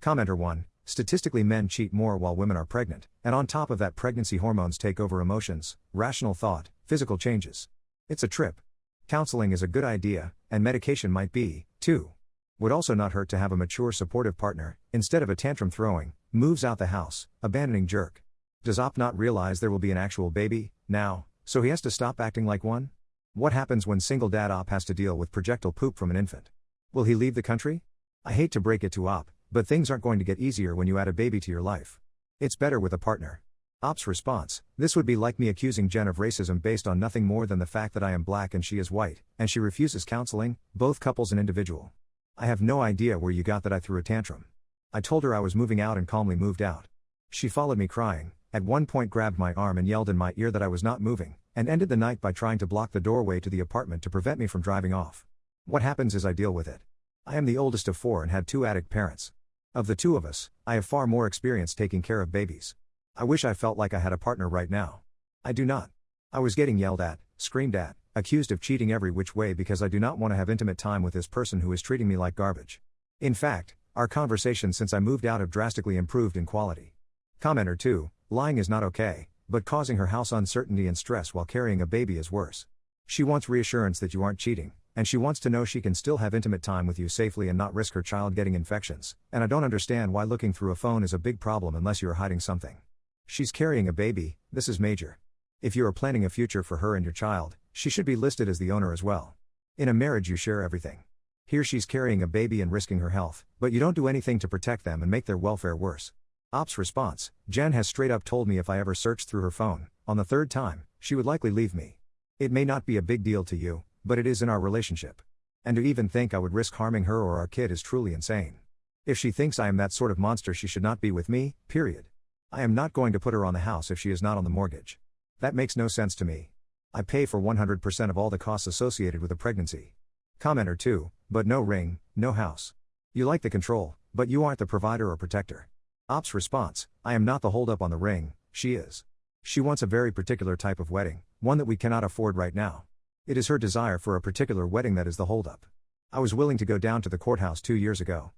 Commenter 1. Statistically, men cheat more while women are pregnant, and on top of that, pregnancy hormones take over emotions, rational thought, physical changes. It's a trip. Counseling is a good idea, and medication might be, too. Would also not hurt to have a mature, supportive partner, instead of a tantrum throwing, moves out the house, abandoning jerk. Does Op not realize there will be an actual baby, now, so he has to stop acting like one? What happens when single dad Op has to deal with projectile poop from an infant? Will he leave the country? I hate to break it to Op, but things aren't going to get easier when you add a baby to your life. It's better with a partner. Op's response: this would be like me accusing Jen of racism based on nothing more than the fact that I am black and she is white, and she refuses counseling, both couples and individual. I have no idea where you got that I threw a tantrum. I told her I was moving out and calmly moved out. She followed me crying, at one point grabbed my arm and yelled in my ear that I was not moving, and ended the night by trying to block the doorway to the apartment to prevent me from driving off. What happens is I deal with it. I am the oldest of 4 and had 2 addict parents. Of the 2 of us, I have far more experience taking care of babies. I wish I felt like I had a partner right now. I do not. I was getting yelled at, screamed at, accused of cheating every which way because I do not want to have intimate time with this person who is treating me like garbage. In fact, our conversations since I moved out have drastically improved in quality. Commenter 2. Lying is not okay, but causing her house uncertainty and stress while carrying a baby is worse. She wants reassurance that you aren't cheating, and she wants to know she can still have intimate time with you safely and not risk her child getting infections, and I don't understand why looking through a phone is a big problem unless you are hiding something. She's carrying a baby, this is major. If you are planning a future for her and your child, she should be listed as the owner as well. In a marriage you share everything. Here she's carrying a baby and risking her health, but you don't do anything to protect them and make their welfare worse. Op's response: Jen has straight up told me if I ever searched through her phone, on the 3rd time, she would likely leave me. It may not be a big deal to you, but it is in our relationship. And to even think I would risk harming her or our kid is truly insane. If she thinks I am that sort of monster, she should not be with me, period. I am not going to put her on the house if she is not on the mortgage. That makes no sense to me. I pay for 100% of all the costs associated with a pregnancy. Commenter 2, but no ring, no house. You like the control, but you aren't the provider or protector. Op's response: I am not the holdup on the ring, she is. She wants a very particular type of wedding, one that we cannot afford right now. It is her desire for a particular wedding that is the holdup. I was willing to go down to the courthouse 2 years ago.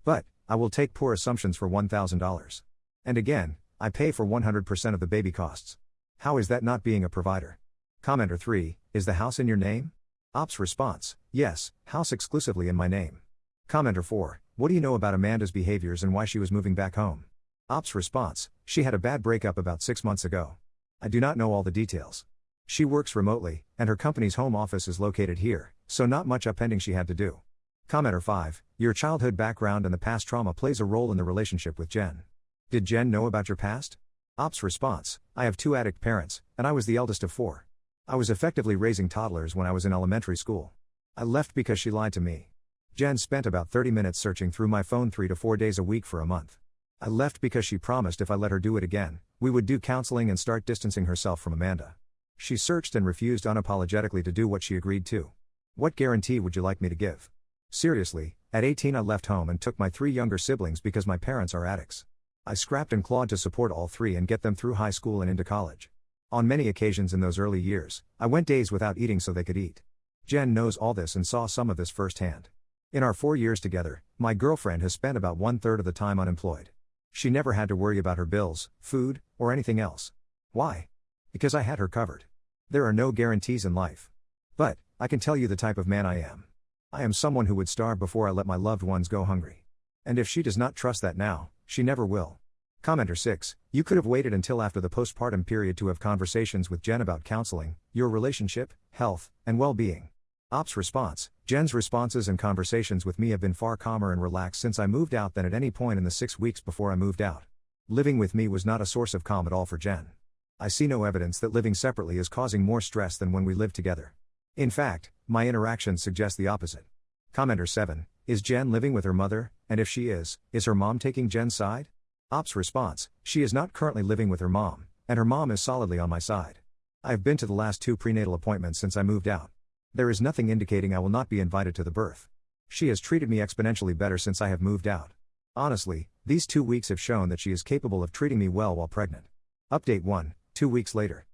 But, I will take poor assumptions for $1,000. And again, I pay for 100% of the baby costs. How is that not being a provider? Commenter 3, is the house in your name? Op's response: yes, house exclusively in my name. Commenter 4, what do you know about Amanda's behaviors and why she was moving back home? Op's response: she had a bad breakup about 6 months ago. I do not know all the details. She works remotely, and her company's home office is located here, so not much upending she had to do. Commenter 5, your childhood background and the past trauma plays a role in the relationship with Jen. Did Jen know about your past? Op's response: I have 2 addict parents, and I was the eldest of 4. I was effectively raising toddlers when I was in elementary school. I left because she lied to me. Jen spent about 30 minutes searching through my phone 3 to 4 days a week for a month. I left because she promised if I let her do it again, we would do counseling and start distancing herself from Amanda. She searched and refused unapologetically to do what she agreed to. What guarantee would you like me to give? Seriously, at 18 I left home and took my 3 younger siblings because my parents are addicts. I scrapped and clawed to support all 3 and get them through high school and into college. On many occasions in those early years, I went days without eating so they could eat. Jen knows all this and saw some of this firsthand. In our 4 years together, my girlfriend has spent about 1/3 of the time unemployed. She never had to worry about her bills, food, or anything else. Why? Because I had her covered. There are no guarantees in life. But, I can tell you the type of man I am. I am someone who would starve before I let my loved ones go hungry. And if she does not trust that now, she never will. Commenter 6, you could have waited until after the postpartum period to have conversations with Jen about counseling, your relationship, health, and well-being. Op's response: Jen's responses and conversations with me have been far calmer and relaxed since I moved out than at any point in the 6 weeks before I moved out. Living with me was not a source of calm at all for Jen. I see no evidence that living separately is causing more stress than when we live together. In fact, my interactions suggest the opposite. Commenter 7, is Jen living with her mother, and if she is her mom taking Jen's side? Op's response: she is not currently living with her mom, and her mom is solidly on my side. I have been to the last 2 prenatal appointments since I moved out. There is nothing indicating I will not be invited to the birth. She has treated me exponentially better since I have moved out. Honestly, these 2 weeks have shown that she is capable of treating me well while pregnant. Update 1, 2 weeks later.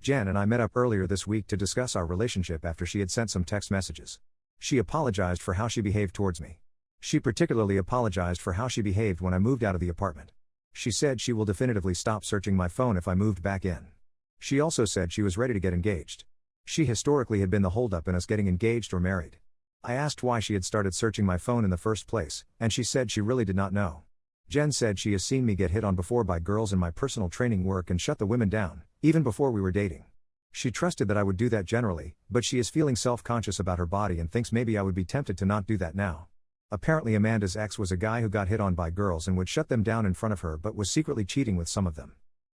Jen and I met up earlier this week to discuss our relationship after she had sent some text messages. She apologized for how she behaved towards me. She particularly apologized for how she behaved when I moved out of the apartment. She said she will definitively stop searching my phone if I moved back in. She also said she was ready to get engaged. She historically had been the holdup in us getting engaged or married. I asked why she had started searching my phone in the first place, and she said she really did not know. Jen said she has seen me get hit on before by girls in my personal training work and shut the women down, even before we were dating. She trusted that I would do that generally, but she is feeling self-conscious about her body and thinks maybe I would be tempted to not do that now. Apparently Amanda's ex was a guy who got hit on by girls and would shut them down in front of her but was secretly cheating with some of them.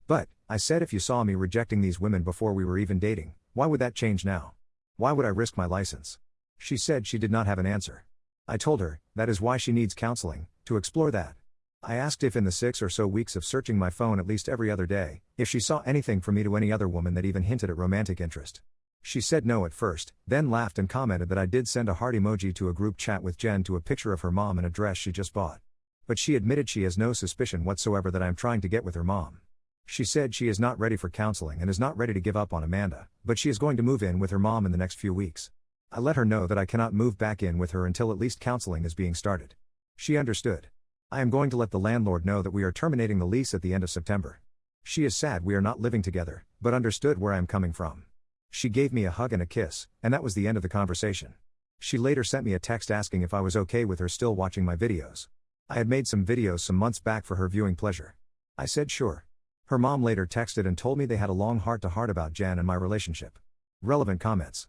But, I said, if you saw me rejecting these women before we were even dating, why would that change now? Why would I risk my license? She said she did not have an answer. I told her, that is why she needs counseling, to explore that. I asked if in the 6 or so weeks of searching my phone at least every other day, if she saw anything from me to any other woman that even hinted at romantic interest. She said no at first, then laughed and commented that I did send a heart emoji to a group chat with Jen to a picture of her mom and a dress she just bought. But she admitted she has no suspicion whatsoever that I am trying to get with her mom. She said she is not ready for counseling and is not ready to give up on Amanda, but she is going to move in with her mom in the next few weeks. I let her know that I cannot move back in with her until at least counseling is being started. She understood. I am going to let the landlord know that we are terminating the lease at the end of September. She is sad we are not living together, but understood where I am coming from. She gave me a hug and a kiss, and that was the end of the conversation. She later sent me a text asking if I was okay with her still watching my videos. I had made some videos some months back for her viewing pleasure. I said sure. Her mom later texted and told me they had a long heart-to-heart about Jen and my relationship. Relevant comments.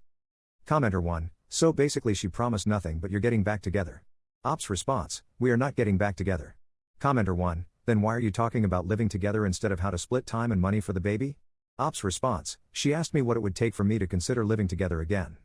Commenter 1, so basically she promised nothing but you're getting back together. Ops response, we are not getting back together. Commenter 1, then why are you talking about living together instead of how to split time and money for the baby? Ops response, she asked me what it would take for me to consider living together again.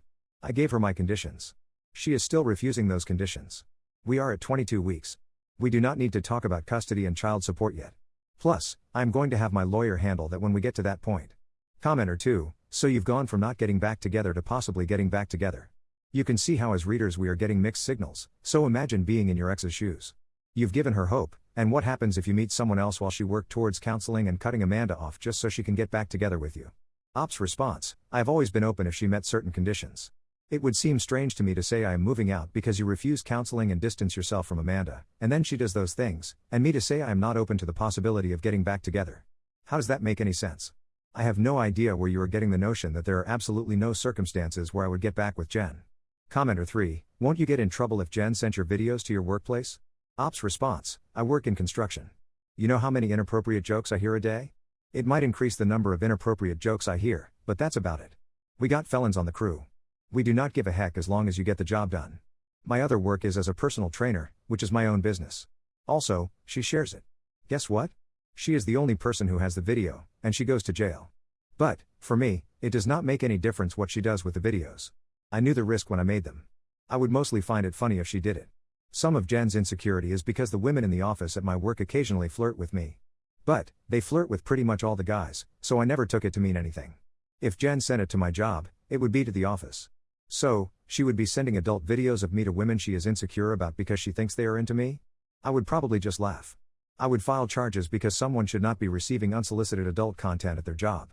I gave her my conditions. She is still refusing those conditions. We are at 22 weeks. We do not need to talk about custody and child support yet. Plus, I am going to have my lawyer handle that when we get to that point. Commenter 2, so you've gone from not getting back together to possibly getting back together. You can see how as readers we are getting mixed signals, so imagine being in your ex's shoes. You've given her hope, and what happens if you meet someone else while she worked towards counseling and cutting Amanda off just so she can get back together with you? Ops response, I have always been open if she met certain conditions. It would seem strange to me to say I am moving out because you refuse counseling and distance yourself from Amanda, and then she does those things, and me to say I am not open to the possibility of getting back together. How does that make any sense? I have no idea where you are getting the notion that there are absolutely no circumstances where I would get back with Jen. Commenter 3, won't you get in trouble if Jen sent your videos to your workplace? Ops response, I work in construction. You know how many inappropriate jokes I hear a day? It might increase the number of inappropriate jokes I hear, but that's about it. We got felons on the crew. We do not give a heck as long as you get the job done. My other work is as a personal trainer, which is my own business. Also, she shares it. Guess what? She is the only person who has the video, and she goes to jail. But, for me, it does not make any difference what she does with the videos. I knew the risk when I made them. I would mostly find it funny if she did it. Some of Jen's insecurity is because the women in the office at my work occasionally flirt with me. But, they flirt with pretty much all the guys, so I never took it to mean anything. If Jen sent it to my job, it would be to the office. So, she would be sending adult videos of me to women she is insecure about because she thinks they are into me? I would probably just laugh. I would file charges because someone should not be receiving unsolicited adult content at their job.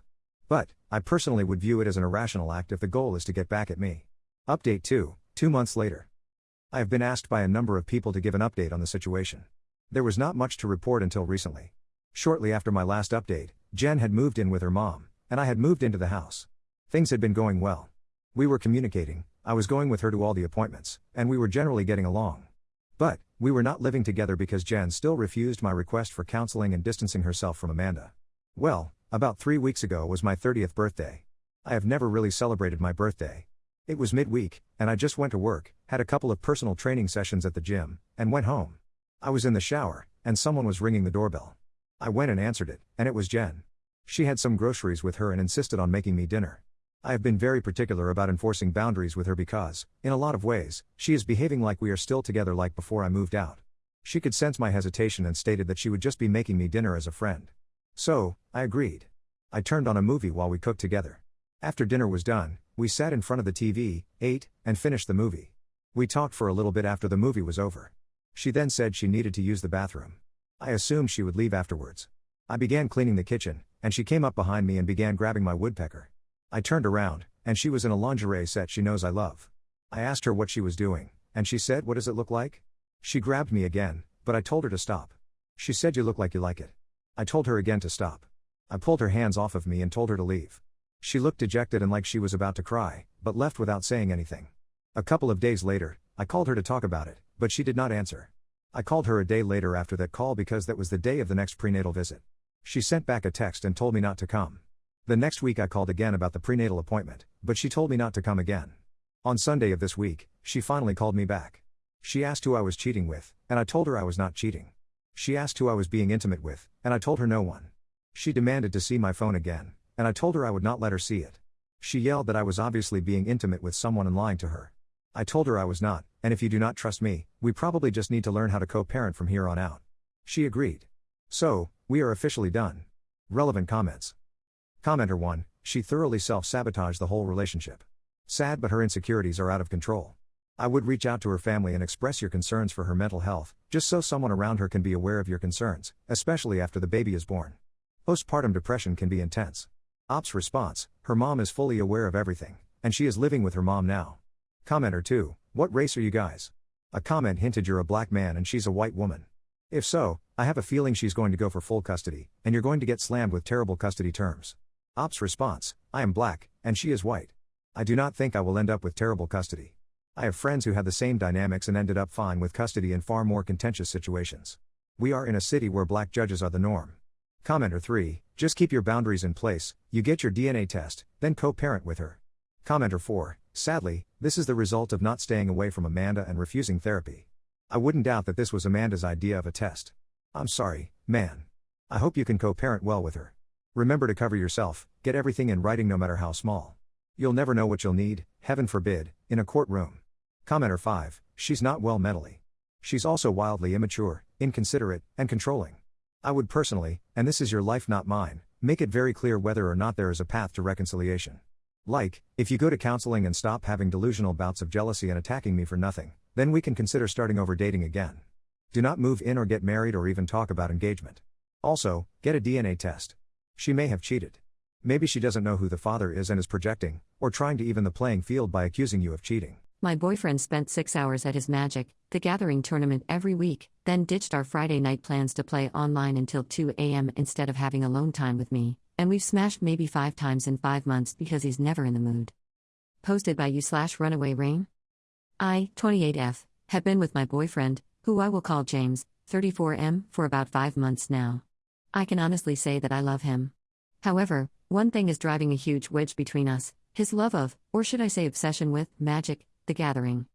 But, I personally would view it as an irrational act if the goal is to get back at me. Update 2, 2 months later. I have been asked by a number of people to give an update on the situation. There was not much to report until recently. Shortly after my last update, Jen had moved in with her mom, and I had moved into the house. Things had been going well. We were communicating, I was going with her to all the appointments, and we were generally getting along. But, we were not living together because Jen still refused my request for counseling and distancing herself from Amanda. Well, about 3 weeks ago was my 30th birthday. I have never really celebrated my birthday. It was midweek, and I just went to work, had a couple of personal training sessions at the gym, and went home. I was in the shower, and someone was ringing the doorbell. I went and answered it, and it was Jen. She had some groceries with her and insisted on making me dinner. I have been very particular about enforcing boundaries with her because, in a lot of ways, she is behaving like we are still together like before I moved out. She could sense my hesitation and stated that she would just be making me dinner as a friend. So, I agreed. I turned on a movie while we cooked together. After dinner was done, we sat in front of the TV, ate, and finished the movie. We talked for a little bit after the movie was over. She then said she needed to use the bathroom. I assumed she would leave afterwards. I began cleaning the kitchen, and she came up behind me and began grabbing my woodpecker. I turned around, and she was in a lingerie set she knows I love. I asked her what she was doing, and she said, "What does it look like?" She grabbed me again, but I told her to stop. She said, "You look like you like it." I told her again to stop. I pulled her hands off of me and told her to leave. She looked dejected and like she was about to cry, but left without saying anything. A couple of days later, I called her to talk about it, but she did not answer. I called her a day later after that call because that was the day of the next prenatal visit. She sent back a text and told me not to come. The next week I called again about the prenatal appointment, but she told me not to come again. On Sunday of this week, she finally called me back. She asked who I was cheating with, and I told her I was not cheating. She asked who I was being intimate with, and I told her no one. She demanded to see my phone again, and I told her I would not let her see it. She yelled that I was obviously being intimate with someone and lying to her. I told her I was not, and if you do not trust me, we probably just need to learn how to co-parent from here on out. She agreed. So, we are officially done. Relevant comments. Commenter 1, she thoroughly self-sabotaged the whole relationship. Sad, but her insecurities are out of control. I would reach out to her family and express your concerns for her mental health, just so someone around her can be aware of your concerns, especially after the baby is born. Postpartum depression can be intense. Ops response, her mom is fully aware of everything, and she is living with her mom now. Commenter 2, what race are you guys? A comment hinted you're a black man and she's a white woman. If so, I have a feeling she's going to go for full custody, and you're going to get slammed with terrible custody terms. Ops response, I am black, and she is white. I do not think I will end up with terrible custody. I have friends who had the same dynamics and ended up fine with custody in far more contentious situations. We are in a city where black judges are the norm. Commenter 3, just keep your boundaries in place, you get your DNA test, then co-parent with her. Commenter 4, sadly, this is the result of not staying away from Amanda and refusing therapy. I wouldn't doubt that this was Amanda's idea of a test. I'm sorry, man. I hope you can co-parent well with her. Remember to cover yourself, get everything in writing no matter how small. You'll never know what you'll need, heaven forbid, in a courtroom. Commenter 5, she's not well mentally. She's also wildly immature, inconsiderate, and controlling. I would personally, and this is your life not mine, make it very clear whether or not there is a path to reconciliation. Like, if you go to counseling and stop having delusional bouts of jealousy and attacking me for nothing, then we can consider starting over dating again. Do not move in or get married or even talk about engagement. Also, get a DNA test. She may have cheated. Maybe she doesn't know who the father is and is projecting, or trying to even the playing field by accusing you of cheating.
My boyfriend spent 6 hours at his Magic, the Gathering tournament every week, then ditched our Friday night plans to play online until 2 a.m. instead of having alone time with me, and we've smashed maybe 5 times in 5 months because he's never in the mood. Posted by you/Runaway Rain. I, 28F, have been with my boyfriend, who I will call James, 34M, for about 5 months now. I can honestly say that I love him. However, one thing is driving a huge wedge between us, his love of, or should I say obsession with, Magic, the Gathering.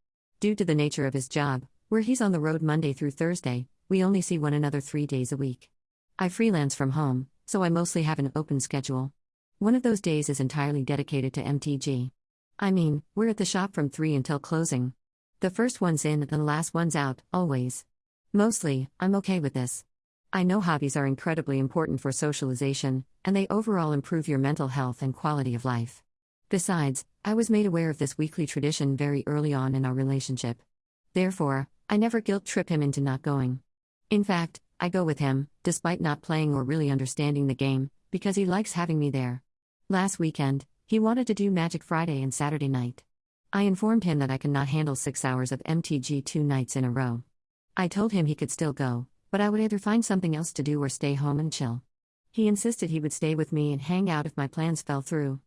Due to the nature of his job, where he's on the road Monday through Thursday, we only see one another 3 days a week. I freelance from home, so I mostly have an open schedule. One of those days is entirely dedicated to MTG. I mean, we're at the shop from 3 until closing. The first one's in and the last one's out, always. Mostly, I'm okay with this. I know hobbies are incredibly important for socialization, and they overall improve your mental health and quality of life. Besides, I was made aware of this weekly tradition very early on in our relationship. Therefore, I never guilt-trip him into not going. In fact, I go with him, despite not playing or really understanding the game, because he likes having me there. Last weekend, he wanted to do Magic Friday and Saturday night. I informed him that I cannot handle 6 hours of MTG 2 nights in a row. I told him he could still go, but I would either find something else to do or stay home and chill. He insisted he would stay with me and hang out if my plans fell through.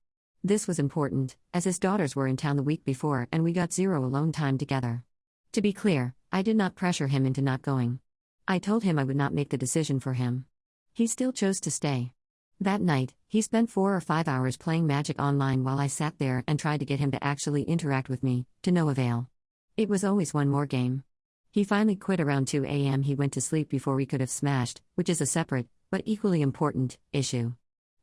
This was important, as his daughters were in town the week before and we got 0 alone time together. To be clear, I did not pressure him into not going. I told him I would not make the decision for him. He still chose to stay. That night, he spent 4 or 5 hours playing Magic online while I sat there and tried to get him to actually interact with me, to no avail. It was always one more game. He finally quit around 2 a.m. He went to sleep before we could have smashed, which is a separate, but equally important, issue.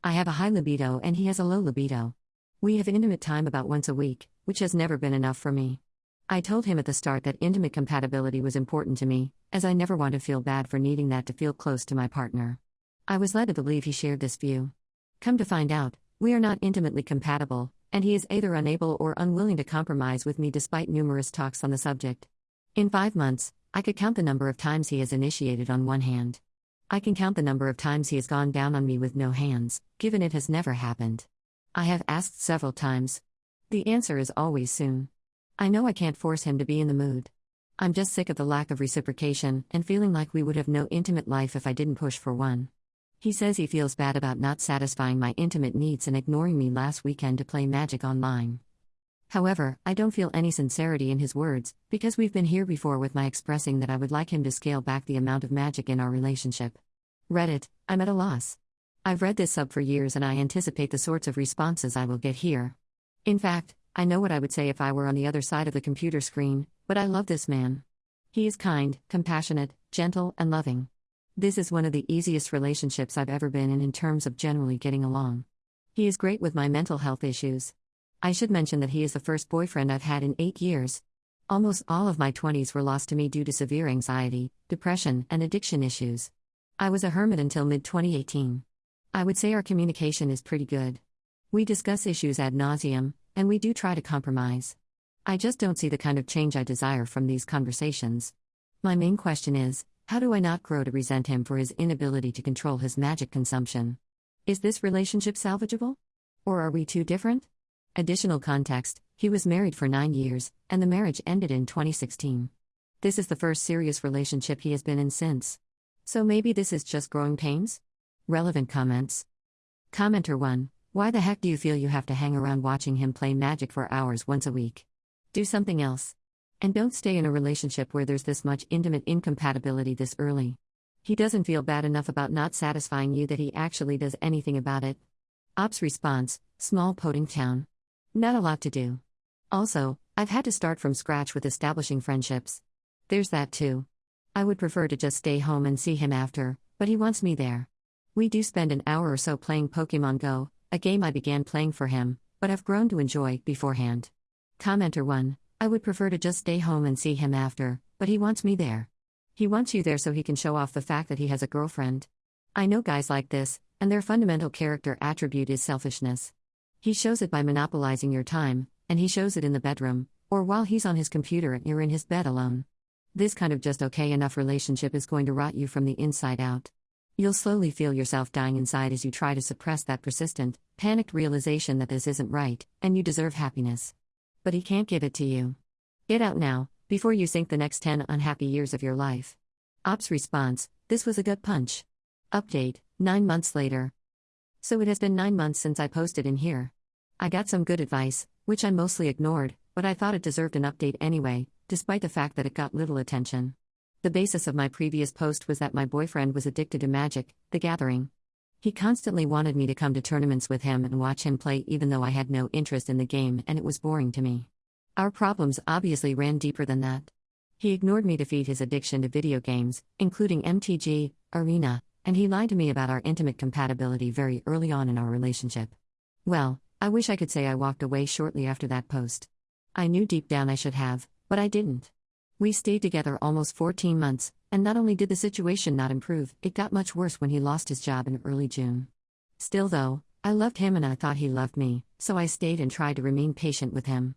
I have a high libido and he has a low libido. We have intimate time about once a week, which has never been enough for me. I told him at the start that intimate compatibility was important to me, as I never want to feel bad for needing that to feel close to my partner. I was led to believe he shared this view. Come to find out, we are not intimately compatible, and he is either unable or unwilling to compromise with me despite numerous talks on the subject. In 5 months, I could count the number of times he has initiated on one hand. I can count the number of times he has gone down on me with no hands, given it has never happened. I have asked several times. The answer is always soon. I know I can't force him to be in the mood. I'm just sick of the lack of reciprocation and feeling like we would have no intimate life if I didn't push for one. He says he feels bad about not satisfying my intimate needs and ignoring me last weekend to play Magic online. However, I don't feel any sincerity in his words, because we've been here before with my expressing that I would like him to scale back the amount of magic in our relationship. Reddit, I'm at a loss. I've read this sub for years and I anticipate the sorts of responses I will get here. In fact, I know what I would say if I were on the other side of the computer screen, but I love this man. He is kind, compassionate, gentle, and loving. This is one of the easiest relationships I've ever been in terms of generally getting along. He is great with my mental health issues. I should mention that he is the first boyfriend I've had in 8 years. Almost all of my 20s were lost to me due to severe anxiety, depression, and addiction issues. I was a hermit until mid-2018. I would say our communication is pretty good. We discuss issues ad nauseum, and we do try to compromise. I just don't see the kind of change I desire from these conversations. My main question is, how do I not grow to resent him for his inability to control his magic consumption? Is this relationship salvageable? Or are we too different? Additional context, he was married for 9 years, and the marriage ended in 2016. This is the first serious relationship he has been in since. So maybe this is just growing pains? Relevant comments. Commenter 1, why the heck do you feel you have to hang around watching him play Magic for hours once a week? Do something else. And don't stay in a relationship where there's this much intimate incompatibility this early. He doesn't feel bad enough about not satisfying you that he actually does anything about it. Ops response, small poding town. Not a lot to do. Also, I've had to start from scratch with establishing friendships. There's that too. I would prefer to just stay home and see him after, but he wants me there. We do spend an hour or so playing Pokemon Go, a game I began playing for him, but have grown to enjoy beforehand. Commenter 1, I would prefer to just stay home and see him after, but he wants me there. He wants you there so he can show off the fact that he has a girlfriend. I know guys like this, and their fundamental character attribute is selfishness. He shows it by monopolizing your time, and he shows it in the bedroom, or while he's on his computer and you're in his bed alone. This kind of just okay enough relationship is going to rot you from the inside out. You'll slowly feel yourself dying inside as you try to suppress that persistent, panicked realization that this isn't right, and you deserve happiness. But he can't give it to you. Get out now, before you sink the next 10 unhappy years of your life. Ops response, this was a gut punch. Update, 9 months later. So it has been 9 months since I posted in here. I got some good advice, which I mostly ignored, but I thought it deserved an update anyway, despite the fact that it got little attention. The basis of my previous post was that my boyfriend was addicted to Magic, the Gathering. He constantly wanted me to come to tournaments with him and watch him play even though I had no interest in the game and it was boring to me. Our problems obviously ran deeper than that. He ignored me to feed his addiction to video games, including MTG, Arena, and he lied to me about our intimate compatibility very early on in our relationship. Well, I wish I could say I walked away shortly after that post. I knew deep down I should have, but I didn't. We stayed together almost 14 months, and not only did the situation not improve, it got much worse when he lost his job in early June. Still though, I loved him and I thought he loved me, so I stayed and tried to remain patient with him.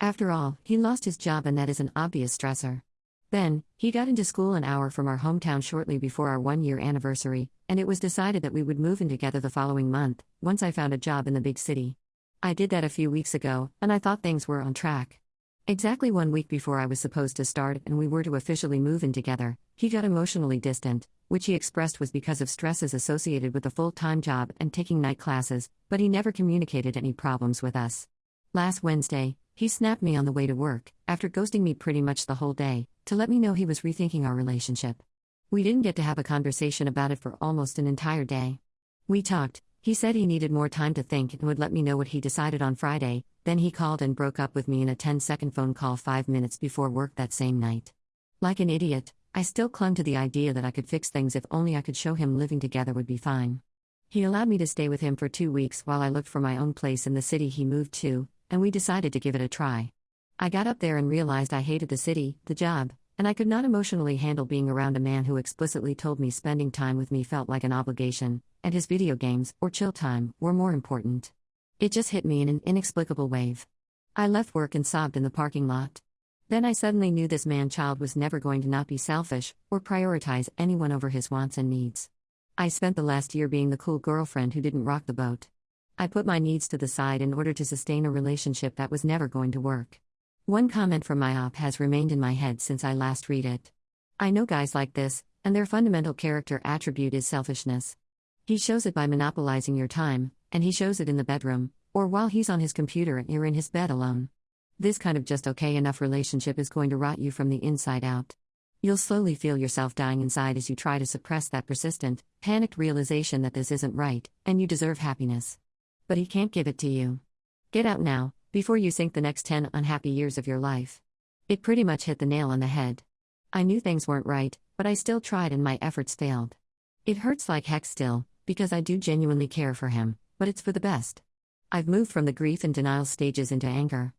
After all, he lost his job and that is an obvious stressor. Then, he got into school an hour from our hometown shortly before our 1-year anniversary, and it was decided that we would move in together the following month, once I found a job in the big city. I did that a few weeks ago, and I thought things were on track. Exactly 1 week before I was supposed to start and we were to officially move in together, he got emotionally distant, which he expressed was because of stresses associated with a full-time job and taking night classes, but he never communicated any problems with us. Last Wednesday, he snapped me on the way to work, after ghosting me pretty much the whole day, to let me know he was rethinking our relationship. We didn't get to have a conversation about it for almost an entire day. We talked, he said he needed more time to think and would let me know what he decided on Friday, then he called and broke up with me in a 10-second phone call 5 minutes before work that same night. Like an idiot, I still clung to the idea that I could fix things if only I could show him living together would be fine. He allowed me to stay with him for 2 weeks while I looked for my own place in the city he moved to, and we decided to give it a try. I got up there and realized I hated the city, the job, and I could not emotionally handle being around a man who explicitly told me spending time with me felt like an obligation, and his video games, or chill time, were more important. It just hit me in an inexplicable wave. I left work and sobbed in the parking lot. Then I suddenly knew this man-child was never going to not be selfish, or prioritize anyone over his wants and needs. I spent the last year being the cool girlfriend who didn't rock the boat. I put my needs to the side in order to sustain a relationship that was never going to work. One comment from my op has remained in my head since I last read it. I know guys like this, and their fundamental character attribute is selfishness. He shows it by monopolizing your time, and he shows it in the bedroom, or while he's on his computer and you're in his bed alone. This kind of just okay enough relationship is going to rot you from the inside out. You'll slowly feel yourself dying inside as you try to suppress that persistent, panicked realization that this isn't right, and you deserve happiness. But he can't give it to you. Get out now, before you sink the next 10 unhappy years of your life. It pretty much hit the nail on the head. I knew things weren't right, but I still tried and my efforts failed. It hurts like heck still, because I do genuinely care for him, but it's for the best. I've moved from the grief and denial stages into anger.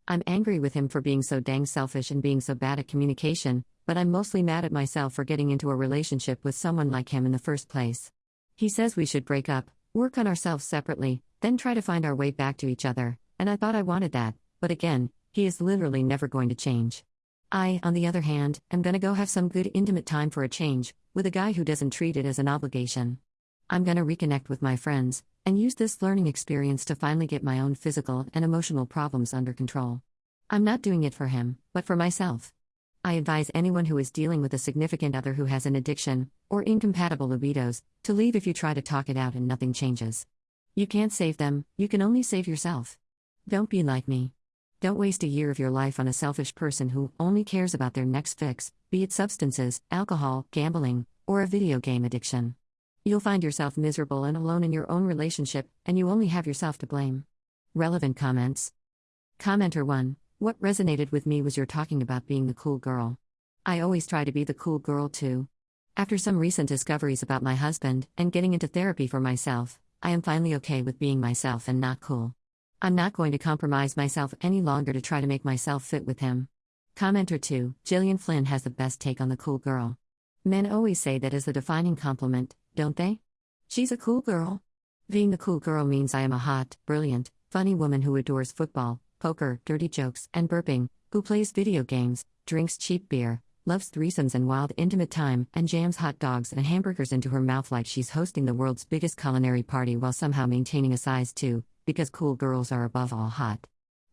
I'm angry with him for being so dang selfish and being so bad at communication, but I'm mostly mad at myself for getting into a relationship with someone like him in the first place. He says we should break up, work on ourselves separately, then try to find our way back to each other, and I thought I wanted that, but again, he is literally never going to change. I, on the other hand, am gonna go have some good intimate time for a change, with a guy who doesn't treat it as an obligation. I'm gonna reconnect with my friends, and use this learning experience to finally get my own physical and emotional problems under control. I'm not doing it for him, but for myself. I advise anyone who is dealing with a significant other who has an addiction, or incompatible libidos, to leave if you try to talk it out and nothing changes. You can't save them, you can only save yourself. Don't be like me. Don't waste a year of your life on a selfish person who only cares about their next fix, be it substances, alcohol, gambling, or a video game addiction. You'll find yourself miserable and alone in your own relationship, and you only have yourself to blame. Relevant comments. Commenter 1. What resonated with me was your talking about being the cool girl. I always try to be the cool girl too. After some recent discoveries about my husband, and getting into therapy for myself, I am finally okay with being myself and not cool. I'm not going to compromise myself any longer to try to make myself fit with him. Commenter 2. Gillian Flynn has the best take on the cool girl. Men always say that as the defining compliment, don't they? She's a cool girl. Being the cool girl means I am a hot, brilliant, funny woman who adores football, poker, dirty jokes, and burping, who plays video games, drinks cheap beer, loves threesomes and wild intimate time, and jams hot dogs and hamburgers into her mouth like she's hosting the world's biggest culinary party while somehow maintaining a size 2, because cool girls are above all hot.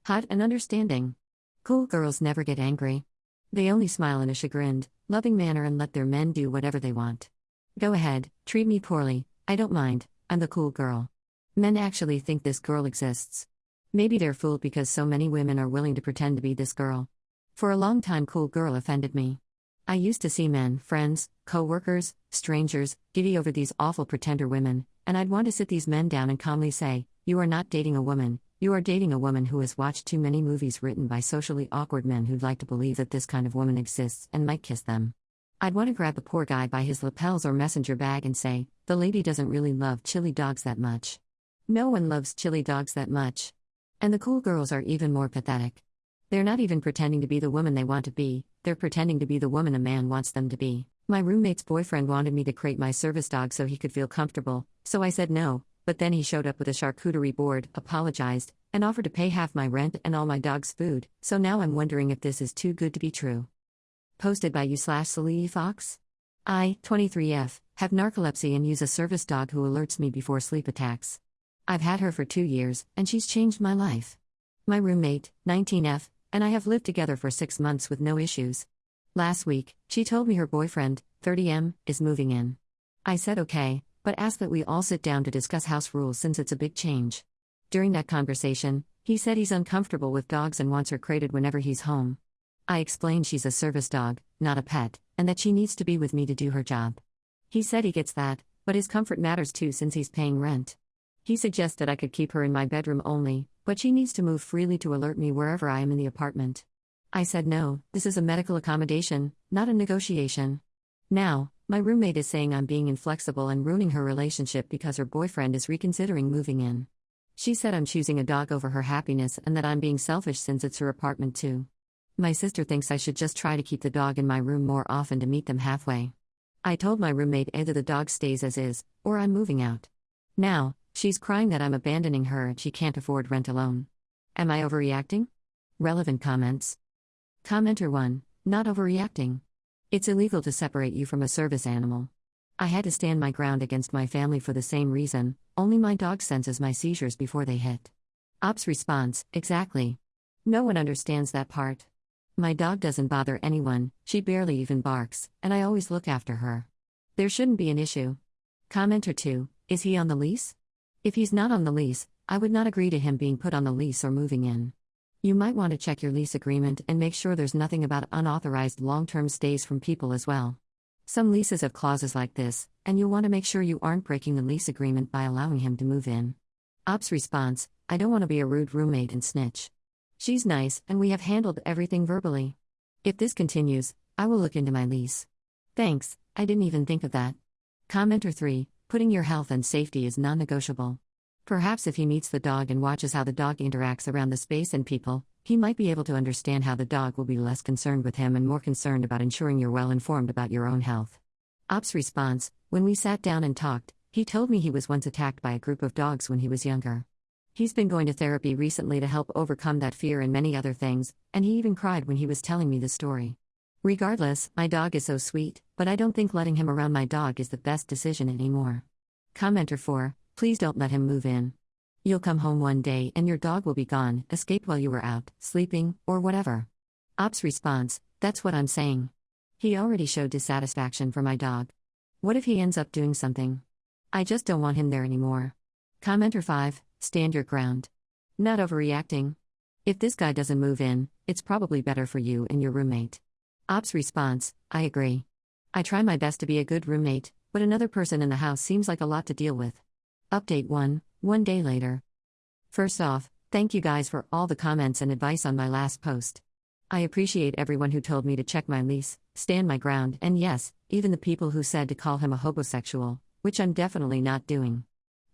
Hot and understanding. Cool girls never get angry. They only smile in a chagrined, loving manner and let their men do whatever they want. Go ahead, treat me poorly, I don't mind, I'm the cool girl. Men actually think this girl exists. Maybe they're fooled because so many women are willing to pretend to be this girl. For a long time, cool girl offended me. I used to see men, friends, co-workers, strangers, giddy over these awful pretender women, and I'd want to sit these men down and calmly say, you are not dating a woman, you are dating a woman who has watched too many movies written by socially awkward men who'd like to believe that this kind of woman exists and might kiss them. I'd want to grab the poor guy by his lapels or messenger bag and say, the lady doesn't really love chili dogs that much. No one loves chili dogs that much. And the cool girls are even more pathetic. They're not even pretending to be the woman they want to be, they're pretending to be the woman a man wants them to be. My roommate's boyfriend wanted me to crate my service dog so he could feel comfortable, so I said no, but then he showed up with a charcuterie board, apologized, and offered to pay half my rent and all my dog's food, so now I'm wondering if this is too good to be true. Posted by you/Salii Fox. I, 23F, have narcolepsy and use a service dog who alerts me before sleep attacks. I've had her for 2 years, and she's changed my life. My roommate, 19F, and I have lived together for 6 months with no issues. Last week, she told me her boyfriend, 30M, is moving in. I said okay, but asked that we all sit down to discuss house rules since it's a big change. During that conversation, he said he's uncomfortable with dogs and wants her crated whenever he's home. I explained she's a service dog, not a pet, and that she needs to be with me to do her job. He said he gets that, but his comfort matters too since he's paying rent. He suggested I could keep her in my bedroom only, but she needs to move freely to alert me wherever I am in the apartment. I said no, this is a medical accommodation, not a negotiation. Now, my roommate is saying I'm being inflexible and ruining her relationship because her boyfriend is reconsidering moving in. She said I'm choosing a dog over her happiness and that I'm being selfish since it's her apartment too. My sister thinks I should just try to keep the dog in my room more often to meet them halfway. I told my roommate either the dog stays as is, or I'm moving out. Now, she's crying that I'm abandoning her and she can't afford rent alone. Am I overreacting? Relevant comments. Commenter 1. Not overreacting. It's illegal to separate you from a service animal. I had to stand my ground against my family for the same reason, only my dog senses my seizures before they hit. Ops response, exactly. No one understands that part. My dog doesn't bother anyone, she barely even barks, and I always look after her. There shouldn't be an issue. Commenter 2, is he on the lease? If he's not on the lease, I would not agree to him being put on the lease or moving in. You might want to check your lease agreement and make sure there's nothing about unauthorized long-term stays from people as well. Some leases have clauses like this, and you'll want to make sure you aren't breaking the lease agreement by allowing him to move in. Ops response, I don't want to be a rude roommate and snitch. She's nice, and we have handled everything verbally. If this continues, I will look into my lease. Thanks, I didn't even think of that. Commenter 3, putting your health and safety is non-negotiable. Perhaps if he meets the dog and watches how the dog interacts around the space and people, he might be able to understand how the dog will be less concerned with him and more concerned about ensuring you're well informed about your own health. Ops response, when we sat down and talked, he told me he was once attacked by a group of dogs when he was younger. He's been going to therapy recently to help overcome that fear and many other things, and he even cried when he was telling me the story. Regardless, my dog is so sweet, but I don't think letting him around my dog is the best decision anymore. Commenter 4, please don't let him move in. You'll come home one day and your dog will be gone, escaped while you were out, sleeping, or whatever. Ops response, that's what I'm saying. He already showed dissatisfaction for my dog. What if he ends up doing something? I just don't want him there anymore. Commenter 5, stand your ground. Not overreacting. If this guy doesn't move in, it's probably better for you and your roommate. Ops response, I agree. I try my best to be a good roommate, but another person in the house seems like a lot to deal with. Update 1 day later. First off, thank you guys for all the comments and advice on my last post. I appreciate everyone who told me to check my lease, stand my ground, and yes, even the people who said to call him a homosexual, which I'm definitely not doing.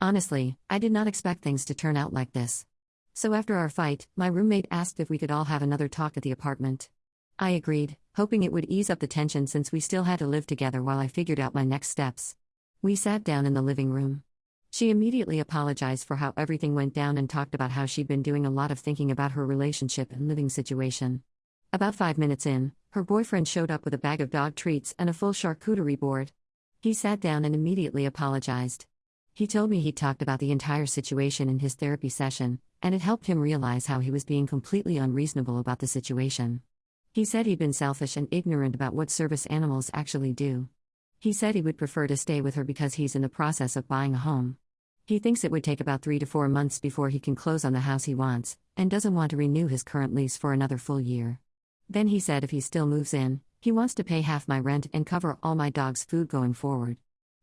Honestly, I did not expect things to turn out like this. So after our fight, my roommate asked if we could all have another talk at the apartment. I agreed, hoping it would ease up the tension since we still had to live together while I figured out my next steps. We sat down in the living room. She immediately apologized for how everything went down and talked about how she'd been doing a lot of thinking about her relationship and living situation. About 5 minutes in, her boyfriend showed up with a bag of dog treats and a full charcuterie board. He sat down and immediately apologized. He told me he talked about the entire situation in his therapy session, and it helped him realize how he was being completely unreasonable about the situation. He said he'd been selfish and ignorant about what service animals actually do. He said he would prefer to stay with her because he's in the process of buying a home. He thinks it would take about 3 to 4 months before he can close on the house he wants, and doesn't want to renew his current lease for another full year. Then he said if he still moves in, he wants to pay half my rent and cover all my dog's food going forward.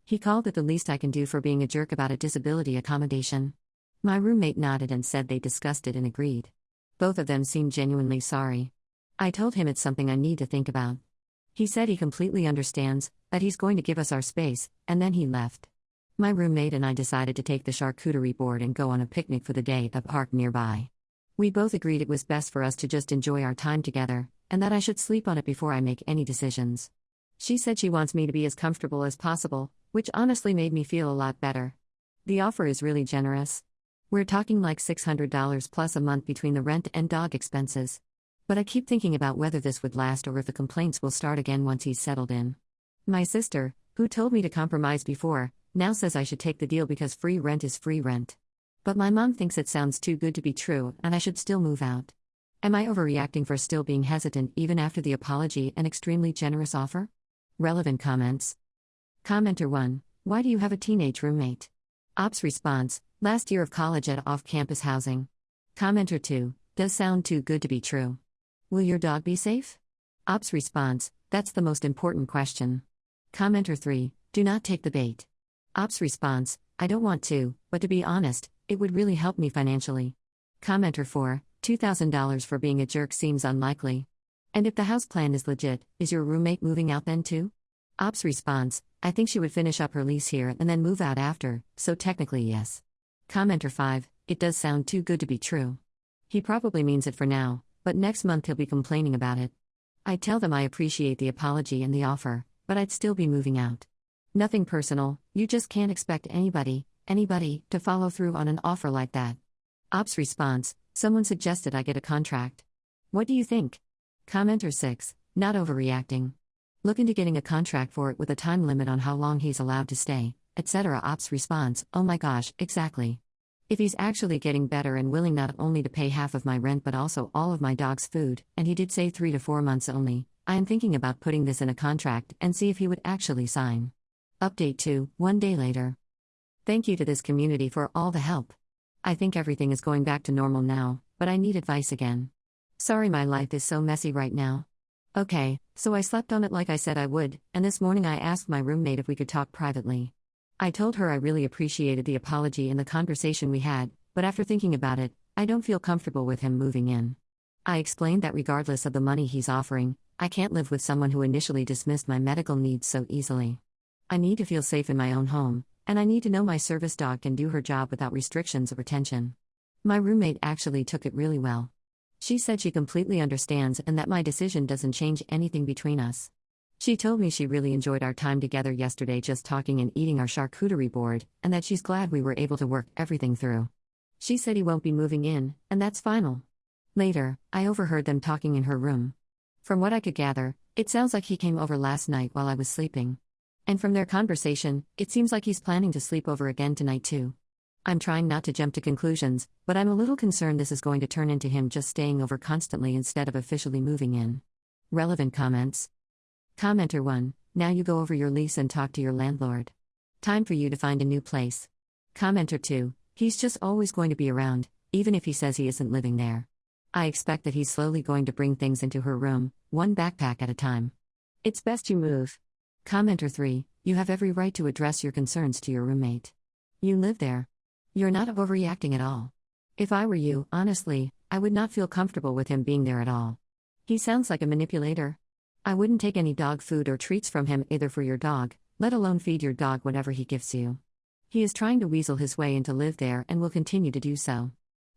He called it the least I can do for being a jerk about a disability accommodation. My roommate nodded and said they discussed it and agreed. Both of them seemed genuinely sorry. I told him it's something I need to think about. He said he completely understands, that he's going to give us our space, and then he left. My roommate and I decided to take the charcuterie board and go on a picnic for the day at a park nearby. We both agreed it was best for us to just enjoy our time together, and that I should sleep on it before I make any decisions. She said she wants me to be as comfortable as possible, which honestly made me feel a lot better. The offer is really generous. We're talking like $600 plus a month between the rent and dog expenses. But I keep thinking about whether this would last or if the complaints will start again once he's settled in. My sister, who told me to compromise before, now says I should take the deal because free rent is free rent. But my mom thinks it sounds too good to be true and I should still move out. Am I overreacting for still being hesitant even after the apology and extremely generous offer? Relevant comments. Commenter 1, why do you have a teenage roommate? Ops response, last year of college at off-campus housing. Commenter 2, does sound too good to be true. Will your dog be safe? Ops response, that's the most important question. Commenter 3, do not take the bait. Ops response, I don't want to, but to be honest, it would really help me financially. Commenter 4, $2,000 for being a jerk seems unlikely. And if the house plan is legit, is your roommate moving out then too? Ops response, I think she would finish up her lease here and then move out after, so technically yes. Commenter 5, it does sound too good to be true. He probably means it for now, but next month he'll be complaining about it. I tell them I appreciate the apology and the offer, but I'd still be moving out. Nothing personal, you just can't expect anybody, to follow through on an offer like that. Ops response, someone suggested I get a contract. What do you think? Commenter 6, not overreacting. Look into getting a contract for it with a time limit on how long he's allowed to stay, etc. Ops response, oh my gosh, exactly. If he's actually getting better and willing not only to pay half of my rent but also all of my dog's food, and he did say 3 to 4 months only, I am thinking about putting this in a contract and see if he would actually sign. Update 2, 1 day later. Thank you to this community for all the help. I think everything is going back to normal now, but I need advice again. Sorry my life is so messy right now. Okay, so I slept on it like I said I would, and this morning I asked my roommate if we could talk privately. I told her I really appreciated the apology and the conversation we had, but after thinking about it, I don't feel comfortable with him moving in. I explained that regardless of the money he's offering, I can't live with someone who initially dismissed my medical needs so easily. I need to feel safe in my own home, and I need to know my service dog can do her job without restrictions or tension. My roommate actually took it really well. She said she completely understands and that my decision doesn't change anything between us. She told me she really enjoyed our time together yesterday just talking and eating our charcuterie board, and that she's glad we were able to work everything through. She said he won't be moving in, and that's final. Later, I overheard them talking in her room. From what I could gather, it sounds like he came over last night while I was sleeping. And from their conversation, it seems like he's planning to sleep over again tonight too. I'm trying not to jump to conclusions, but I'm a little concerned this is going to turn into him just staying over constantly instead of officially moving in. Relevant comments. Commenter 1, now you go over your lease and talk to your landlord. Time for you to find a new place. Commenter 2, he's just always going to be around, even if he says he isn't living there. I expect that he's slowly going to bring things into her room, one backpack at a time. It's best you move. Commenter 3, you have every right to address your concerns to your roommate. You live there. You're not overreacting at all. If I were you, honestly, I would not feel comfortable with him being there at all. He sounds like a manipulator. I wouldn't take any dog food or treats from him either for your dog, let alone feed your dog whatever he gives you. He is trying to weasel his way in to live there and will continue to do so.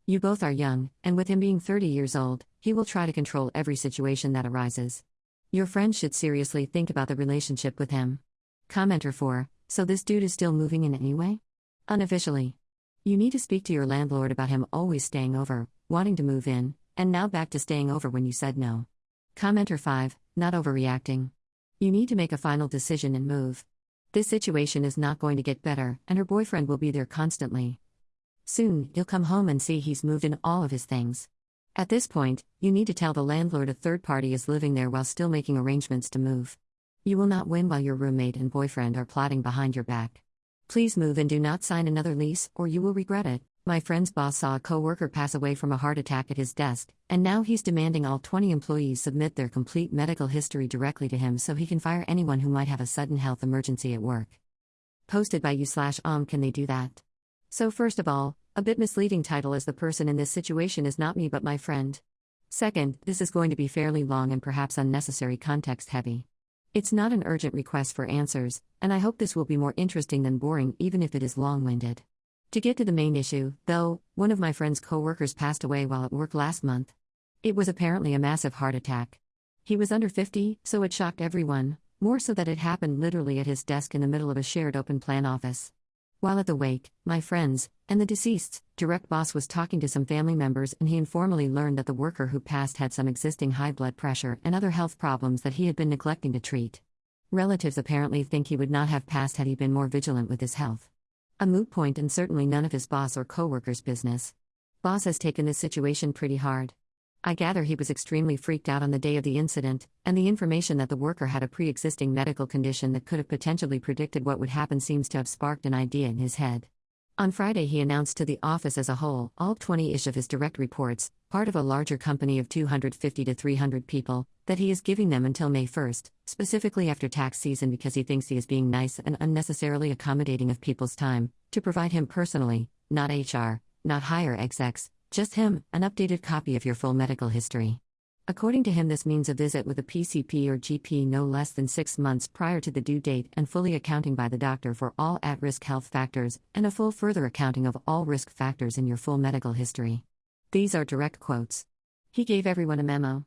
You both are young, and with him being 30 years old, he will try to control every situation that arises. Your friend should seriously think about the relationship with him. Commenter 4, so this dude is still moving in anyway? Unofficially. You need to speak to your landlord about him always staying over, wanting to move in, and now back to staying over when you said no. Commenter 5, not overreacting. You need to make a final decision and move. This situation is not going to get better, and her boyfriend will be there constantly. Soon, you'll come home and see he's moved in all of his things. At this point, you need to tell the landlord a third party is living there while still making arrangements to move. You will not win while your roommate and boyfriend are plotting behind your back. Please move and do not sign another lease, or you will regret it. My friend's boss saw a coworker pass away from a heart attack at his desk, and now he's demanding all 20 employees submit their complete medical history directly to him so he can fire anyone who might have a sudden health emergency at work. Posted by you/. Can they do that? So first of all, a bit misleading title as the person in this situation is not me but my friend. Second, this is going to be fairly long and perhaps unnecessary context heavy. It's not an urgent request for answers, and I hope this will be more interesting than boring even if it is long-winded. To get to the main issue, though, one of my friend's co-workers passed away while at work last month. It was apparently a massive heart attack. He was under 50, so it shocked everyone, more so that it happened literally at his desk in the middle of a shared open plan office. While at the wake, my friends, and the deceased's direct boss was talking to some family members and he informally learned that the worker who passed had some existing high blood pressure and other health problems that he had been neglecting to treat. Relatives apparently think he would not have passed had he been more vigilant with his health. A moot point and certainly none of his boss or co-workers' business. Boss has taken this situation pretty hard. I gather he was extremely freaked out on the day of the incident, and the information that the worker had a pre-existing medical condition that could have potentially predicted what would happen seems to have sparked an idea in his head. On Friday he announced to the office as a whole, all 20-ish of his direct reports, part of a larger company of 250 to 300 people, that he is giving them until May 1st, specifically after tax season because he thinks he is being nice and unnecessarily accommodating of people's time, to provide him personally, not HR, not higher execs, just him, an updated copy of your full medical history. According to him this means a visit with a PCP or GP no less than 6 months prior to the due date and fully accounting by the doctor for all at-risk health factors and a full further accounting of all risk factors in your full medical history. These are direct quotes. He gave everyone a memo.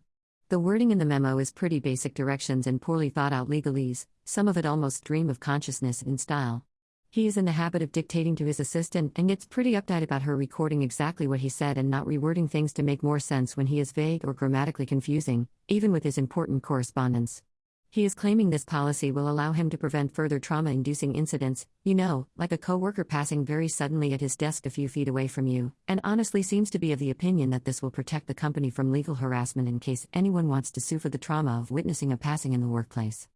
The wording in the memo is pretty basic directions and poorly thought out legalese, some of it almost stream of consciousness in style. He is in the habit of dictating to his assistant and gets pretty uptight about her recording exactly what he said and not rewording things to make more sense when he is vague or grammatically confusing, even with his important correspondence. He is claiming this policy will allow him to prevent further trauma-inducing incidents, like a coworker passing very suddenly at his desk a few feet away from you, and honestly seems to be of the opinion that this will protect the company from legal harassment in case anyone wants to sue for the trauma of witnessing a passing in the workplace.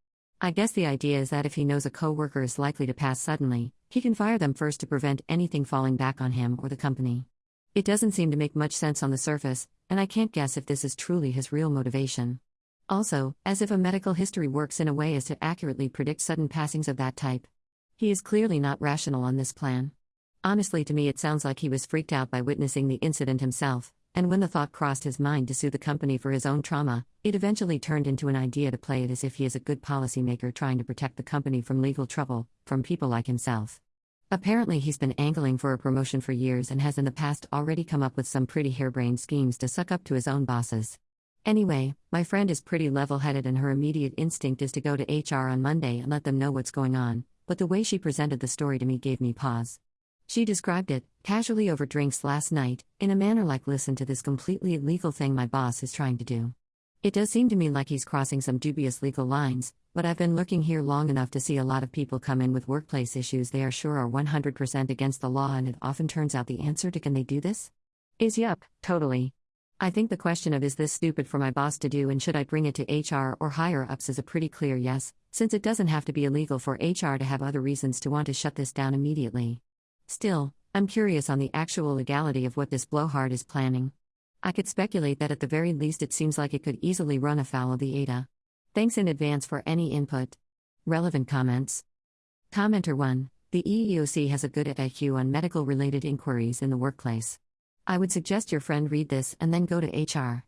I guess the idea is that if he knows a coworker is likely to pass suddenly, he can fire them first to prevent anything falling back on him or the company. It doesn't seem to make much sense on the surface, and I can't guess if this is truly his real motivation. Also, as if a medical history works in a way as to accurately predict sudden passings of that type. He is clearly not rational on this plan. Honestly, to me it sounds like he was freaked out by witnessing the incident himself, and when the thought crossed his mind to sue the company for his own trauma, it eventually turned into an idea to play it as if he is a good policymaker trying to protect the company from legal trouble, from people like himself. Apparently he's been angling for a promotion for years and has in the past already come up with some pretty harebrained schemes to suck up to his own bosses. Anyway, my friend is pretty level-headed and her immediate instinct is to go to HR on Monday and let them know what's going on, but the way she presented the story to me gave me pause. She described it, casually over drinks last night, in a manner like, listen to this completely illegal thing my boss is trying to do. It does seem to me like he's crossing some dubious legal lines, but I've been lurking here long enough to see a lot of people come in with workplace issues they are sure are 100% against the law, and it often turns out the answer to can they do this? Is yup, totally. I think the question of is this stupid for my boss to do and should I bring it to HR or higher ups is a pretty clear yes, since it doesn't have to be illegal for HR to have other reasons to want to shut this down immediately. Still, I'm curious on the actual legality of what this blowhard is planning. I could speculate that at the very least it seems like it could easily run afoul of the ADA. Thanks in advance for any input. Relevant comments. Commenter 1. The EEOC has a good FAQ on medical-related inquiries in the workplace. I would suggest your friend read this and then go to HR.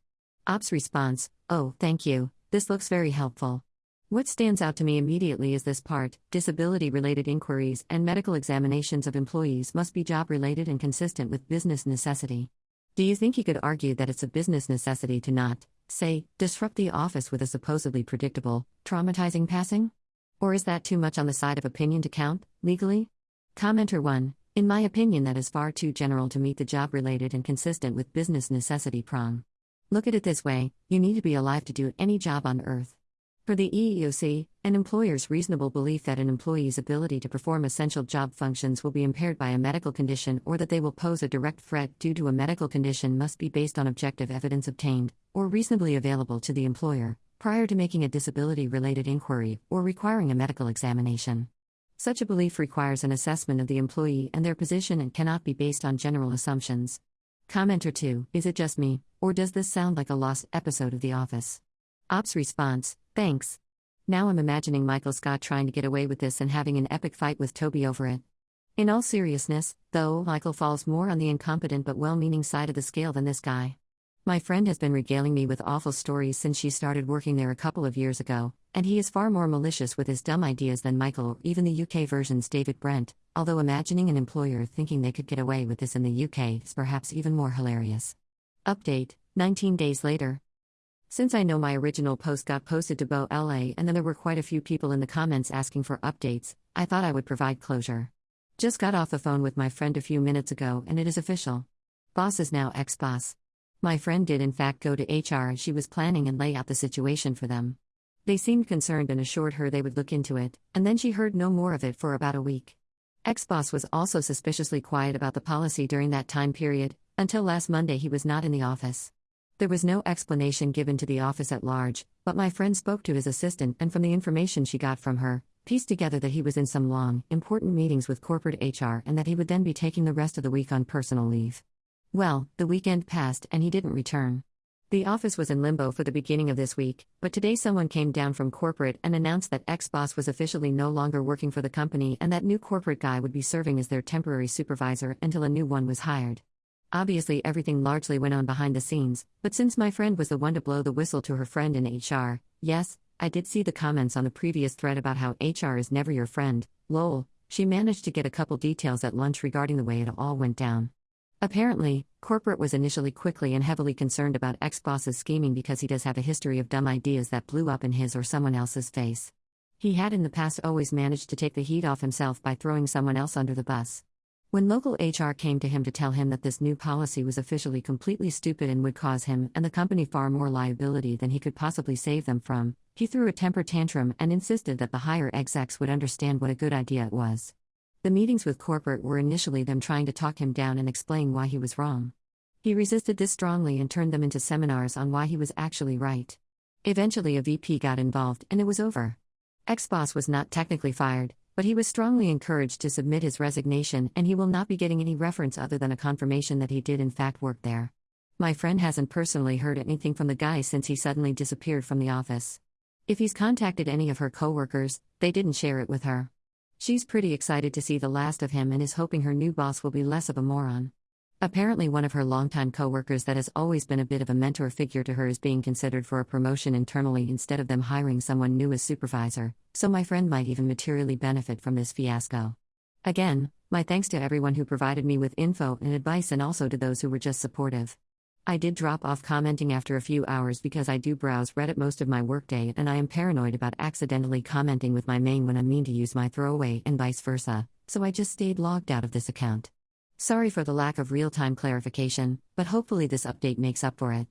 Ops response, oh, thank you, this looks very helpful. What stands out to me immediately is this part: disability-related inquiries and medical examinations of employees must be job-related and consistent with business necessity. Do you think he could argue that it's a business necessity to not, say, disrupt the office with a supposedly predictable, traumatizing passing? Or is that too much on the side of opinion to count, legally? Commenter 1. In my opinion, that is far too general to meet the job-related and consistent with business necessity prong. Look at it this way: you need to be alive to do any job on earth. For the EEOC, an employer's reasonable belief that an employee's ability to perform essential job functions will be impaired by a medical condition or that they will pose a direct threat due to a medical condition must be based on objective evidence obtained, or reasonably available to the employer, prior to making a disability-related inquiry or requiring a medical examination. Such a belief requires an assessment of the employee and their position and cannot be based on general assumptions. Commenter 2. Is it just me, or does this sound like a lost episode of The Office? Ops response, thanks. Now I'm imagining Michael Scott trying to get away with this and having an epic fight with Toby over it. In all seriousness, though, Michael falls more on the incompetent but well-meaning side of the scale than this guy. My friend has been regaling me with awful stories since she started working there a couple of years ago, and he is far more malicious with his dumb ideas than Michael or even the UK version's David Brent, although imagining an employer thinking they could get away with this in the UK is perhaps even more hilarious. Update, 19 days later. Since I know my original post got posted to Bo LA and then there were quite a few people in the comments asking for updates, I thought I would provide closure. Just got off the phone with my friend a few minutes ago and it is official. Boss is now ex-boss. My friend did in fact go to HR as she was planning and lay out the situation for them. They seemed concerned and assured her they would look into it, and then she heard no more of it for about a week. Ex-boss was also suspiciously quiet about the policy during that time period, until last Monday he was not in the office. There was no explanation given to the office at large, but my friend spoke to his assistant and from the information she got from her, pieced together that he was in some long, important meetings with corporate HR and that he would then be taking the rest of the week on personal leave. Well, the weekend passed and he didn't return. The office was in limbo for the beginning of this week, but today someone came down from corporate and announced that ex-boss was officially no longer working for the company and that new corporate guy would be serving as their temporary supervisor until a new one was hired. Obviously everything largely went on behind the scenes, but since my friend was the one to blow the whistle to her friend in HR, yes, I did see the comments on the previous thread about how HR is never your friend, lol, she managed to get a couple details at lunch regarding the way it all went down. Apparently, corporate was initially quickly and heavily concerned about ex-boss's scheming because he does have a history of dumb ideas that blew up in his or someone else's face. He had in the past always managed to take the heat off himself by throwing someone else under the bus. When local HR came to him to tell him that this new policy was officially completely stupid and would cause him and the company far more liability than he could possibly save them from, he threw a temper tantrum and insisted that the higher execs would understand what a good idea it was. The meetings with corporate were initially them trying to talk him down and explain why he was wrong. He resisted this strongly and turned them into seminars on why he was actually right. Eventually a VP got involved and it was over. Ex-boss was not technically fired, but he was strongly encouraged to submit his resignation and he will not be getting any reference other than a confirmation that he did in fact work there. My friend hasn't personally heard anything from the guy since he suddenly disappeared from the office. If he's contacted any of her coworkers, they didn't share it with her. She's pretty excited to see the last of him and is hoping her new boss will be less of a moron. Apparently one of her longtime coworkers that has always been a bit of a mentor figure to her is being considered for a promotion internally instead of them hiring someone new as supervisor, so my friend might even materially benefit from this fiasco. Again, my thanks to everyone who provided me with info and advice and also to those who were just supportive. I did drop off commenting after a few hours because I do browse Reddit most of my workday and I am paranoid about accidentally commenting with my main when I mean to use my throwaway and vice versa, so I just stayed logged out of this account. Sorry for the lack of real-time clarification, but hopefully this update makes up for it.